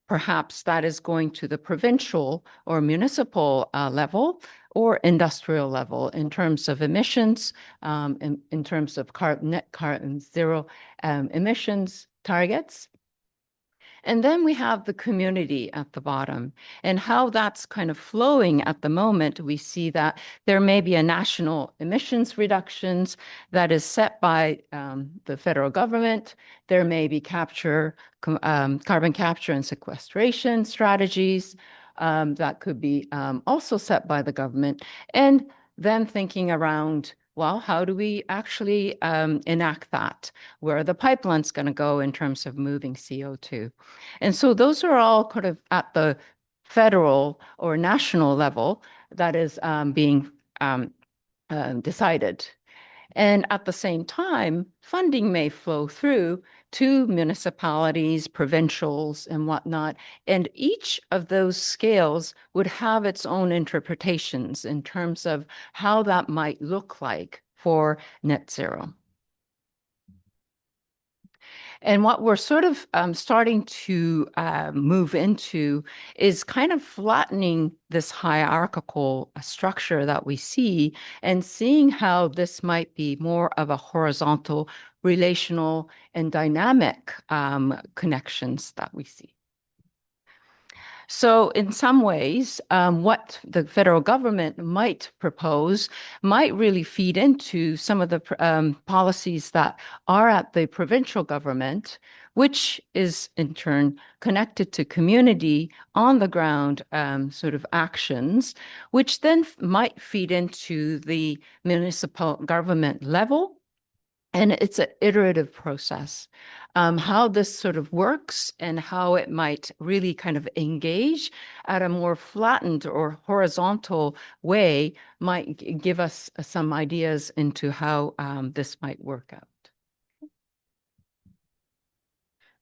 J: perhaps that is going to the provincial or municipal level or industrial level in terms of emissions, in terms of net carbon zero emissions targets. And then we have the community at the bottom, and how that's kind of flowing at the moment. We see that there may be a national emissions reductions that is set by the federal government. There may be carbon capture and sequestration strategies that could be also set by the government. And then thinking around, well, how do we actually enact that? Where are the pipelines going to go in terms of moving CO2? And so those are all kind of at the federal or national level that is being decided. And at the same time, funding may flow through to municipalities, provincials, and whatnot. And each of those scales would have its own interpretations in terms of how that might look like for net zero. And what we're sort of starting to move into is kind of flattening this hierarchical structure that we see and seeing how this might be more of a horizontal, relational, and dynamic connections that we see. So in some ways, what the federal government might propose might really feed into some of the policies that are at the provincial government, which is in turn connected to community on the ground sort of actions, which then might feed into the municipal government level. And it's an iterative process. How this sort of works and how it might really kind of engage at a more flattened or horizontal way might give us some ideas into how this might work out.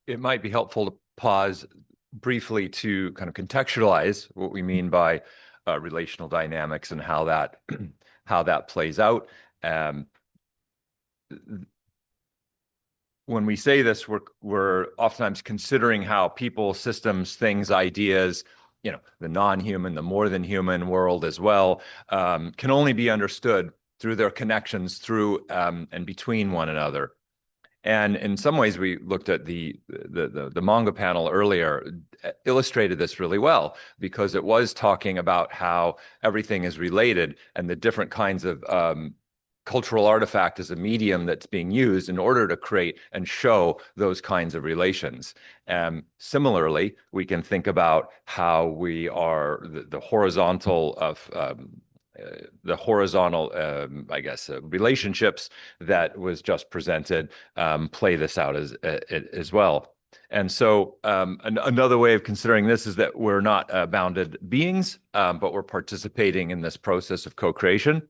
P: It might be helpful to pause briefly to kind of contextualize what we mean by relational dynamics and how that plays out. When we say this, we're oftentimes considering how people, systems, things, ideas the non-human, the more than human world as well, can only be understood through their connections through and between one another. And in some ways, we looked at the manga panel earlier, illustrated this really well, because it was talking about how everything is related and the different kinds of cultural artifact as a medium that's being used in order to create and show those kinds of relations. Similarly, we can think about how we are the horizontal of relationships that was just presented play this out as well. And so another way of considering this is that we're not bounded beings, but we're participating in this process of co-creation.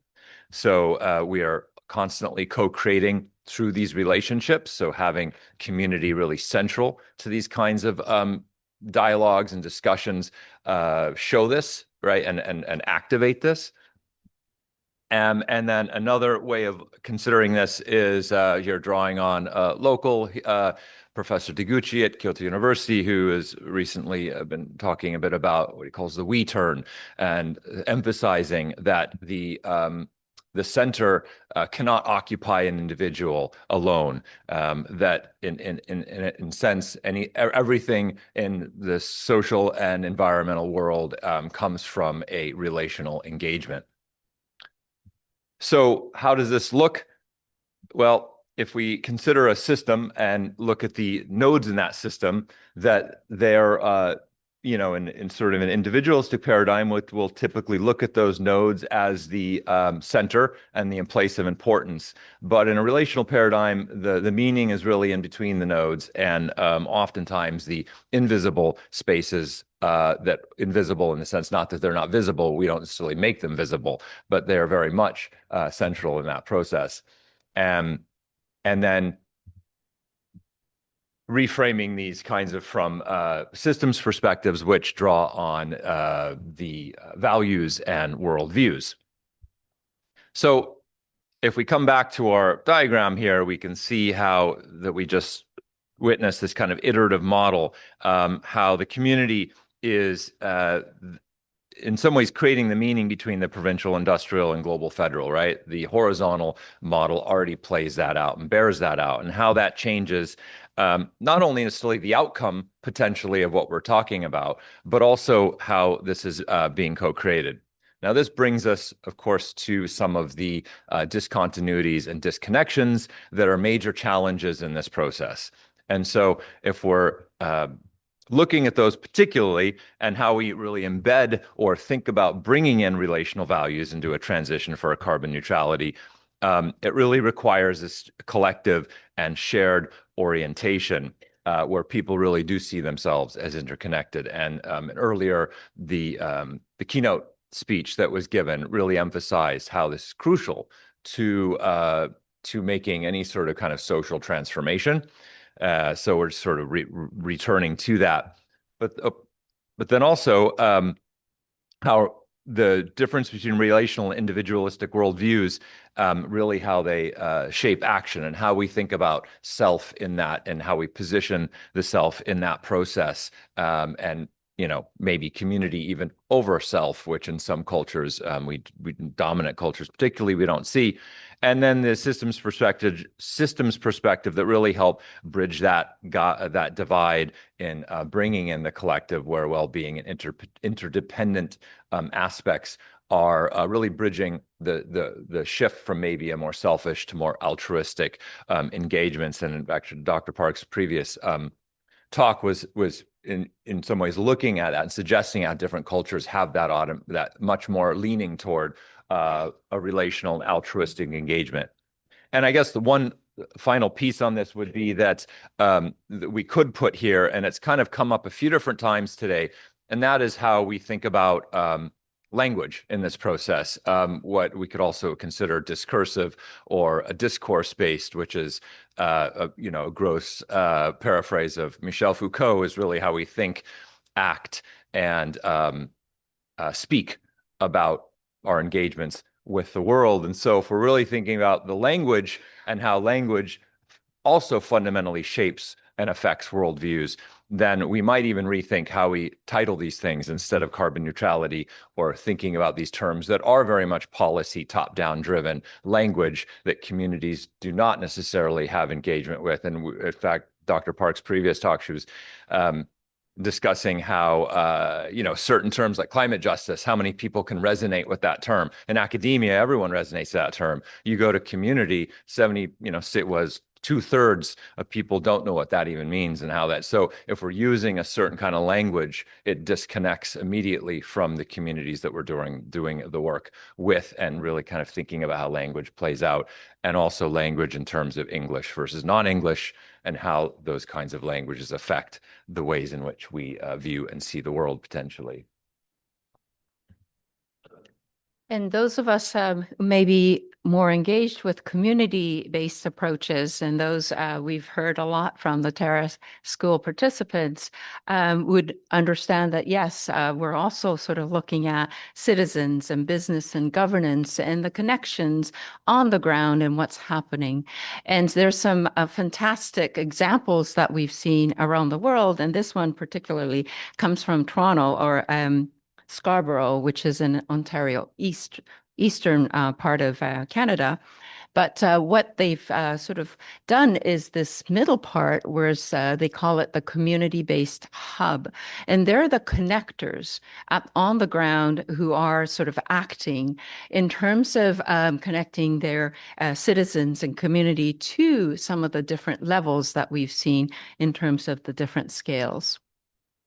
P: So we are constantly co-creating through these relationships. So having community really central to these kinds of dialogues and discussions show this, right, and activate this. And then another way of considering this is you're drawing on local Professor Deguchi at Kyoto University, who has recently been talking a bit about what he calls the we turn, and emphasizing that the center cannot occupy an individual alone. That in sense, everything in the social and environmental world comes from a relational engagement. So how does this look? Well, if we consider a system and look at the nodes in that system, that they're in sort of an individualistic paradigm, we'll typically look at those nodes as the center and the place of importance. But in a relational paradigm, the meaning is really in between the nodes, and oftentimes the invisible spaces, that invisible in the sense not that they're not visible, we don't necessarily make them visible, but they are very much central in that process. And then reframing these kinds of from systems perspectives, which draw on the values and worldviews. So if we come back to our diagram here, we can see how that we just witnessed this kind of iterative model, how the community is in some ways creating the meaning between the provincial, industrial, and global federal, right? The horizontal model already plays that out and bears that out, and how that changes not only necessarily the outcome potentially of what we're talking about, but also how this is being co-created. Now, this brings us, of course, to some of the discontinuities and disconnections that are major challenges in this process. And so if we're looking at those particularly, and how we really embed or think about bringing in relational values into a transition for a carbon neutrality, it really requires this collective and shared orientation where people really do see themselves as interconnected. And earlier, the keynote speech that was given really emphasized how this is crucial to making any sort of kind of social transformation. So we're sort of returning to that, but then also how the difference between relational and individualistic worldviews, really how they shape action and how we think about self in that, and how we position the self in that process, and maybe community even over self, which in some cultures, we dominant cultures particularly, we don't see. And then the systems perspective that really help bridge that divide in bringing in the collective, where well-being and interdependent aspects are really bridging the shift from maybe a more selfish to more altruistic engagements. And in fact, Dr. Park's previous talk was in some ways looking at that and suggesting how different cultures have that much more leaning toward a relational altruistic engagement. And I guess the one final piece on this would be that we could put here, and it's kind of come up a few different times today, and that is how we think about language in this process, what we could also consider discursive or a discourse-based, which is a gross paraphrase of Michel Foucault, is really how we think, act, and speak about our engagements with the world. And so if we're really thinking about the language and how language also fundamentally shapes and affects worldviews, then we might even rethink how we title these things instead of carbon neutrality, or thinking about these terms that are very much policy top-down driven language that communities do not necessarily have engagement with. And in fact, Dr. Park's previous talk, she was discussing how, certain terms like climate justice, how many people can resonate with that term. In academia, everyone resonates with that term. You go to community, it was 2/3 of people don't know what that even means and how that. So if we're using a certain kind of language, it disconnects immediately from the communities that we're doing the work with, and really kind of thinking about how language plays out, and also language in terms of English versus non-English, and how those kinds of languages affect the ways in which we view and see the world potentially.
J: And those of us who may be more engaged with community-based approaches, and those we've heard a lot from the TERRA school participants, would understand that, yes, we're also sort of looking at citizens and business and governance and the connections on the ground and what's happening. And there's some fantastic examples that we've seen around the world, and this one particularly comes from Toronto, or Scarborough, which is in Ontario, eastern part of Canada. But what they've sort of done is this middle part, where they call it the community-based hub. And they're the connectors on the ground who are sort of acting in terms of connecting their citizens and community to some of the different levels that we've seen in terms of the different scales.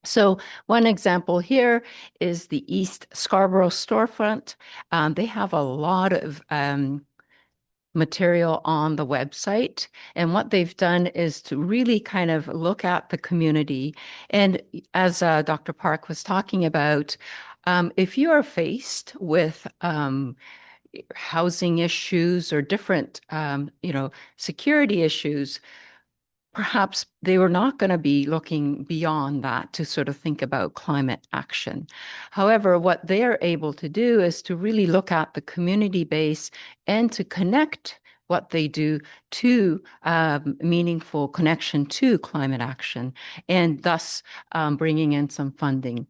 J: So one example here is the East Scarborough storefront. They have a lot of material on the website. And what they've done is to really kind of look at the community. And as Dr. Park was talking about, if you are faced with housing issues or different, security issues, perhaps they were not going to be looking beyond that to sort of think about climate action. However, what they're able to do is to really look at the community base and to connect what they do to meaningful connection to climate action, and thus bringing in some funding.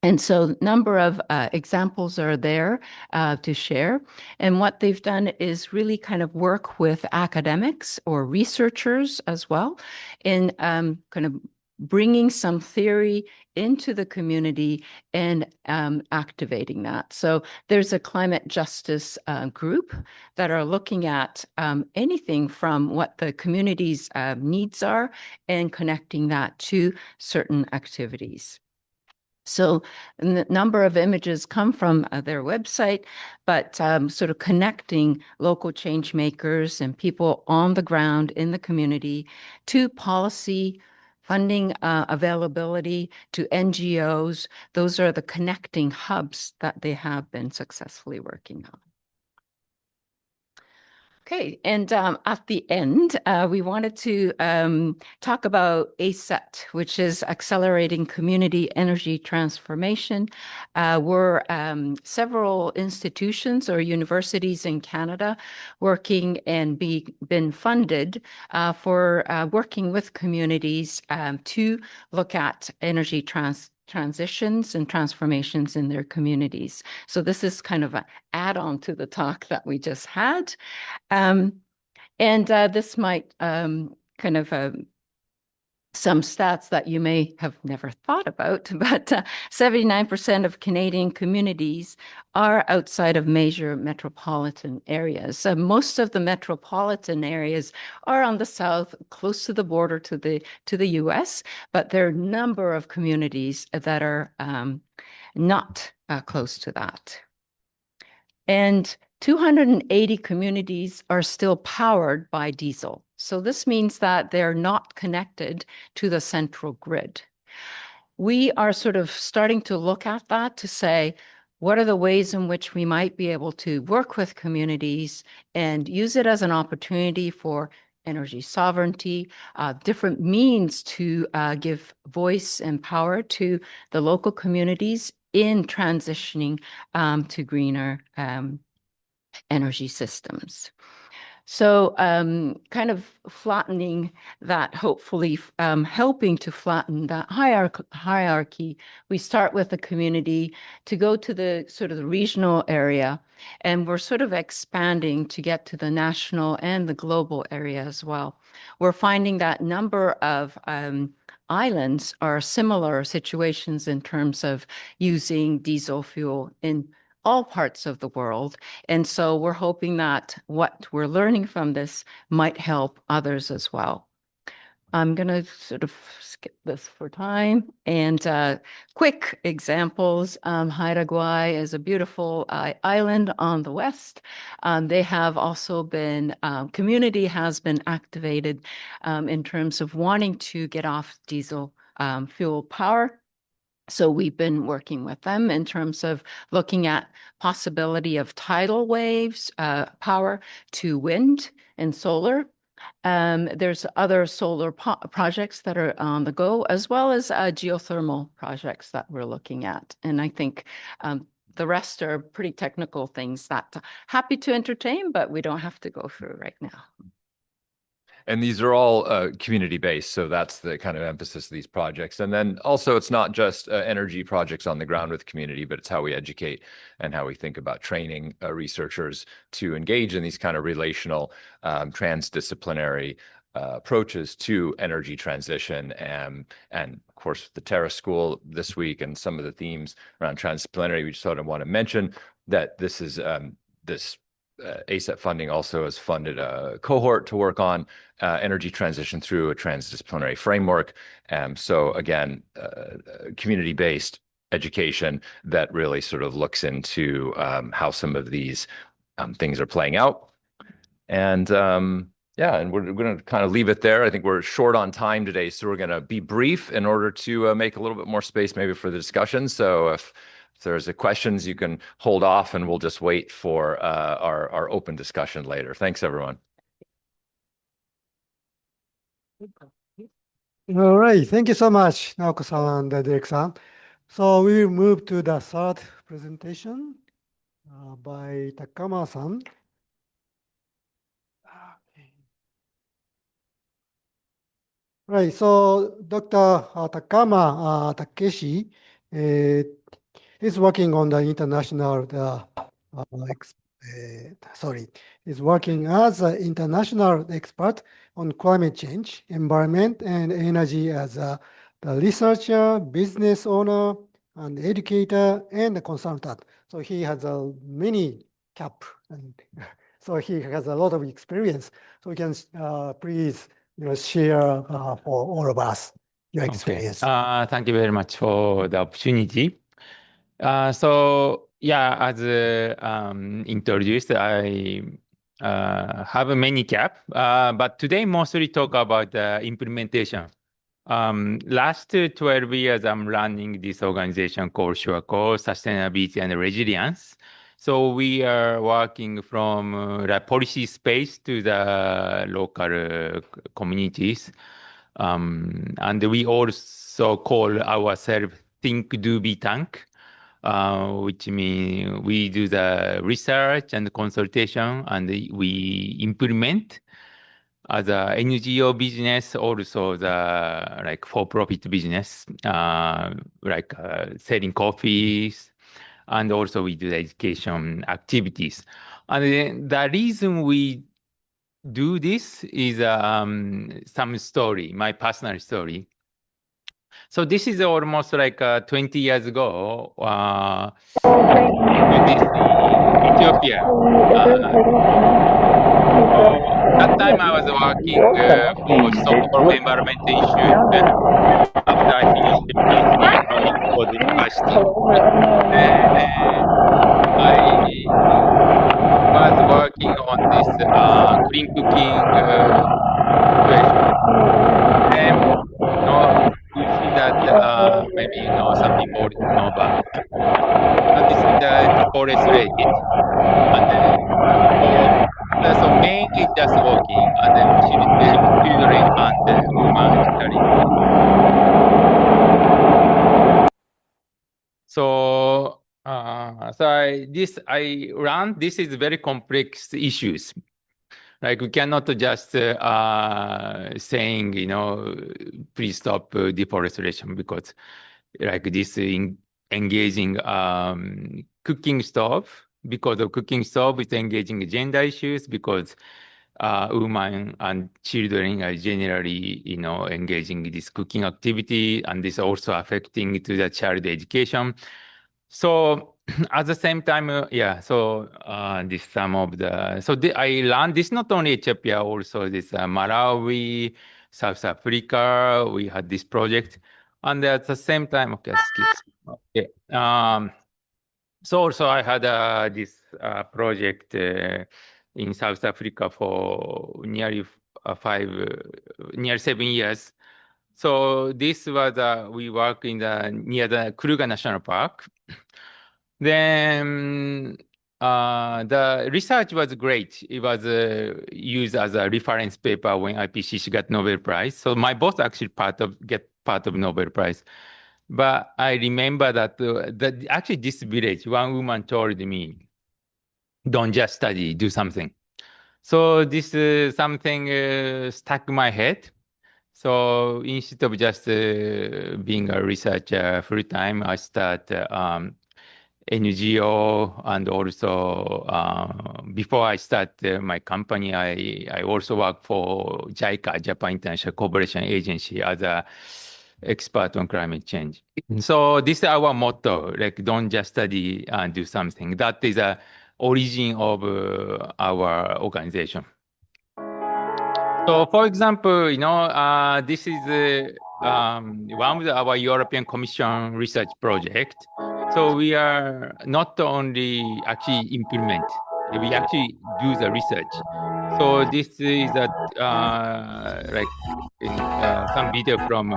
J: And so a number of examples are there to share. And what they've done is really kind of work with academics or researchers as well in kind of bringing some theory into the community and activating that. So there's a climate justice group that are looking at anything from what the community's needs are and connecting that to certain activities. So a number of images come from their website, but sort of connecting local change makers and people on the ground in the community to policy, funding availability, to NGOs. Those are the connecting hubs that they have been successfully working on. Okay, and at the end, we wanted to talk about ACET, which is Accelerating Community Energy Transformation. We're several institutions or universities in Canada working and been funded for working with communities to look at energy transitions and transformations in their communities. So this is kind of an add-on to the talk that we just had. This might kind of some stats that you may have never thought about, but 79% of Canadian communities are outside of major metropolitan areas. So most of the metropolitan areas are on the south, close to the border to the US, but there are a number of communities that are not close to that. And 280 communities are still powered by diesel. So this means that they're not connected to the central grid. We are sort of starting to look at that to say, what are the ways in which we might be able to work with communities and use it as an opportunity for energy sovereignty, different means to give voice and power to the local communities in transitioning to greener energy systems. So kind of flattening that, hopefully helping to flatten that hierarchy. We start with the community to go to the sort of the regional area, and we're sort of expanding to get to the national and the global area as well. We're finding that number of islands are similar situations in terms of using diesel fuel in all parts of the world. And so we're hoping that what we're learning from this might help others as well. I'm going to sort of skip this for time. And quick examples, Haida is a beautiful island on the west. They have also been, community has been activated in terms of wanting to get off diesel fuel power. So we've been working with them in terms of looking at possibility of tidal waves, power to wind and solar. There's other solar projects that are on the go, as well as geothermal projects that we're looking at. And I think the rest are pretty technical things that happy to entertain, but we don't have to go through right now.
P: And these are all community-based, so that's the kind of emphasis of these projects. And then also, it's not just energy projects on the ground with the community, but it's how we educate and how we think about training researchers to engage in these kind of relational, transdisciplinary approaches to energy transition. And of course, the TERRA School this week and some of the themes around transdisciplinary, we just sort of want to mention that this is ASEP funding also has funded a cohort to work on energy transition through a transdisciplinary framework. So again, community-based education that really sort of looks into how some of these things are playing out. And yeah, and we're going to kind of leave it there. I think we're short on time today, so we're going to be brief in order to make a little bit more space maybe for the discussion. So if there's questions, you can hold off and we'll just wait for our open discussion later. Thanks, everyone.
I: All right. Thank you so much, Naoko-san and Derek-san. So we will move to the third presentation by Takama-san. Right. So Dr. Takama Takeshi is working on the international, is working as an international expert on climate change, environment, and energy as the researcher, business owner, and educator, and a consultant. So he has many caps, and so he has a lot of experience. So we can please share for all of us your experience.
K: Thank you very much for the opportunity. So yeah, as introduced, I have many caps, but today mostly talk about the implementation. Last 12 years, I'm running this organization called SHIMOMOTO, Sustainability and Resilience. So we are working from the policy space to the local communities. And we also call ourselves Think, Do, Be, Tank, which means we do the research and consultation, and we implement as a NGO business, also the like for-profit business, like selling coffees, and also we do the education activities. And the reason we do this is some story, my personal story. So this is almost like 20 years ago, this Ethiopia. That time I was working for Stockholm Environment Institute after I finished the PhD from Oxford University. I was working on this clean cooking question. And you see that maybe some people know about it. But this is the forest related. And so mainly just walking and then children and women studying. So this is very complex issues. Like we cannot just saying, please stop deforestation, because like this engaging cooking stove, because of cooking stove, it's engaging gender issues, because women and children are generally, engaging in this cooking activity, and this also affecting to the child education. So at the same time, this some of the, I learned this not only Ethiopia, also this Malawi, South Africa, we had this project. And at the same time, okay, skip. Okay. So also I had this project in South Africa for nearly 7 years. So this was we work in near the Kruger National Park. Then the research was great. It was used as a reference paper when IPCC got Nobel Prize. So my boss actually get part of Nobel Prize. But I remember that actually this village, one woman told me, don't just study, do something. So this something stuck in my head. So instead of just being a researcher full time, I start NGO, and also before I start my company, I also work for JICA, Japan International Cooperation Agency, as a expert on climate change. So this is our motto, like don't just study and do something. That is the origin of our organization. So for example, this is one of our European Commission research project. So we are not only actually implement, we actually do the research. So this is like some video from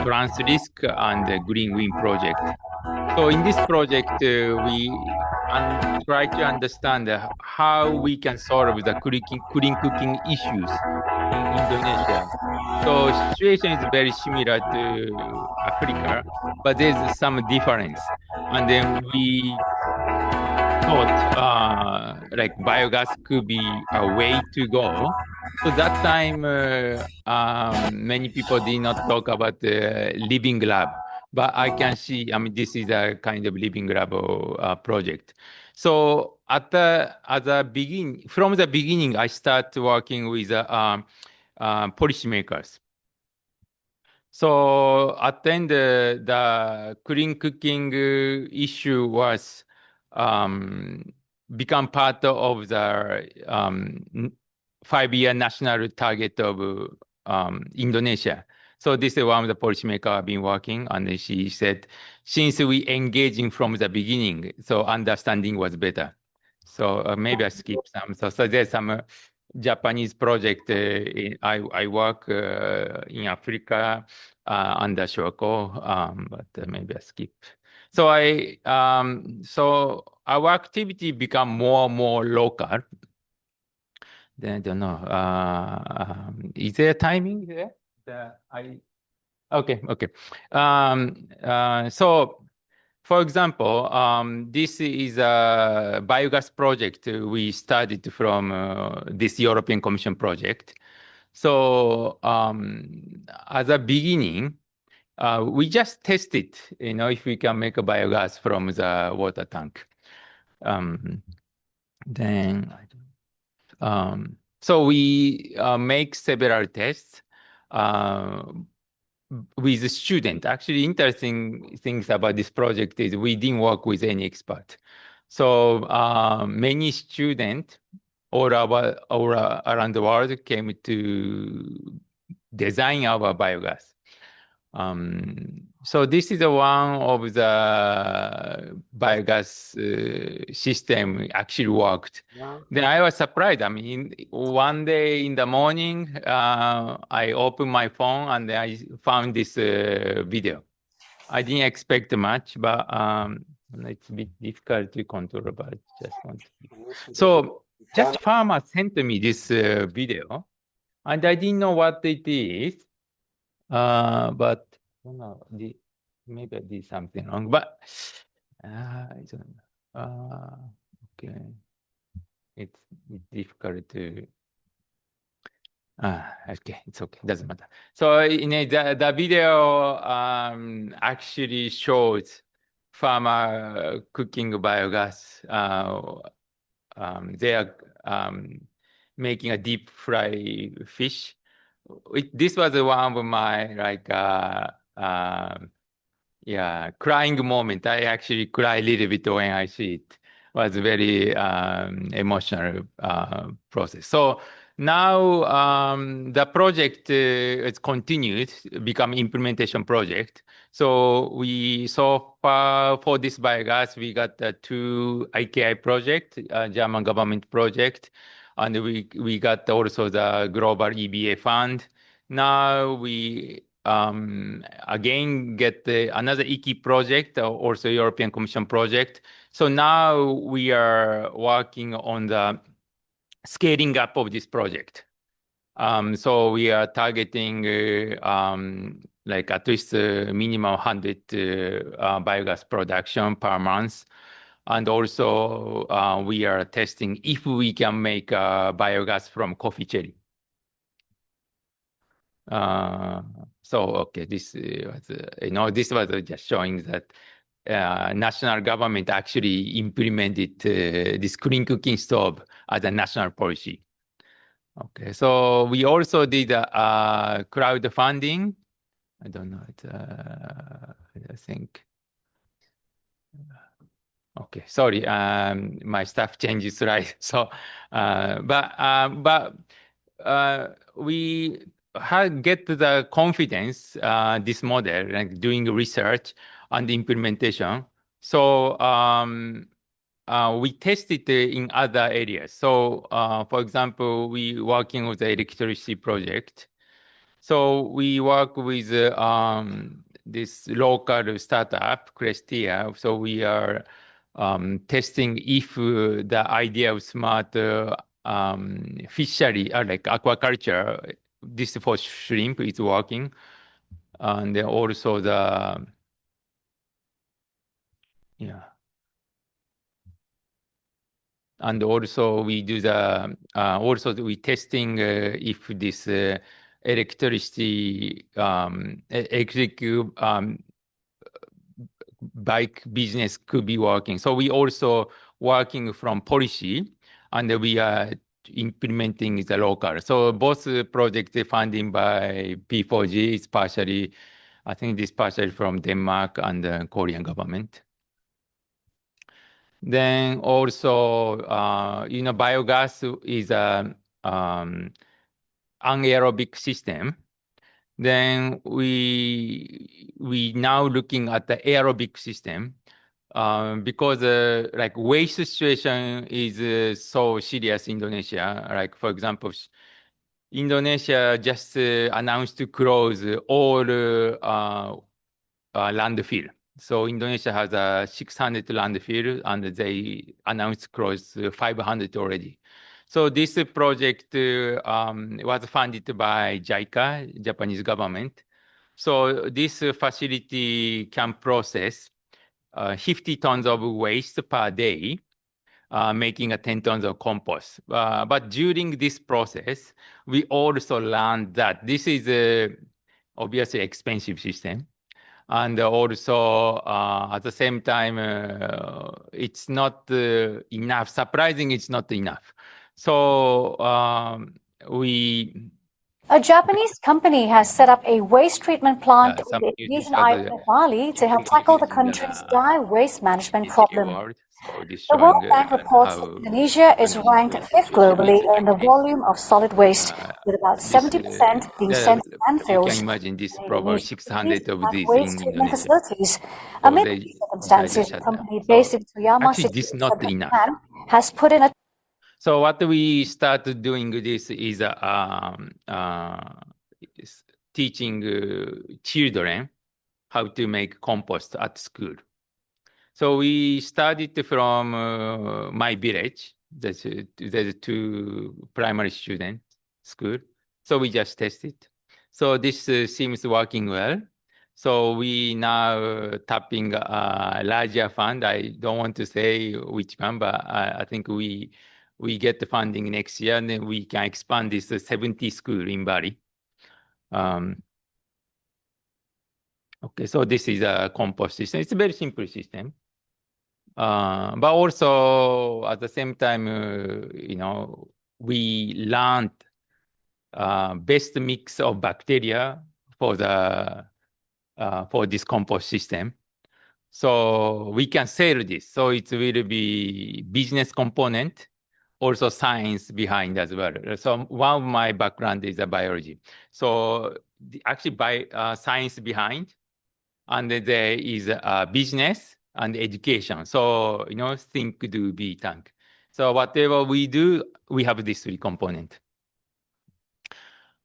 K: Trans Risk and the Green Win project. So in this project, we try to understand how we can solve the clean cooking issues in Indonesia. So situation is very similar to Africa, but there's some difference. And then we thought like biogas could be a way to go. So that time, many people did not talk about the living lab, but I can see, this is a kind of living lab project. So from the beginning, I start working with policymakers. So at the end, the clean cooking issue was become part of the 5-year national target of Indonesia. So this is one of the policymakers I've been working, and she said, since we engaging from the beginning, so understanding was better. So maybe I skip some. So there's some Japanese project. I work in Africa under SHIMOMOTO, but maybe I skip. So so our activity become more and more local. Then I don't know. Is there timing there? Okay. So, for example, this is a biogas project we started from this European Commission project. So, as a beginning, we just tested, if we can make a biogas from the water tank. So we make several tests with the student. Actually, interesting things about this project is we didn't work with any expert. So many students all around the world came to design our biogas. So this is one of the biogas system actually worked. Wow. Then I was surprised. One day in the morning, I opened my phone and I found this video. I didn't expect much, but it's a bit difficult to control, but I just want to. So just farmer sent me this video, and I didn't know what it is. But no, maybe I did something wrong. But I don't know. Okay. it's difficult to. Okay, it's okay, doesn't matter. So the video actually shows farmer cooking biogas. They are making a deep fry fish. This was one of my crying moment. I actually cry a little bit when I see it. It was very emotional process. So now the project is continued, become implementation project. So so far for this biogas, we got the 2 IKI project, German government project, and we got also the global EBA fund. Now we again get another IKI project, also European Commission project. So now we are working on the scaling up of this project. So we are targeting like at least minimum 100 biogas production per month. And also we are testing if we can make biogas from coffee cherry. So okay, this was this was just showing that national government actually implemented this clean cooking stove as a national policy. Okay, so we also did crowdfunding. I don't know. I think. Okay, sorry. My staff changes slide. So, but we get the confidence this model, like doing research and implementation. So we tested in other areas. So for example, we working with the electricity project. So we work with this local startup, Crestia. So we are testing if the idea of smart fishery, like aquaculture, this for shrimp is working. And then also and also we do we testing if this electric bike business could be working. So we also working from policy, and we are implementing the local. So both projects funding by P4G is partially, I think this partially from Denmark and the Korean government. Then also, biogas is a anaerobic system. Then we now looking at the aerobic system because like waste situation is so serious in Indonesia. Like for example, Indonesia just announced to close all landfill. So Indonesia has a 600 landfill, and they announced close 500 already. So this project was funded by JICA, Japanese government. So this facility can process 50 tons of waste per day, making 10 tons of compost. But during this process, we also learned that this is a obviously expensive system. And also, at the same time, it's not enough. Surprising, it's not enough. So
B: a Japanese company has set up a waste treatment plant in the Indonesian island of Bali to help tackle the country's dry waste management problem. The World Bank reports that Indonesia is ranked 5th globally in the volume of solid waste, with about 70% being sent to landfills.
K: You can imagine this probably 600 of these
B: waste
K: in
B: treatment
K: Indonesia.
B: facilities. Amid these circumstances, a company based in Tsuyama City, Japan, has put in a.
K: So what we started doing this is teaching children how to make compost at school. So we started from my village. There's 2 primary student school. So we just tested. So this seems working well. So we now tapping a larger fund. I don't want to say which one, but I think we we get the funding next year, and then we can expand this to 70 school in Bali. Okay, so this is a compost system. It's a very simple system. But also at the same time, we learned best mix of bacteria for this compost system. So we can sell this. So it will be business component, also science behind as well. So one of my background is biology. So actually science behind, and there is business and education. So, think, do, be, tank. So whatever we do, we have this 3 component.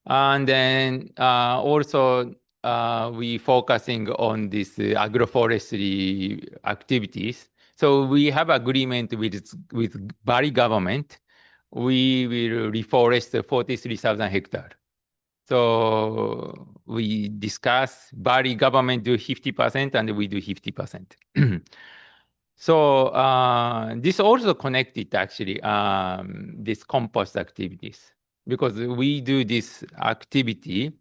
K: And then also we focusing on this agroforestry activities. So we have agreement with Bali government. We will reforest 43,000 hectares. So we discuss Bali government do 50% and we do 50%. So this also connected actually this compost activities, because we do this activity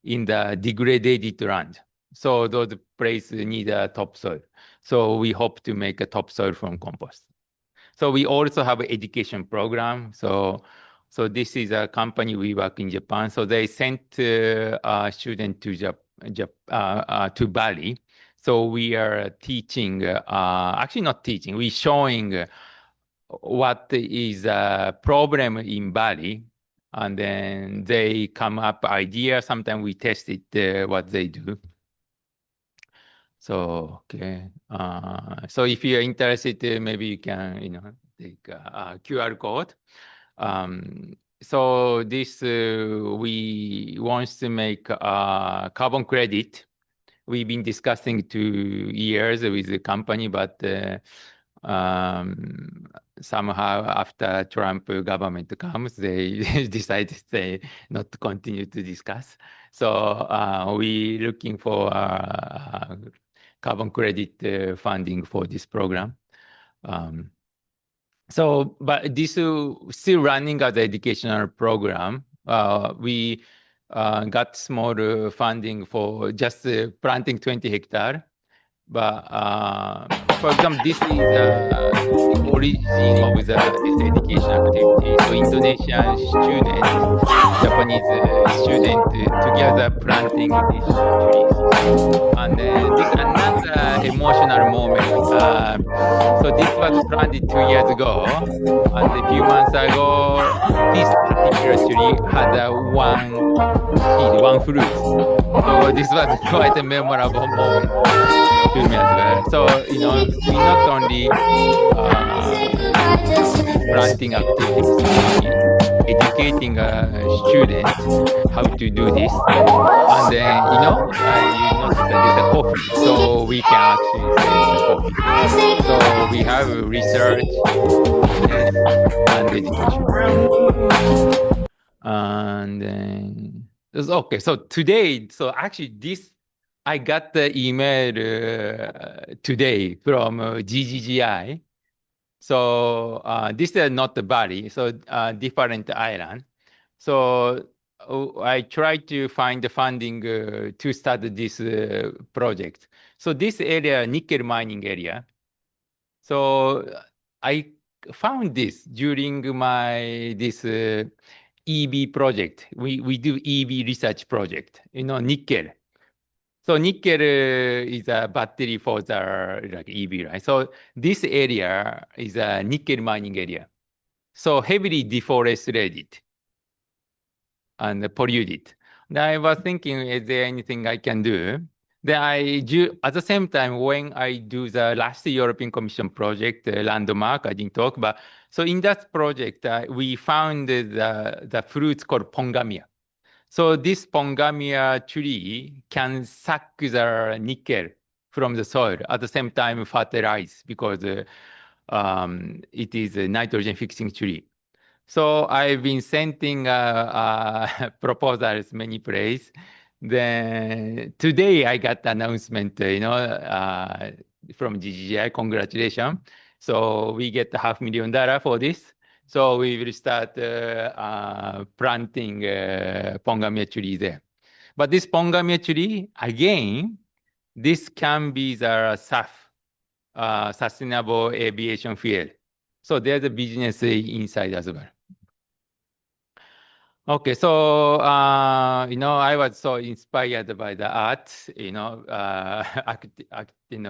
K: in the degraded land. So those places need a topsoil. So we hope to make a topsoil from compost. So we also have an education program. So this is a company we work in Japan. So they sent a student to Bali. So we are teaching, actually not teaching, we're showing what is a problem in Bali. And then they come up idea. Sometimes we test it, what they do. So, okay. So if you're interested, maybe you can, take a QR code. So this, we want to make carbon credit. We've been discussing 2 years with the company, but somehow after Trump government comes, they decided not to continue to discuss. So we're looking for carbon credit funding for this program. So, but this is still running as an educational program. We got small funding for just planting 20 hectares. But for example, this is the origin of this education activity. So Indonesian student, Japanese student together planting these trees. And this is another emotional moment. So this was planted 2 years ago. And a few months ago, this particular tree had one fruit. So this was quite a memorable moment to me as well. So, we not only planting activities, educating students how to do this. And then, you notice that there's a coffee. So we can actually sell the coffee. So we have research and education. And then, okay, so today, so actually this, I got the email today from GGGI. So this is not the Bali, so different island. So I tried to find the funding to start this project. So this area, nickel mining area. So I found this during this EV project. We do EV research project, nickel. So nickel is a battery for the EV, right? So this area is a nickel mining area. So heavily deforested and polluted. And I was thinking, is there anything I can do? Then at the same time, when I do the last European Commission project, Landmark, I didn't talk about. So in that project, we found the fruits called pongamia. So this pongamia tree can suck the nickel from the soil, at the same time fertilize, because it is a nitrogen fixing tree. So I've been sending proposals many places. Then today I got the announcement, from GGI, congratulations. So we get $500,000 for this. So we will start planting pongamia tree there. But this pongamia tree, again, this can be the SAF, sustainable aviation fuel. So there's a business inside as well. Okay, so I was so inspired by the art,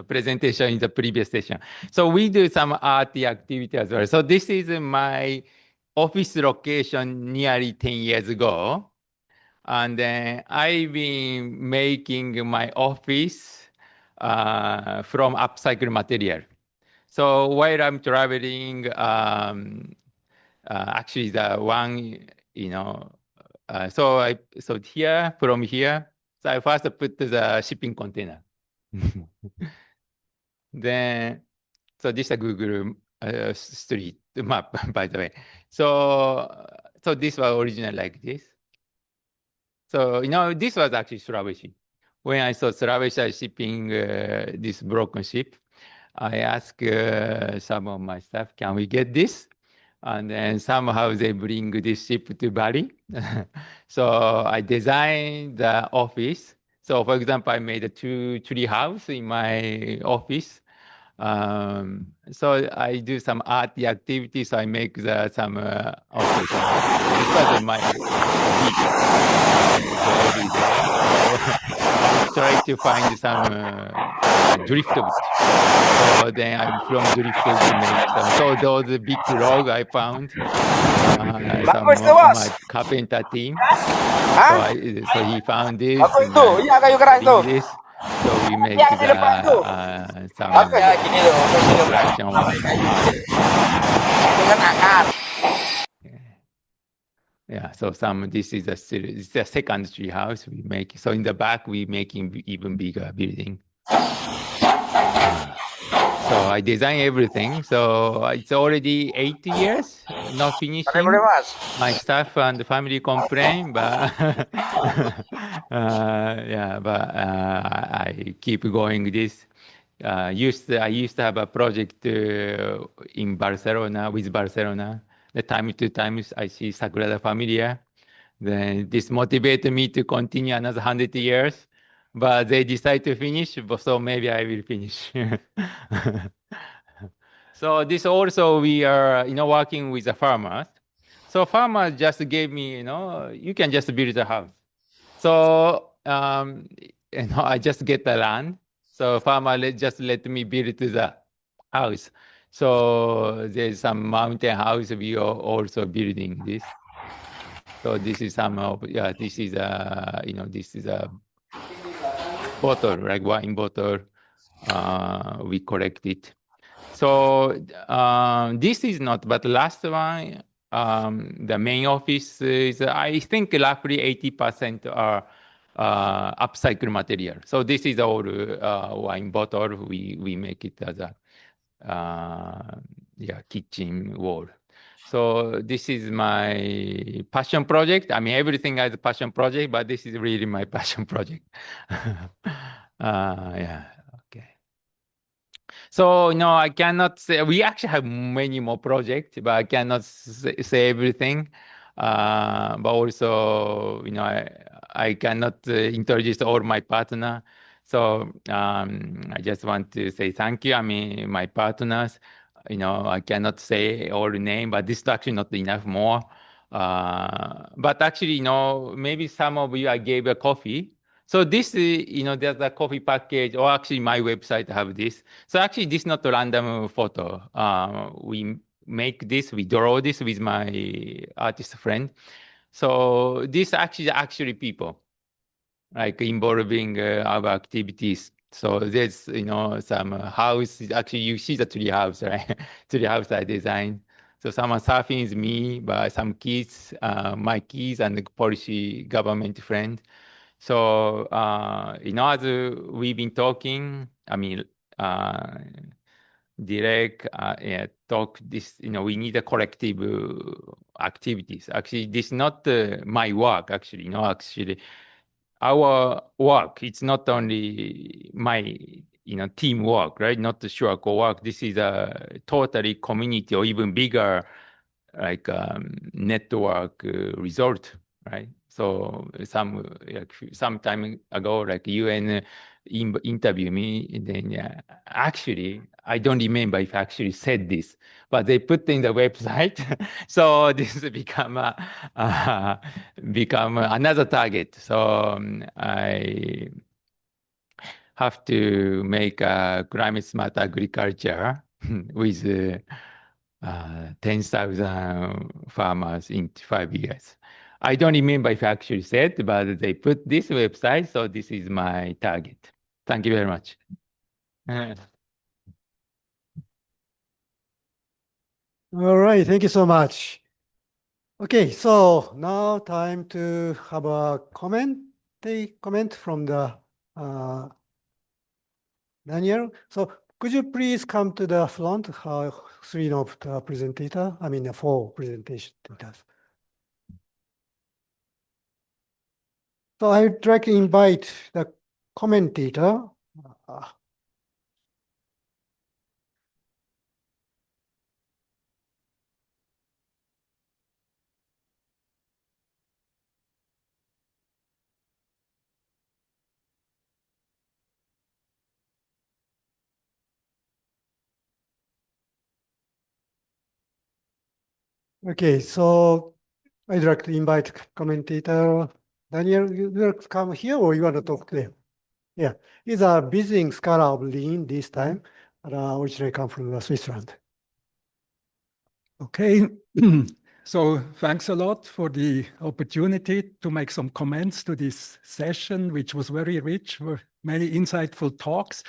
K: presentation in the previous session. So we do some art activity as well. So this is my office location nearly 10 years ago. And then I've been making my office from upcycled material. So while I'm traveling, actually the one, so here, from here, so I first put the shipping container. Then, so this is a Google street map, by the way. So this was original like this. So, this was actually Sulawesi. When I saw Sulawesi shipping this broken ship, I asked some of my staff, can we get this? And then somehow they bring this ship to Bali. So I designed the office. So for example, I made a tree house in my office. So I do some art activities. So I make some office. This was my every day. So I try to find some driftwood. So then I'm from driftwood to make some. So those big log I found. Some of my carpenter team. So he found this. This. So we make some construction work. Yeah, so this is a second tree house we make. So in the back, we making even bigger building. So I design everything. So it's already 8 years, not finishing. My staff and the family complain, but I keep going this. I used to have a project in Barcelona, with Barcelona. The time to time I see Sagrada Familia. Then this motivated me to continue another 100 years. But they decide to finish, so maybe I will finish. So this also we are, working with the farmers. So farmers just gave me, you can just build a house. So I just get the land. So farmer just let me build the house. So there's some mountain house we are also building this. So this is some of this is a this is a bottle, like wine bottle. We collect it. So this is not, but the last one, the main office is, I think roughly 80% are upcycled material. So this is all wine bottle. We make it as a kitchen wall. So this is my passion project. I mean, everything is a passion project, but this is really my passion project. Okay. So no, I cannot say. We actually have many more projects, but I cannot say everything. But also, I cannot introduce all my partner. So I just want to say thank you. I mean, my partners. I cannot say all the name, but this is actually not enough more. But actually, maybe some of you I gave a coffee. So this, there's a coffee package, or actually my website have this. So actually, this is not a random photo. We make this, we draw this with my artist friend. So this actually people, like involving our activities. So there's, some house. Actually, you see the tree house, right? Tree house I designed. So someone surfing is me, but some kids, my kids and the Polish government friend. So, as we've been talking, I mean, direct talk this, we need a collective activities. Actually, this is not my work, actually, actually, our work, it's not only my, teamwork, right? Not the Shurako work. This is a totally community or even bigger like network result, right? So some time ago, like UN interviewed me, and then actually, I don't remember if I actually said this, but they put in the website. So this become another target. So I have to make a climate smart agriculture with 10,000 farmers in 5 years. I don't remember if I actually said, but they put this website, so this is my target. Thank you very much.
I: All right, thank you so much. Okay, so now time to have a comment from the Daniel. So could you please come to the front, three of the presentator, I mean the four presenters. So I would like to invite the commentator. Okay, so I'd like to invite commentator Daniel. You will come here or you want to talk to him? Yeah, he's a visiting scholar of RIHN this time, originally come from Switzerland.
C: Okay, so thanks a lot for the opportunity to make some comments to this session, which was very rich, were many insightful talks.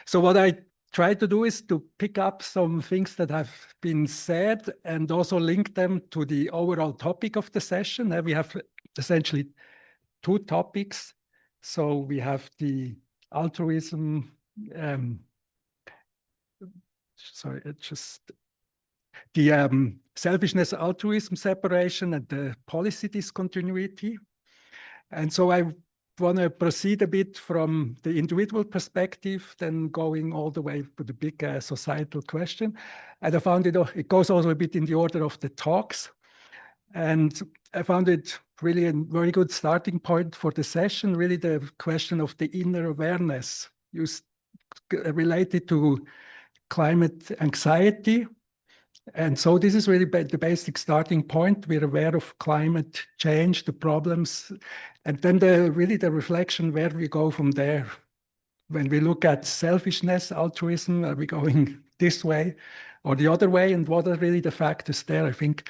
C: So what I try to do is to pick up some things that have been said and also link them to the overall topic of the session. We have essentially two topics. So we have the altruism, the selfishness-altruism separation and the policy discontinuity. And so I want to proceed a bit from the individual perspective, then going all the way to the big societal question. And I found it goes also a bit in the order of the talks. And I found it really a very good starting point for the session, really the question of the inner awareness related to climate anxiety. And so this is really the basic starting point. We're aware of climate change, the problems, and then really the reflection where we go from there. When we look at selfishness, altruism, are we going this way or the other way? And what are really the factors there? I think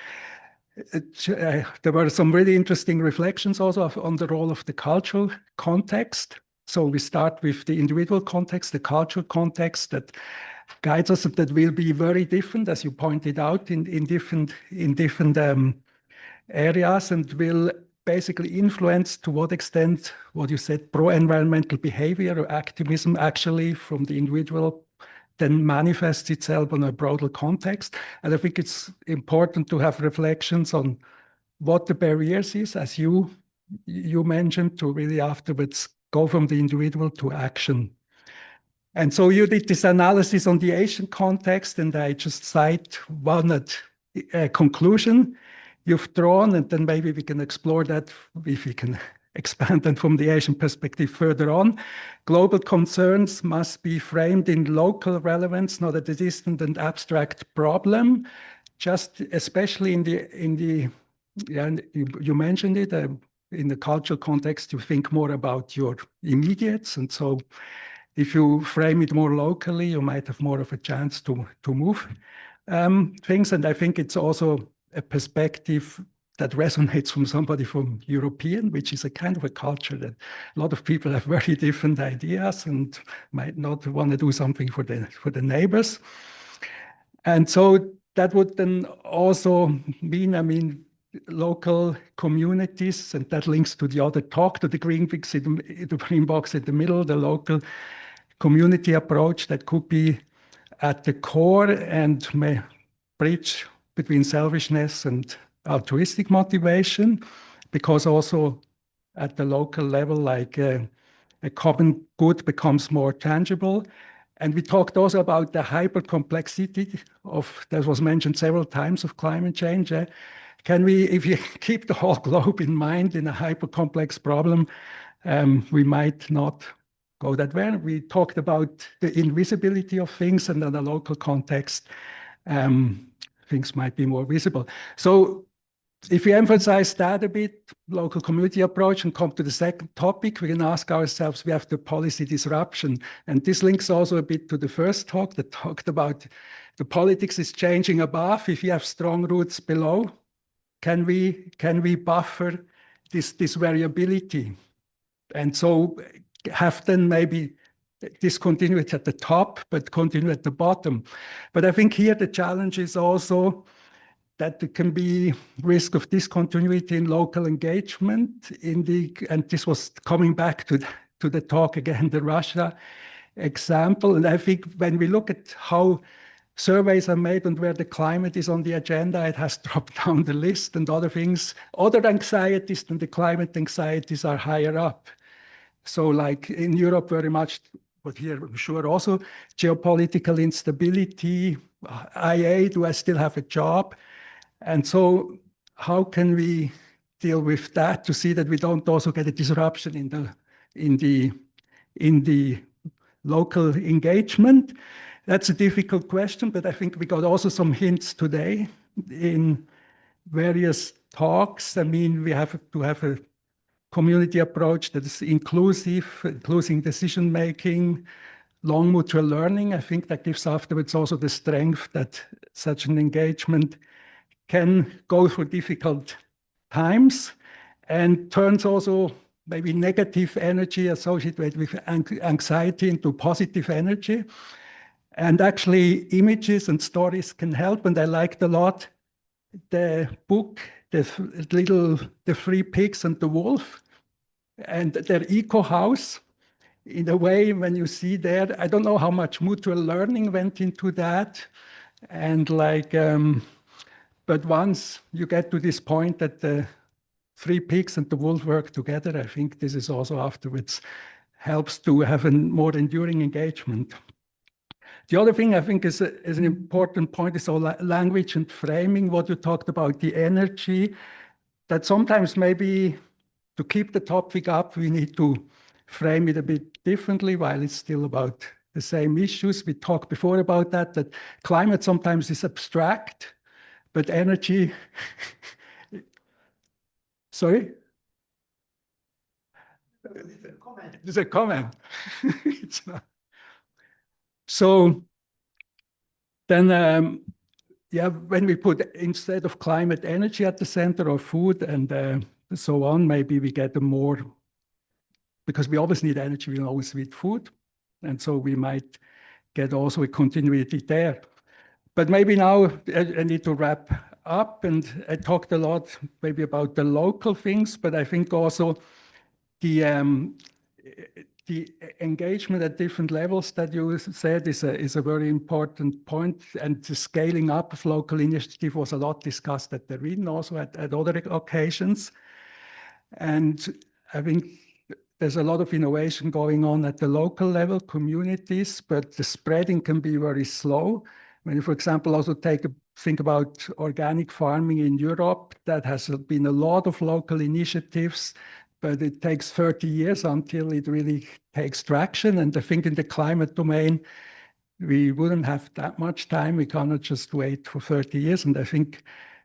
C: there were some really interesting reflections also on the role of the cultural context. So we start with the individual context, the cultural context that guides us, that will be very different, as you pointed out, in different areas, and will basically influence to what extent what you said, pro-environmental behavior or activism actually from the individual then manifests itself on a broader context. And I think it's important to have reflections on what the barriers is, as you mentioned, to really afterwards go from the individual to action. And so you did this analysis on the Asian context, and I just cite one conclusion you've drawn, and then maybe we can explore that if we can expand them from the Asian perspective further on. Global concerns must be framed in local relevance, not a distant and abstract problem. Just especially you mentioned it, in the cultural context, you think more about your immediates, and so if you frame it more locally, you might have more of a chance to move things. And I think it's also a perspective that resonates from somebody from European, which is a kind of a culture that a lot of people have very different ideas and might not want to do something for the neighbors. And so that would then also mean, I mean, local communities, and that links to the other talk, to the green box in the middle, the local community approach that could be at the core and may bridge between selfishness and altruistic motivation, because also at the local level, like a common good becomes more tangible. And we talked also about the hyper complexity that was mentioned several times of climate change. Can we, if you keep the whole globe in mind in a hyper complex problem, we might not go that well. We talked about the invisibility of things, and in a local context, things might be more visible. So if we emphasize that a bit, local community approach, and come to the second topic, we can ask ourselves, we have the policy disruption. And this links also a bit to the first talk that talked about the politics is changing above. If you have strong roots below, can we buffer this variability? And so have then maybe discontinuity at the top, but continue at the bottom. But I think here the challenge is also that there can be risk of discontinuity in local engagement and this was coming back to the talk again, the Russia example. And I think when we look at how surveys are made and where the climate is on the agenda, it has dropped down the list, and other things, other anxieties than the climate anxieties are higher up. So like in Europe, very much, but here I'm sure also, geopolitical instability, IA, do I still have a job? And so how can we deal with that to see that we don't also get a disruption in the local engagement? That's a difficult question, but I think we got also some hints today in various talks. I mean, we have to have a community approach that is inclusive, including decision-making, long mutual learning. I think that gives afterwards also the strength that such an engagement can go through difficult times and turns also maybe negative energy associated with anxiety into positive energy. And actually images and stories can help. And I liked a lot the book, The Three Pigs and the Wolf, and their eco house. In a way, when you see there, I don't know how much mutual learning went into that. And like, but once you get to this point that the three pigs and the wolf work together, I think this is also afterwards helps to have a more enduring engagement. The other thing I think is an important point is all language and framing, what you talked about, the energy, that sometimes maybe to keep the topic up, we need to frame it a bit differently while it's still about the same issues. We talked before about that climate sometimes is abstract, but energy, sorry? There's a comment. It's not. So then, yeah, when we put instead of climate energy at the center or food and so on, maybe we get a more, because we always need energy, we always need food. And so we might get also a continuity there. But maybe now I need to wrap up, and I talked a lot maybe about the local things, but I think also the engagement at different levels that you said is a very important point, and the scaling up of local initiative was a lot discussed at the RIHN, also at other occasions. And I think there's a lot of innovation going on at the local level, communities, but the spreading can be very slow. When you, for example, also think about organic farming in Europe, that has been a lot of local initiatives, but it takes 30 years until it really takes traction. And I think in the climate domain, we wouldn't have that much time. We cannot just wait for 30 years. And I think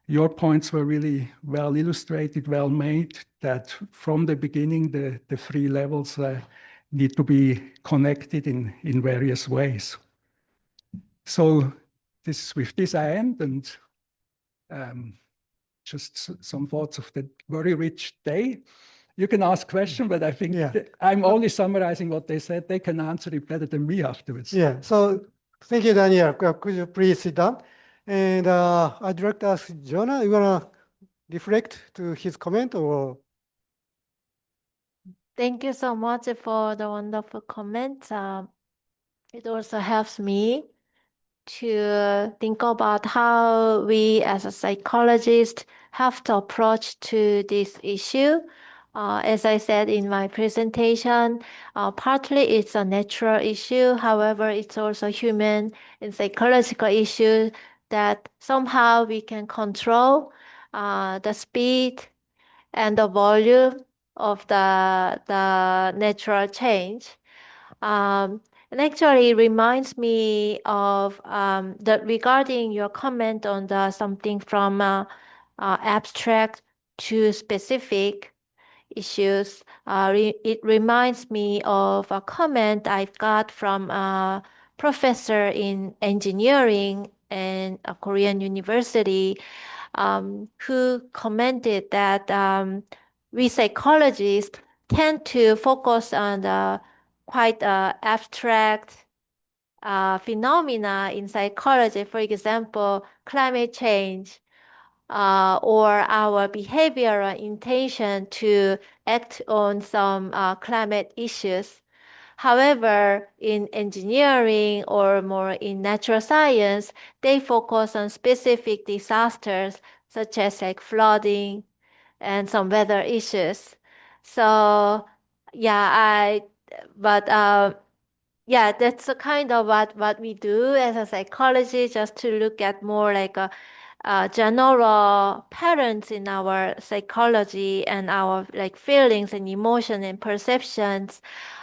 C: your points were really well illustrated, well made, that from the beginning, the three levels need to be connected in various ways. So with this I end, and just some thoughts of the very rich day. You can ask questions, but I think I'm only summarizing what they said. They can answer it better than me afterwards.
I: Yeah, so thank you, Daniel. Could you please sit down? And I'd like to ask Jonah, you want to reflect to his comment or?
Q: Thank you so much for the wonderful comments. It also helps me to think about how we as a psychologist have to approach to this issue As I said in my presentation, partly it's a natural issue. However, it's also human and psychological issue that somehow we can control the speed and the volume of the natural change. And actually it reminds me of regarding your comment on the something from abstract to specific issues. It reminds me of a comment I got from a professor in engineering in a Korean university, who commented that we psychologists tend to focus on the quite abstract phenomena in psychology, for example, climate change, or our behavioral intention to act on some climate issues. However, in engineering or more in natural science, they focus on specific disasters such as like flooding and some weather issues. So yeah, yeah, that's a kind of what we do as a psychologist, just to look at more like a general patterns in our psychology and our like feelings and emotion and perceptions.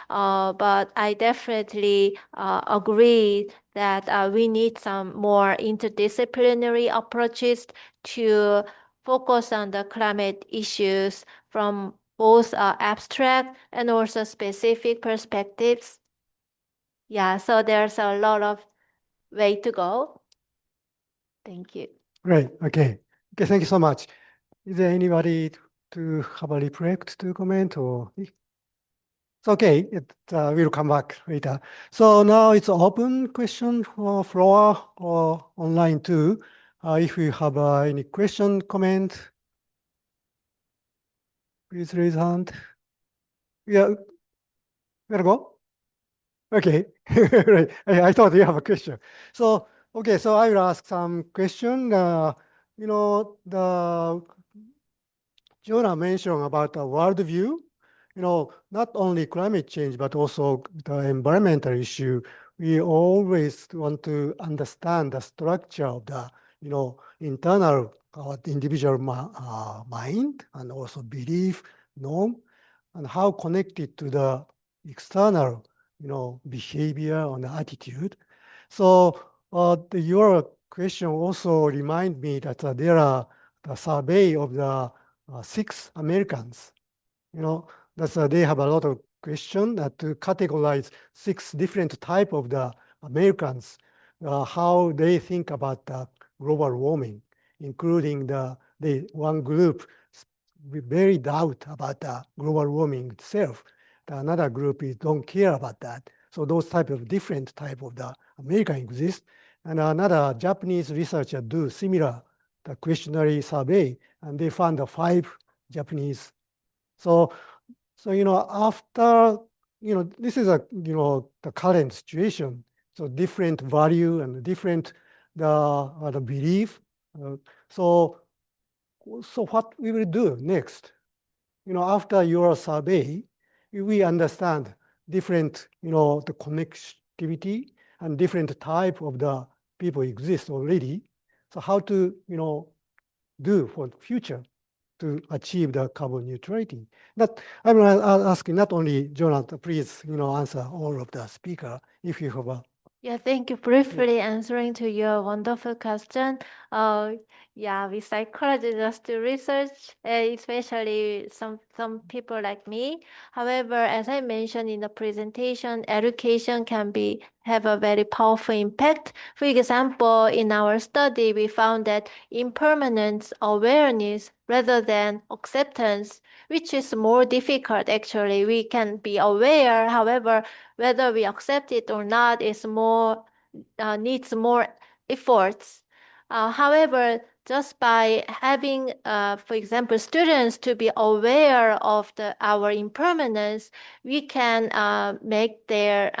Q: But I definitely agree that we need some more interdisciplinary approaches to focus on the climate issues from both abstract and also specific perspectives. Yeah, so there's a lot of way to go. Thank you.
I: Great. Okay. Okay. Thank you so much. Is there anybody to have a reflect to comment or? It's okay. We'll come back later. So now it's open question for floor or online too. If you have any question, comment, please raise hand. Yeah. Gotta go. Okay. Right. I thought you have a question. So, okay. So I will ask some question. You know, Jonah mentioned about the world view. You know, not only climate change, but also the environmental issue. We always want to understand the structure of the, you know, internal individual mind and also belief, norm, and how connected to the external, you know, behavior and attitude. So your question also remind me that there are the survey of the 6 Americans. You know, that's they have a lot of questions to categorize 6 different type of the Americans, how they think about the global warming, including the one group very doubt about the global warming itself. Another group don't care about that. So those type of different type of the American exist. And another Japanese researcher do similar the questionnaire survey, and they found the 5 Japanese. So you know, after, you know, this is you know, the current situation. So different value and different the belief. So what we will do next? You know, after your survey, we understand different, you know, the connectivity and different type of the people exist already. So how to, you know, do for the future to achieve the carbon neutrality? I'm asking not only Jonathan, please, you know, answer all of the speaker if you have a.
Q: Yeah, thank you. Briefly answering to your wonderful question. Yeah, we psychologists do research, especially some people like me. However, as I mentioned in the presentation, education can have a very powerful impact. For example, in our study, we found that impermanence awareness rather than acceptance, which is more difficult actually. We can be aware, however, whether we accept it or not is more needs more efforts. However, just by having, for example, students to be aware of our impermanence, we can make their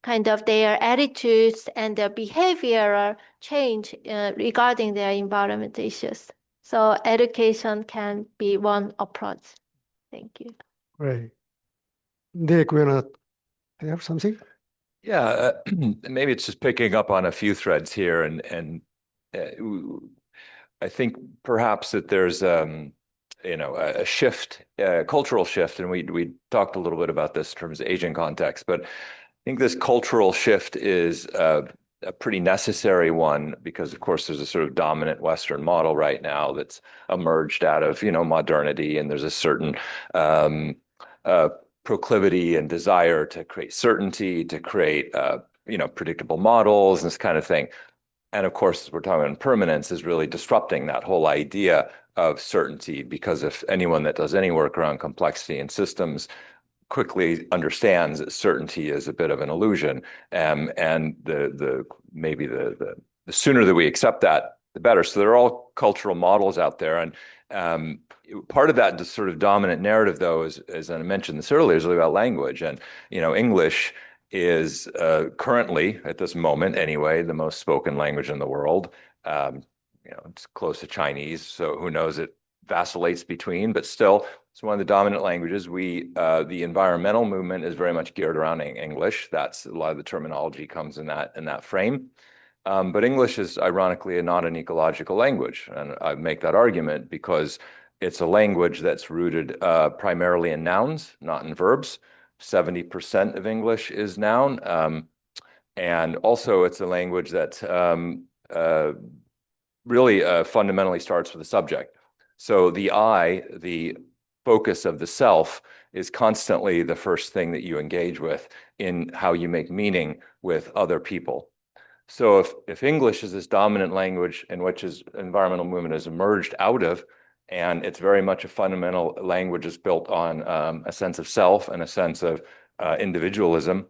Q: kind of their attitudes and their behavioral change regarding their environment issues. So education can be one approach. Thank you.
I: Great. Derek, we want to have something?
P: Yeah, maybe it's just picking up on a few threads here, and I think perhaps that there's a shift, cultural shift, and we talked a little bit about this in terms of Asian context, but I think this cultural shift is a pretty necessary one because, of course, there's a sort of dominant Western model right now that's emerged out of modernity, and there's a certain proclivity and desire to create certainty, to create predictable models and this kind of thing. And of course, we're talking about impermanence is really disrupting that whole idea of certainty, because if anyone that does any work around complexity and systems quickly understands that certainty is a bit of an illusion, and maybe the sooner that we accept that, the better. So there are all cultural models out there, and part of that sort of dominant narrative, though, is, as I mentioned this earlier, is really about language. And English is currently, at this moment anyway, the most spoken language in the world. It's close to Chinese, so who knows, it vacillates between, but still, it's one of the dominant languages. The environmental movement is very much geared around English. That's a lot of the terminology comes in that frame. But English is ironically not an ecological language, and I make that argument because it's a language that's rooted primarily in nouns, not in verbs. 70% of English is noun, and also it's a language that really fundamentally starts with the subject. So the I, the focus of the self, is constantly the first thing that you engage with in how you make meaning with other people. So if English is this dominant language in which environmental movement has emerged out of, and it's very much a fundamental language that's built on a sense of self and a sense of individualism,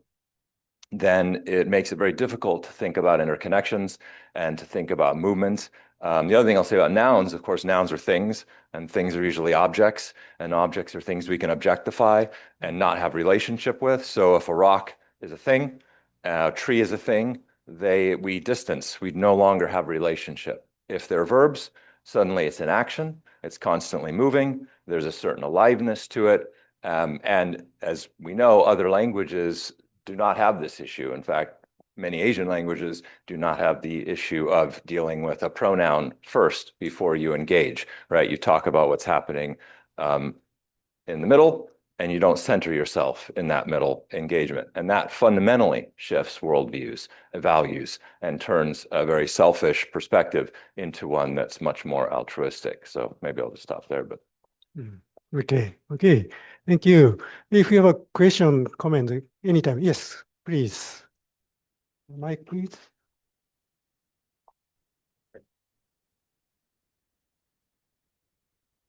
P: then it makes it very difficult to think about interconnections and to think about movements. The other thing I'll say about nouns, of course, nouns are things, and things are usually objects, and objects are things we can objectify and not have relationship with. So if a rock is a thing, a tree is a thing, we distance, we no longer have relationship. If they're verbs, suddenly it's an action, it's constantly moving, there's a certain aliveness to it. And as we know, other languages do not have this issue. In fact, many Asian languages do not have the issue of dealing with a pronoun first before you engage, right? You talk about what's happening in the middle, and you don't center yourself in that middle engagement. And that fundamentally shifts worldviews, values, and turns a very selfish perspective into one that's much more altruistic. So maybe I'll just stop there. But
I: Okay. Thank you. If you have a question, comment anytime. Yes, please. Mike, please.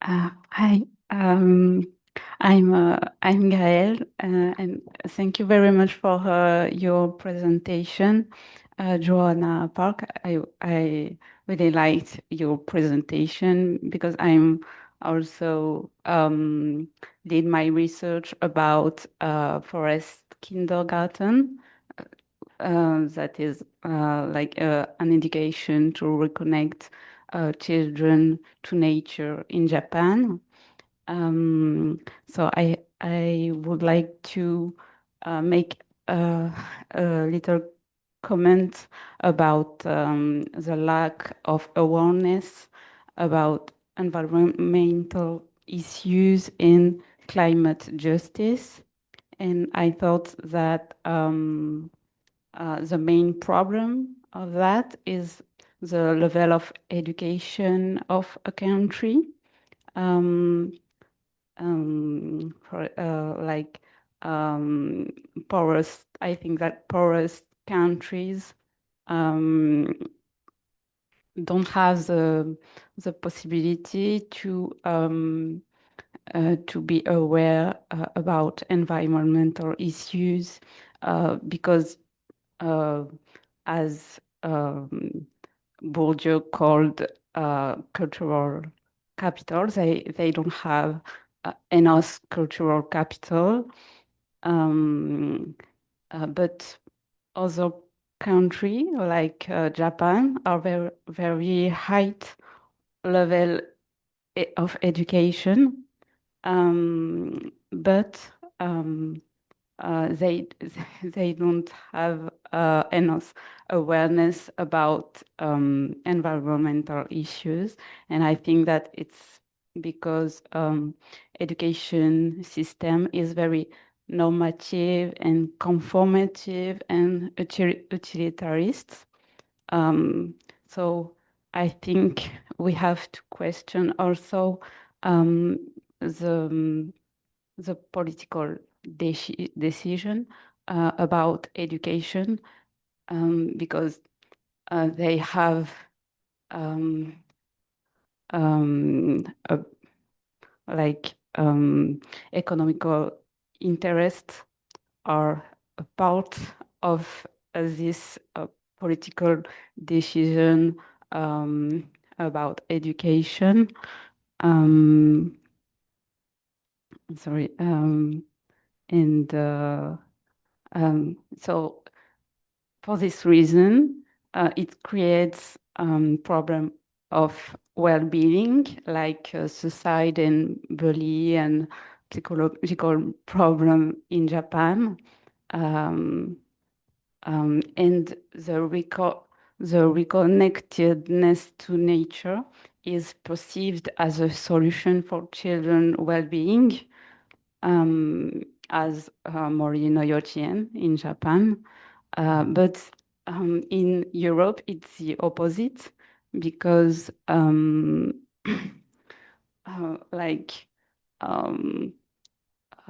S: Hi. I'm Gaëlle, and thank you very much for your presentation, Joanna Park. I really liked your presentation because I'm also did my research about forest kindergarten. That is like an education to reconnect children to nature in Japan. So I would like to make a little comment about the lack of awareness about environmental issues in climate justice. And I thought that the main problem of that is the level of education of a country. Poorest, I think that poorest countries don't have the possibility to be aware about environmental issues because as Bourdieu called cultural capital, they don't have enough cultural capital, but other countries like Japan are very, very high level of education. but they don't have enough awareness about environmental issues, and I think that it's because education system is very normative and conformative and utilitarist. So I think we have to question also the political decision about education, because they have economical interests are a part of this political decision about education. Sorry, and so for this reason, it creates problem of well-being, like suicide and bullying and psychological problem in Japan, and the reconnectedness to nature is perceived as a solution for children well-being, as Mori no Yochien in Japan. But in Europe, it's the opposite, because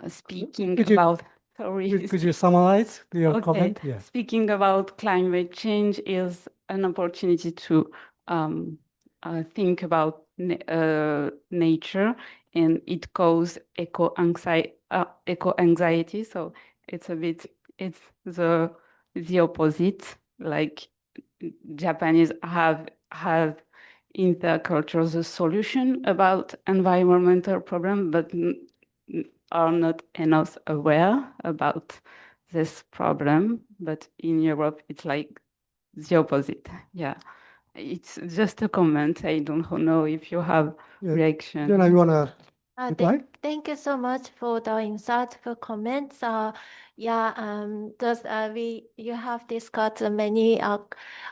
S: speaking about... Sorry.
I: Could you summarize your comment?
S: Yeah. Speaking about climate change is an opportunity to think about nature, and it causes eco-anxiety. So it's the opposite. Like Japanese have intercultural solution about environmental problem, but are not enough aware about this problem. But in Europe, it's like the opposite. Yeah, it's just a comment. I don't know if you have reaction.
I: Jenna, you want to reply?
Q: Thank you so much for the insightful comments. You have discussed many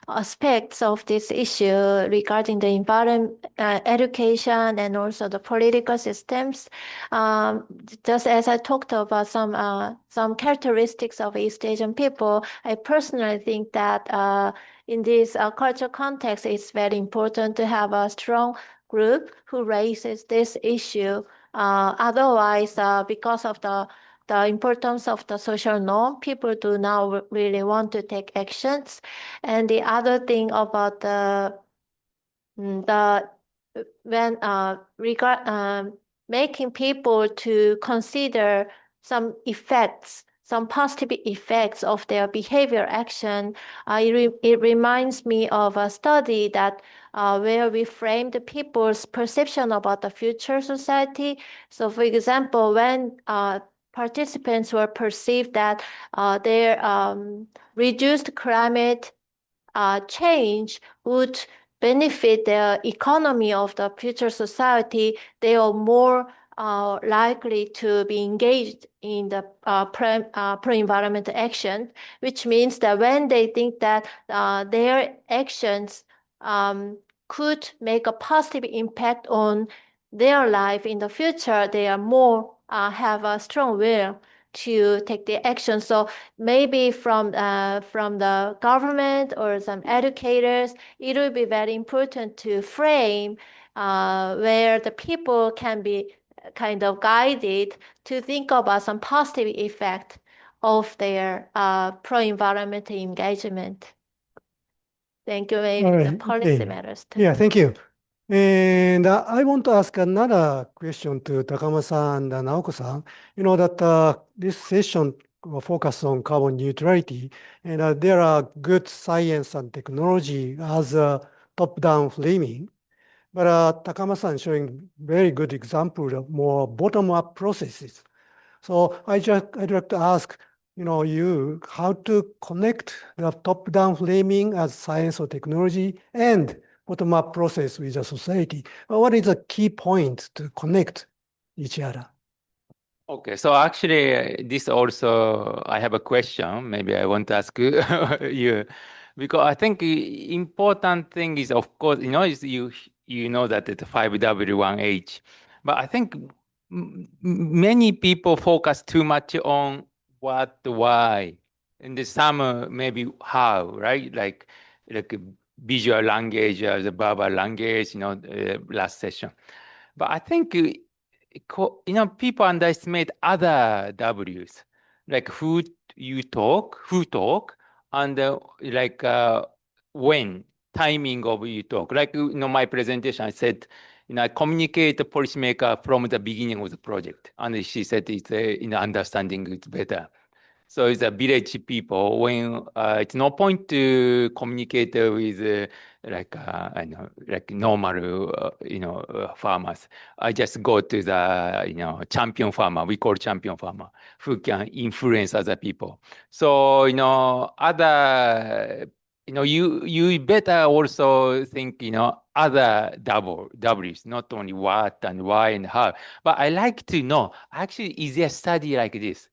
Q: aspects of this issue regarding the environment, education, and also the political systems. Just as I talked about some characteristics of East Asian people, I personally think that in this cultural context, it's very important to have a strong group who raises this issue. Otherwise, because of the importance of the social norm, people do not really want to take actions. And the other thing about making people to consider some effects, some positive effects of their behavior action, it reminds me of a study that where we framed the people's perception about the future society. So, for example, when participants were perceived that their reduced climate change would benefit the economy of the future society, they are more likely to be engaged in the pro-environmental action, which means that when they think that their actions could make a positive impact on their life in the future, they are more have a strong will to take the action. So maybe from the government or some educators, it will be very important to frame where the people can be kind of guided to think about some positive effect of their pro-environmental engagement. Thank you. Maybe the policy matters too.
I: Yeah, thank you. And I want to ask another question to Takama-san and Naoko-san. You know that this session will focus on carbon neutrality, and there are good science and technology as a top-down framing. But Takama-san showing very good example of more bottom-up processes. So I'd like to ask, you how to connect the top-down framing as science or technology and bottom-up process with the society. What is a key point to connect each other?
K: Okay, so actually, this also, I have a question. Maybe I want to ask you, because I think the important thing is, of course, is you know that it's 5W1H, but I think many people focus too much on what, why, and the some maybe how, right? Like visual language, the verbal language, last session. But I think people underestimate other W's, like who talk, and when, timing of you talk. Like, my presentation, I said, I communicate the policymaker from the beginning of the project. And she said it's, understanding it's better. So it's a village people when it's no point to communicate with I know, like normal farmers. I just go to the champion farmer. We call champion farmer who can influence other people. So other you better also think other W's, not only what and why and how. But I like to know actually is there a study like this?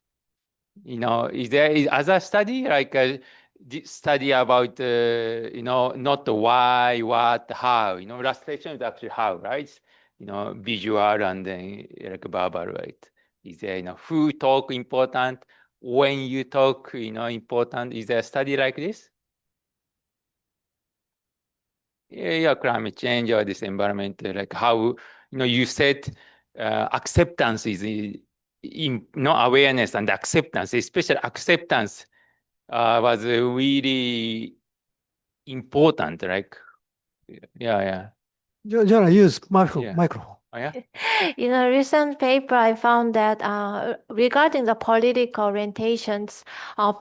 K: Is there other study like study about not the why, what, how? Last section is actually how, right? Visual and then like verbal, right? Is there who talk important, when you talk important? Is there a study like this? Yeah, climate change or this environment, like how you said acceptance is awareness and acceptance, especially acceptance was really important. Like, yeah.
I: Jana, use microphone.
K: Oh, yeah?
Q: In a recent paper, I found that regarding the political orientations,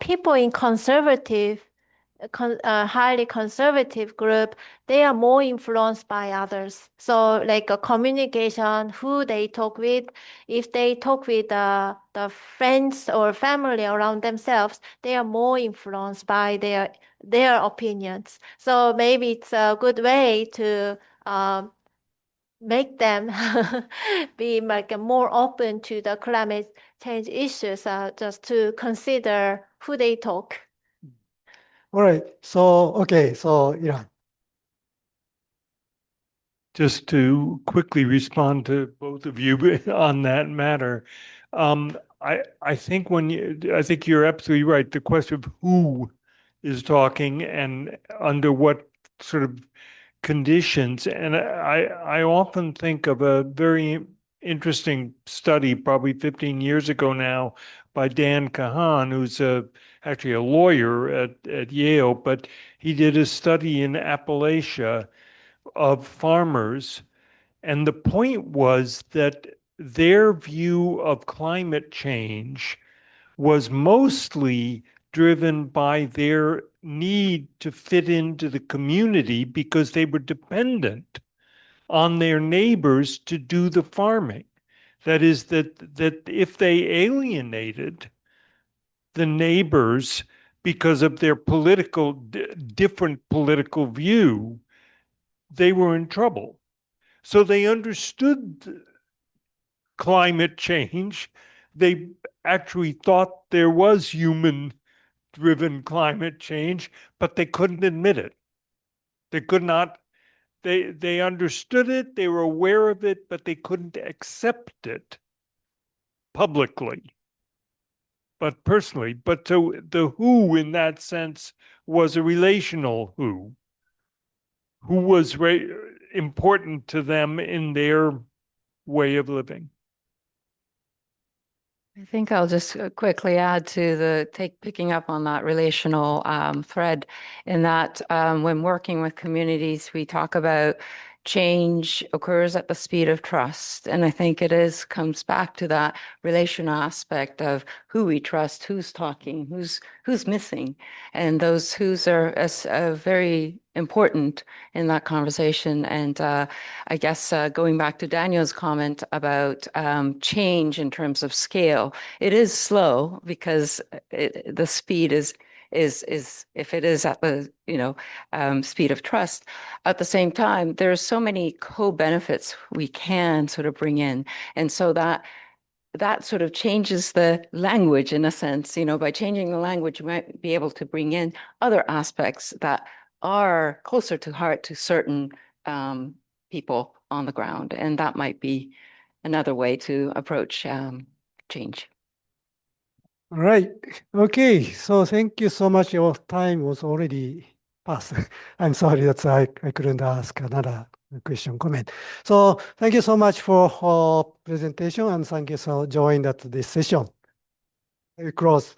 Q: people in highly conservative group, they are more influenced by others. So like a communication, who they talk with, if they talk with the friends or family around themselves, they are more influenced by their opinions. So maybe it's a good way to make them be like more open to the climate change issues, just to consider who they talk.
I: All right. So, okay. So, Ilan.
N: Just to quickly respond to both of you on that matter, I think I think you're absolutely right. The question of who is talking and under what sort of conditions, and I often think of a very interesting study, probably 15 years ago now, by Dan Kahan, who's actually a lawyer at Yale, but he did a study in Appalachia of farmers. And the point was that their view of climate change was mostly driven by their need to fit into the community because they were dependent on their neighbors to do the farming. That is, that if they alienated the neighbors because of their different political view, they were in trouble. So they understood climate change. They actually thought there was human-driven climate change, but they couldn't admit it. They could not. They understood it, they were aware of it, but they couldn't accept it publicly, but personally. But so the who in that sense was a relational who was important to them in their way of living.
J: I think I'll just quickly add to picking up on that relational thread, in that when working with communities, we talk about change occurs at the speed of trust. And I think comes back to that relational aspect of who we trust, who's talking, who's missing. And those who's are very important in that conversation. And I guess going back to Daniel's comment about change in terms of scale, it is slow because the speed is if it is at the speed of trust. At the same time, there are so many co-benefits we can sort of bring in, and so that that sort of changes the language in a sense. By changing the language, you might be able to bring in other aspects that are closer to heart to certain people on the ground. And that might be another way to approach change.
I: All right. Okay. So thank you so much. Your time was already passed. I'm sorry that I couldn't ask another question, comment. So thank you so much for presentation and thank you for joining this session. We close.